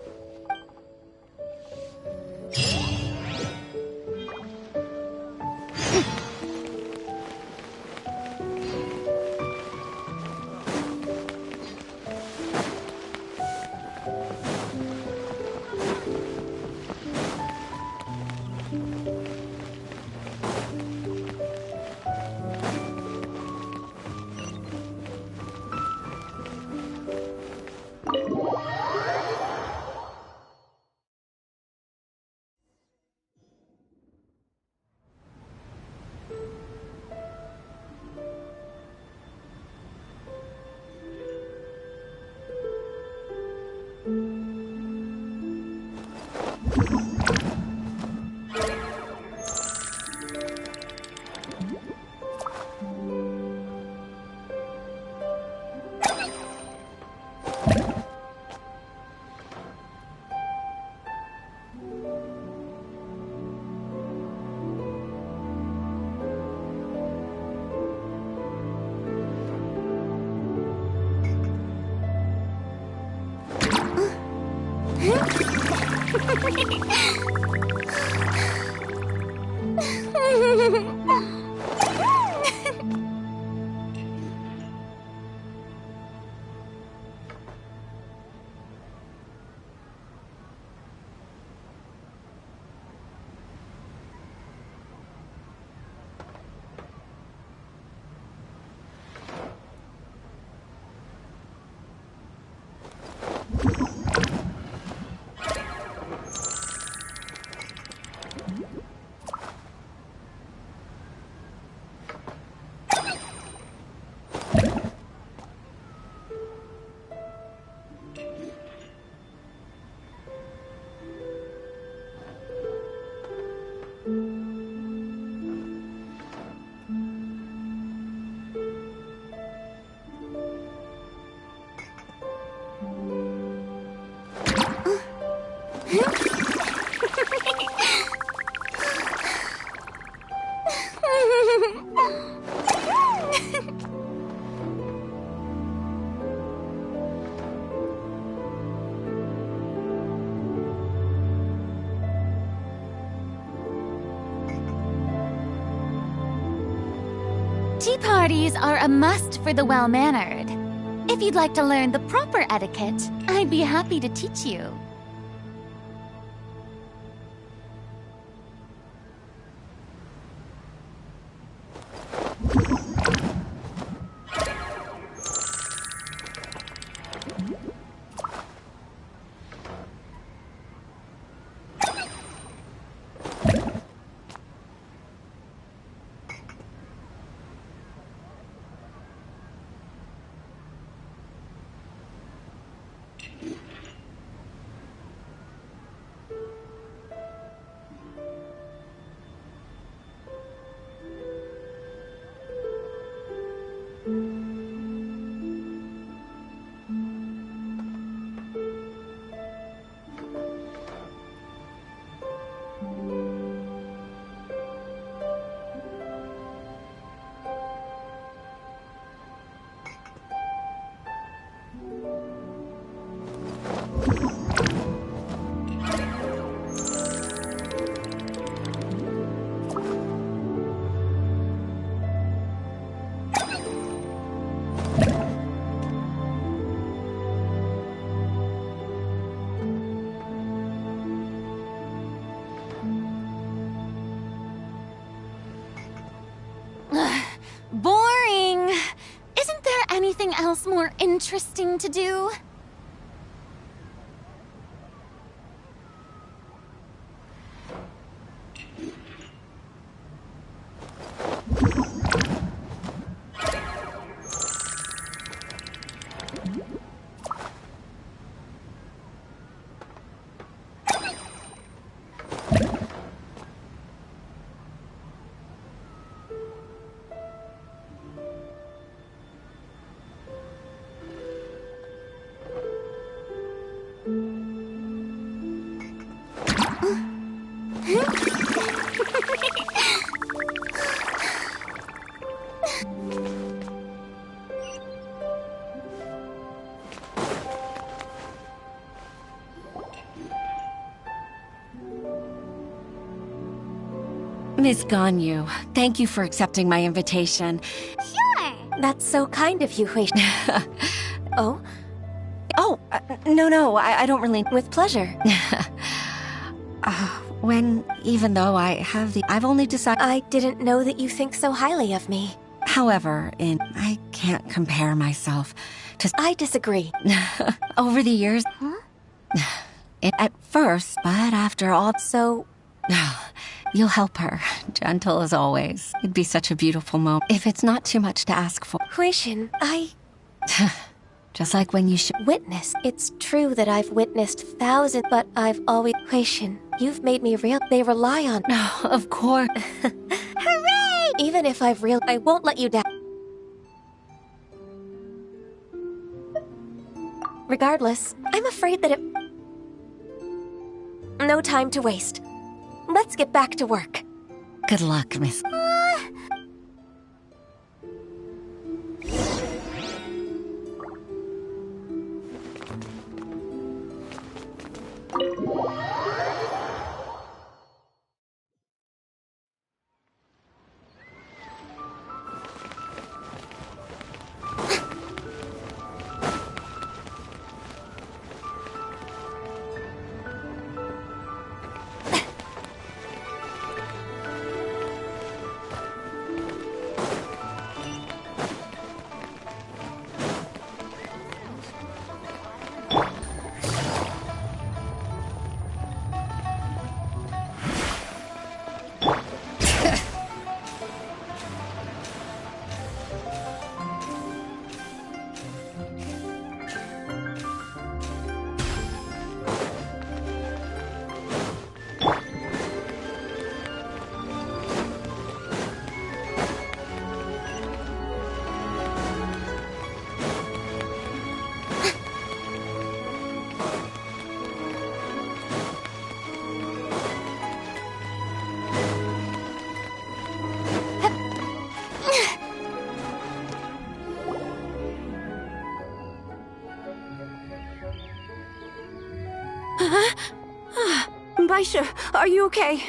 Tea parties are a must for the well-mannered. If you'd like to learn the proper etiquette, I'd be happy to teach you. else more interesting to do? Miss Ganyu, thank you for accepting my invitation. Sure. That's so kind of you, Hui. Oh? Oh, no, I don't really... With pleasure. Even though I've only decided... I didn't know that you think so highly of me. However, I can't compare myself to... I disagree. Over the years... At first, but after all... So... You'll help her, gentle as always. It'd be such a beautiful moment, if it's not too much to ask for. Huishin, Just like when you should... Witness. It's true that I've witnessed thousands, but I've always... Huishin, you've made me real. They rely on... Oh, of course. Hooray! Even if I've real... I won't let you down. Regardless, I'm afraid that it... No time to waste. Let's get back to work. Good luck, Miss... Baisha, are you okay?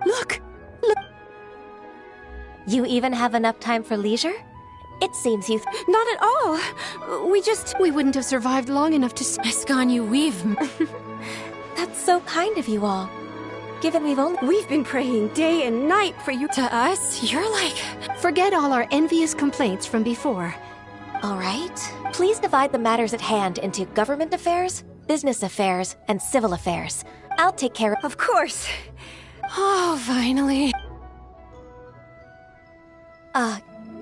Look! You even have enough time for leisure? It seems you... Not at all! We wouldn't have survived long enough to... Miss Ganyu, That's so kind of you all. Given We've been praying day and night for you... To us, you're like... Forget all our envious complaints from before. All right. Please divide the matters at hand into government affairs, business affairs, and civil affairs. I'll take care of... Of course. Oh, finally.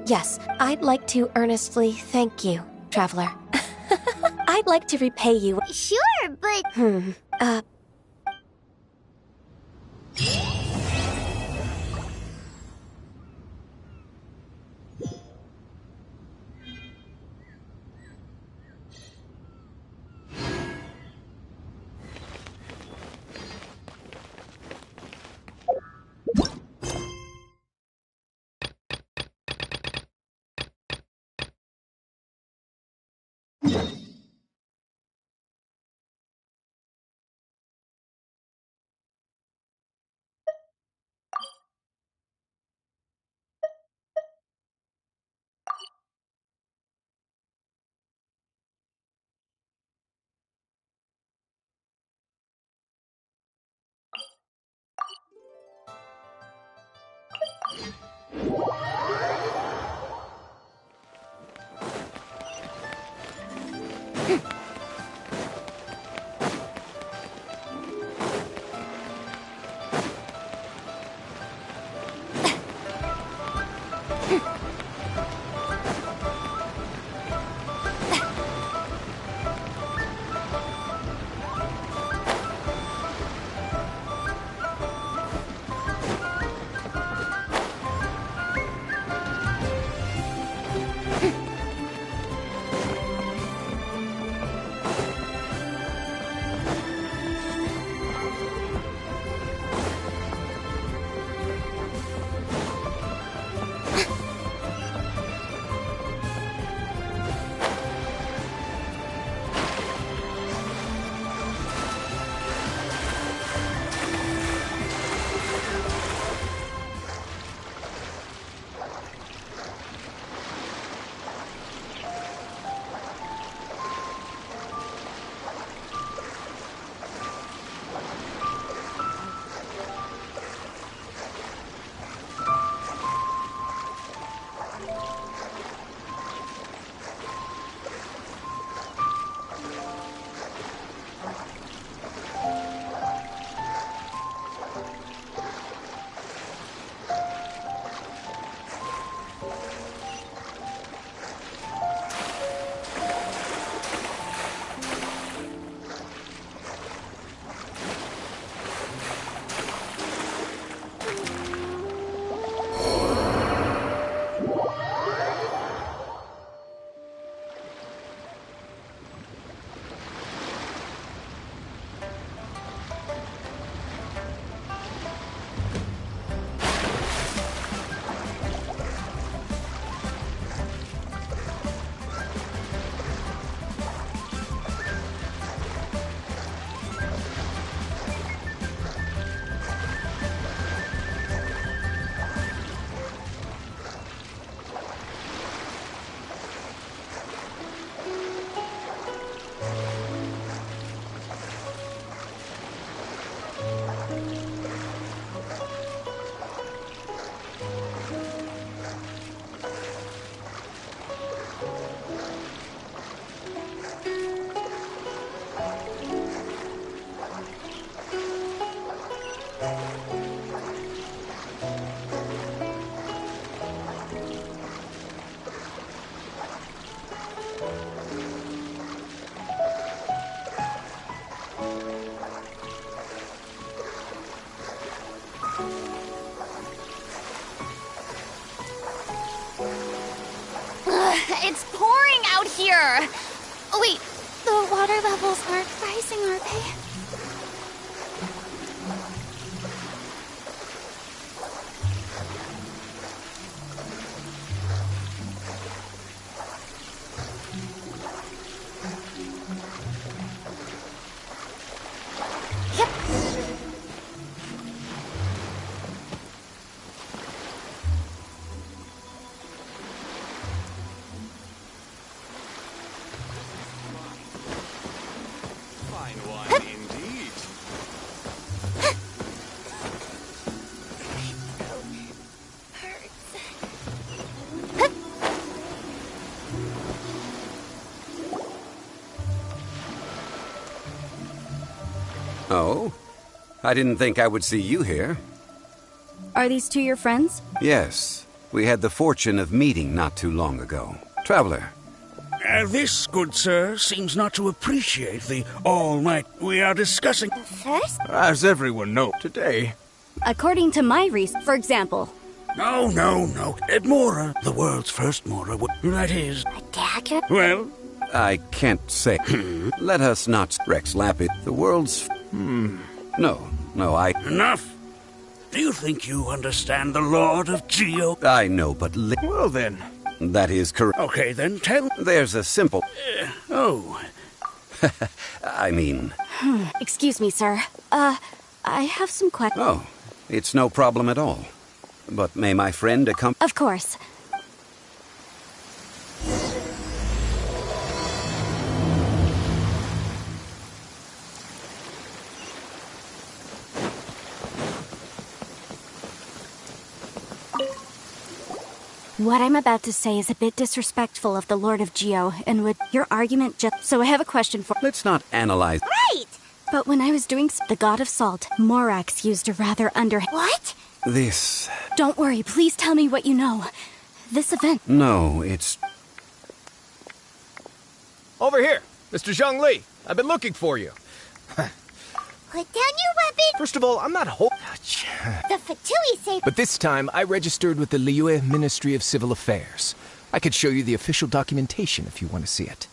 Yes. I'd like to earnestly thank you, Traveler. I'd like to repay you... Sure, but... It's pouring out here! Wait, the water levels aren't rising, are they? Oh? I didn't think I would see you here. Are these two your friends? Yes. We had the fortune of meeting not too long ago. Traveler. This, good sir, seems not to appreciate the all-might we are discussing. First? As everyone knows today. According to my research, for example. No. Mora, the world's first Mora, that is... A dagger? Well... I can't say. Let us not Rex Lapid. The world's... No, I... Enough! Do you think you understand the Lord of Geo? I know, but... Well then... That is correct. Okay, then tell... There's a simple... I mean... Excuse me, sir. I have some questions. Oh, it's no problem at all. But may my friend accompany... Of course. What I'm about to say is a bit disrespectful of the Lord of Geo, and would your argument just... So I have a question for... Let's not analyze... Right! But when I was doing the God of Salt, Morax used a rather What? This... Don't worry, please tell me what you know. This event... No, it's... Over here, Mr. Zhongli. I've been looking for you. Put down your weapon! First of all, I'm not The Fatui say... But this time, I registered with the Liyue Ministry of Civil Affairs. I could show you the official documentation if you want to see it.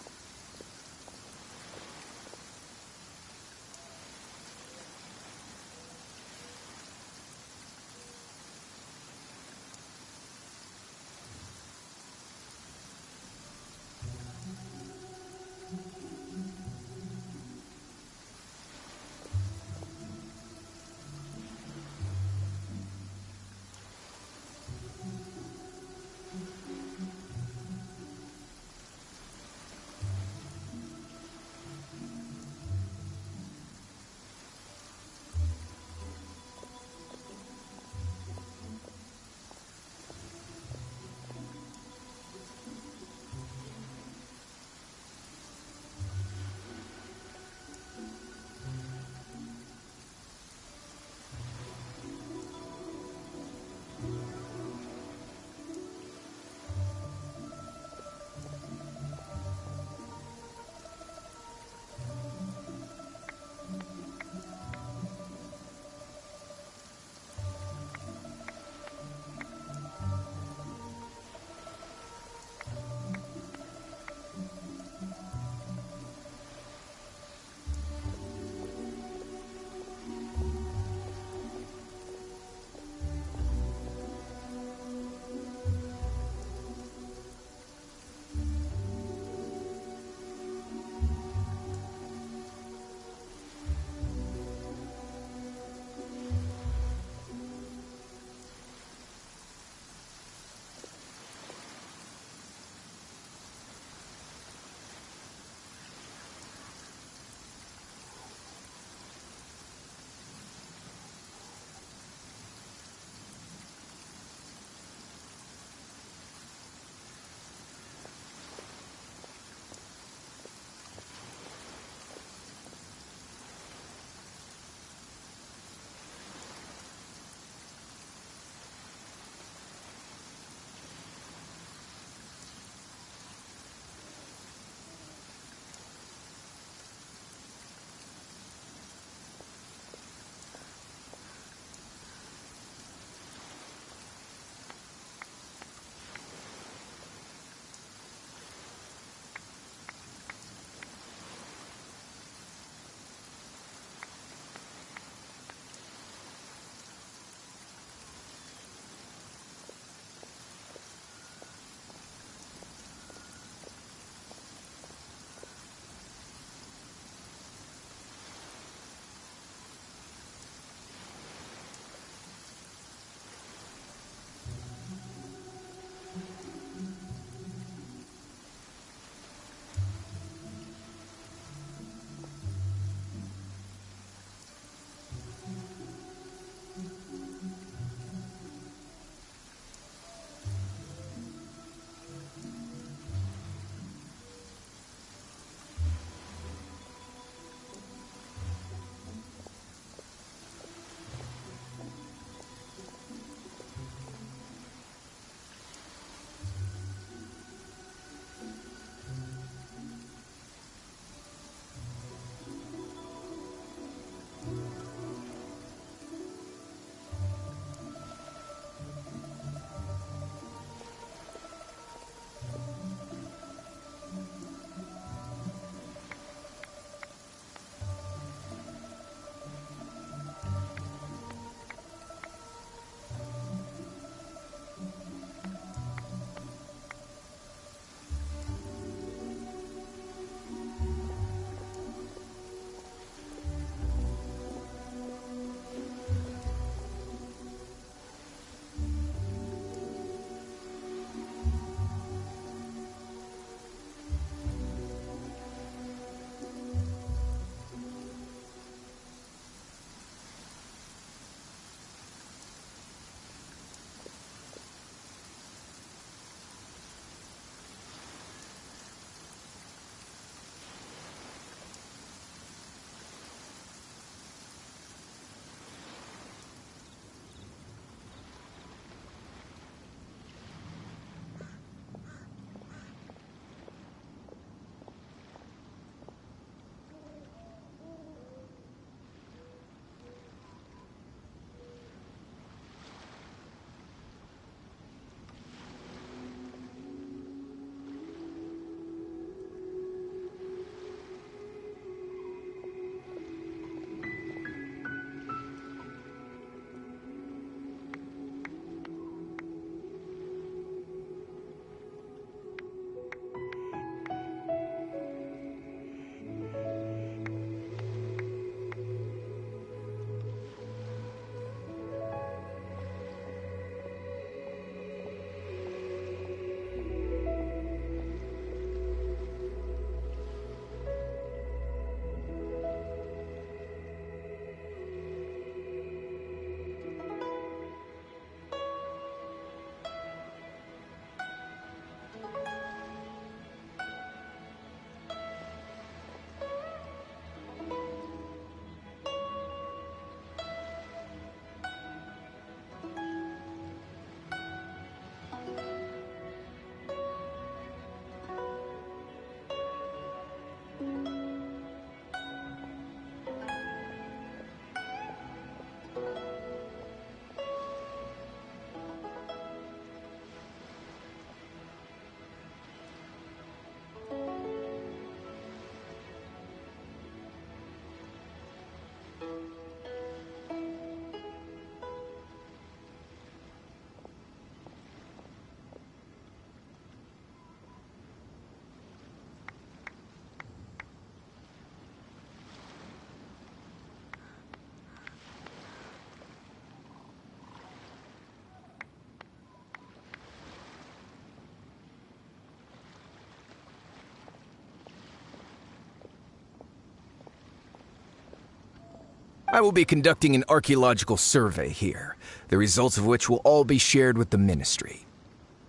I will be conducting an archaeological survey here, the results of which will all be shared with the Ministry.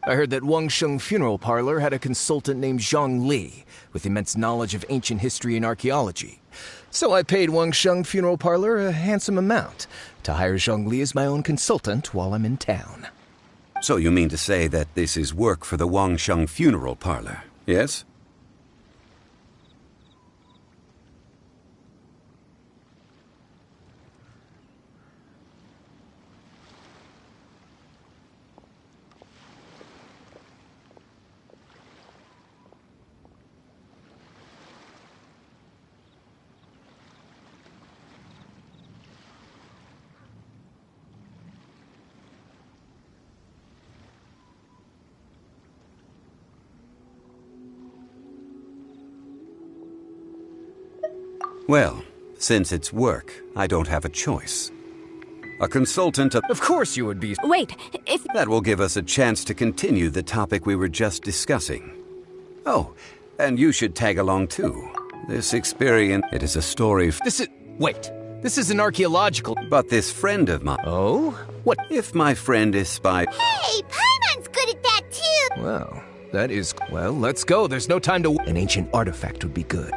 I heard that Wangsheng Funeral Parlor had a consultant named Zhang Li, with immense knowledge of ancient history and archaeology. So I paid Wangsheng Funeral Parlor a handsome amount to hire Zhang Li as my own consultant while I'm in town. So you mean to say that this is work for the Wangsheng Funeral Parlor, yes? Well, since it's work, I don't have a choice. A consultant Of course you would be. Wait, if... That will give us a chance to continue the topic we were just discussing. Oh, and you should tag along too. This experience, it is a story Wait, this is an archaeological... But this friend of mine... Oh? What? If my friend is spy... Hey, Paimon's good at that too! Well, that is... Well, let's go. There's no time to... An ancient artifact would be good.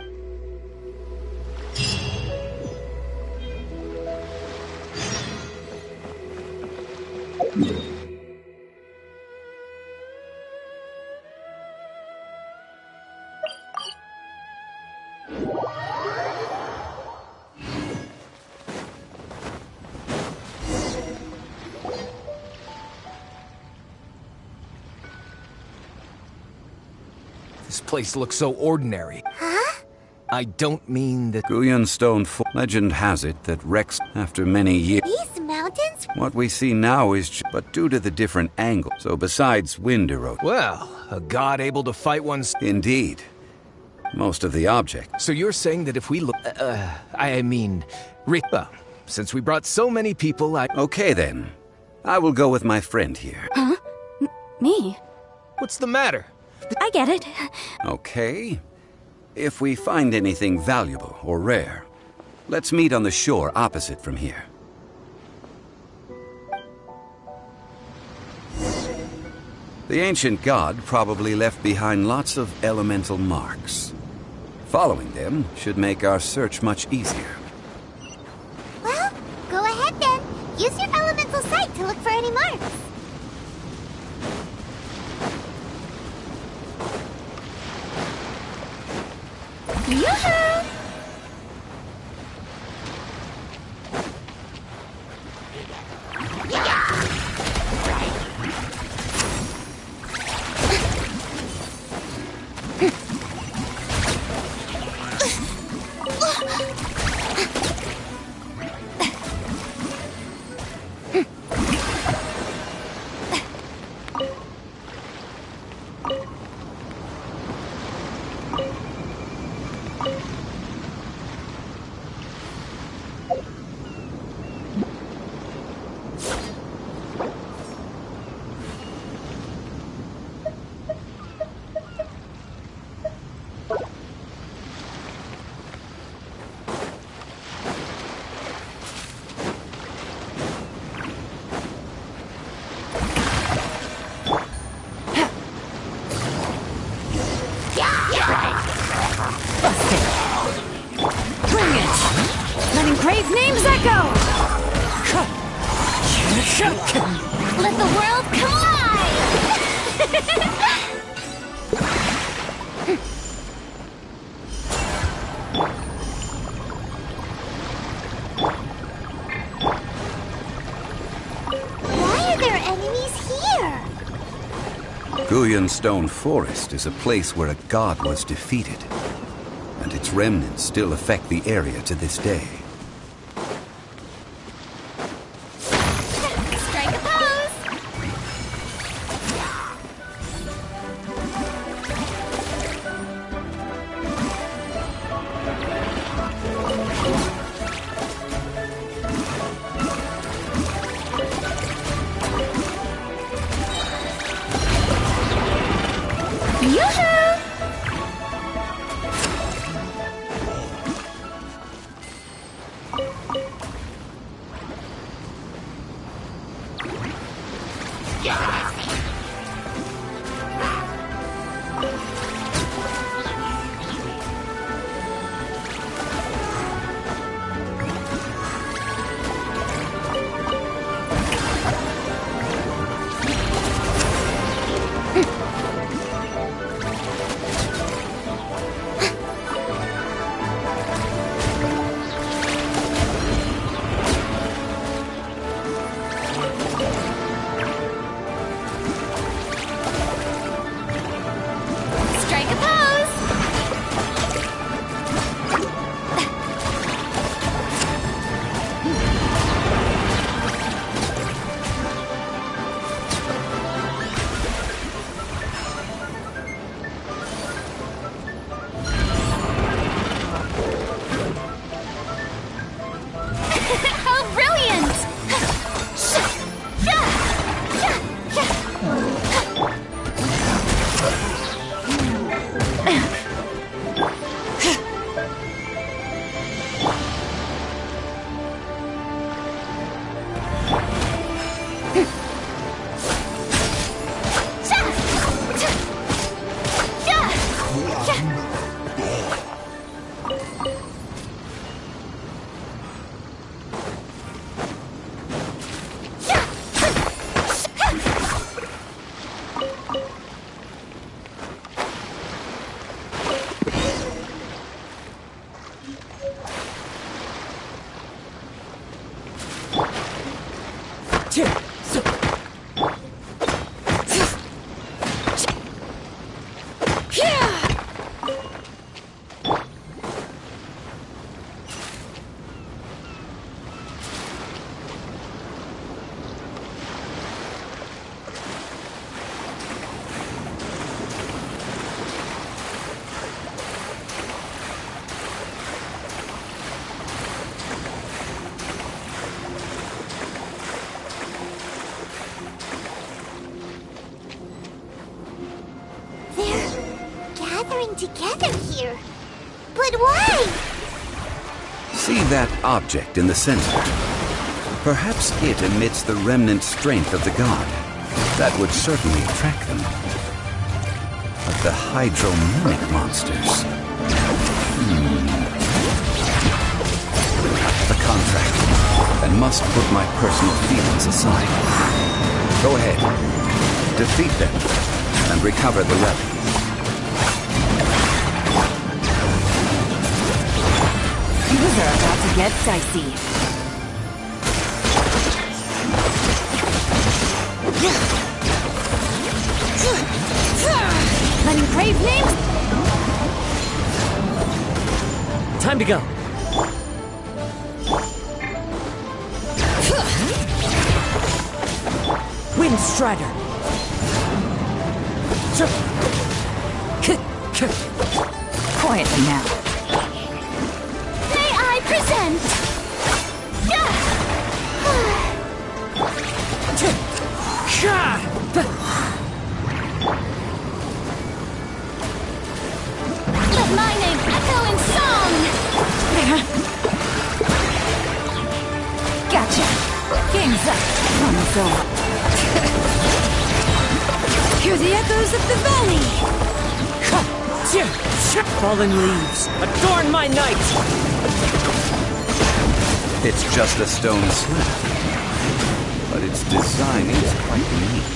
This place looks so ordinary. Huh? I don't mean that... Guyan Stone legend has it that Rex, after many years... These mountains? What we see now is but due to the different angle. So besides wind erosion... Well, a god able to fight one's... Indeed. Most of the objects. So you're saying that if we look... Well, since we brought so many people, Okay then. I will go with my friend here. Huh? Me? What's the matter? I get it. Okay. If we find anything valuable or rare, let's meet on the shore opposite from here. The ancient god probably left behind lots of elemental marks. Following them should make our search much easier. Well, go ahead then. Use your elemental sight to look for any marks. Yoo-hoo! Letting praise names echo! Let the world collide! Why are there enemies here? Guyan Stone Forest is a place where a god was defeated, and its remnants still affect the area to this day. Strike a pose! Yoo-hoo! Strike a pose! How brilliant! Gathering together here. But why? See that object in the center? Perhaps it emits the remnant strength of the god. That would certainly attract them. But the hydromimic monsters... The contract. And must put my personal feelings aside. Go ahead. Defeat them. And recover the relic. Things are about to get dicey. Ungrave names? Time to go. Wind Strider. Quietly now. May I present? Let my name echo in song! Gotcha. Game's up. Runs over. Hear the echoes of the valley. Fallen leaves, adorn my night! It's just a stone slab. But its design is quite unique.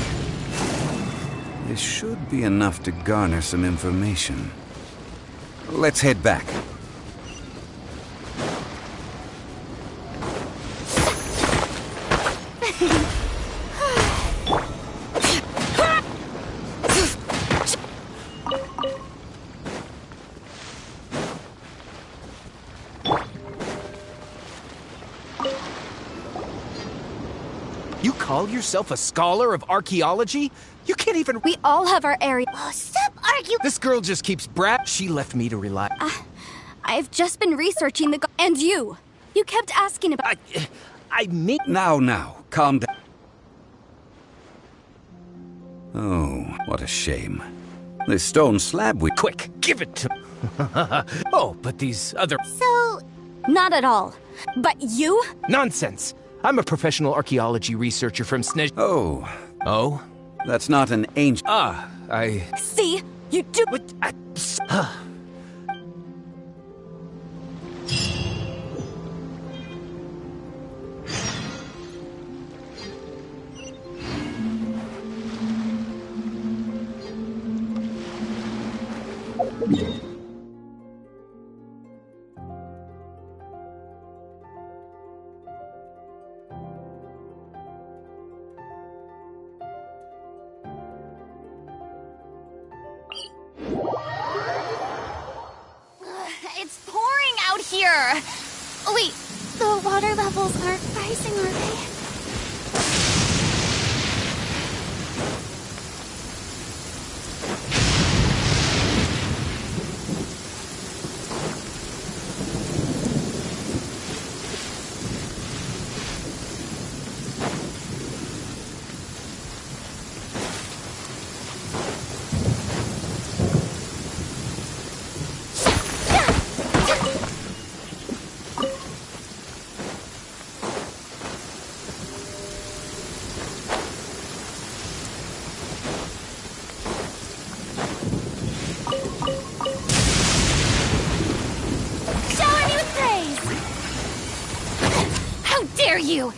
This should be enough to garner some information. Let's head back. You call yourself a scholar of archaeology? You can't even— We all have our area. Oh, stop arguing! This girl just keeps She left me to rely— I've just been researching the and you. You kept asking about— Now, calm down. Oh, what a shame. This stone slab we— Quick, give it to— Oh, but these other— So, not at all. But you? Nonsense! I'm a professional archaeology researcher from Snez— Oh, Oh? That's not an angel. Ah, See? You do. It's pouring out here! Wait, the water levels aren't rising, are they? Dare you!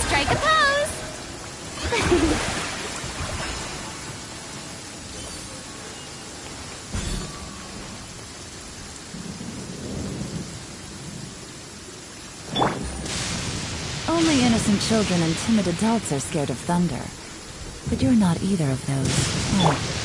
Strike a pose! Only innocent children and timid adults are scared of thunder. But you're not either of those. Oh.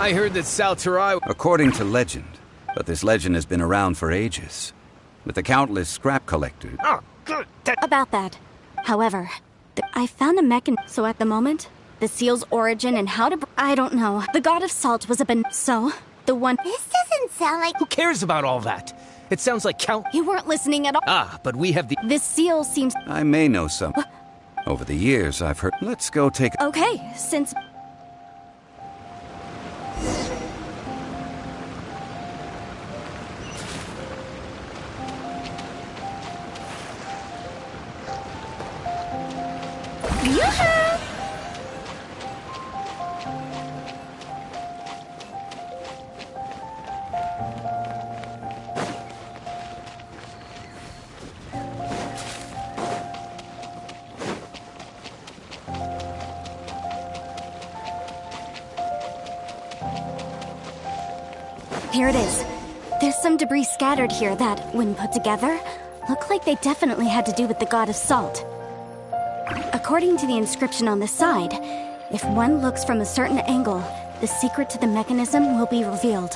I heard that Salterai... According to legend, but this legend has been around for ages, with the countless scrap collectors. About that. However, I found a mechanism, so at the moment, the seal's origin and how to... I don't know. The god of salt was so, the one... This doesn't sound like... Who cares about all that? It sounds like You weren't listening at all. Ah, but we have the... This seal seems... I may know some. Over the years, I've heard... Let's go take... Okay, since... Here it is. There's some debris scattered here that, when put together, look like they definitely had to do with the god of salt. According to the inscription on the side, if one looks from a certain angle, the secret to the mechanism will be revealed.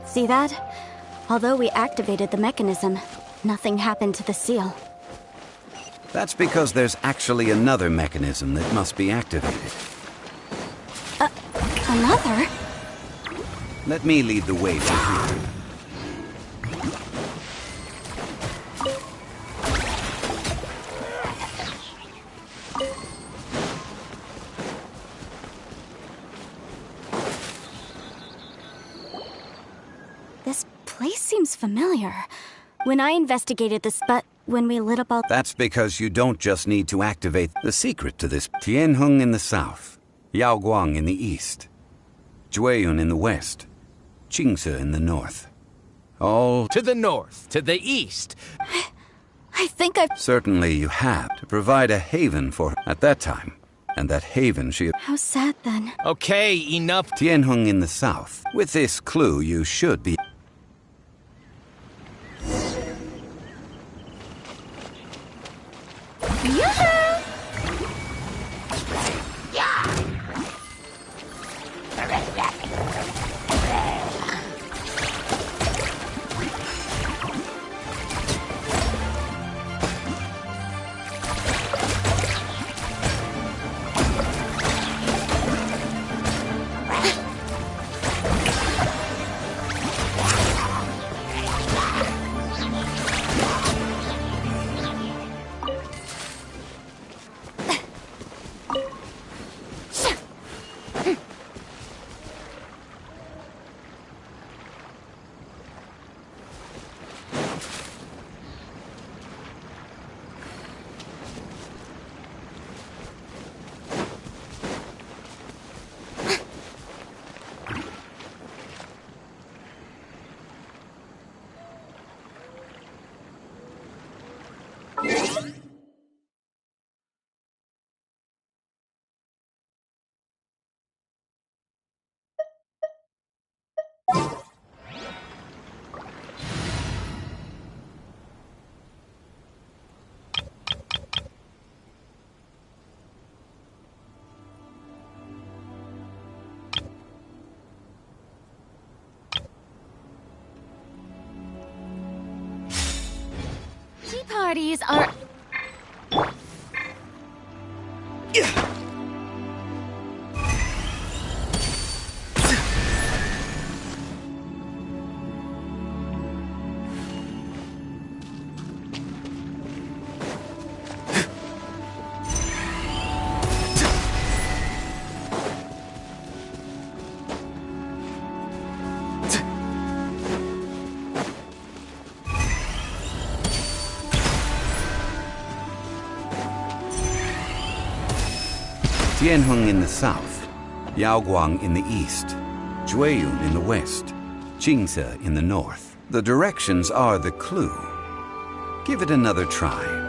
See that? Although we activated the mechanism, nothing happened to the seal. That's because there's actually another mechanism that must be activated. Another? Let me lead the way to here. This place seems familiar. When I investigated this, but when we lit up all— That's because you don't just need to activate the secret to this. Tianheng in the south, Yaoguang in the east, Jueyun in the west, Qingse in the north. All to the north, to the east. I think I've— Certainly you have to provide a haven for her at that time. And that haven she— How sad then. Okay, enough. Tianheng in the south. With this clue, you should be— Tea parties are... Tianheng in the south, Yaoguang in the east, Jueyun in the west, Qingse in the north. The directions are the clue. Give it another try.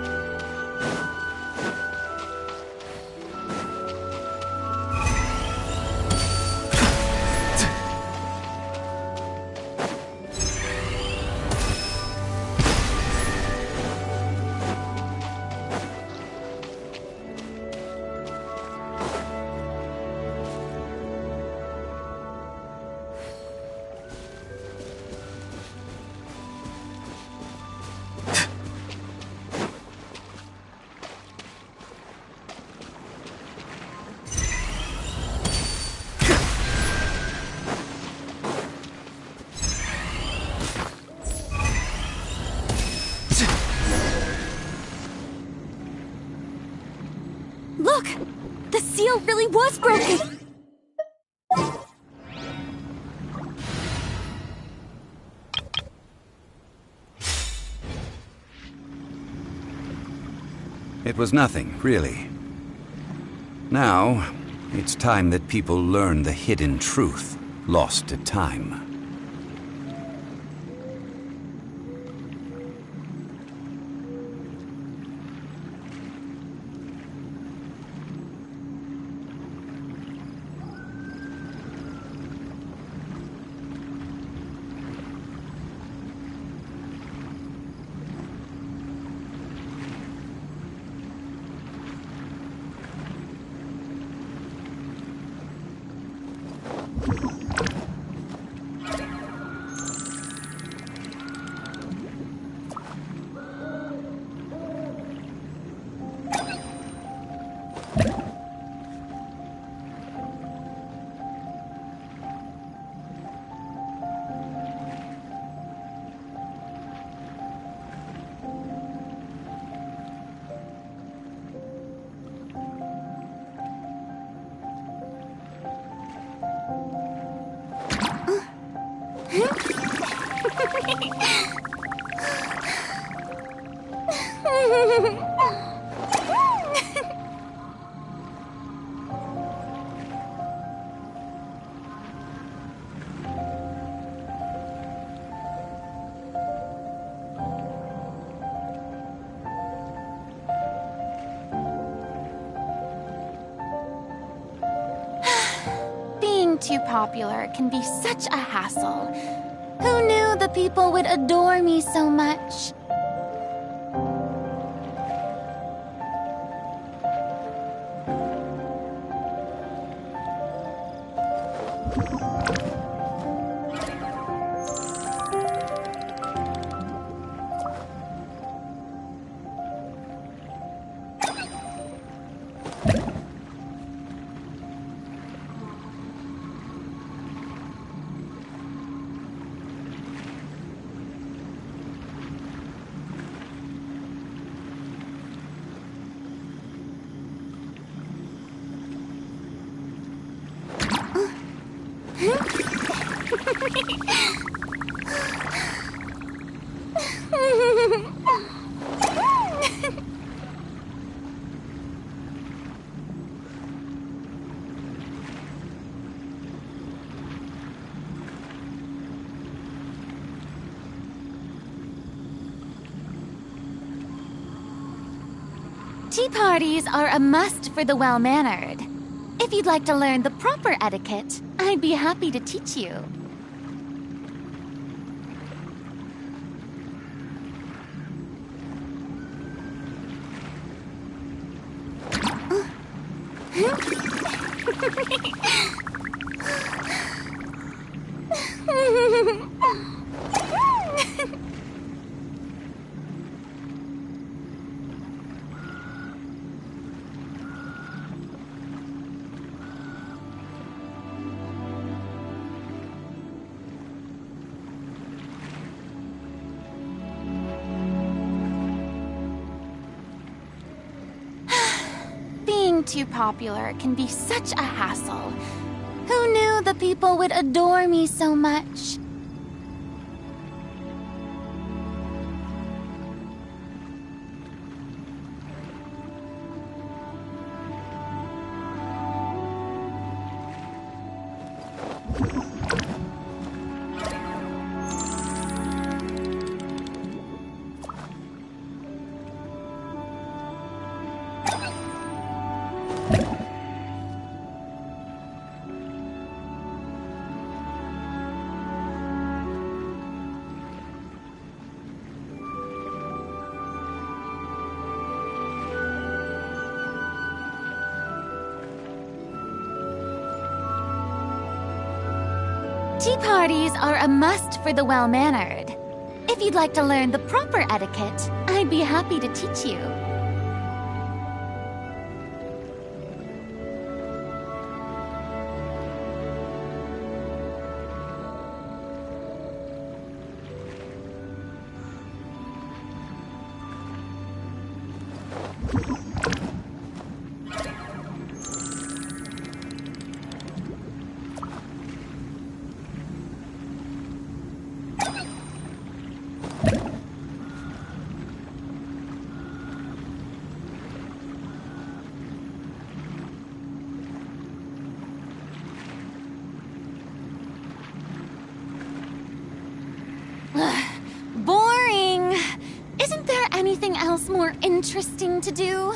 Look! The seal really was broken! It was nothing, really. Now, it's time that people learn the hidden truth lost to time. Being too popular can be such a hassle. Who knew the people would adore me so much? Tea parties are a must for the well-mannered. If you'd like to learn the proper etiquette, I'd be happy to teach you. Being too popular can be such a hassle. Who knew the people would adore me so much? Tea parties are a must for the well-mannered. If you'd like to learn the proper etiquette, I'd be happy to teach you. Boring! Isn't there anything else more interesting to do?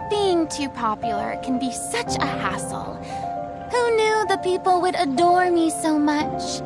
Being too popular can be such a hassle. Who knew the people would adore me so much?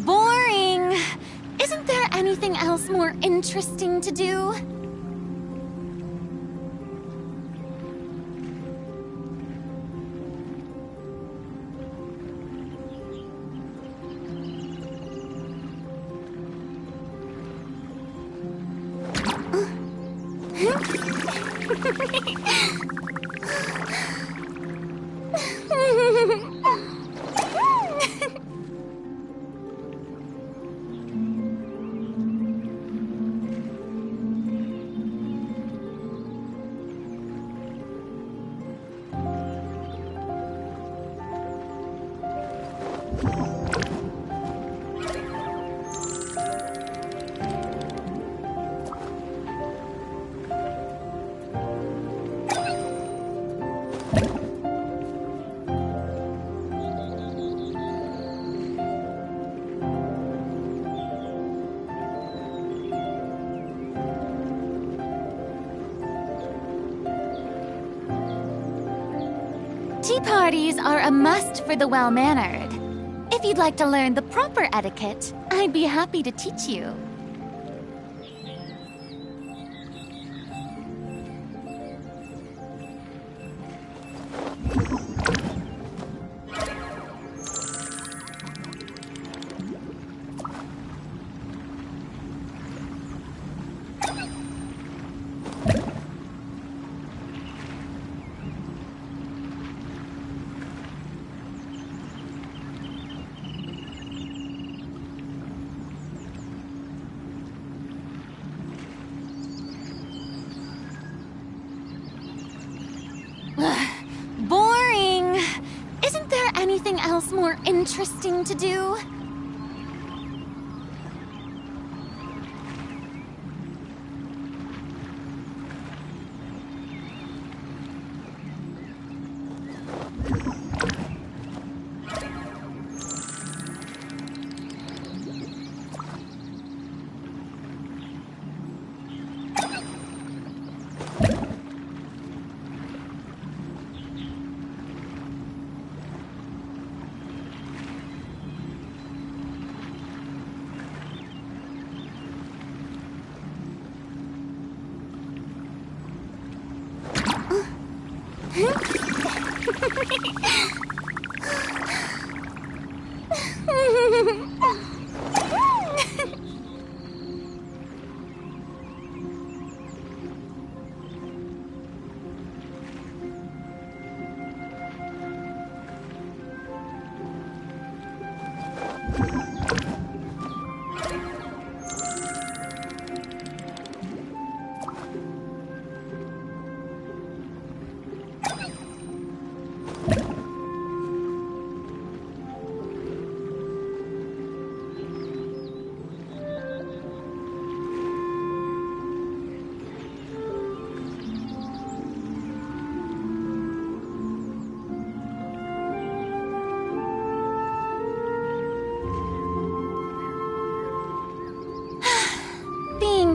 Boring! Isn't there anything else more interesting to do? Tea parties are a must for the well-mannered. If you'd like to learn the proper etiquette, I'd be happy to teach you. more interesting to do?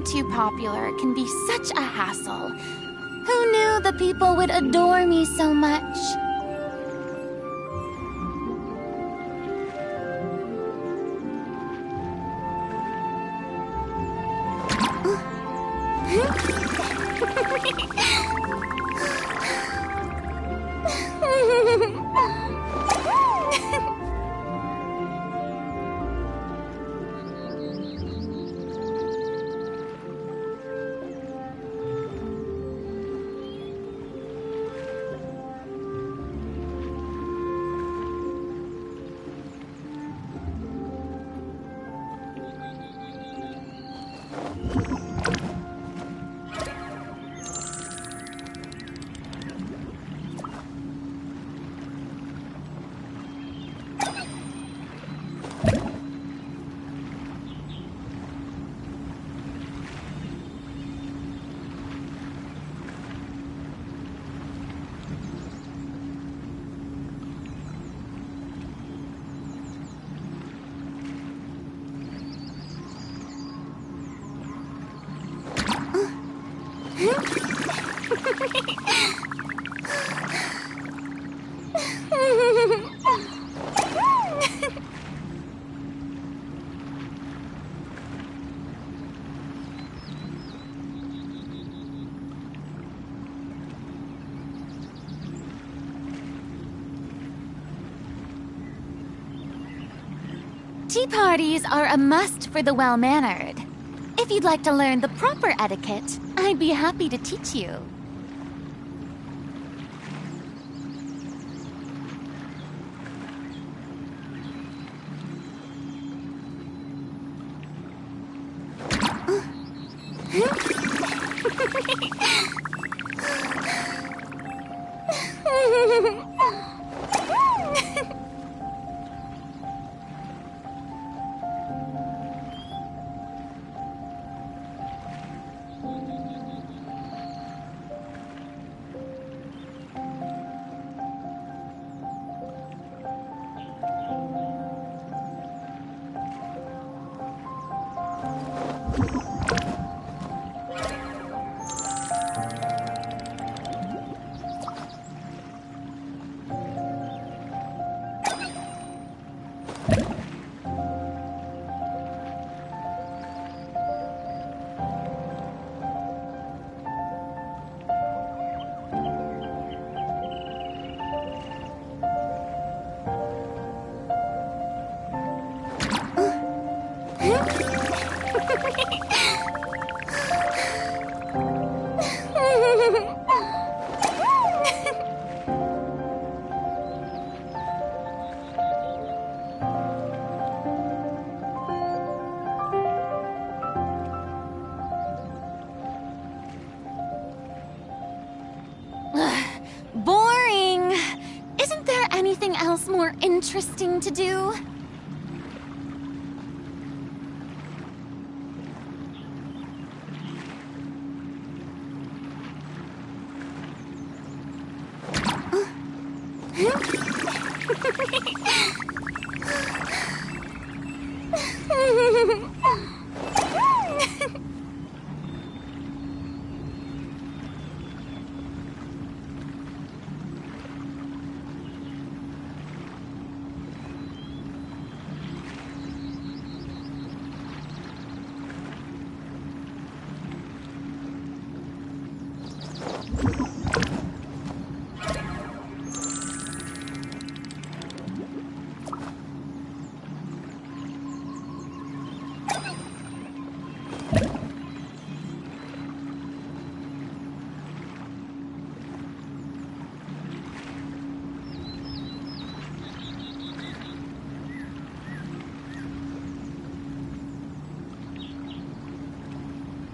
Too popular can be such a hassle. Who knew the people would adore me so much? Tea parties are a must for the well-mannered. If you'd like to learn the proper etiquette, I'd be happy to teach you. interesting to do.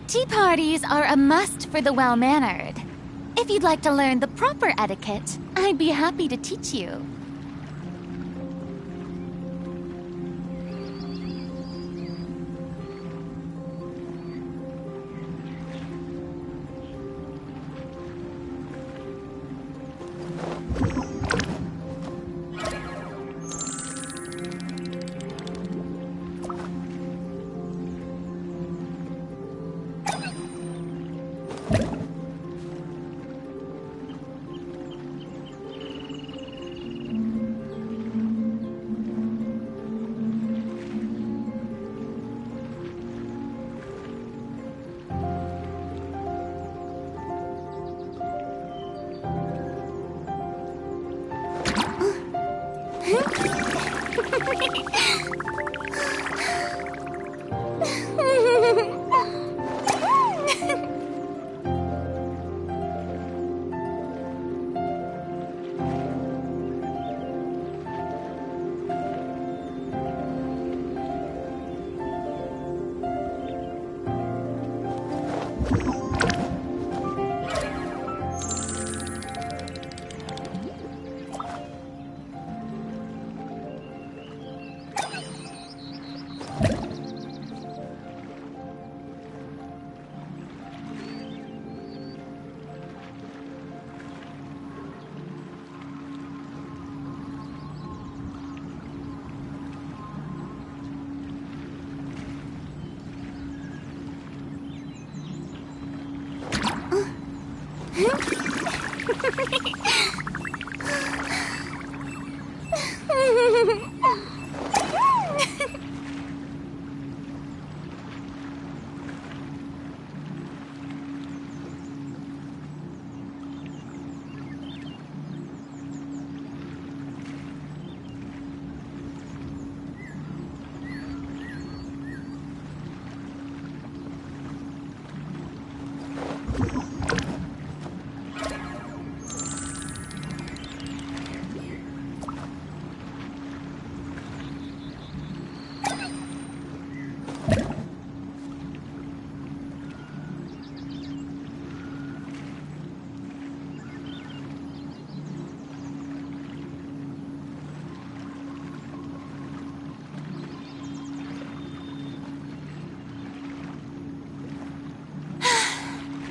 Tea parties are a must for the well-mannered. If you'd like to learn the proper etiquette, I'd be happy to teach you.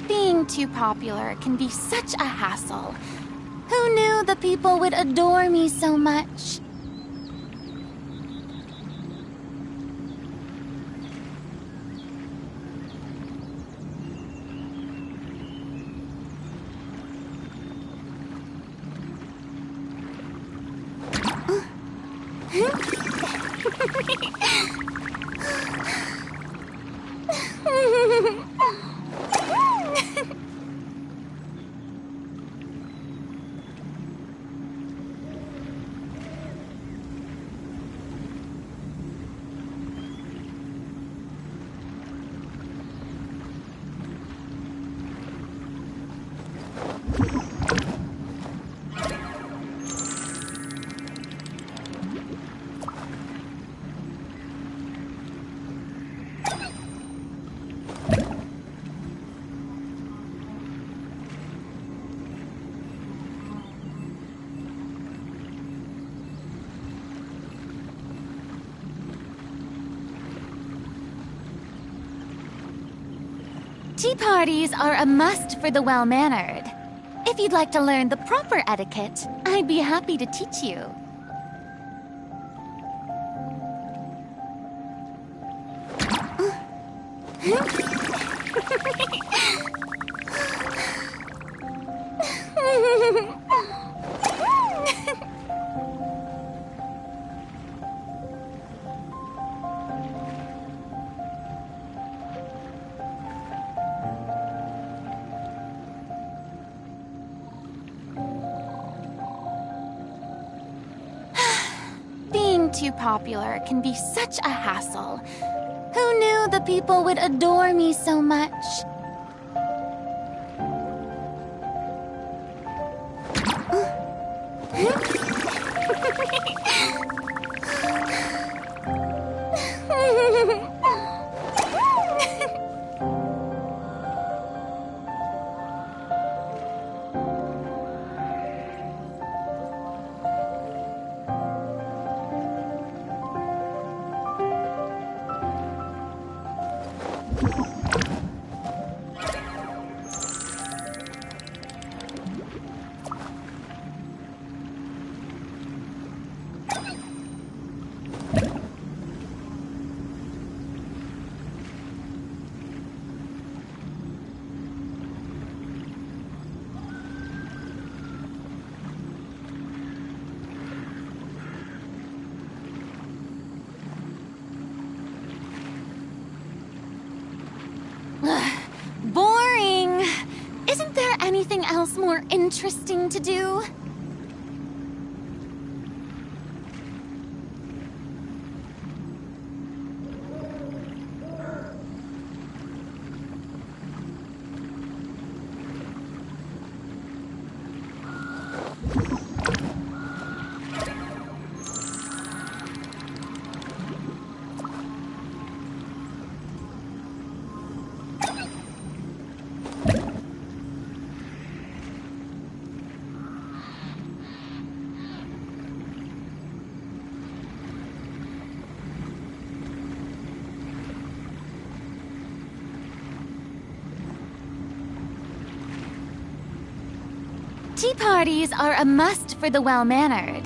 Being too popular can be such a hassle. Who knew the people would adore me so much? Tea parties are a must for the well-mannered. If you'd like to learn the proper etiquette, I'd be happy to teach you. Being too popular can be such a hassle. Who knew the people would adore me so much? Boring! Isn't there anything else more interesting to do? Tea parties are a must for the well-mannered.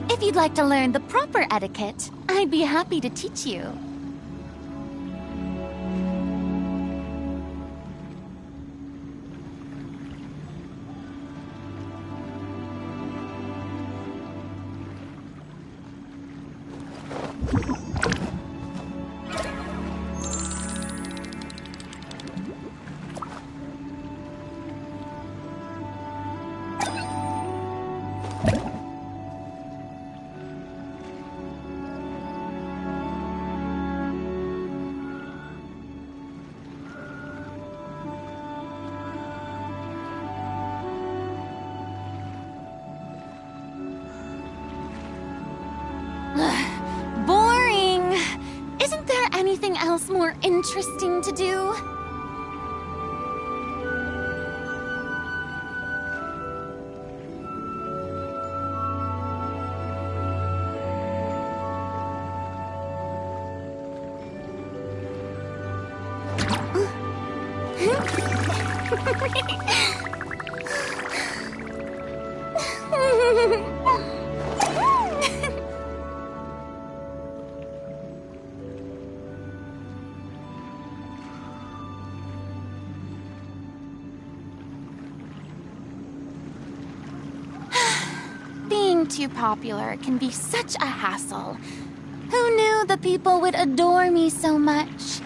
If you'd like to learn the proper etiquette, I'd be happy to teach you. Boring! Isn't there anything else more interesting to do? Being too popular can be such a hassle. Who knew the people would adore me so much?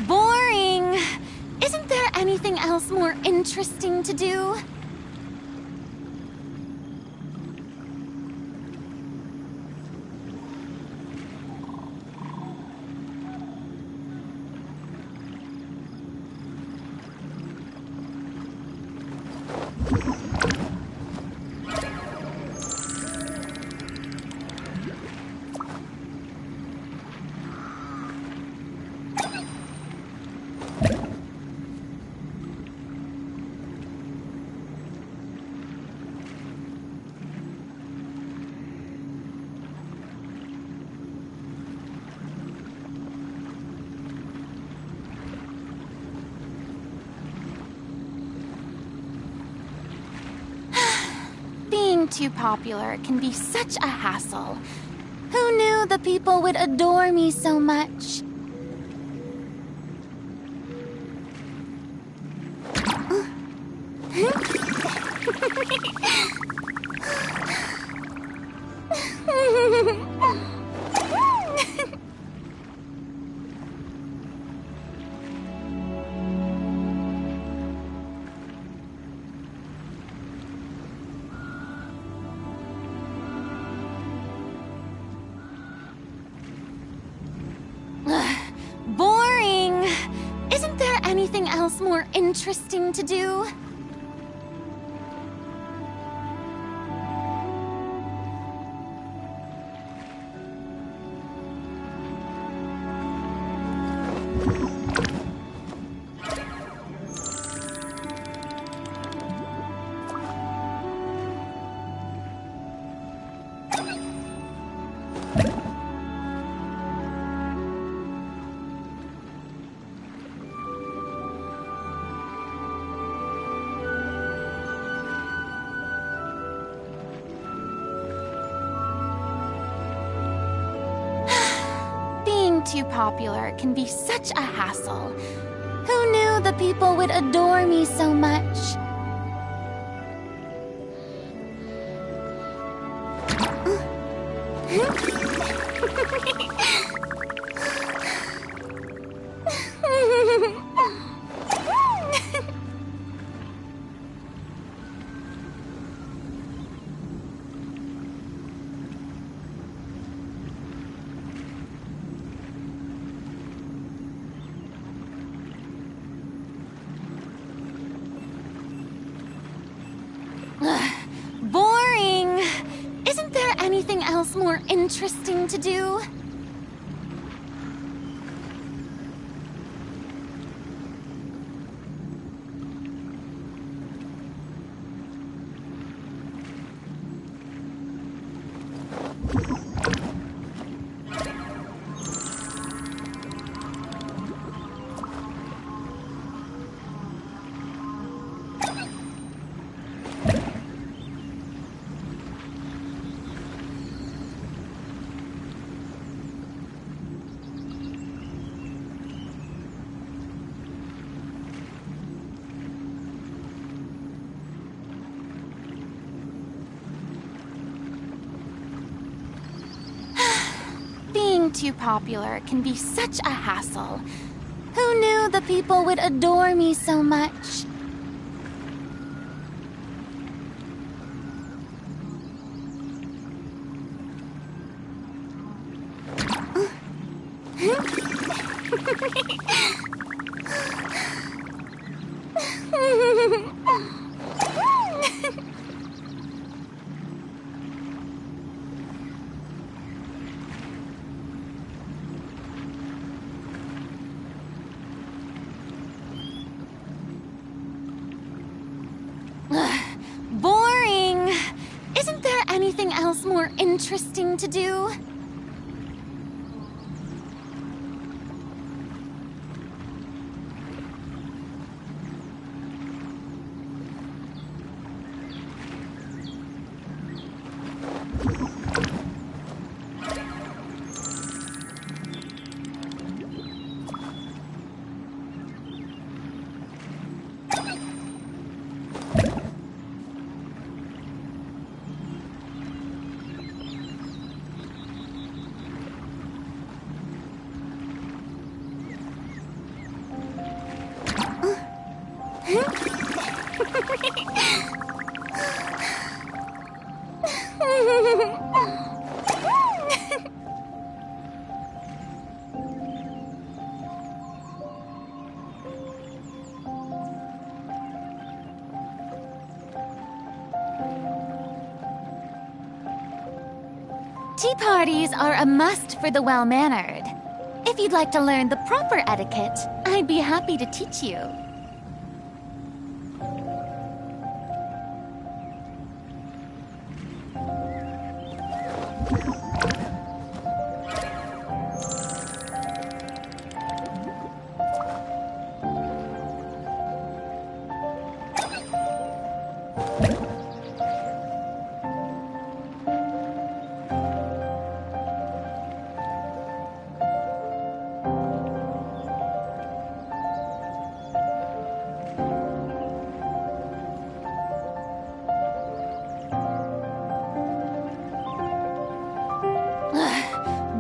Boring! Isn't there anything else more interesting to do? Being too popular can be such a hassle. Who knew the people would adore me so much? Boring! Isn't there anything else more interesting to do? Too popular can be such a hassle. Who knew the people would adore me so much? Boring! Isn't there anything else more interesting to do? too popular can be such a hassle. Who knew the people would adore me so much? Boring. Isn't there anything else more interesting to do? Tea parties are a must for the well-mannered. If you'd like to learn the proper etiquette, I'd be happy to teach you.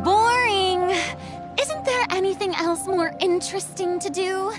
Boring. Isn't there anything else more interesting to do?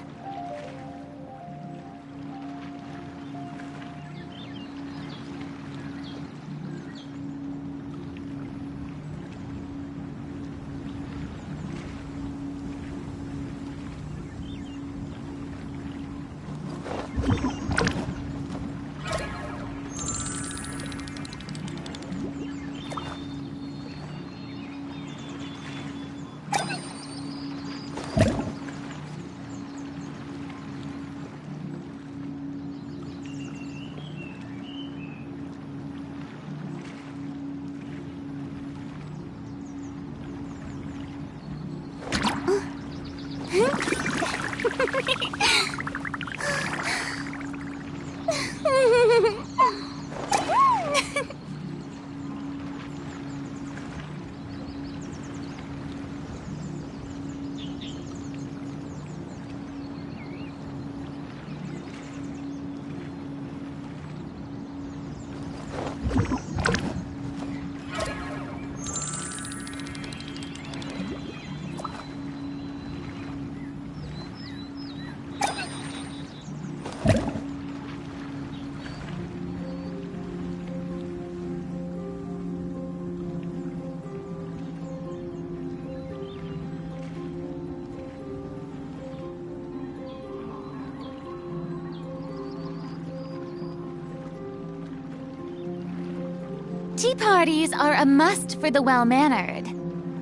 Tea parties are a must for the well-mannered.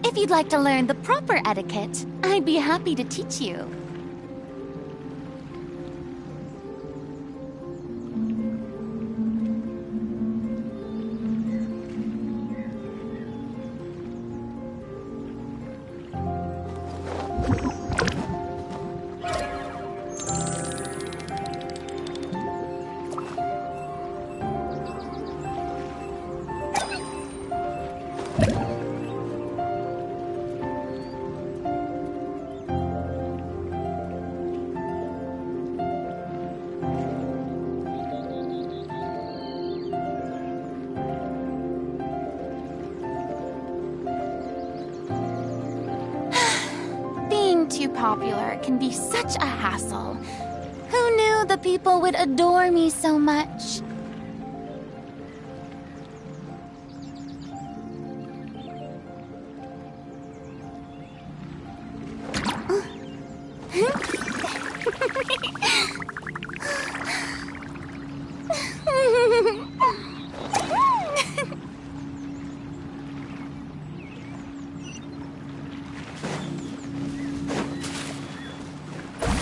If you'd like to learn the proper etiquette, I'd be happy to teach you. Getting too popular can be such a hassle. Who knew the people would adore me so much?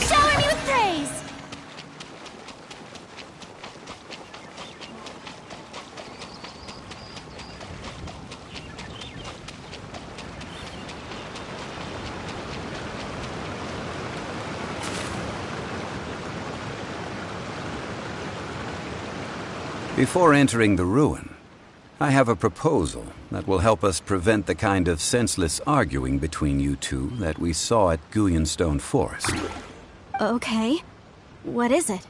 Shower me with praise! Before entering the ruin, I have a proposal that will help us prevent the kind of senseless arguing between you two that we saw at Gullianstone Forest. Okay. What is it?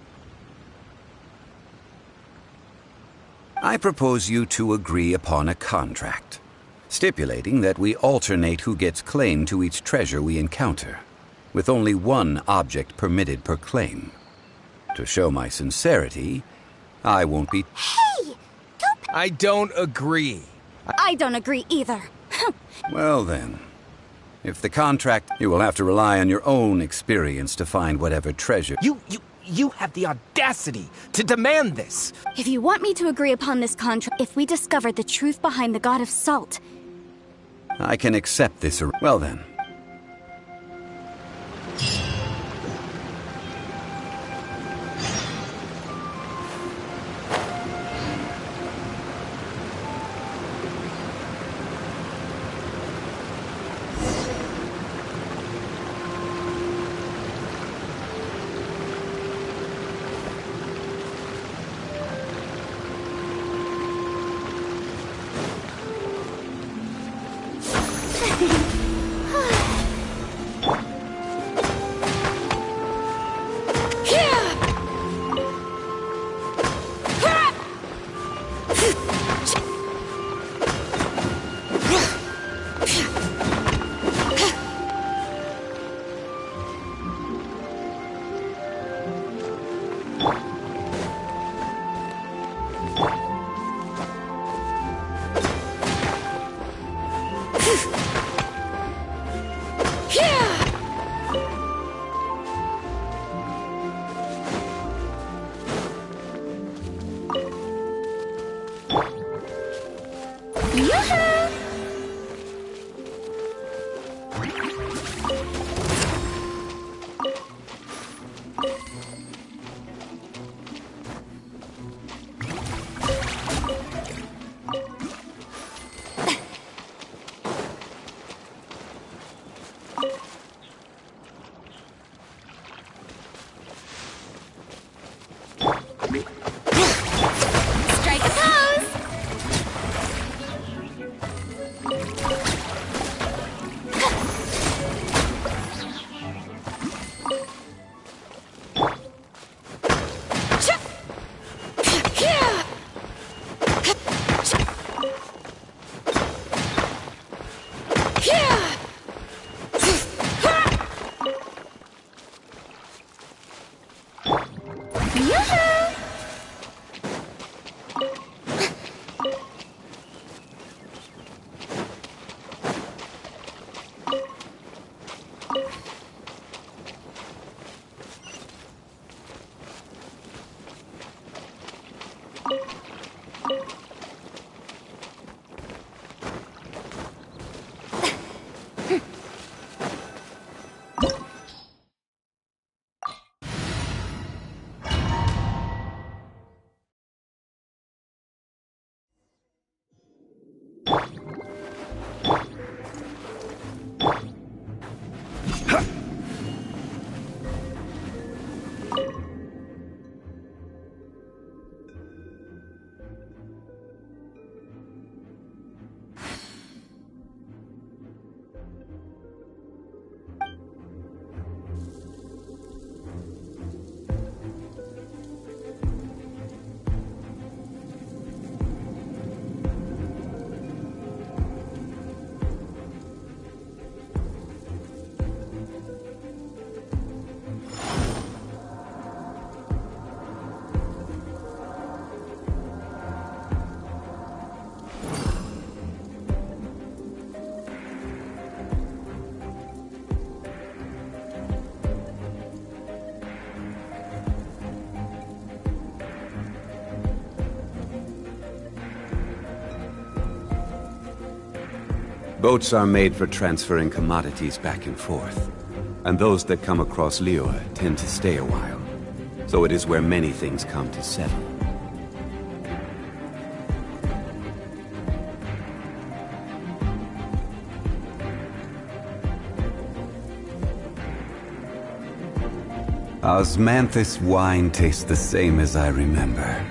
I propose you two agree upon a contract, stipulating that we alternate who gets claim to each treasure we encounter, with only one object permitted per claim. To show my sincerity, I won't be... Hey! I don't agree. I don't agree either. Well then, if the contract, you will have to rely on your own experience to find whatever treasure... You have the audacity to demand this! If you want me to agree upon this contract, if we discover the truth behind the God of Salt... I can accept this... Well then. Strike a pose! Boats are made for transferring commodities back and forth. And those that come across Liyue tend to stay a while. So it is where many things come to settle. Osmanthus wine tastes the same as I remember.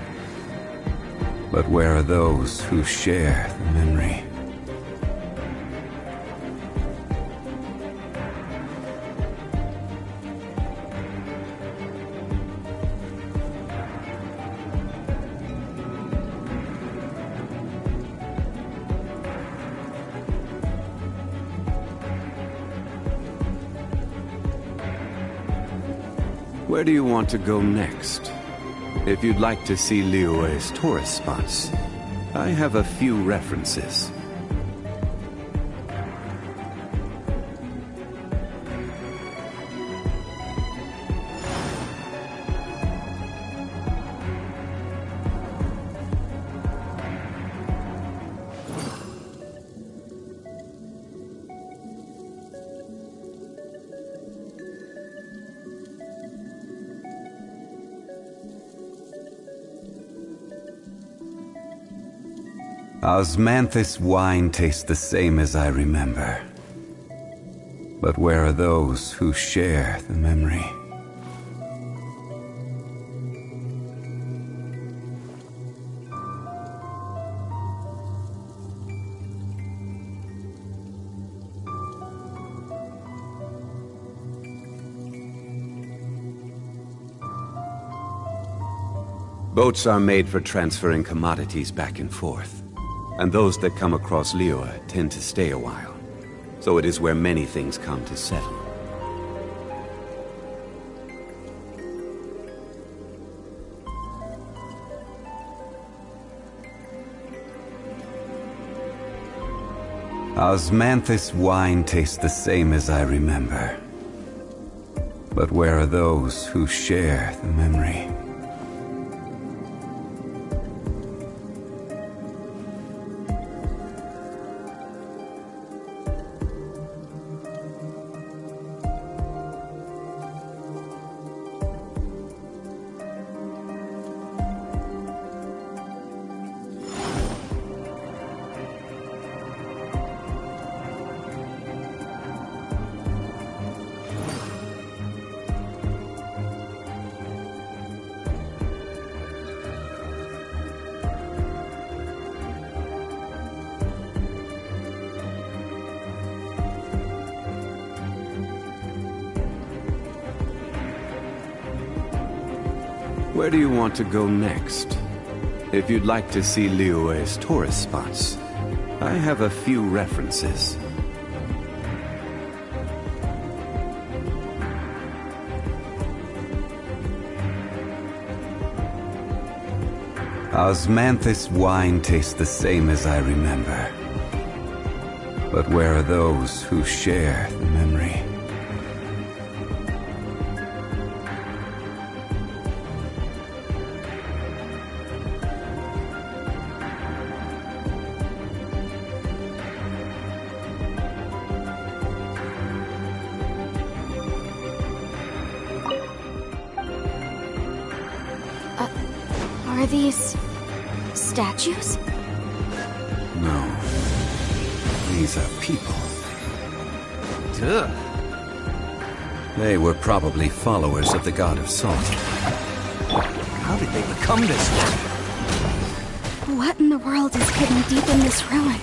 But where are those who share the memory? Where do you want to go next? If you'd like to see Liyue's tourist spots, I have a few references. Osmanthus wine tastes the same as I remember. But where are those who share the memory? Boats are made for transferring commodities back and forth. And those that come across Liyue tend to stay a while. So it is where many things come to settle. Osmanthus wine tastes the same as I remember. But where are those who share the memory? Where do you want to go next? If you'd like to see Liyue's tourist spots, I have a few references. Osmanthus wine tastes the same as I remember. But where are those who share the memory? Are these statues? No. These are people. Duh. They were probably followers of the god of salt. How did they become this way? What in the world is hidden deep in this ruin?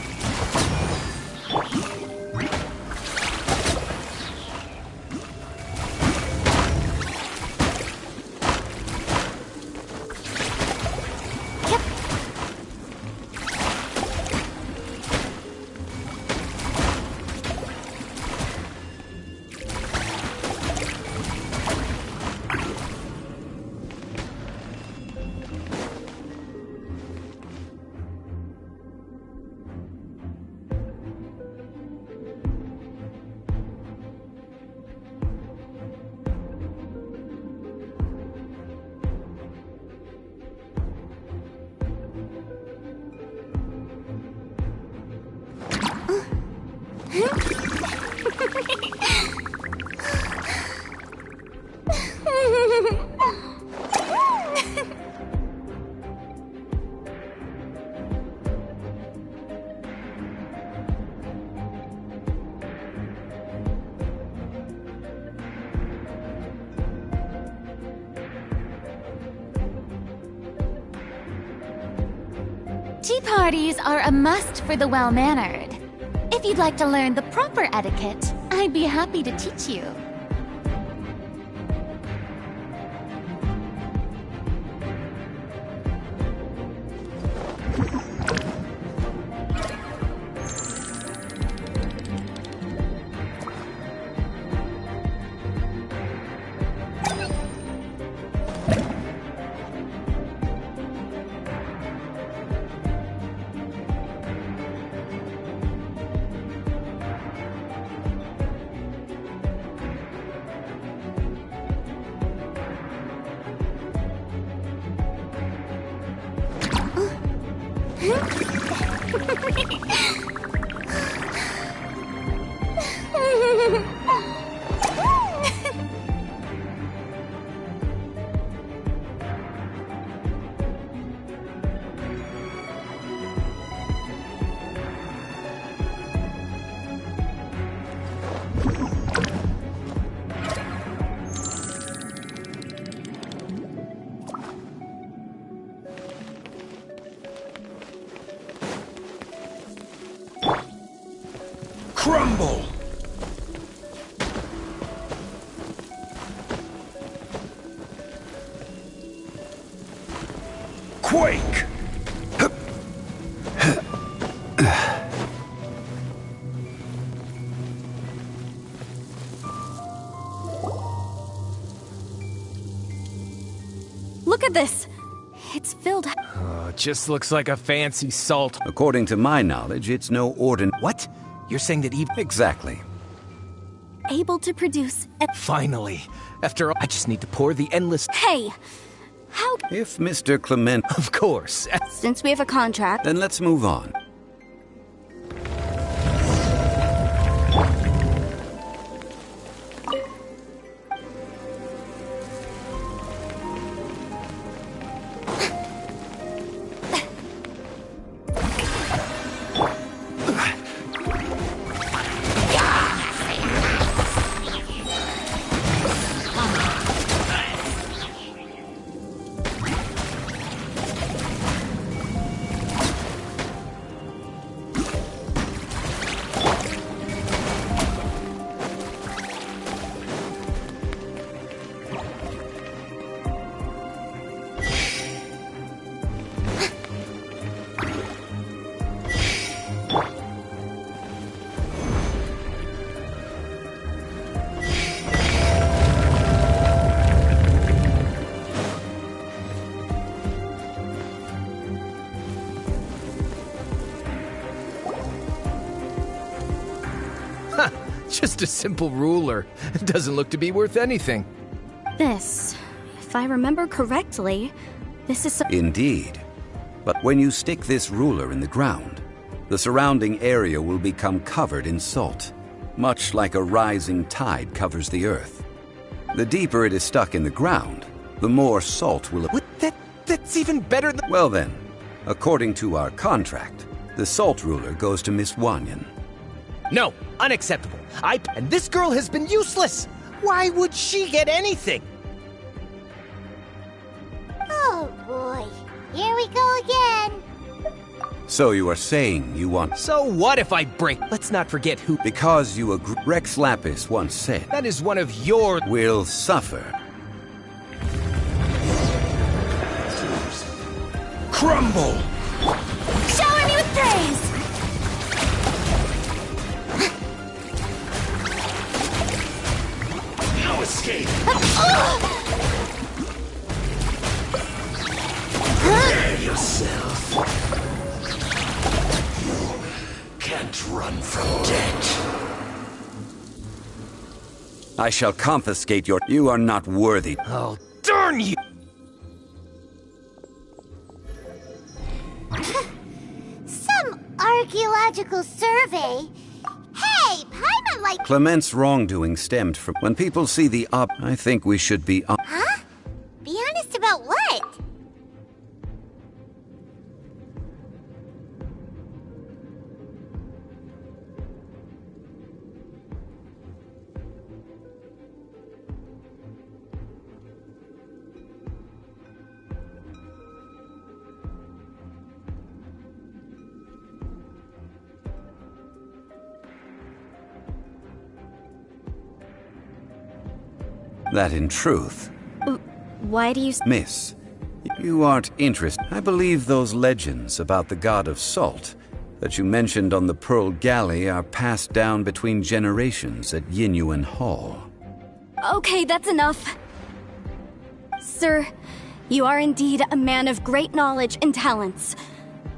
Tea parties are a must for the well-mannered. If you'd like to learn the proper etiquette, I'd be happy to teach you. Crumble! Quake! Look at this. It's filled. Oh, it just looks like a fancy salt. According to my knowledge, it's no ordinary. What? You're saying that even... Exactly. Able to produce... Finally. After all, I just need to pour the endless... Hey! How... If Mr. Clement... Of course. Since we have a contract... Then let's move on. Just a simple ruler. It doesn't look to be worth anything. This, if I remember correctly, this is... Indeed. But when you stick this ruler in the ground, the surrounding area will become covered in salt, much like a rising tide covers the earth. The deeper it is stuck in the ground, the more salt will... What? That's even better than... Well then, according to our contract, the salt ruler goes to Miss Wanyan. No, unacceptable. And this girl has been useless. Why would she get anything? Oh boy, here we go again. So you are saying you want... So what if I break? Let's not forget who... Because you agree... Rex Lapis once said... That is one of your... Will suffer. Crumble! Shower me with praise! No escape! Prepare yourself. You can't run from death. I shall confiscate your... You are not worthy. Oh, darn you! Some archaeological survey? Hey, like... Clement's wrongdoing stemmed from... When people see the I think we should be... Huh? Be honest about what? That in truth... Why do you... Miss, you aren't interested. I believe those legends about the god of salt that you mentioned on the Pearl Galley are passed down between generations at Yinyuan Hall. Okay, that's enough. Sir, you are indeed a man of great knowledge and talents.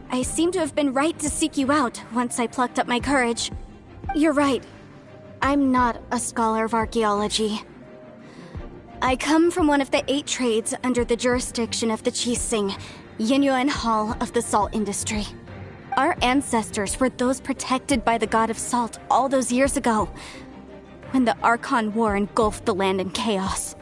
I seem to have been right to seek you out once I plucked up my courage. You're right. I'm not a scholar of archaeology. I come from one of the 8 trades under the jurisdiction of the Qixing, Yinyuan Hall of the salt industry. Our ancestors were those protected by the god of salt all those years ago, when the Archon War engulfed the land in chaos.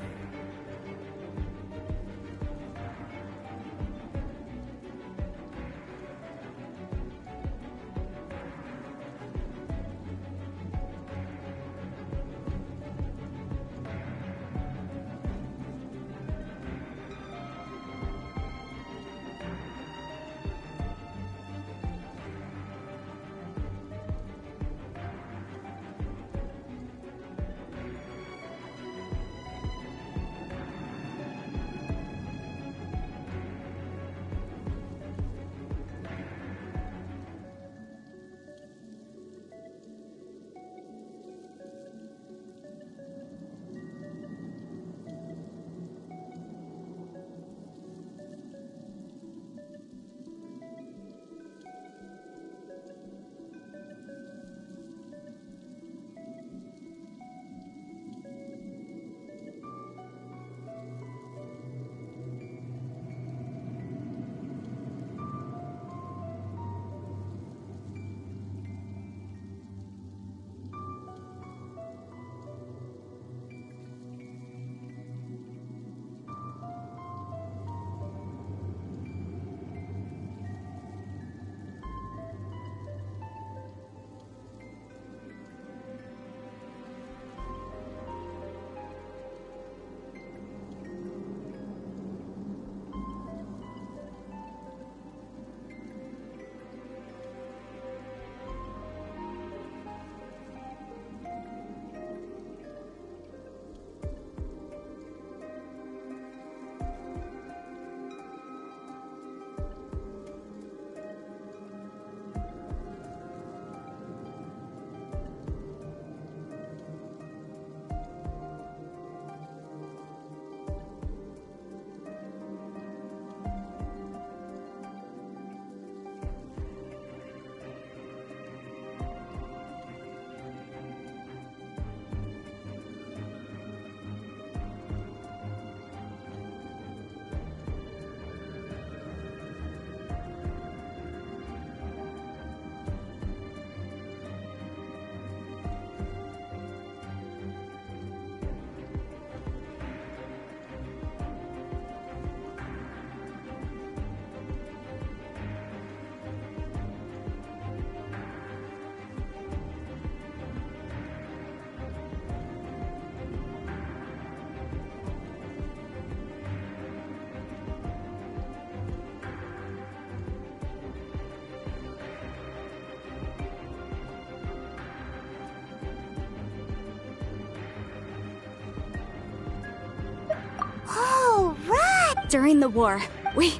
During the war, we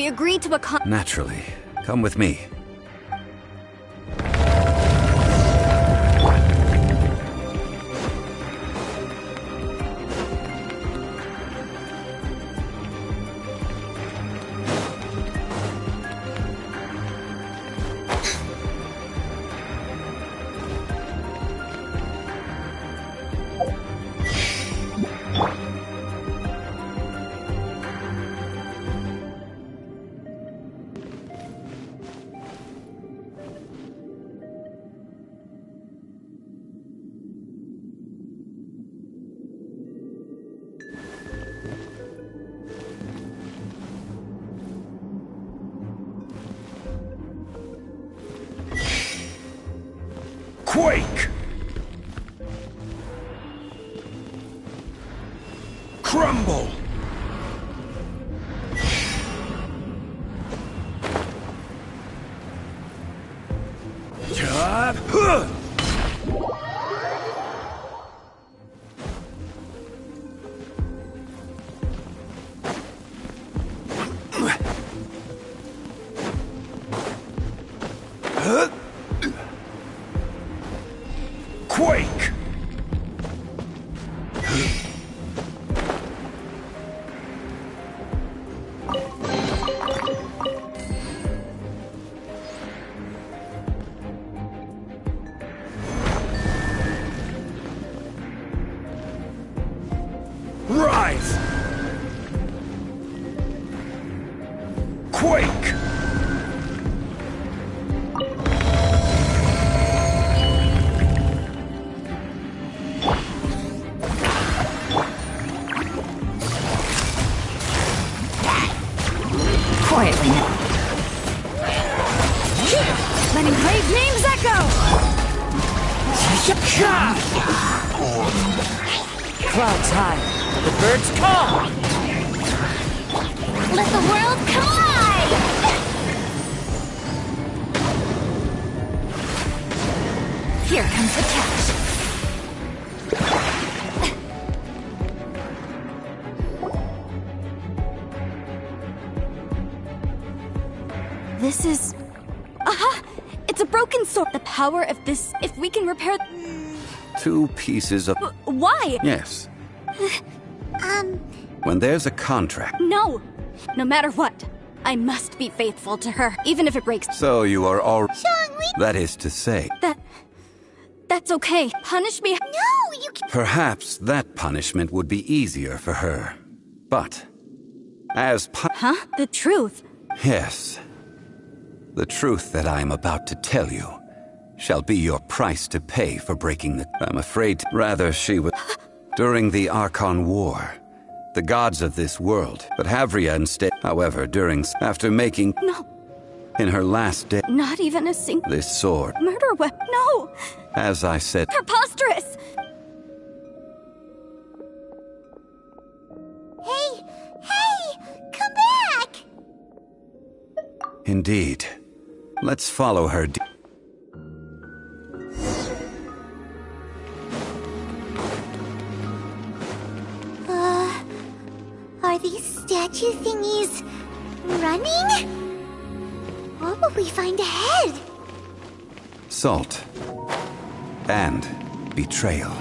agreed to a Naturally. Come with me. Quake! Crumble! Chop! Huh! Quake! Rise! Quake! Quietly now. Letting brave names echo! Clouds high, the birds call! Let the world collide! Here comes the catch. This is... Aha! It's a broken sword. The power of this... If we can repair... 2 pieces of... Why? Yes. When there's a contract... No! No matter what, I must be faithful to her, even if it breaks... So you are all... Zhongli! That is to say... That's okay. Punish me... No, you can't... Perhaps that punishment would be easier for her. But... As Huh? The truth? Yes. The truth that I am about to tell you shall be your price to pay for breaking the... I'm afraid... Rather, she was... During the Archon War, the gods of this world, but Havria instead... However, after making... No. In her last day... Not even a single... This sword... Murder weapon. No! As I said... Preposterous! Hey! Come back! Indeed. Let's follow her... Are these statue thingies running? What will we find ahead? Salt. And betrayal.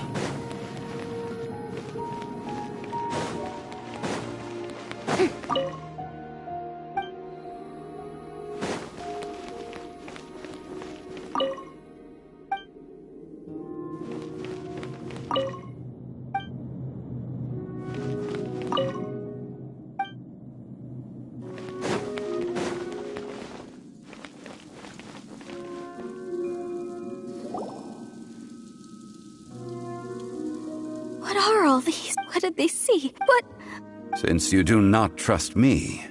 What did they see? What? Since you do not trust me,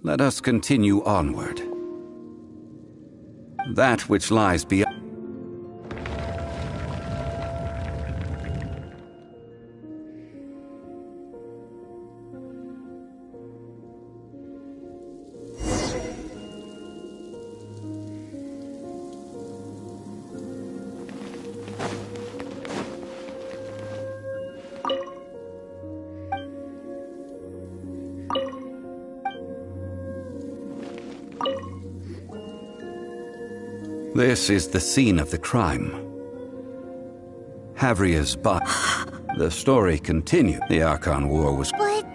let us continue onward. That which lies beyond... This is the scene of the crime. Havria's body. The story continued. The Archon War was... But...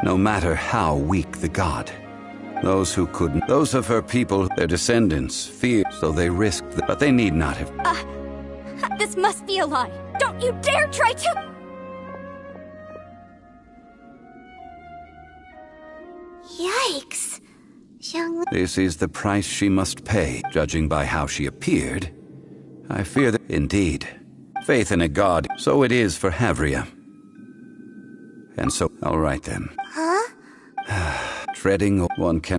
No matter how weak the god, those who couldn't... Those of her people, their descendants, feared, so they risked... But they need not have... This must be a lie. Don't you dare try to... Yikes. Zhongli... This is the price she must pay, judging by how she appeared. I fear that... Indeed. Faith in a god, so it is for Havria. And so... All right then. Huh? Treading one can...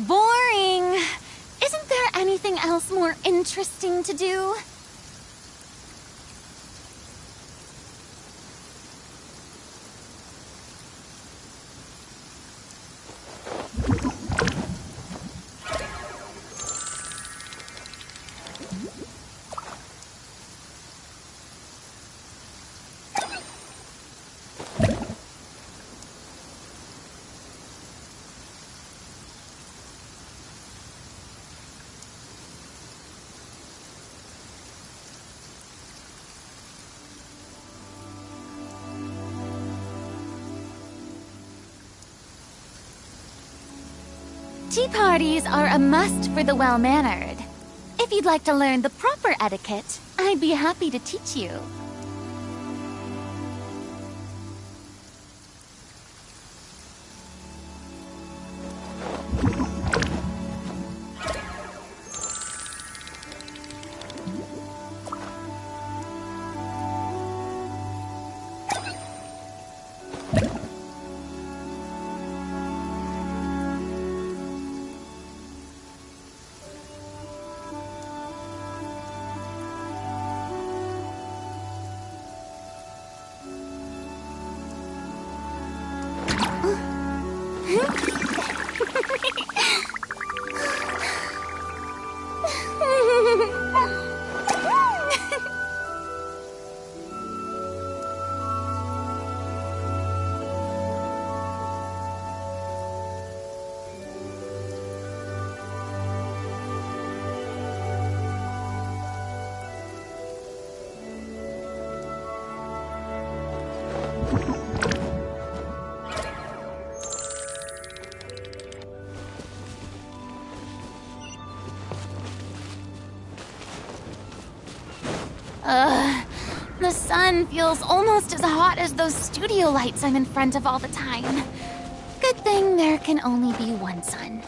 Boring. Isn't there anything else more interesting to do? Tea parties are a must for the well-mannered. If you'd like to learn the proper etiquette, I'd be happy to teach you. The sun feels almost as hot as those studio lights I'm in front of all the time. Good thing there can only be one sun.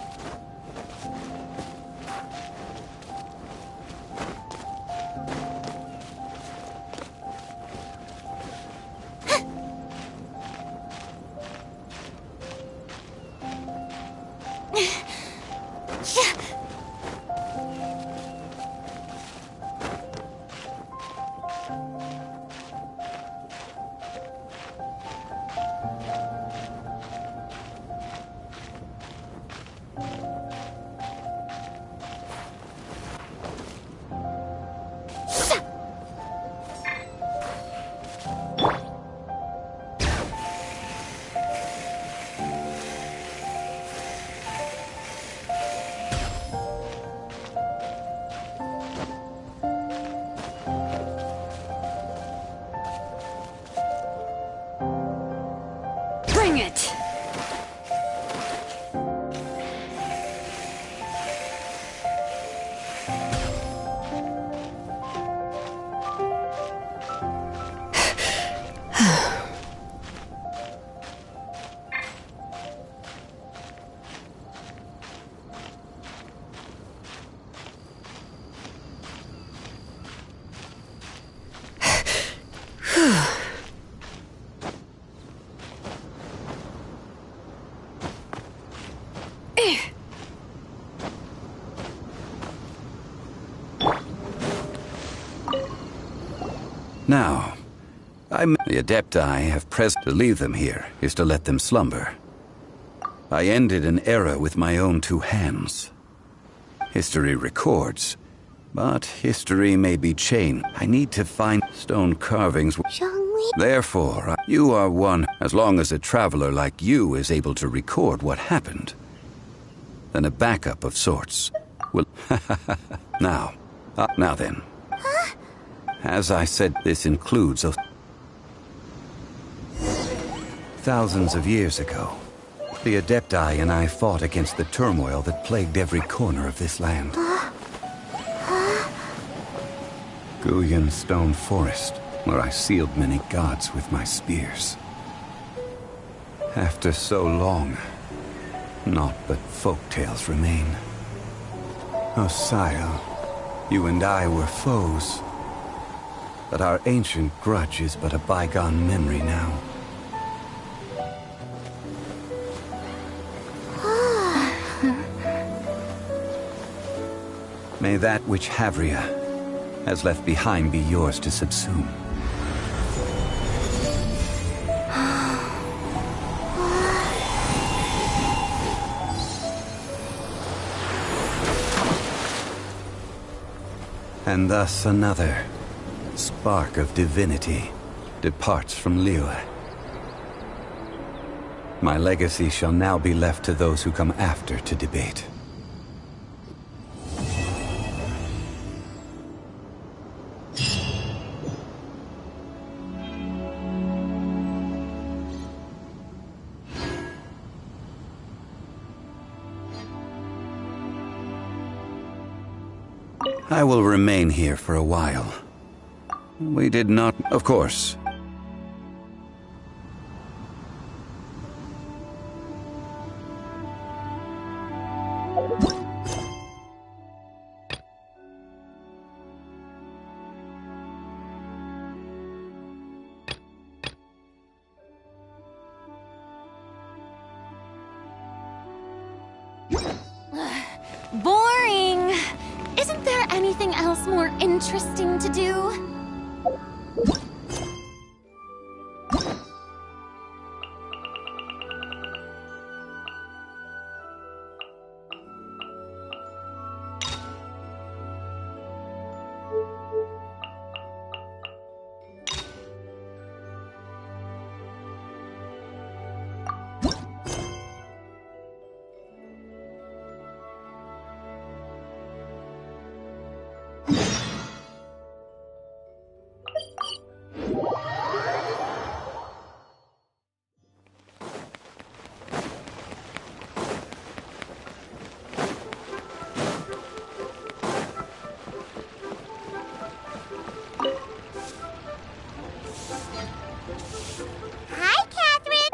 Bring it! Now, the Adepti have to leave them here is to let them slumber. I ended an era with my own two hands. History records, but history may be changed. I need to find stone carvings. Therefore, you are one. As long as a traveler like you is able to record what happened, then a backup of sorts will... Now then. As I said, this includes thousands of years ago, the Adepti and I fought against the turmoil that plagued every corner of this land. Guyan Stone Forest, where I sealed many gods with my spears. After so long, naught but folk tales remain. Oh, sire, you and I were foes. But our ancient grudge is but a bygone memory now. May that which Havria has left behind be yours to subsume. And thus another spark of divinity departs from Liyue. My legacy shall now be left to those who come after to debate. I will remain here for a while. We did not, of course. Boring! Isn't there anything else more interesting to do?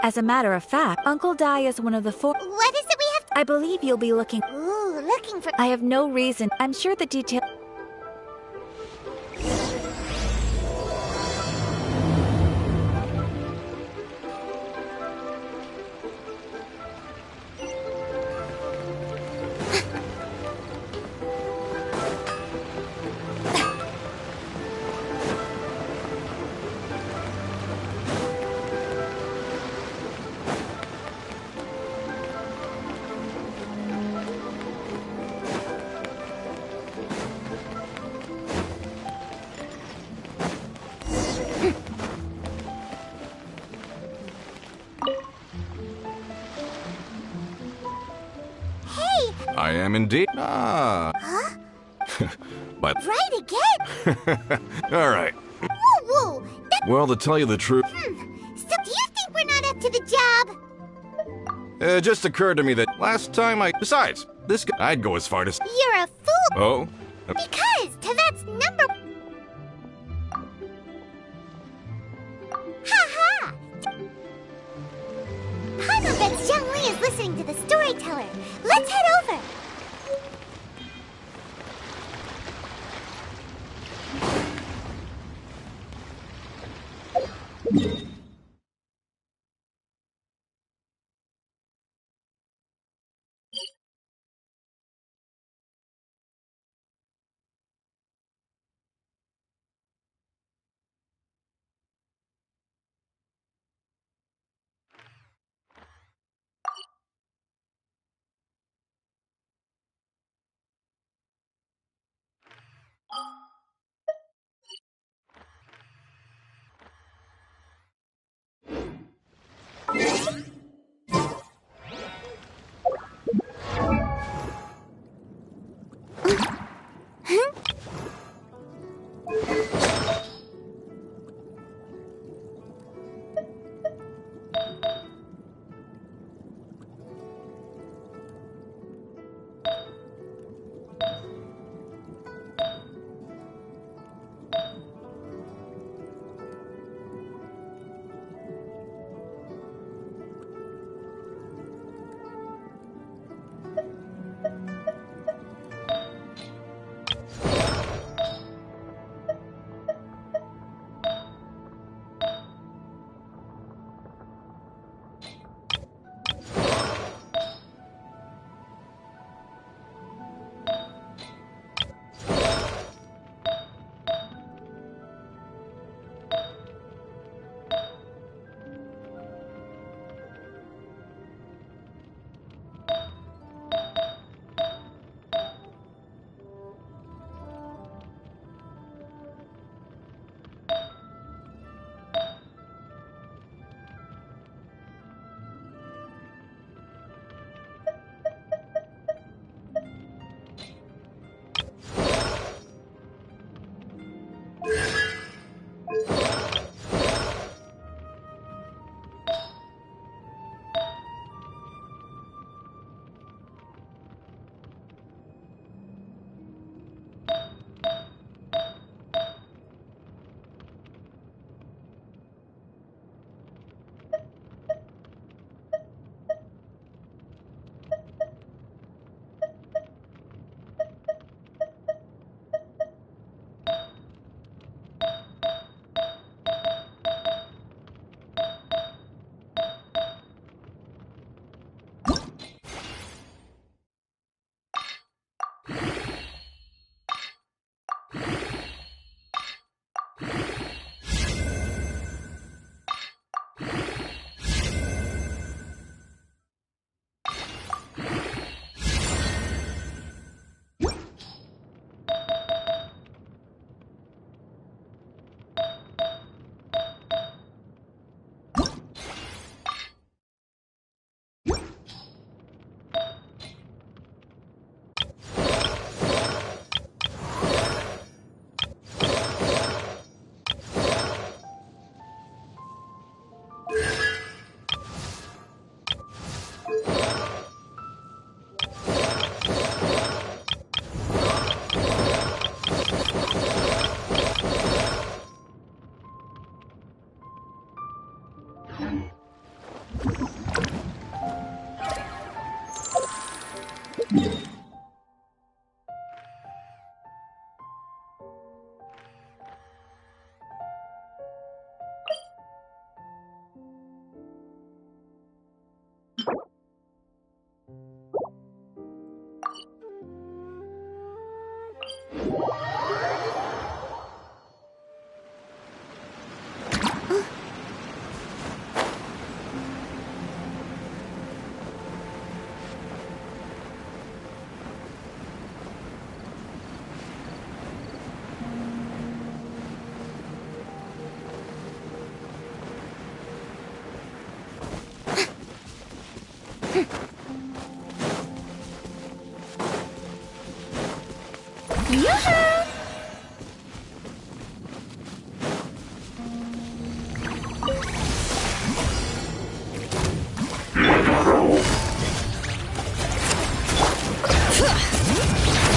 As a matter of fact, Uncle Dai is one of the four. What is it we have to... I believe you'll be looking. Ooh, looking for... I have no reason. I'm sure the detail... I am indeed. Ah. Huh? But. Right again? All right. Whoa, whoa. Well, to tell you the truth. So do you think we're not up to the job? It just occurred to me that last time I. Besides, this guy. I'd go as far to. You're a fool. Oh? Because Tevet's number. Ha ha! Paimon bets Zhang Li is listening to the storyteller. Let's head over.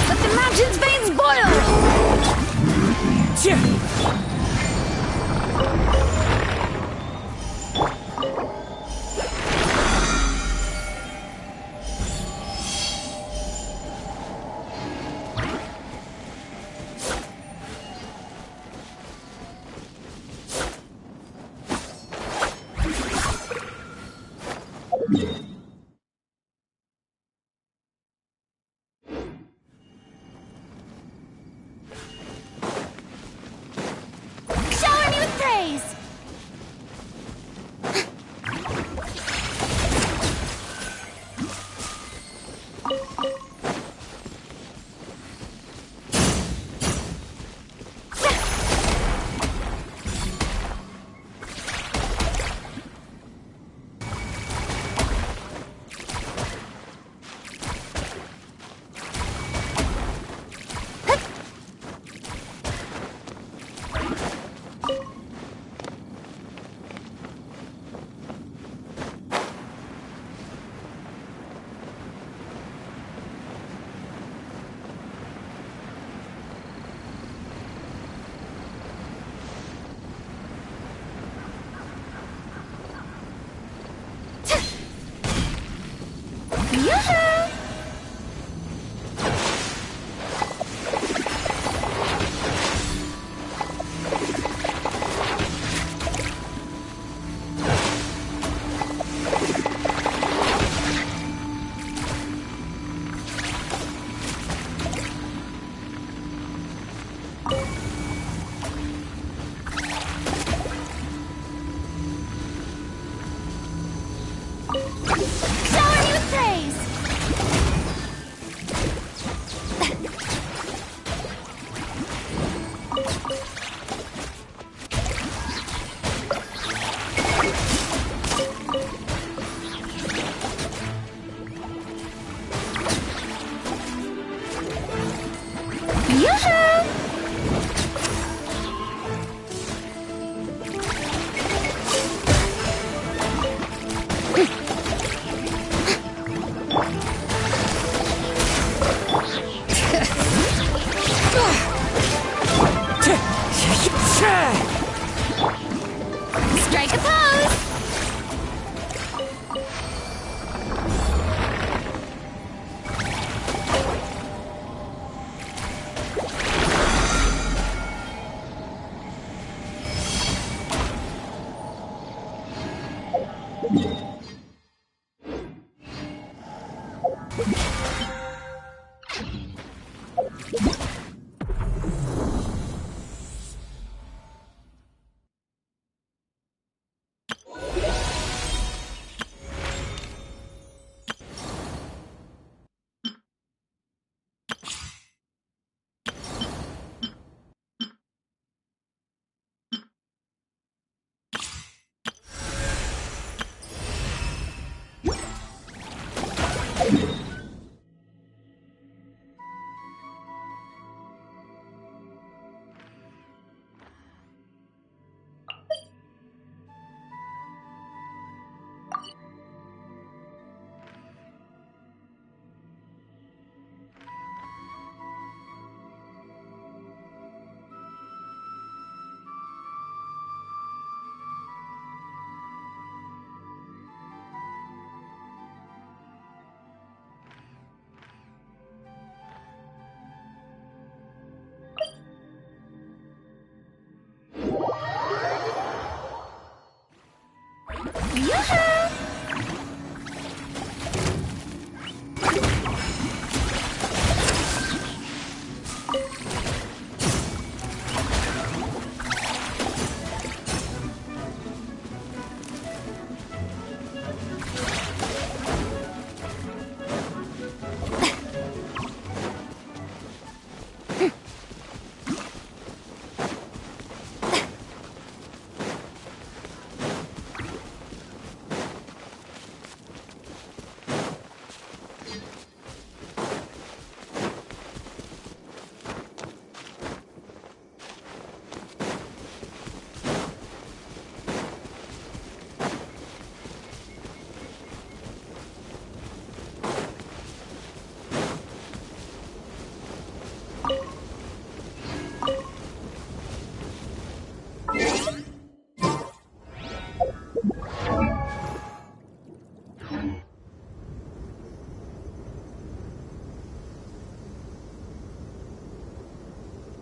Let the mountain's veins boil! Shower me with praise! Shower me with praise! Yoo-hoo! Strike a pose!